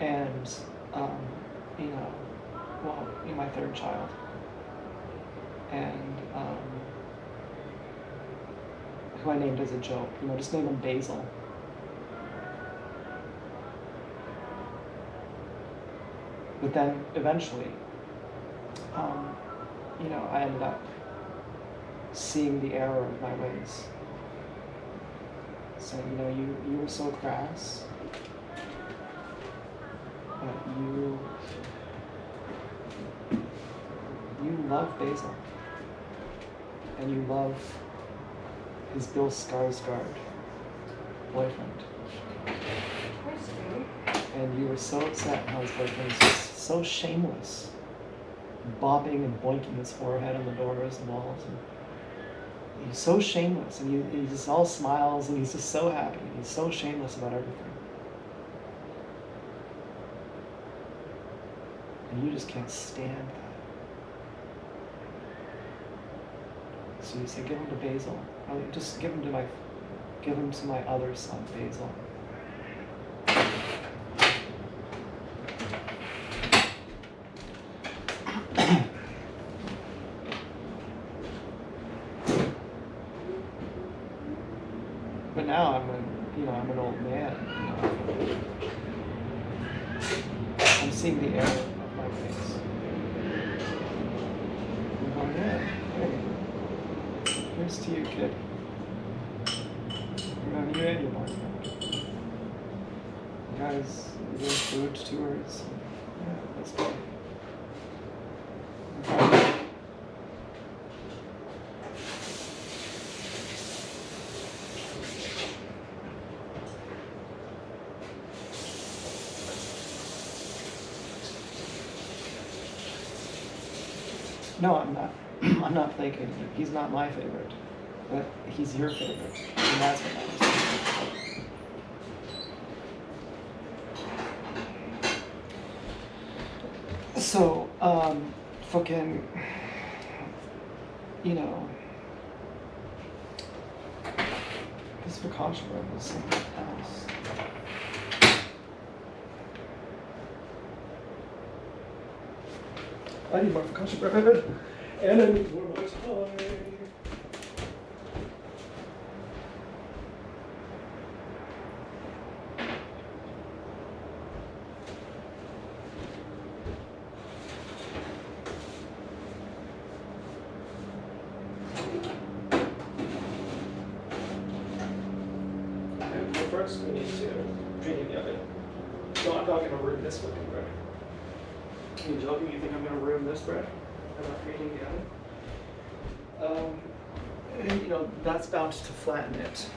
And, you know, well, my third child. And, who I named as a joke, you know, just name him Basil. But then eventually, you know, I ended up seeing the error of my ways. So, you know, you were so crass, but you love Basil, and you love his Bill Skarsgård boyfriend. And you were so upset how his boyfriend was just so shameless, bopping and boinking his forehead on the doors and walls. And he's so shameless, and he just all smiles, and he's just so happy. He's so shameless about everything. And you just can't stand that. So you say, give him to Basil. Just give him to my other son, Basil. But now I'm an old man. You know. I'm seeing the error of my ways. I'm going, yeah, hey, here's to you, kid. You and your boyfriend. You guys are doing food tours. Yeah, that's great. No, I'm not. I'm not placating you. He's not my favorite, but he's your favorite, and that's what matters. So, fucking, you know, this focaccia bread was something else. I need more focaccia bread, and I need more Mai Tai. First, we need to preheat the oven. No, I'm not going to ruin this fucking bread. Are you joking? You think I'm going to ruin this bread? I'm not preheating the oven? And, you know, that's bound to flatten it.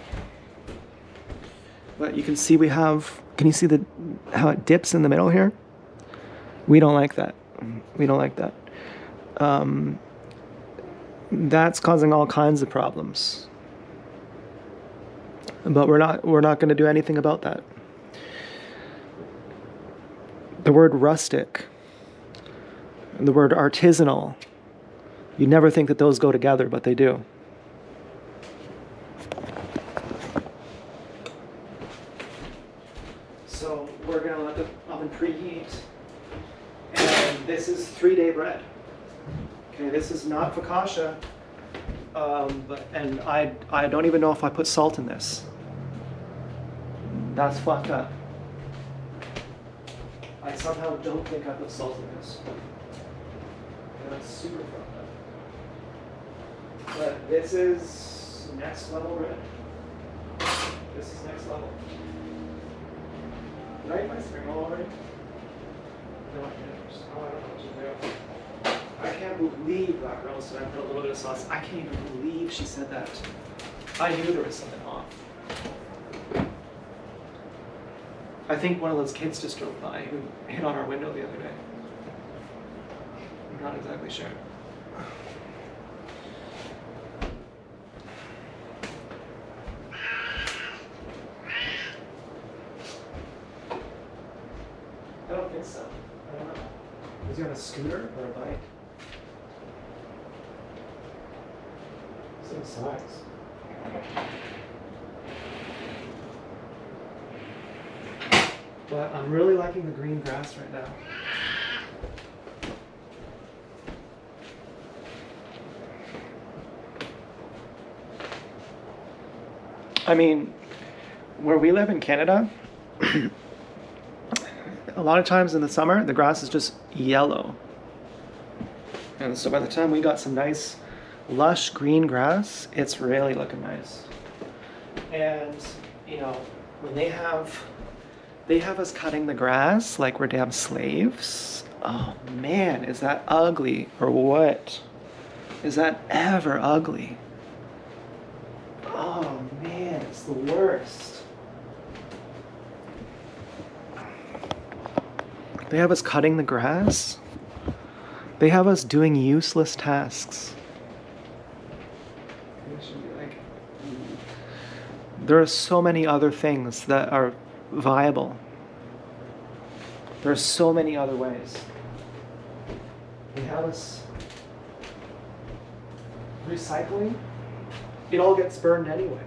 But you can see we have, can you see how it dips in the middle here? We don't like that. We don't like that. That's causing all kinds of problems. But we're not going to do anything about that. The word rustic, the word artisanal, you never think that those go together, but they do. So we're going to let the oven preheat. And this is 3-day bread. Okay, this is not focaccia. And I don't even know if I put salt in this. That's fucked up. I somehow don't think I put salt in this. And that's super fucked up. But this is next level bread. This is next level. Did I eat my spring roll already? No, I didn't. Oh, I don't know what to do. I can't believe Black Girl said I put a little bit of sauce. I can't even believe she said that. I knew there was something off. I think one of those kids just drove by who hit on our window the other day. I'm not exactly sure. I don't think so. I don't know. Was he on a scooter or a bike? Same size. But I'm really liking the green grass right now. I mean, where we live in Canada, a lot of times in the summer, the grass is just yellow. And so by the time we got some nice, lush green grass, it's really looking nice. And, you know, when they have us cutting the grass like we're damn slaves. Oh man, is that ugly or what? Is that ever ugly? Oh man, it's the worst. They have us cutting the grass. They have us doing useless tasks. There are so many other things that are viable. There are so many other ways. They have us recycling. It all gets burned anyway.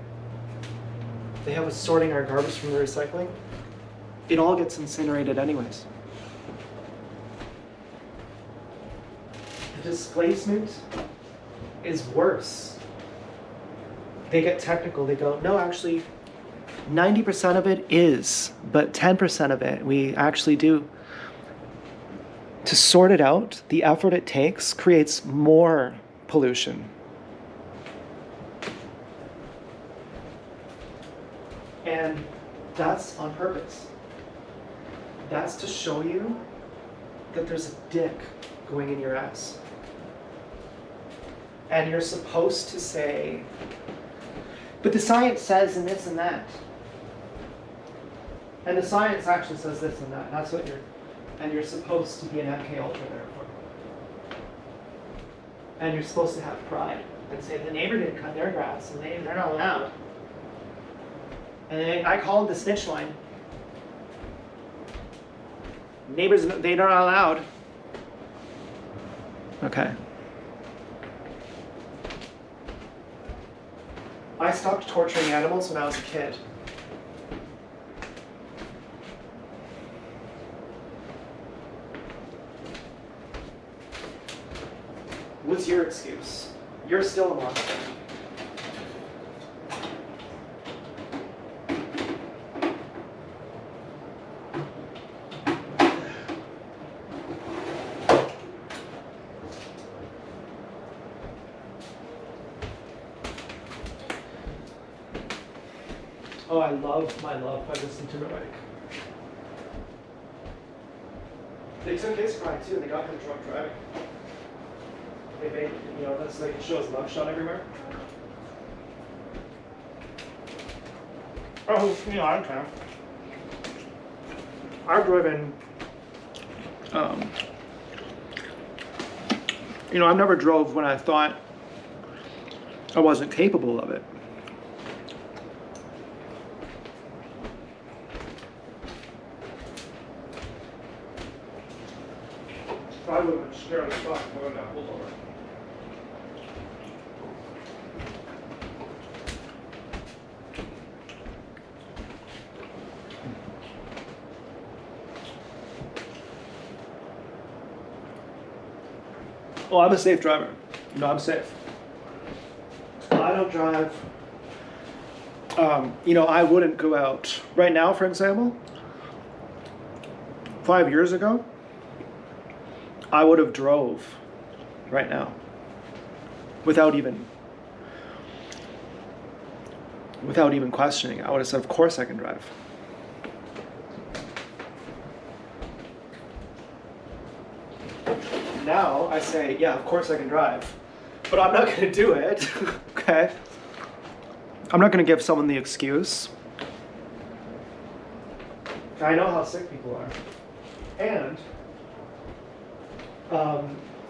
They have us sorting our garbage from the recycling. It all gets incinerated anyways. The displacement is worse. They get technical. They go, no, actually, 90% of it is, but 10% of it we actually do. To sort it out, the effort it takes creates more pollution. And that's on purpose. That's to show you that there's a dick going in your ass. And you're supposed to say, but the science says and this and that. And the science actually says this and that. That's what you're supposed to be an MK Ultra there for. And you're supposed to have pride and say the neighbor didn't cut their grass and they're not allowed. And I called the snitch line. Neighbors, they're not allowed. Okay. I stopped torturing animals when I was a kid. What's your excuse? You're still a monster. Oh, I love my love by Justin Timberlake. They took his pride too, and they got him drunk driving. They made, you know, that's like it shows love shot everywhere. Oh, yeah, I can. I've driven, you know, I've never drove when I thought I wasn't capable of it. I would have been scared as fuck when I got pulled over. Oh, I'm a safe driver. No, I'm safe. I don't drive. You know, I wouldn't go out right now, for example. 5 years ago, I would have drove right now without even questioning. I would have said, of course I can drive. Now I say, yeah, of course I can drive, but I'm not going to do it. Okay? I'm not going to give someone the excuse. I know how sick people are. And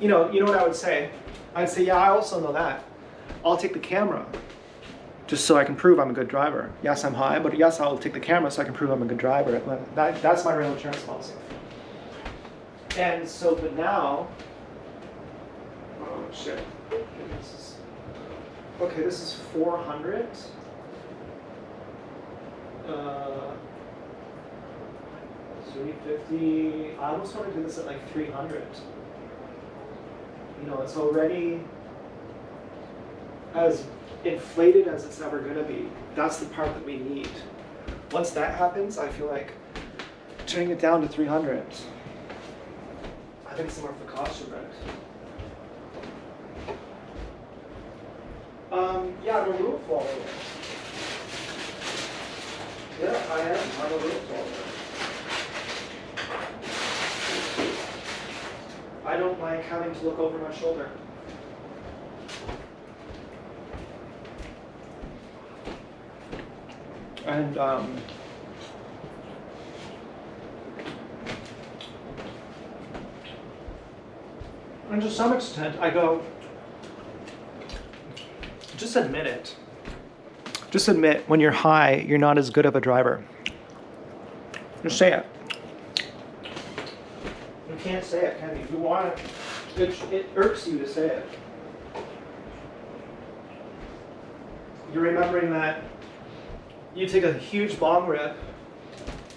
you know what I would say? I'd say, yeah, I also know that. I'll take the camera just so I can prove I'm a good driver. Yes, I'm high, but yes, I'll take the camera so I can prove I'm a good driver. That's my real insurance policy. And so, but now, oh shit. Okay, this is 400. 350. I almost want to do this at like 300. You know, it's already as inflated as it's ever going to be. That's the part that we need. Once that happens, I feel like turning it down to 300. I think it's more for cost of rent. Yeah, I'm a rule follower. Yeah, I am. I'm a rule follower. I don't like having to look over my shoulder. And to some extent, I go, just admit it. Just admit when you're high, you're not as good of a driver. Just say it. You can't say it, can you? You want it, it irks you to say it. You're remembering that you take a huge bong rip,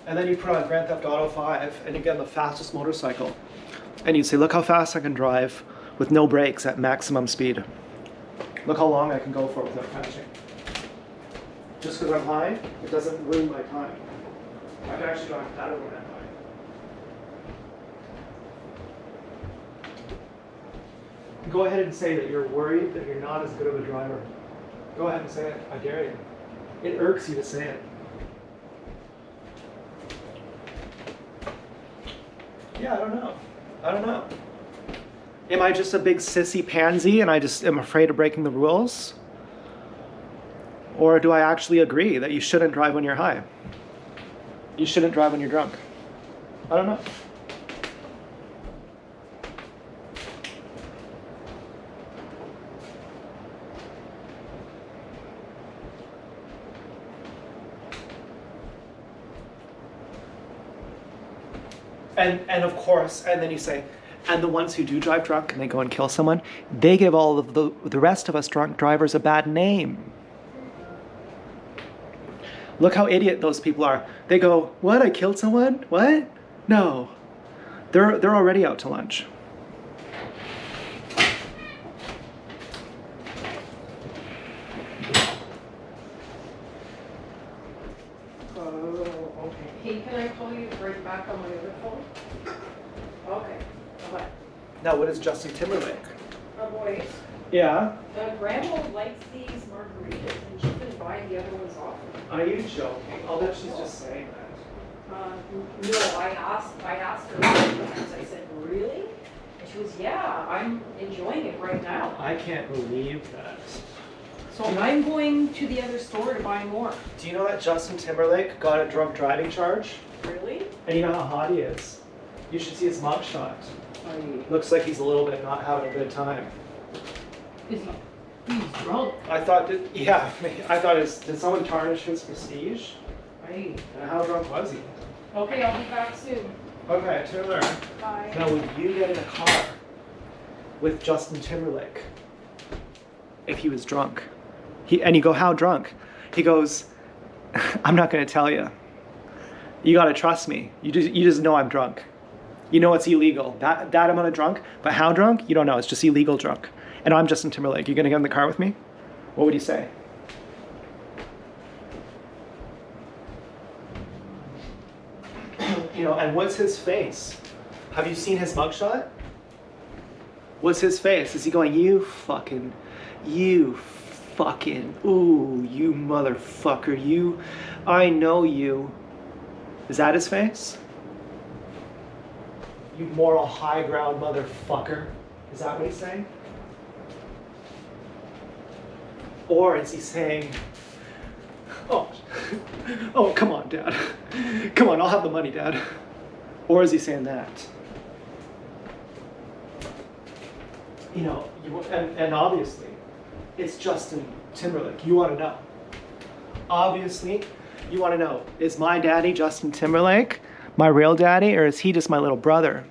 and then you put on Grand Theft Auto 5, and you get on the fastest motorcycle. And you say, look how fast I can drive with no brakes at maximum speed. Look how long I can go for without crashing. Just because I'm high, it doesn't ruin my time. I can actually drive better when I'm high. Go ahead and say that you're worried that you're not as good of a driver. Go ahead and say it. I dare you. It irks you to say it. Yeah, I don't know. Am I just a big sissy pansy and I just am afraid of breaking the rules? Or do I actually agree that you shouldn't drive when you're high? You shouldn't drive when you're drunk? I don't know. And of course, and then you say, and the ones who do drive drunk and they go and kill someone, they give all of the rest of us drunk drivers a bad name. Look how idiot those people are. They go, what, I killed someone? What? No. They're already out to lunch. Oh, okay. Hey, can I call you right back on my other phone? Okay, bye-bye. Now, what is Justin Timberlake? Boys, Yeah? Grandma likes these margaritas and she's been buying the other ones off me. Are you joking? I'll bet she's just saying that. No, I asked her once, I said, really? And she was, yeah, I'm enjoying it right now. I can't believe that. So I'm going to the other store to buy more. Do you know that Justin Timberlake got a drunk driving charge? Really? And you know how hot he is? You should see his mugshot. He's Looks like he's a little bit not having a good time. he's drunk. I thought, I thought, did someone tarnish his prestige? Right. And how drunk was he? Okay, I'll be back soon. Okay, Taylor. Bye. Now, would you get in a car with Justin Timberlake if he was drunk? And you go, how drunk? He goes, I'm not going to tell you. You got to trust me. You just know I'm drunk. You know it's illegal. That amount of drunk, but how drunk? You don't know. It's just illegal drunk. And I'm Justin Timberlake. You going to get in the car with me? What would you say? You know, and what's his face? Have you seen his mugshot? What's his face? Is he going, you fucking, ooh, you motherfucker, I know you. Is that his face? You moral high ground motherfucker. Is that what he's saying? Or is he saying, oh, come on, Dad. Come on, I'll have the money, Dad. Or is he saying that? You know, and obviously, it's Justin Timberlake. You want to know. Obviously, you want to know, is my daddy Justin Timberlake my real daddy, or is he just my little brother?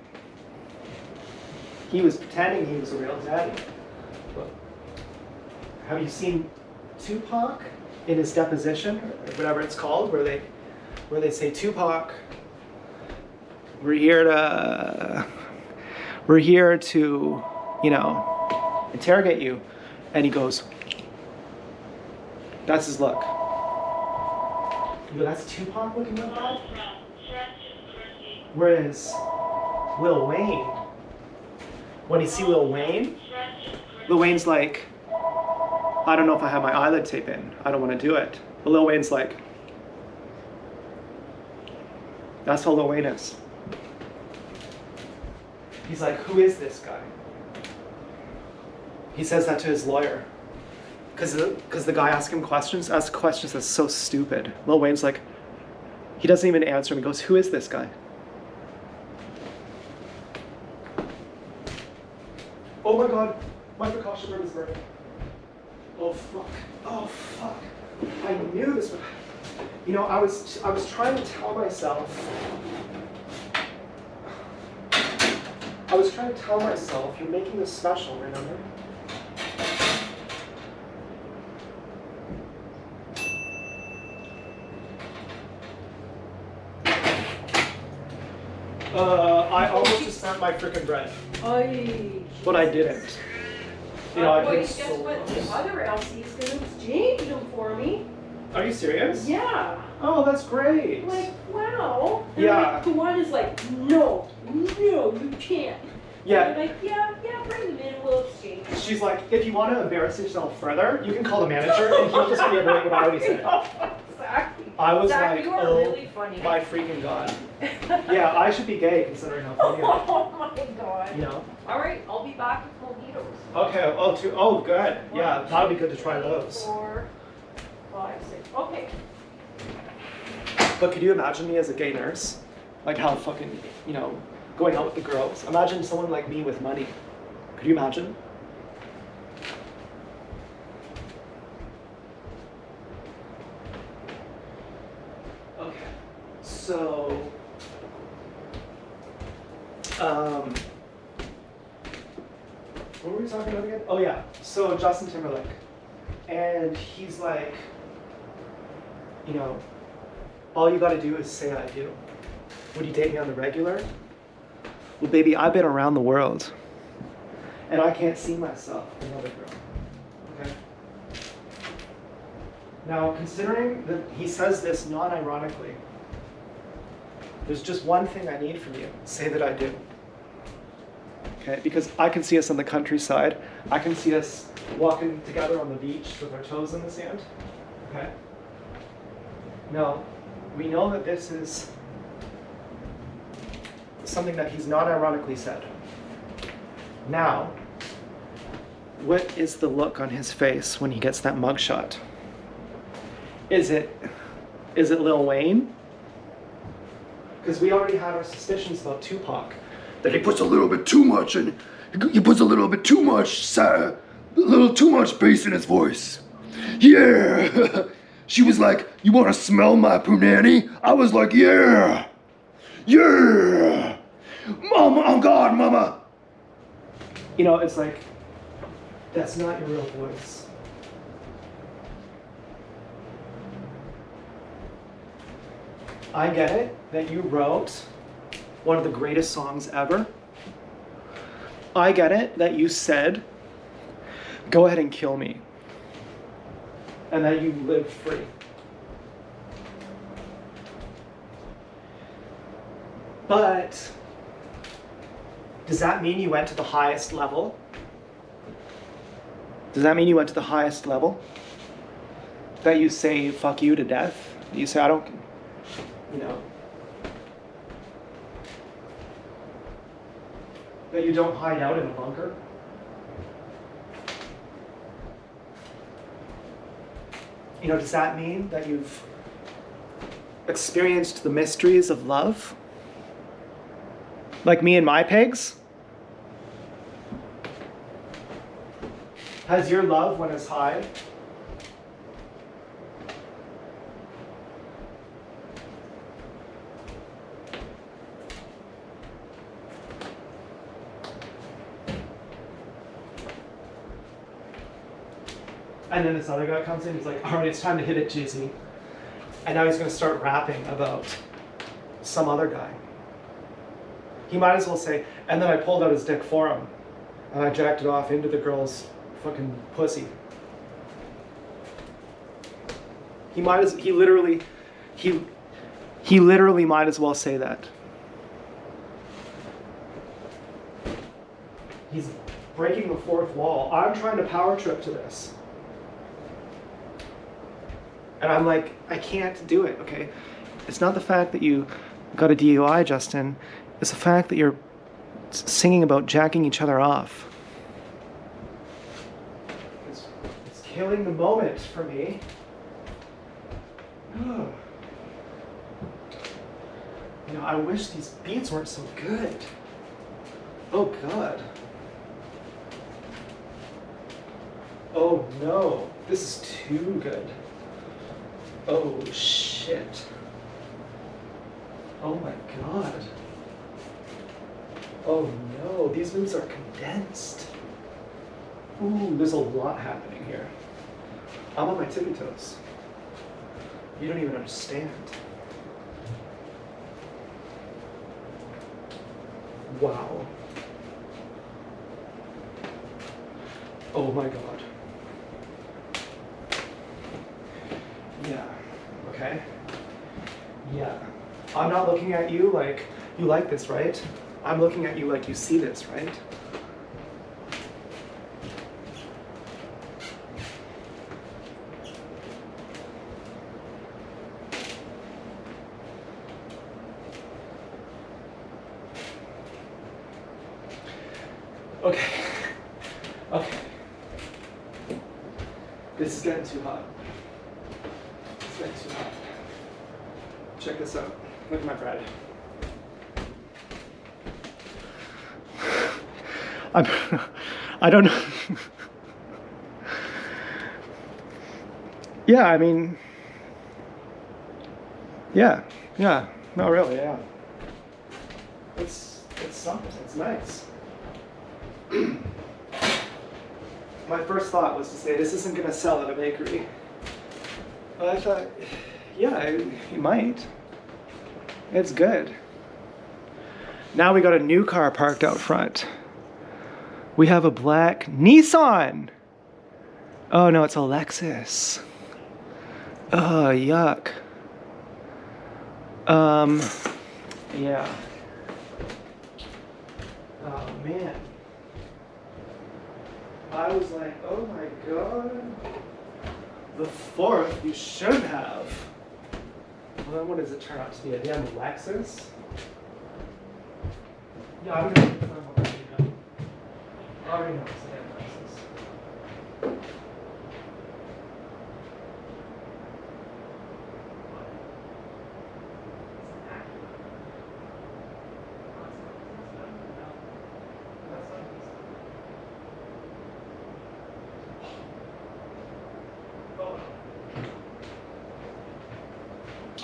He was pretending he was a real daddy. But have you seen Tupac in his deposition, or whatever it's called, where they say, Tupac, we're here to, you know, interrogate you. And he goes, that's his look. You go, that's Tupac looking like that? Whereas Lil Wayne, when you see Lil Wayne, Lil Wayne's like, I don't know if I have my eyelid tape in. I don't want to do it. But Lil Wayne's like, that's how Lil Wayne is. He's like, who is this guy? He says that to his lawyer. Because the guy asks questions that's so stupid. Lil Wayne's like, he doesn't even answer him. He goes, who is this guy? Oh my God, my precaution bird is burning. Oh fuck, oh fuck. I knew this would, you know, I was trying to tell myself, you're making this special, remember? I almost just spent my frickin' bread, but I didn't. You know, I Boy, did guess so what? The close. other Elsie's gonna exchange them for me. Are you serious? Yeah. Oh, that's great. Like, wow. And Yeah. like, the one is like, no, you can't. Yeah. And I'm like, yeah, bring them in, we'll exchange. She's like, if you want to embarrass yourself further, you can call the manager and he'll just reiterate what I already said. Exactly. I was Zach, like, you are oh really funny. my freaking God. Yeah, I should be gay considering how funny I am. Oh my God. You know? All right, I'll be back with mojitos. Okay, oh good. Yeah, that would be good to try those. 4, 5, 6. Okay. But could you imagine me as a gay nurse? Like how fucking, you know, going out with the girls. Imagine someone like me with money. Could you imagine? Okay, so, what were we talking about again? Oh yeah, so Justin Timberlake. And he's like, you know, all you gotta do is say I do. Would you date me on the regular? Well, baby, I've been around the world, and I can't see myself with another girl. Okay? Now, considering that he says this non-ironically, there's just one thing I need from you. Say that I do. Okay? Because I can see us on the countryside. I can see us walking together on the beach with our toes in the sand. Okay? Now, we know that this is something that he's not ironically said. Now, what is the look on his face when he gets that mugshot? Is it Lil Wayne? Because we already had our suspicions about Tupac. That he puts a little bit too much in. He puts a little bit too much, a little too much bass in his voice. Yeah. She was like, "You want to smell my punani?" I was like, "Yeah. Yeah. Mama, oh God, mama." You know, it's like, that's not your real voice. I get it that you wrote one of the greatest songs ever. I get it that you said, "Go ahead and kill me," and that you lived free. But does that mean you went to the highest level? Does that mean you went to the highest level? That you say "fuck you" to death? You say, "I don't," you know. That you don't hide out in a bunker? You know, does that mean that you've experienced the mysteries of love? Like me and my pigs? Has your love went as high? And then this other guy comes in, he's like, "All right, it's time to hit it, Jizzy." And now he's gonna start rapping about some other guy. He might as well say, "And then I pulled out his dick for him, and I jacked it off into the girl's fucking pussy." He literally might as well say that. He's breaking the fourth wall. I'm trying to power trip to this. And I'm like, I can't do it, okay? It's not the fact that you got a DUI, Justin. It's the fact that you're singing about jacking each other off. It's killing the moment for me. You know, I wish these beats weren't so good. Oh, God. Oh, no. This is too good. Oh, shit. Oh, my God. Oh, no. These moves are condensed. Ooh, there's a lot happening here. I'm on my tippy toes. You don't even understand. Wow. Oh my God. Yeah. Okay. Yeah. I'm not looking at you like you like this, right? I'm looking at you like you see this, right? Okay. Okay. This is getting too hot. It's getting too hot. Check this out. Look at my bread. I don't know. Yeah, I mean, yeah, no, really, yeah. It's something, it's nice. My first thought was to say, this isn't gonna sell at a bakery. But I thought, Yeah, you might. It's good. Now we got a new car parked out front. We have a black Nissan. Oh no, it's a Lexus. Oh, yuck. Yeah. Oh man. I was like, oh my god. The 4th you should have. Well, then what does it turn out to be? A damn Lexus? Yeah, I'm gonna confirm already now. I already know it's a damn Lexus.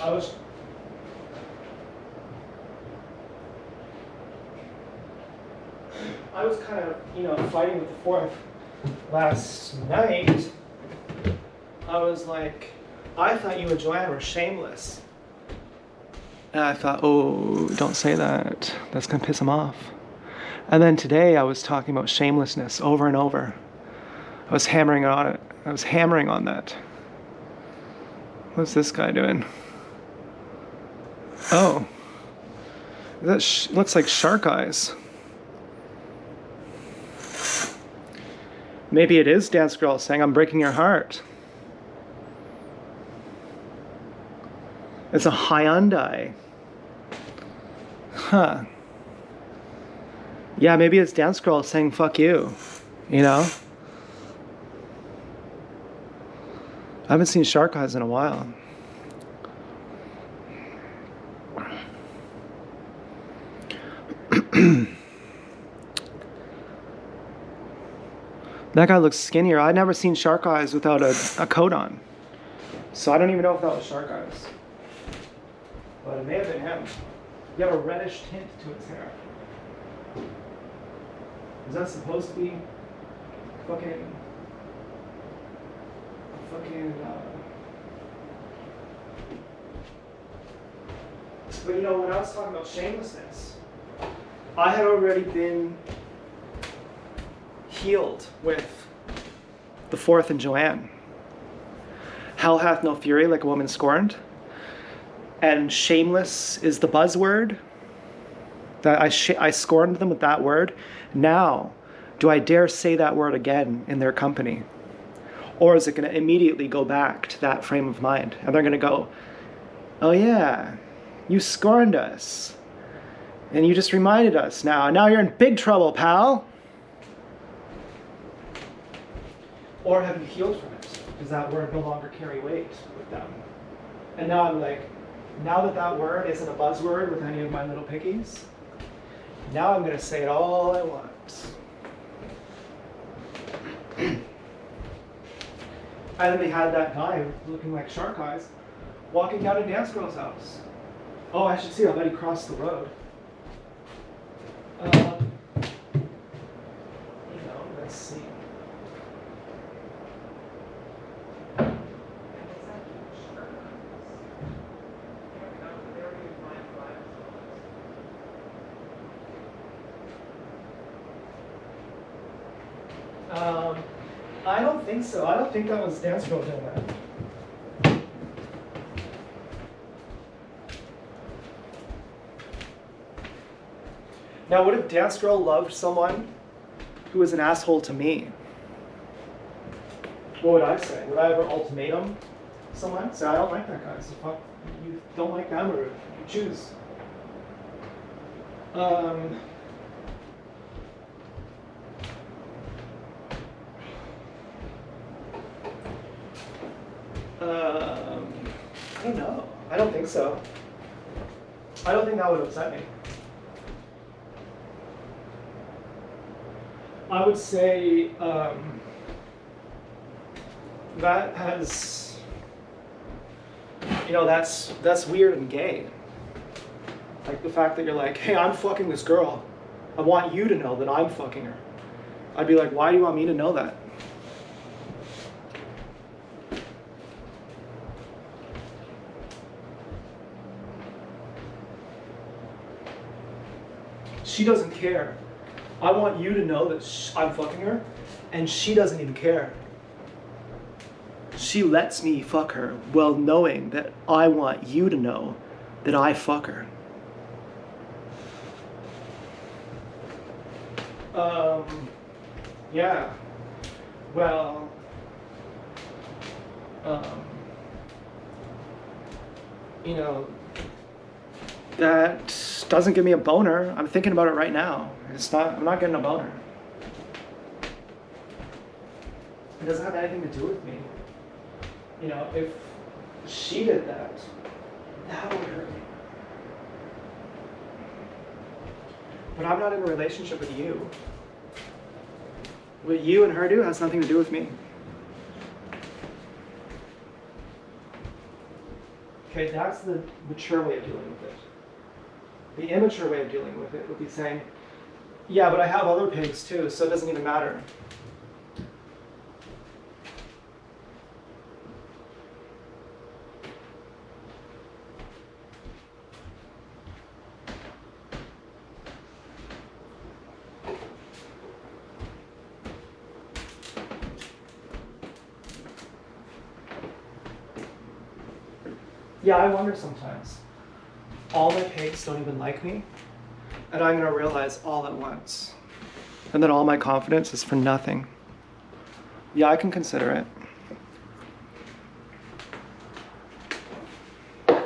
I was kind of, fighting with the 4th last night. I was like, I thought you and Joanne were shameless. And I thought, oh, don't say that. That's gonna piss him off. And then today I was talking about shamelessness over and over. I was hammering on it. I was hammering on that. What's this guy doing? Oh, that looks like shark eyes. Maybe it is Dance Girl saying, I'm breaking your heart. It's a Hyundai. Huh. Yeah, maybe it's Dance Girl saying, fuck you. I haven't seen shark eyes in a while. That guy looks skinnier. I'd never seen shark eyes without a coat on. So I don't even know if that was shark eyes. But it may have been him. You have a reddish tint to his hair. Is that supposed to be fucking... But when I was talking about shamelessness, I had already been healed with the 4th and Joanne. Hell hath no fury like a woman scorned. And shameless is the buzzword. That I scorned them with that word. Now, do I dare say that word again in their company? Or is it going to immediately go back to that frame of mind? And they're going to go, oh yeah, you scorned us. And you just reminded us now. And now you're in big trouble, pal. Or have you healed from it? Does that word no longer carry weight with them? And now I'm like, now that that word isn't a buzzword with any of my little pickies, now I'm going to say it all I want. And then they had that guy looking like shark eyes walking down to Dance Girl's house. Oh, I should see. I'll let he cross the road. Let's see. I don't think so. I don't think that was Dance Girl doing that. Now, what if Dance Girl loved someone who was an asshole to me? What would I say? Would I ever ultimatum someone? Say, I don't like that guy, so fuck, you don't like them, or you choose. I don't know. I don't think so. I don't think that would upset me. I would say that has, that's weird and gay. Like the fact that you're like, hey, I'm fucking this girl. I want you to know that I'm fucking her. I'd be like, why do you want me to know that? she doesn't care. I want you to know that I'm fucking her, and she doesn't even care. She lets me fuck her while knowing that I want you to know that I fuck her. Yeah. Well, you know, that doesn't give me a boner. I'm thinking about it right now. I'm not getting a boner. It doesn't have anything to do with me. You know, if she did that, that would hurt me. But I'm not in a relationship with you. What you and her do has nothing to do with me. Okay, that's the mature way of dealing with it. The immature way of dealing with it would be saying, yeah, but I have other pigs too, so it doesn't even matter. Yeah, I wonder sometimes. All my pigs don't even like me, and I'm gonna realize all at once. And that all my confidence is for nothing. Yeah, I can consider it.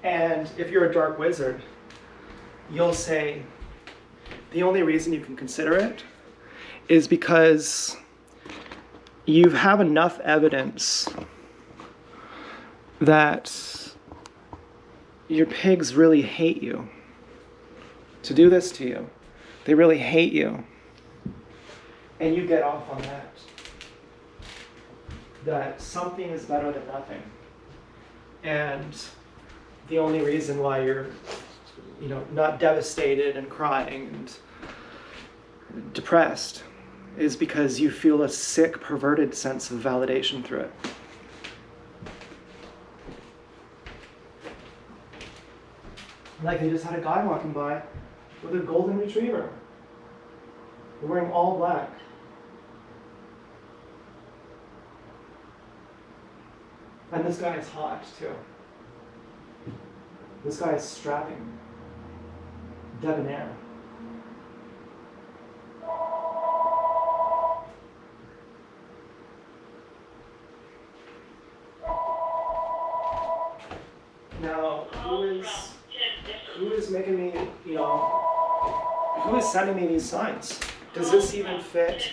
And if you're a dark wizard, you'll say, the only reason you can consider it is because you have enough evidence that your pigs really hate you to do this to you. They really hate you. And you get off on that. That something is better than nothing. And the only reason why you're, not devastated and crying and depressed is because you feel a sick, perverted sense of validation through it. Like they just had a guy walking by with a golden retriever. They're wearing all black. And this guy is hot too. This guy is strapping, debonair. Now, who is making me, who is sending me these signs? Does this even fit?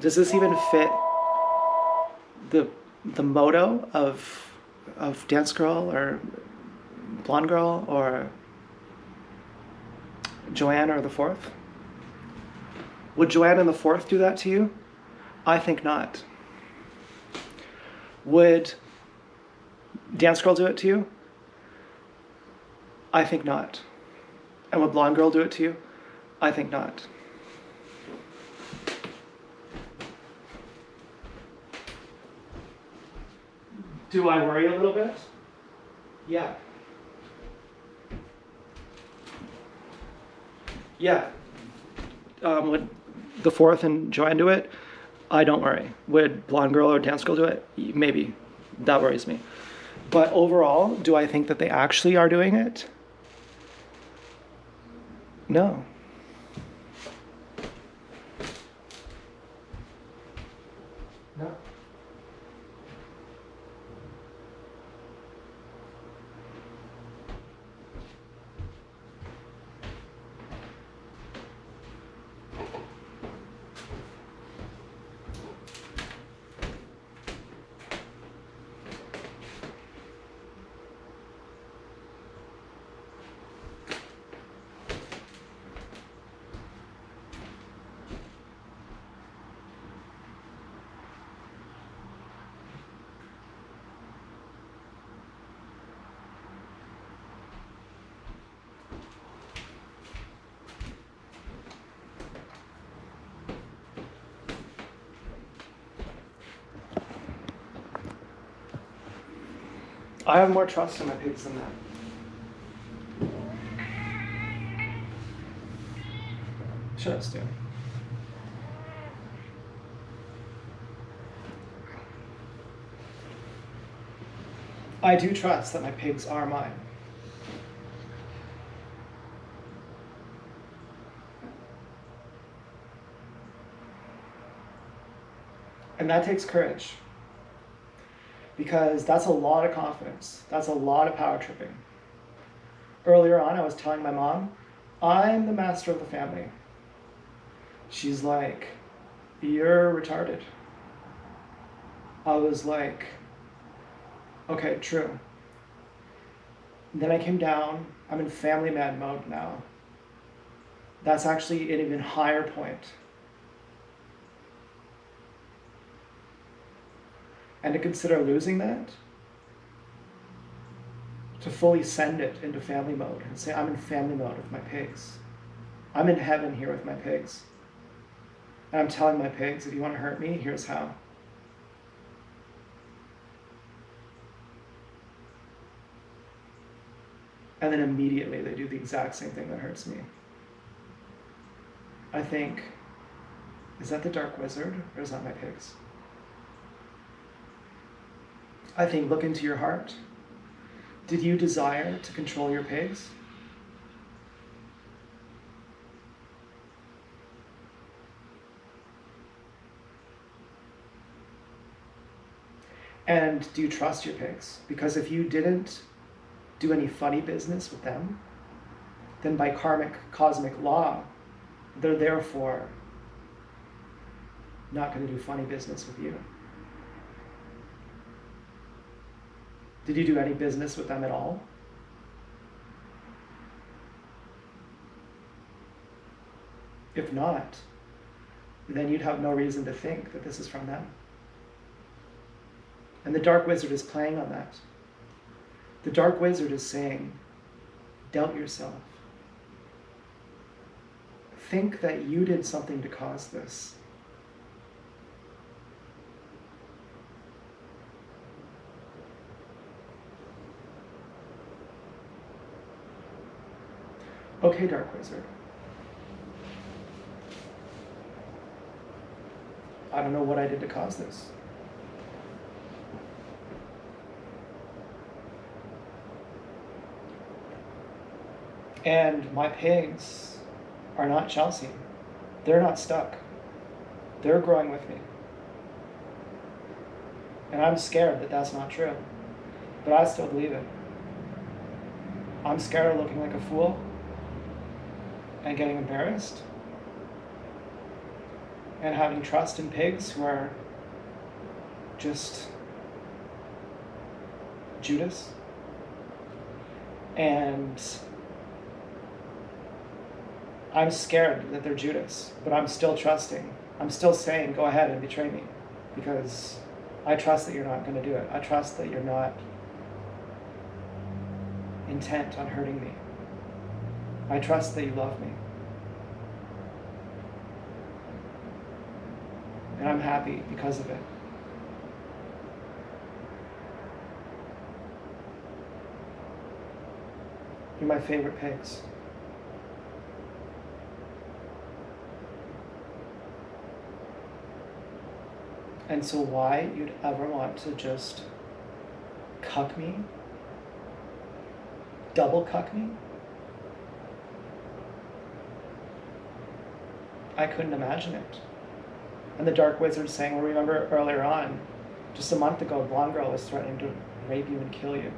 Does this even fit the motto of Dance Girl or Blonde Girl or Joanna or the Fourth? Would Joanna and the Fourth do that to you? I think not. Would Dance Girl do it to you? I think not. And would Blonde Girl do it to you? I think not. Do I worry a little bit? Yeah. Yeah. Would the Fourth and Joanne do it? I don't worry. Would Blonde Girl or Dance Girl do it? Maybe. That worries me. But overall, do I think that they actually are doing it? No. No. I have more trust in my pigs than that. Shut up, Stu. I do trust that my pigs are mine. And that takes courage. Because that's a lot of confidence. That's a lot of power tripping. Earlier on, I was telling my mom, I'm the master of the family. She's like, you're retarded. I was like, okay, true. Then I came down, I'm in family man mode now. That's actually an even higher point. And to consider losing that, to fully send it into family mode and say, I'm in family mode with my pigs. I'm in heaven here with my pigs. And I'm telling my pigs, if you want to hurt me, here's how. And then immediately they do the exact same thing that hurts me. I think, is that the Dark Wizard or is that my pigs? I think, look into your heart. Did you desire to control your pigs? And do you trust your pigs? Because if you didn't do any funny business with them, then by karmic, cosmic law, they're therefore not going to do funny business with you. Did you do any business with them at all? If not, then you'd have no reason to think that this is from them. And the Dark Wizard is playing on that. The Dark Wizard is saying, doubt yourself. Think that you did something to cause this. Okay, Dark Wizard. I don't know what I did to cause this. And my pigs are not Chelsea. They're not stuck. They're growing with me. And I'm scared that that's not true. But I still believe it. I'm scared of looking like a fool and getting embarrassed and having trust in pigs who are just Judas. And I'm scared that they're Judas, but I'm still trusting. I'm still saying, go ahead and betray me, because I trust that you're not going to do it. I trust that you're not intent on hurting me. I trust that you love me. And I'm happy because of it. You're my favorite pigs. And so why you'd ever want to just cuck me? Double cuck me? I couldn't imagine it. And the Dark Wizard saying, well, remember earlier on, just a month ago, Blonde Girl was threatening to rape you and kill you.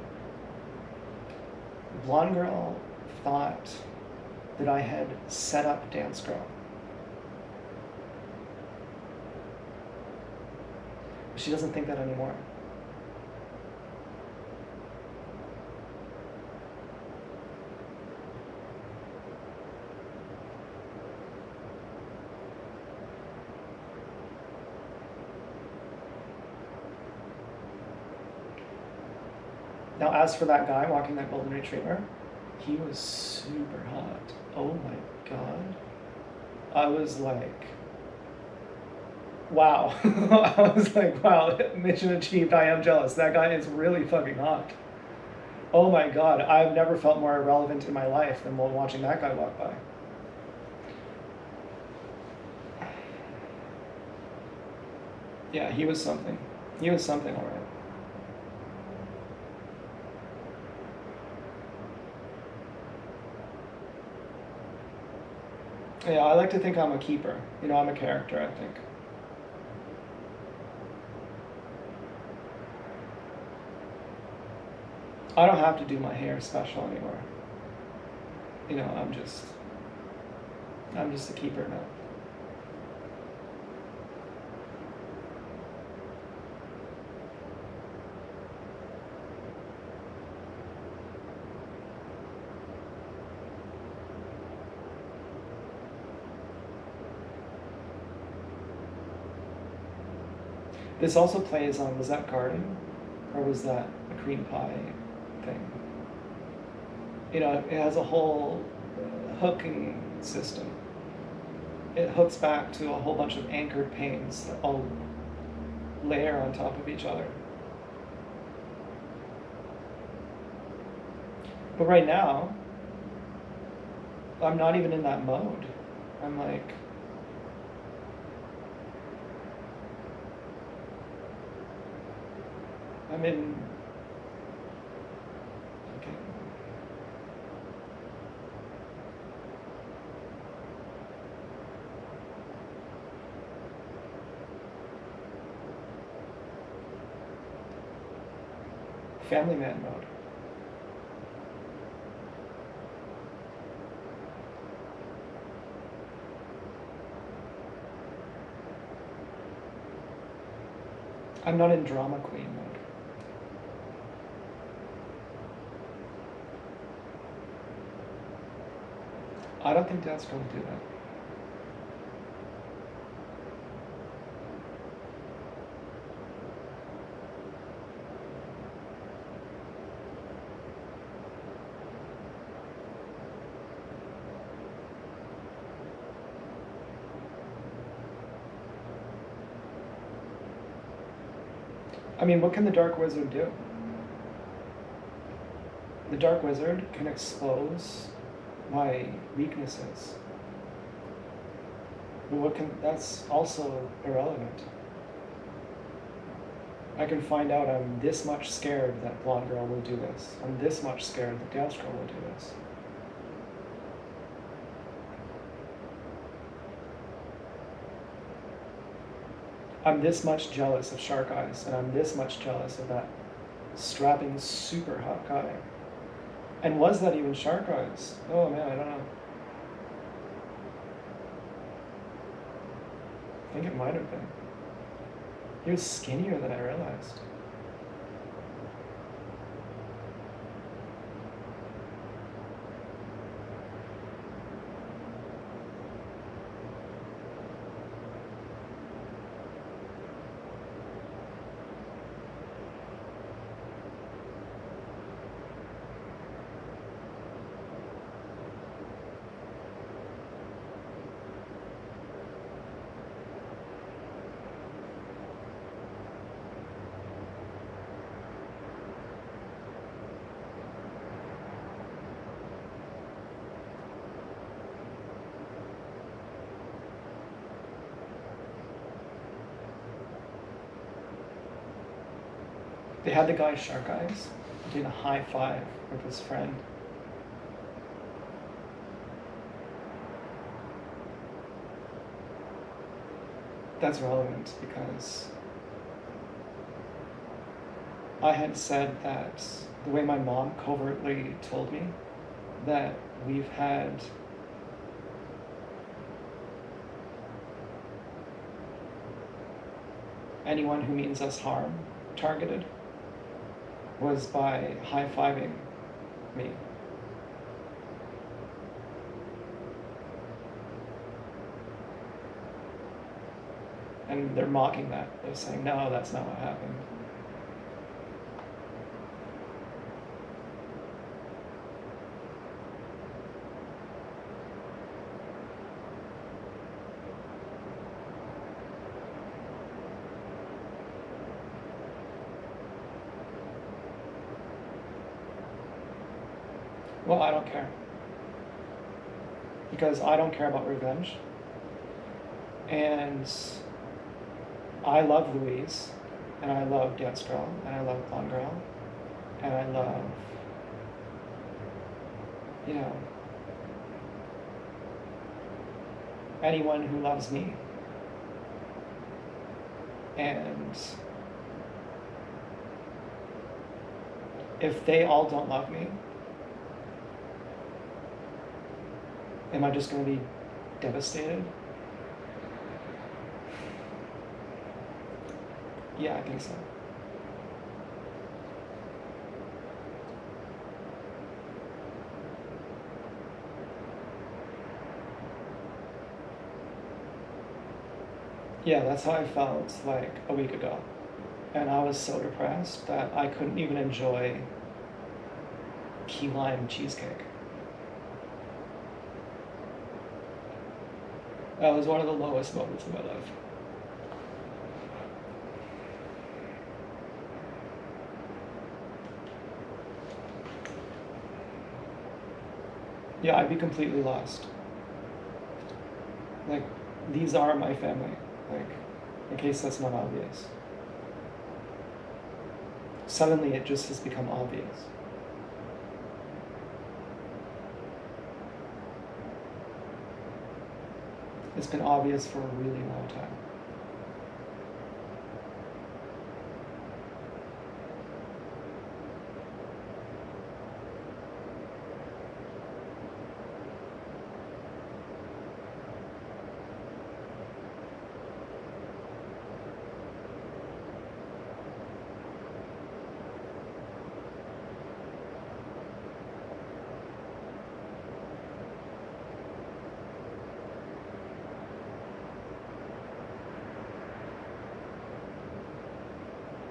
Blonde Girl thought that I had set up Dance Girl. She doesn't think that anymore. Now, as for that guy walking that golden retriever, he was super hot. Oh my God. I was like, wow. I was like, wow, mission achieved. I am jealous. That guy is really fucking hot. Oh my god, I've never felt more irrelevant in my life than while watching that guy walk by. Yeah, he was something. He was something, alright. Yeah, I like to think I'm a keeper. You know, I'm a character, I think. I don't have to do my hair special anymore. You know, I'm just a keeper now. This also plays on, was that garden? Or was that a cream pie thing? You know, it has a whole hooking system. It hooks back to a whole bunch of anchored panes that all layer on top of each other. But right now, I'm not even in that mode. I'm like, I'm in, okay. Family man mode. I'm not in drama queen mode. I don't think Deskro will do that. I mean, what can the Dark Wizard do? The Dark Wizard can expose my weaknesses. But that's also irrelevant. I can find out I'm this much scared that Blonde Girl will do this. I'm this much scared that Deskro will do this. I'm this much jealous of Shark Eyes, and I'm this much jealous of that strapping, super hot guy. And was that even Shark Eyes? Oh man, I don't know. I think it might have been. He was skinnier than I realized. They had the guy Shark Eyes doing a high five with his friend. That's relevant because I had said that the way my mom covertly told me that we've had anyone who means us harm targeted was by high-fiving me. And they're mocking that. They're saying, no, that's not what happened. Well, I don't care. Because I don't care about revenge. And I love Louise, and I love Dance Girl, and I love Blonde Girl, and I love, you know, anyone who loves me. And if they all don't love me, am I just going to be devastated? Yeah, I think so. Yeah, that's how I felt like a week ago. And I was so depressed that I couldn't even enjoy key lime cheesecake. That was one of the lowest moments of my life. Yeah, I'd be completely lost. Like, these are my family. Like, in case that's not obvious. Suddenly it just has become obvious. It's been obvious for a really long time.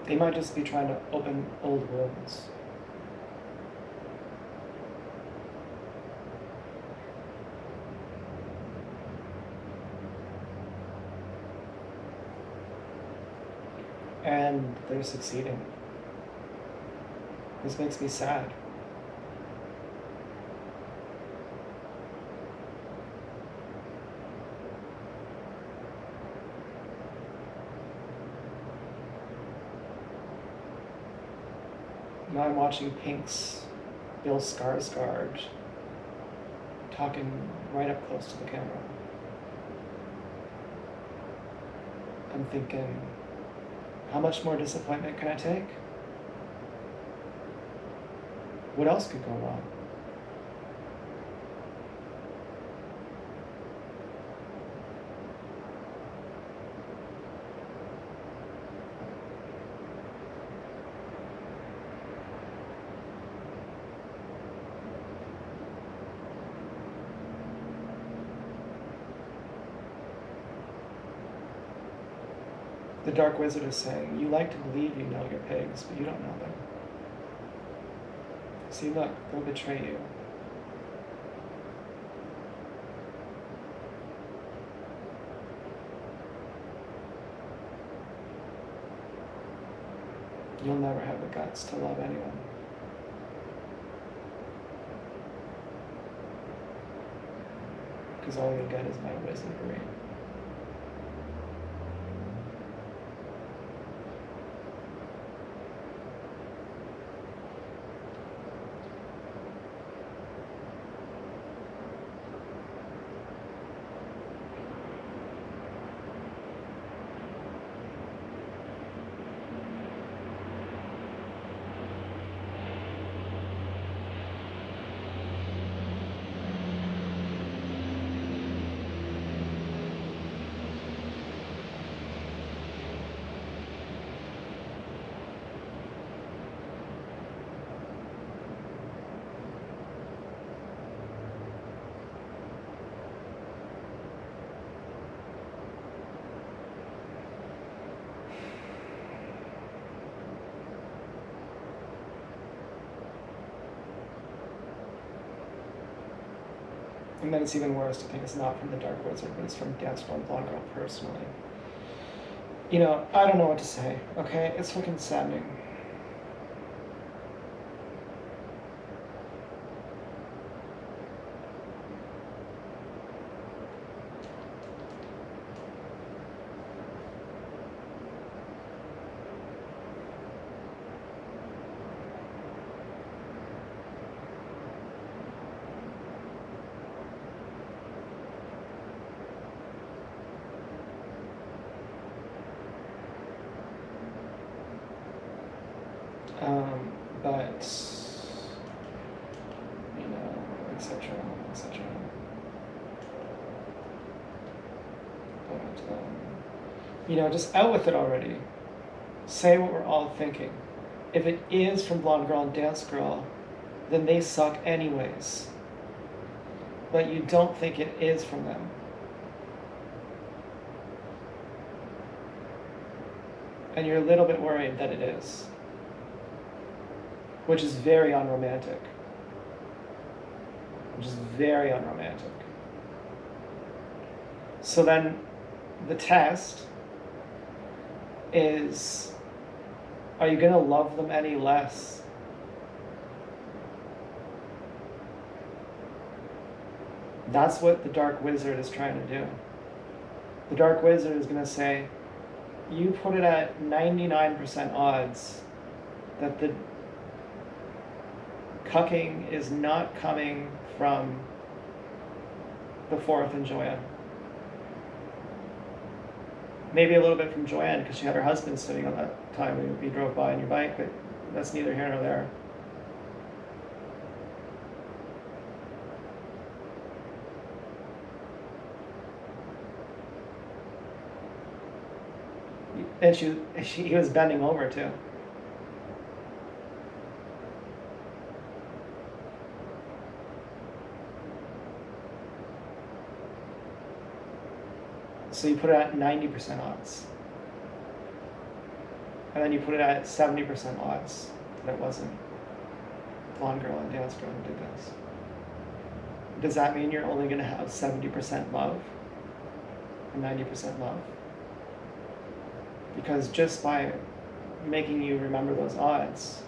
They might just be trying to open old wounds. And they're succeeding. This makes me sad. Now I'm watching Pink's Bill Skarsgård talking right up close to the camera. I'm thinking, how much more disappointment can I take? What else could go wrong? The Dark Wizard is saying, you like to believe you know your pigs, but you don't know them. See, look, they'll betray you. You'll never have the guts to love anyone. Because all you'll get is my wizardry. And then it's even worse to think it's not from the Dark Wizard, but it's from Dance Girl and Blonde Girl personally. You know, I don't know what to say, okay? It's fucking saddening. But you know, etc., etc. But you know, just out with it already. Say what we're all thinking. If it is from Blonde Girl and Dance Girl, then they suck anyways. But you don't think it is from them. And you're a little bit worried that it is. Which is very unromantic. Which is very unromantic. So then the test is, are you going to love them any less? That's what the Dark Wizard is trying to do. The Dark Wizard is going to say, you put it at 99% odds that the cucking is not coming from the Fourth and Joanne. Maybe a little bit from Joanne because she had her husband sitting on that time when you drove by on your bike, but that's neither here nor there. And he was bending over too. So you put it at 90% odds. And then you put it at 70% odds that it wasn't Blonde Girl and Dance Girl who did this. Does that mean you're only going to have 70% love and 90% love? Because just by making you remember those odds,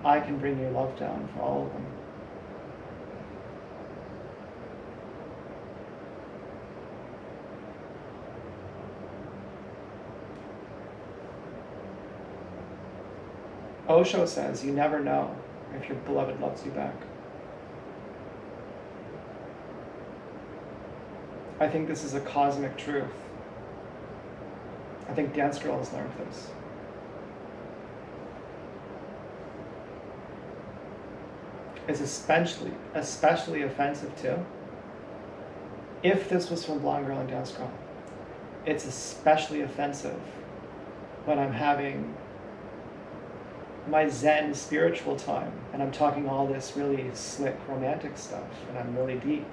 I can bring your love down for all of them. Osho says you never know if your beloved loves you back. I think this is a cosmic truth. I think Dance Girl has learned this. It's especially offensive too. If this was from Blonde Girl and Dance Girl, it's especially offensive when I'm having my Zen spiritual time and I'm talking all this really slick romantic stuff and I'm really deep.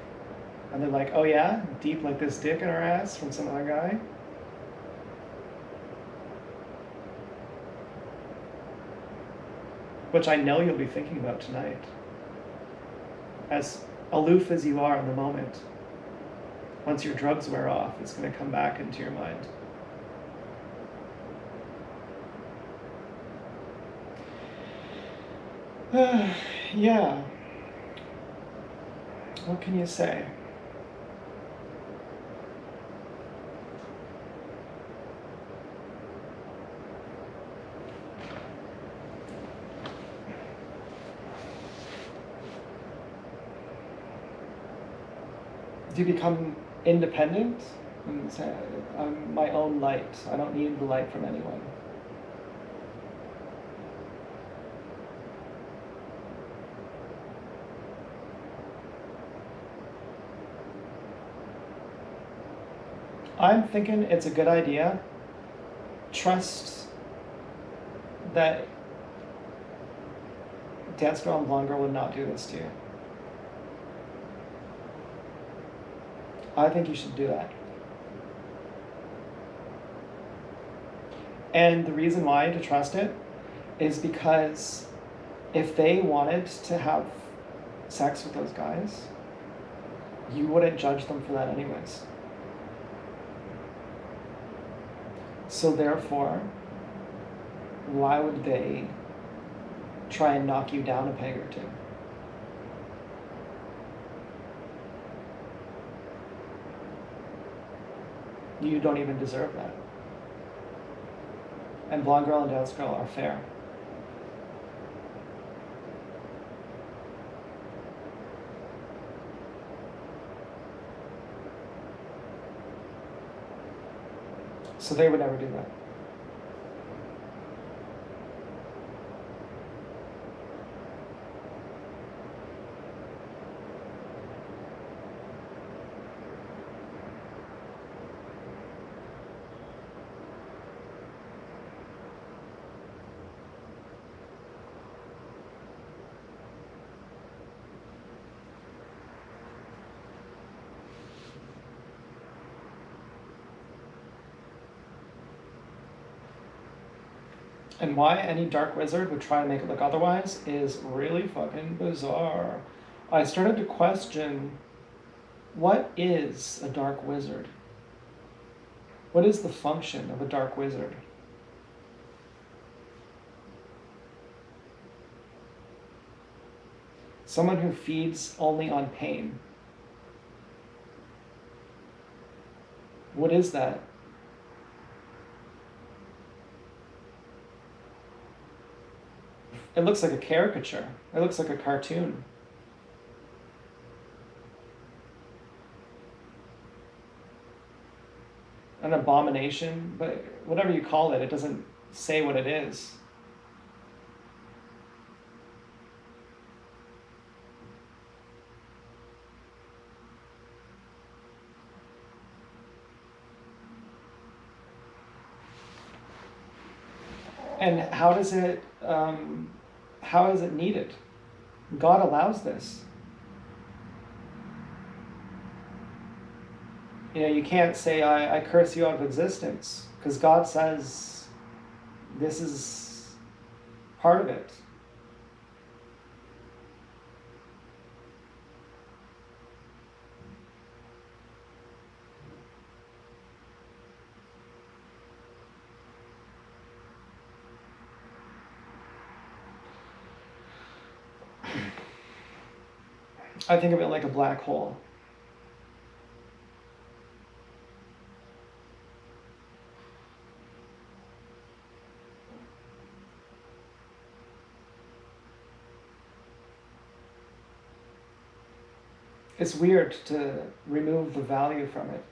And they're like, oh yeah? Deep like this dick in our ass from some other guy? Which I know you'll be thinking about tonight. As aloof as you are in the moment, once your drugs wear off, it's going to come back into your mind. Yeah. What can you say? Do you become independent and say, I'm my own light. I don't need the light from anyone. I'm thinking it's a good idea. Trust that Dance Girl and Blonde Girl would not do this to you. I think you should do that. And the reason why to trust it is because if they wanted to have sex with those guys, you wouldn't judge them for that anyways. So therefore, why would they try and knock you down a peg or two? You don't even deserve that. And Blonde Girl and Dance Girl are fair. So they would never do that. And why any dark wizard would try and make it look otherwise is really fucking bizarre. I started to question, what is a dark wizard? What is the function of a dark wizard? Someone who feeds only on pain. What is that? It looks like a caricature. It looks like a cartoon. An abomination, but whatever you call it, it doesn't say what it is. And how is it needed? God allows this. You know, you can't say, I curse you out of existence, because God says this is part of it. I think of it like a black hole. It's weird to remove the value from it.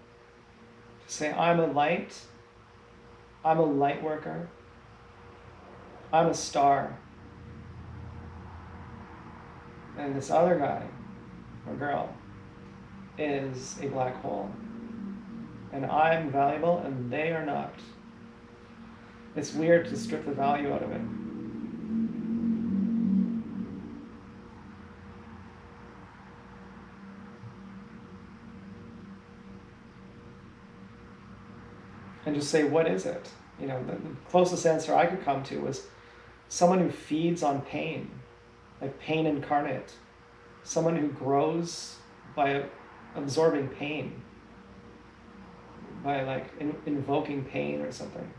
To say, I'm a light worker, I'm a star. And this other guy or girl is a black hole. And I'm valuable and they are not. It's weird to strip the value out of it. And just say, what is it? You know, the closest answer I could come to was someone who feeds on pain, like pain incarnate. Someone who grows by absorbing pain, by like invoking pain or something.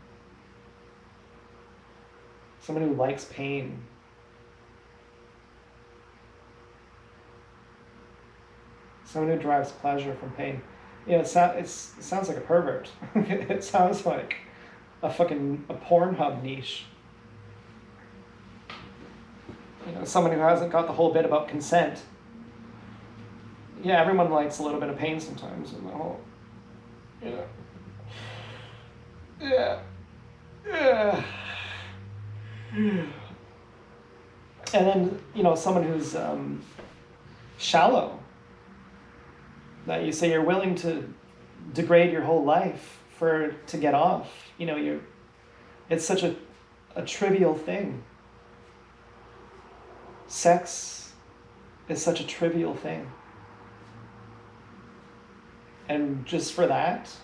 Someone who likes pain. Someone who derives pleasure from pain. You know, it sounds like a pervert. It sounds like a Pornhub niche. You know, someone who hasn't got the whole bit about consent. Yeah, everyone likes a little bit of pain sometimes, and the whole, you know, yeah. And then, you know, someone who's shallow, that you say you're willing to degrade your whole life to get off. You know, it's such a trivial thing. Sex is such a trivial thing. And just for that,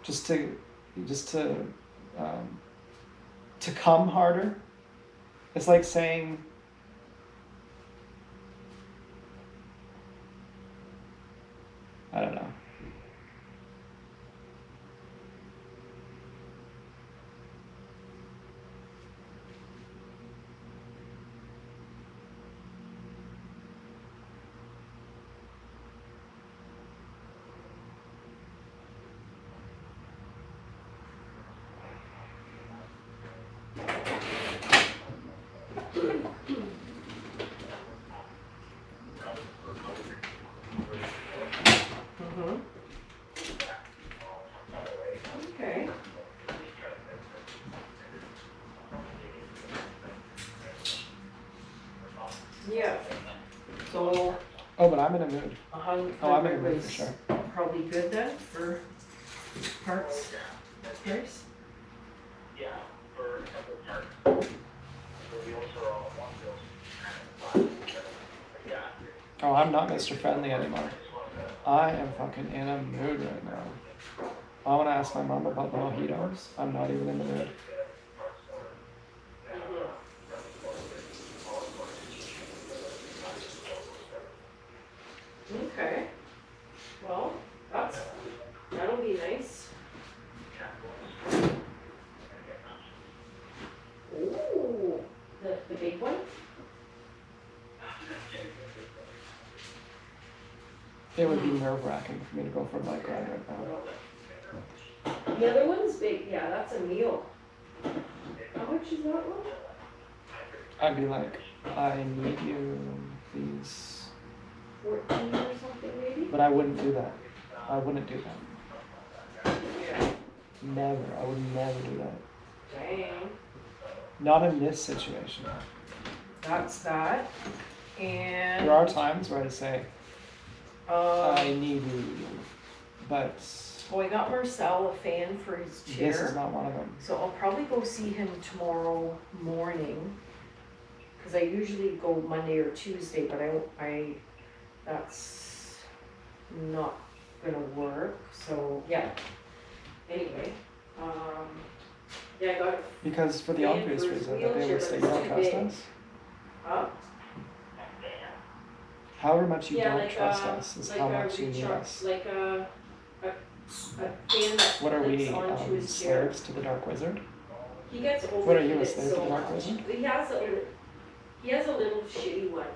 just to come harder, it's like saying, I don't know. Okay. Yeah. So Oh, but I'm in a mood. 100 Oh, I'm in a mood for was sure. probably good then for Parks Place. Yeah, for a couple parts. So we also want those. Yeah. Oh, I'm not Mr. Friendly anymore. I am fucking in a mood right now. I want to ask my mom about the mojitos. I'm not even in the mood. Okay. Well, that'll be nice. Ooh, the big one? It would be nerve-wracking for me to go for a bike ride right now. The other one's big, yeah, that's a meal. How much is that one? I'd be like, I need you, please. 14 or something maybe? But I wouldn't do that. I wouldn't do that. Never. I would never do that. Dang. Not in this situation. That's that. And There are times where I say, I need you, but well, I got Marcel a fan for his chair. this is not one of them. So I'll probably go see him tomorrow morning. Cause I usually go Monday or Tuesday, but that's not gonna work. So yeah. Anyway, yeah, I got it. Because for the Fan obvious for his reason that they wheelchair, would say, you but it's don't too trust big. us. Up. However much you Yeah, don't like trust us is like how a much you need recharge, us. like a fan that What are we, flips onto his chair. slaves to the Dark Wizard? He gets overheated What are you, a slave to so the Dark much. Wizard? He has a little shitty one.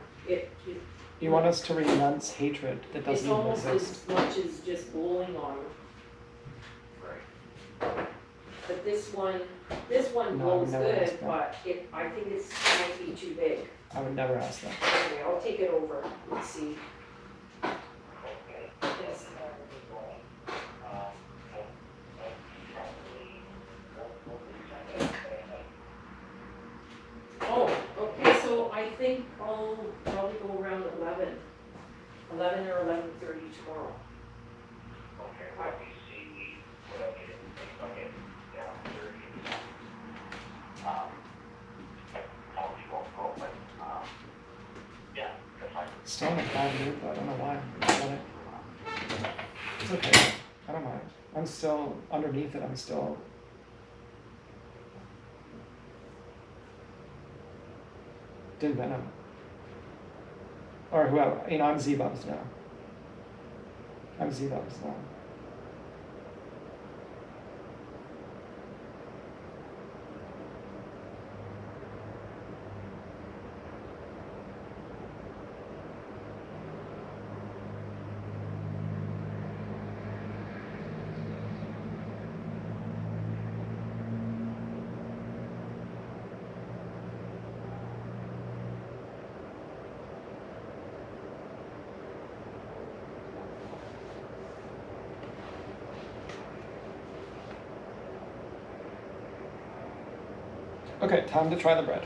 You want us to renounce hatred that It's doesn't even almost exist. as much as just blowing on him. But this one No, I would blows never good, ask that. but I think it might be too big. I would never ask that. Anyway, I'll take it over and see. Yes. Oh, okay, so I think I'll probably go around 11 or 11:30 tomorrow. Still in a bad mood, but I don't know why. But it's okay. I don't mind. I'm still underneath it. I'm still. Din Venom. Or whoever. You know, I'm Z-Bubs now. I'm Z-Bubs now. Okay, time to try the bread.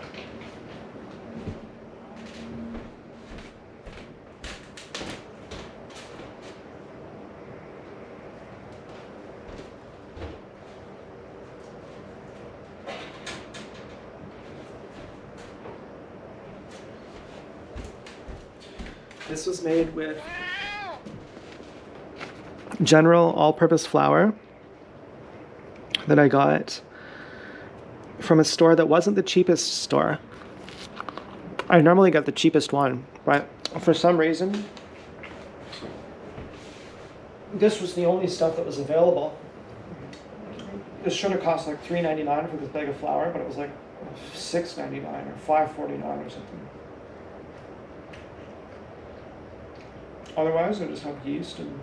This was made with General all-purpose flour that I got from a store that wasn't the cheapest store. I normally get the cheapest one, but for some reason, this was the only stuff that was available. This should have cost like $3.99 for this bag of flour, but it was like $6.99 or $5.49 or something. Otherwise, I just have yeast and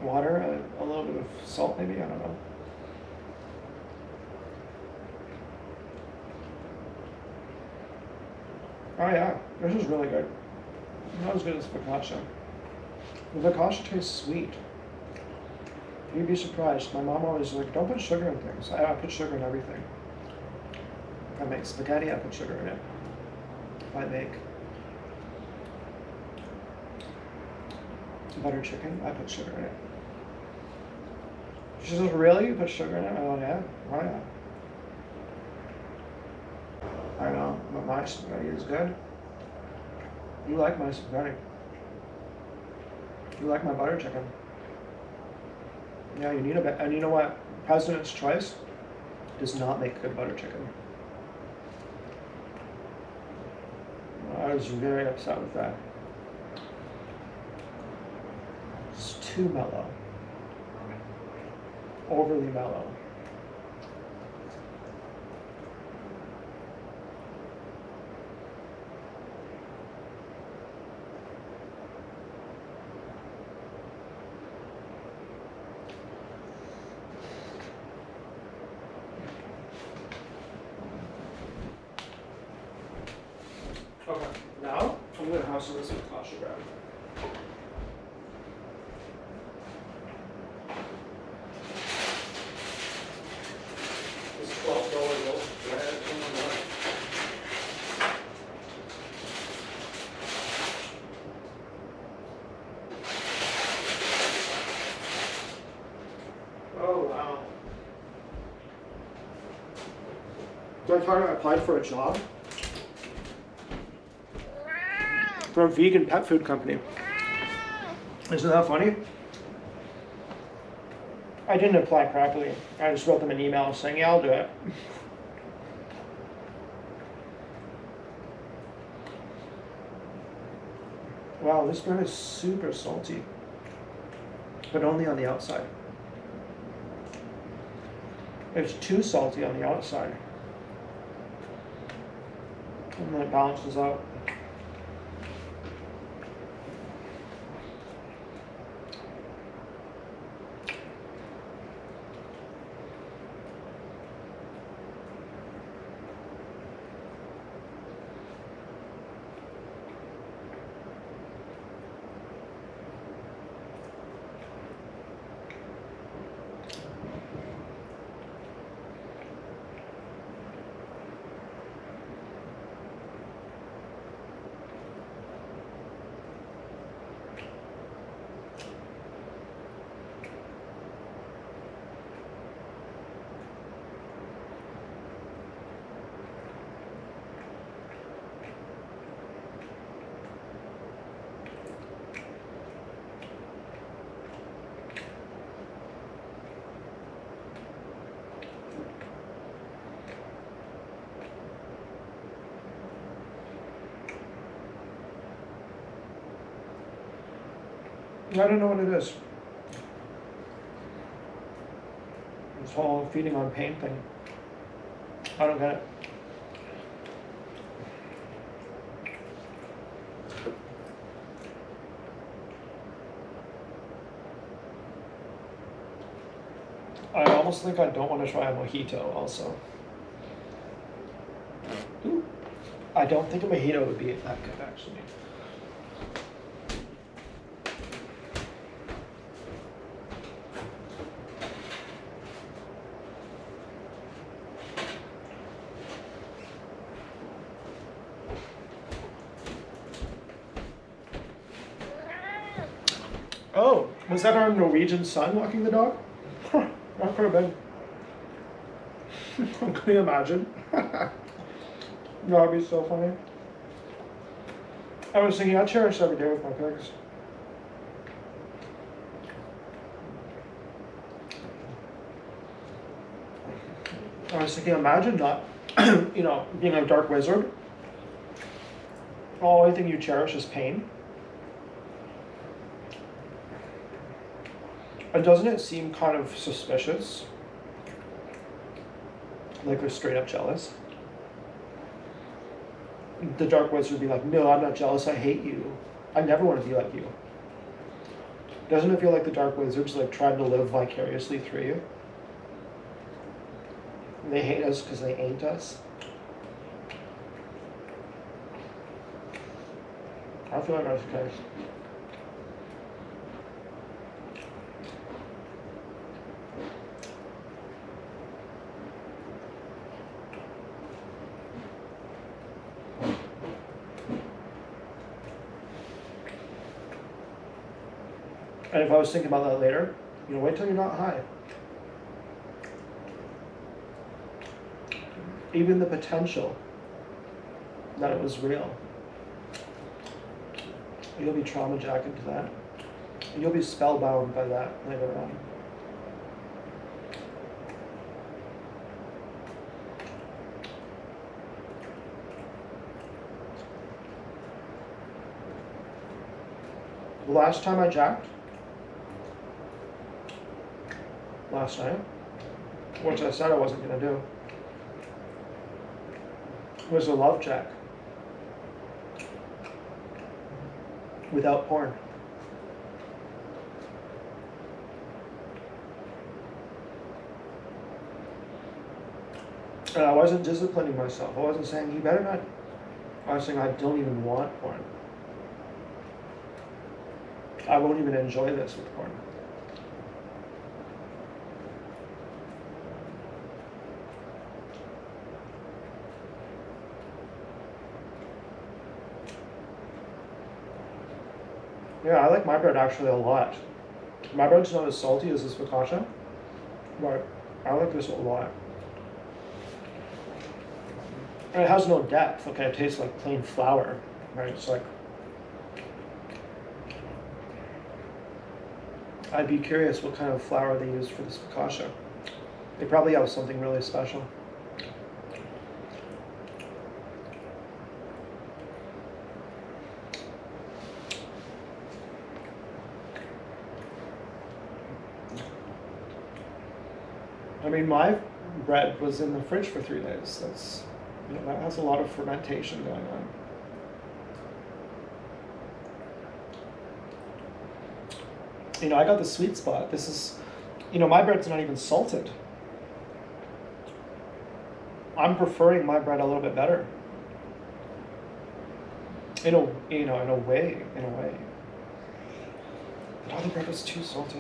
water, a little bit of salt maybe, I don't know. Oh yeah, this is really good. Not as good as focaccia. The focaccia tastes sweet. You'd be surprised. My mom always like, don't put sugar in things. I put sugar in everything. If I make spaghetti, I put sugar in it. If I make butter chicken, I put sugar in it. She says, really? You put sugar in it? Oh yeah, oh yeah. I know, but my spaghetti is good. You like my spaghetti. You like my butter chicken. Yeah, you need and you know what? President's Choice does not make good butter chicken. I was very upset with that. It's too mellow. Overly mellow. Okay, now I'm gonna have some of this with Kasha bread. This $12 loaf of bread. Oh my God. Oh wow. Did I tell you I applied for a job? For a vegan pet food company. Isn't that funny? I didn't apply properly. I just wrote them an email saying, yeah, I'll do it. Wow, this bread is super salty. But only on the outside. It's too salty on the outside. And then it balances out. I don't know what it is. This whole feeding on pain thing. I don't get it. I almost think I don't want to try a mojito also. Ooh. I don't think a mojito would be that good actually. Oh, was that our Norwegian son walking the dog? Huh, that could have been. Can you imagine? That would be so funny. I was thinking, I cherish every day with my pigs. I was thinking, imagine not, being a dark wizard. The only thing you cherish is pain. And doesn't it seem kind of suspicious? Like they're straight up jealous. The Dark Wizard would be like, no, I'm not jealous, I hate you. I never want to be like you. Doesn't it feel like the Dark Wizard's like trying to live vicariously through you? They hate us because they ain't us. I feel like that's the case. And if I was thinking about that later, wait till you're not high. Even the potential that it was real, you'll be trauma jacked to that. You'll be spellbound by that later on. The last time I jacked, last night, which I said I wasn't gonna do, was a love jack. Without porn. And I wasn't disciplining myself. I wasn't saying, you better not. I was saying, I don't even want porn. I won't even enjoy this with porn. Yeah, I like my bread actually a lot. My bread's not as salty as this focaccia, but I like this a lot. And it has no depth. Okay, it tastes like plain flour, right? It's like, I'd be curious what kind of flour they use for this focaccia. They probably have something really special. I mean, my bread was in the fridge for 3 days. That's, you know, that has a lot of fermentation going on. You know, I got the sweet spot. This is, you know, my bread's not even salted. I'm preferring my bread a little bit better. In a way. But other bread was too salty.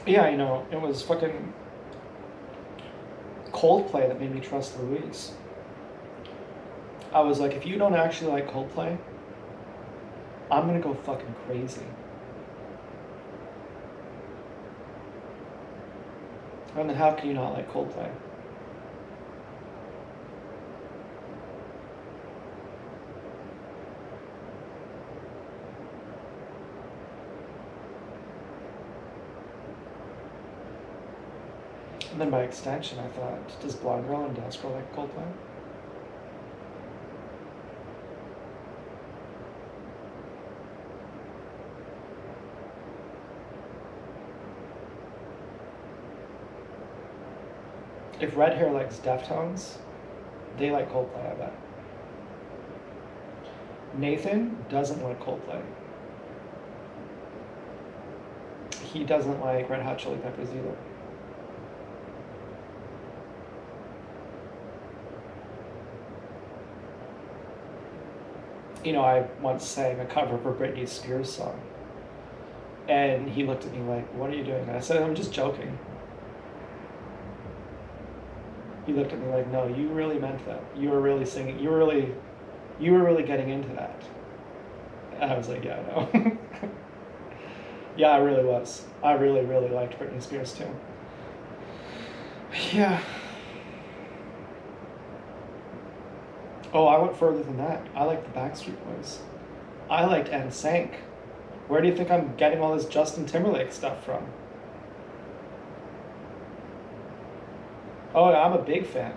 Yeah, you know, it was fucking Coldplay that made me trust Louise. I was like, if you don't actually like Coldplay, I'm gonna go fucking crazy. And then how can you not like Coldplay? And then by extension, I thought, does Blonde Girl and Dance Girl like Coldplay? If Red Hair likes Deftones, they like Coldplay, I bet. Nathan doesn't like Coldplay. He doesn't like Red Hot Chili Peppers either. You know, I once sang a cover of a Britney Spears song. And he looked at me like, what are you doing? And I said, I'm just joking. He looked at me like, no, you really meant that. You were really singing. You were really getting into that. And I was like, yeah, I know. Yeah, I really was. I really, really liked Britney Spears too. Yeah. Oh, I went further than that. I liked the Backstreet Boys. I liked NSYNC. Where do you think I'm getting all this Justin Timberlake stuff from? Oh, I'm a big fan.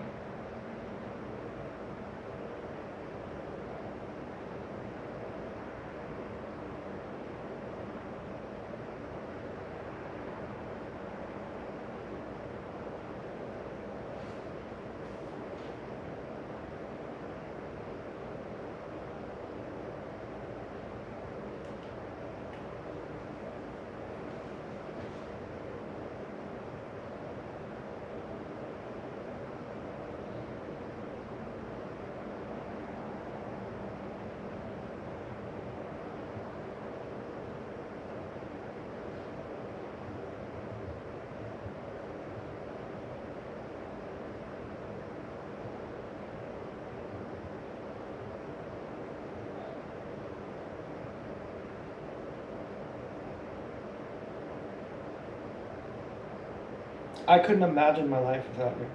I couldn't imagine my life without you.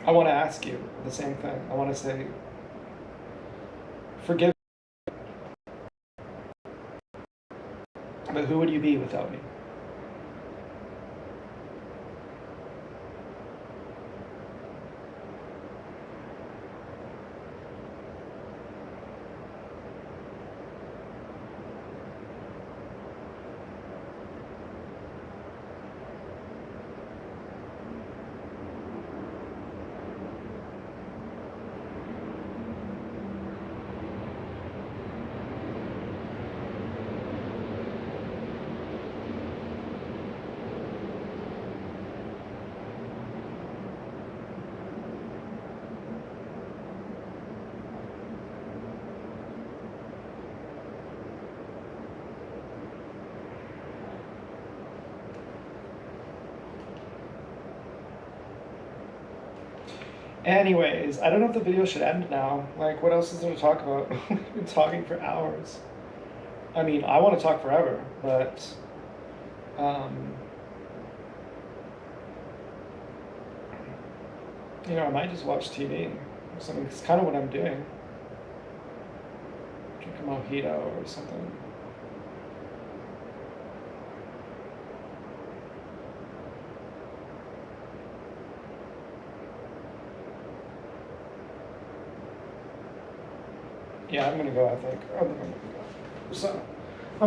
I want to ask you the same thing. I want to say, forgive me, but who would you be without me? Anyways, I don't know if the video should end now. Like, what else is there to talk about? We've been talking for hours. I mean, I want to talk forever, but you know, I might just watch TV or something. It's kind of what I'm doing. Drink a mojito or something. Yeah, I'm gonna go, I think. I'm gonna go. So.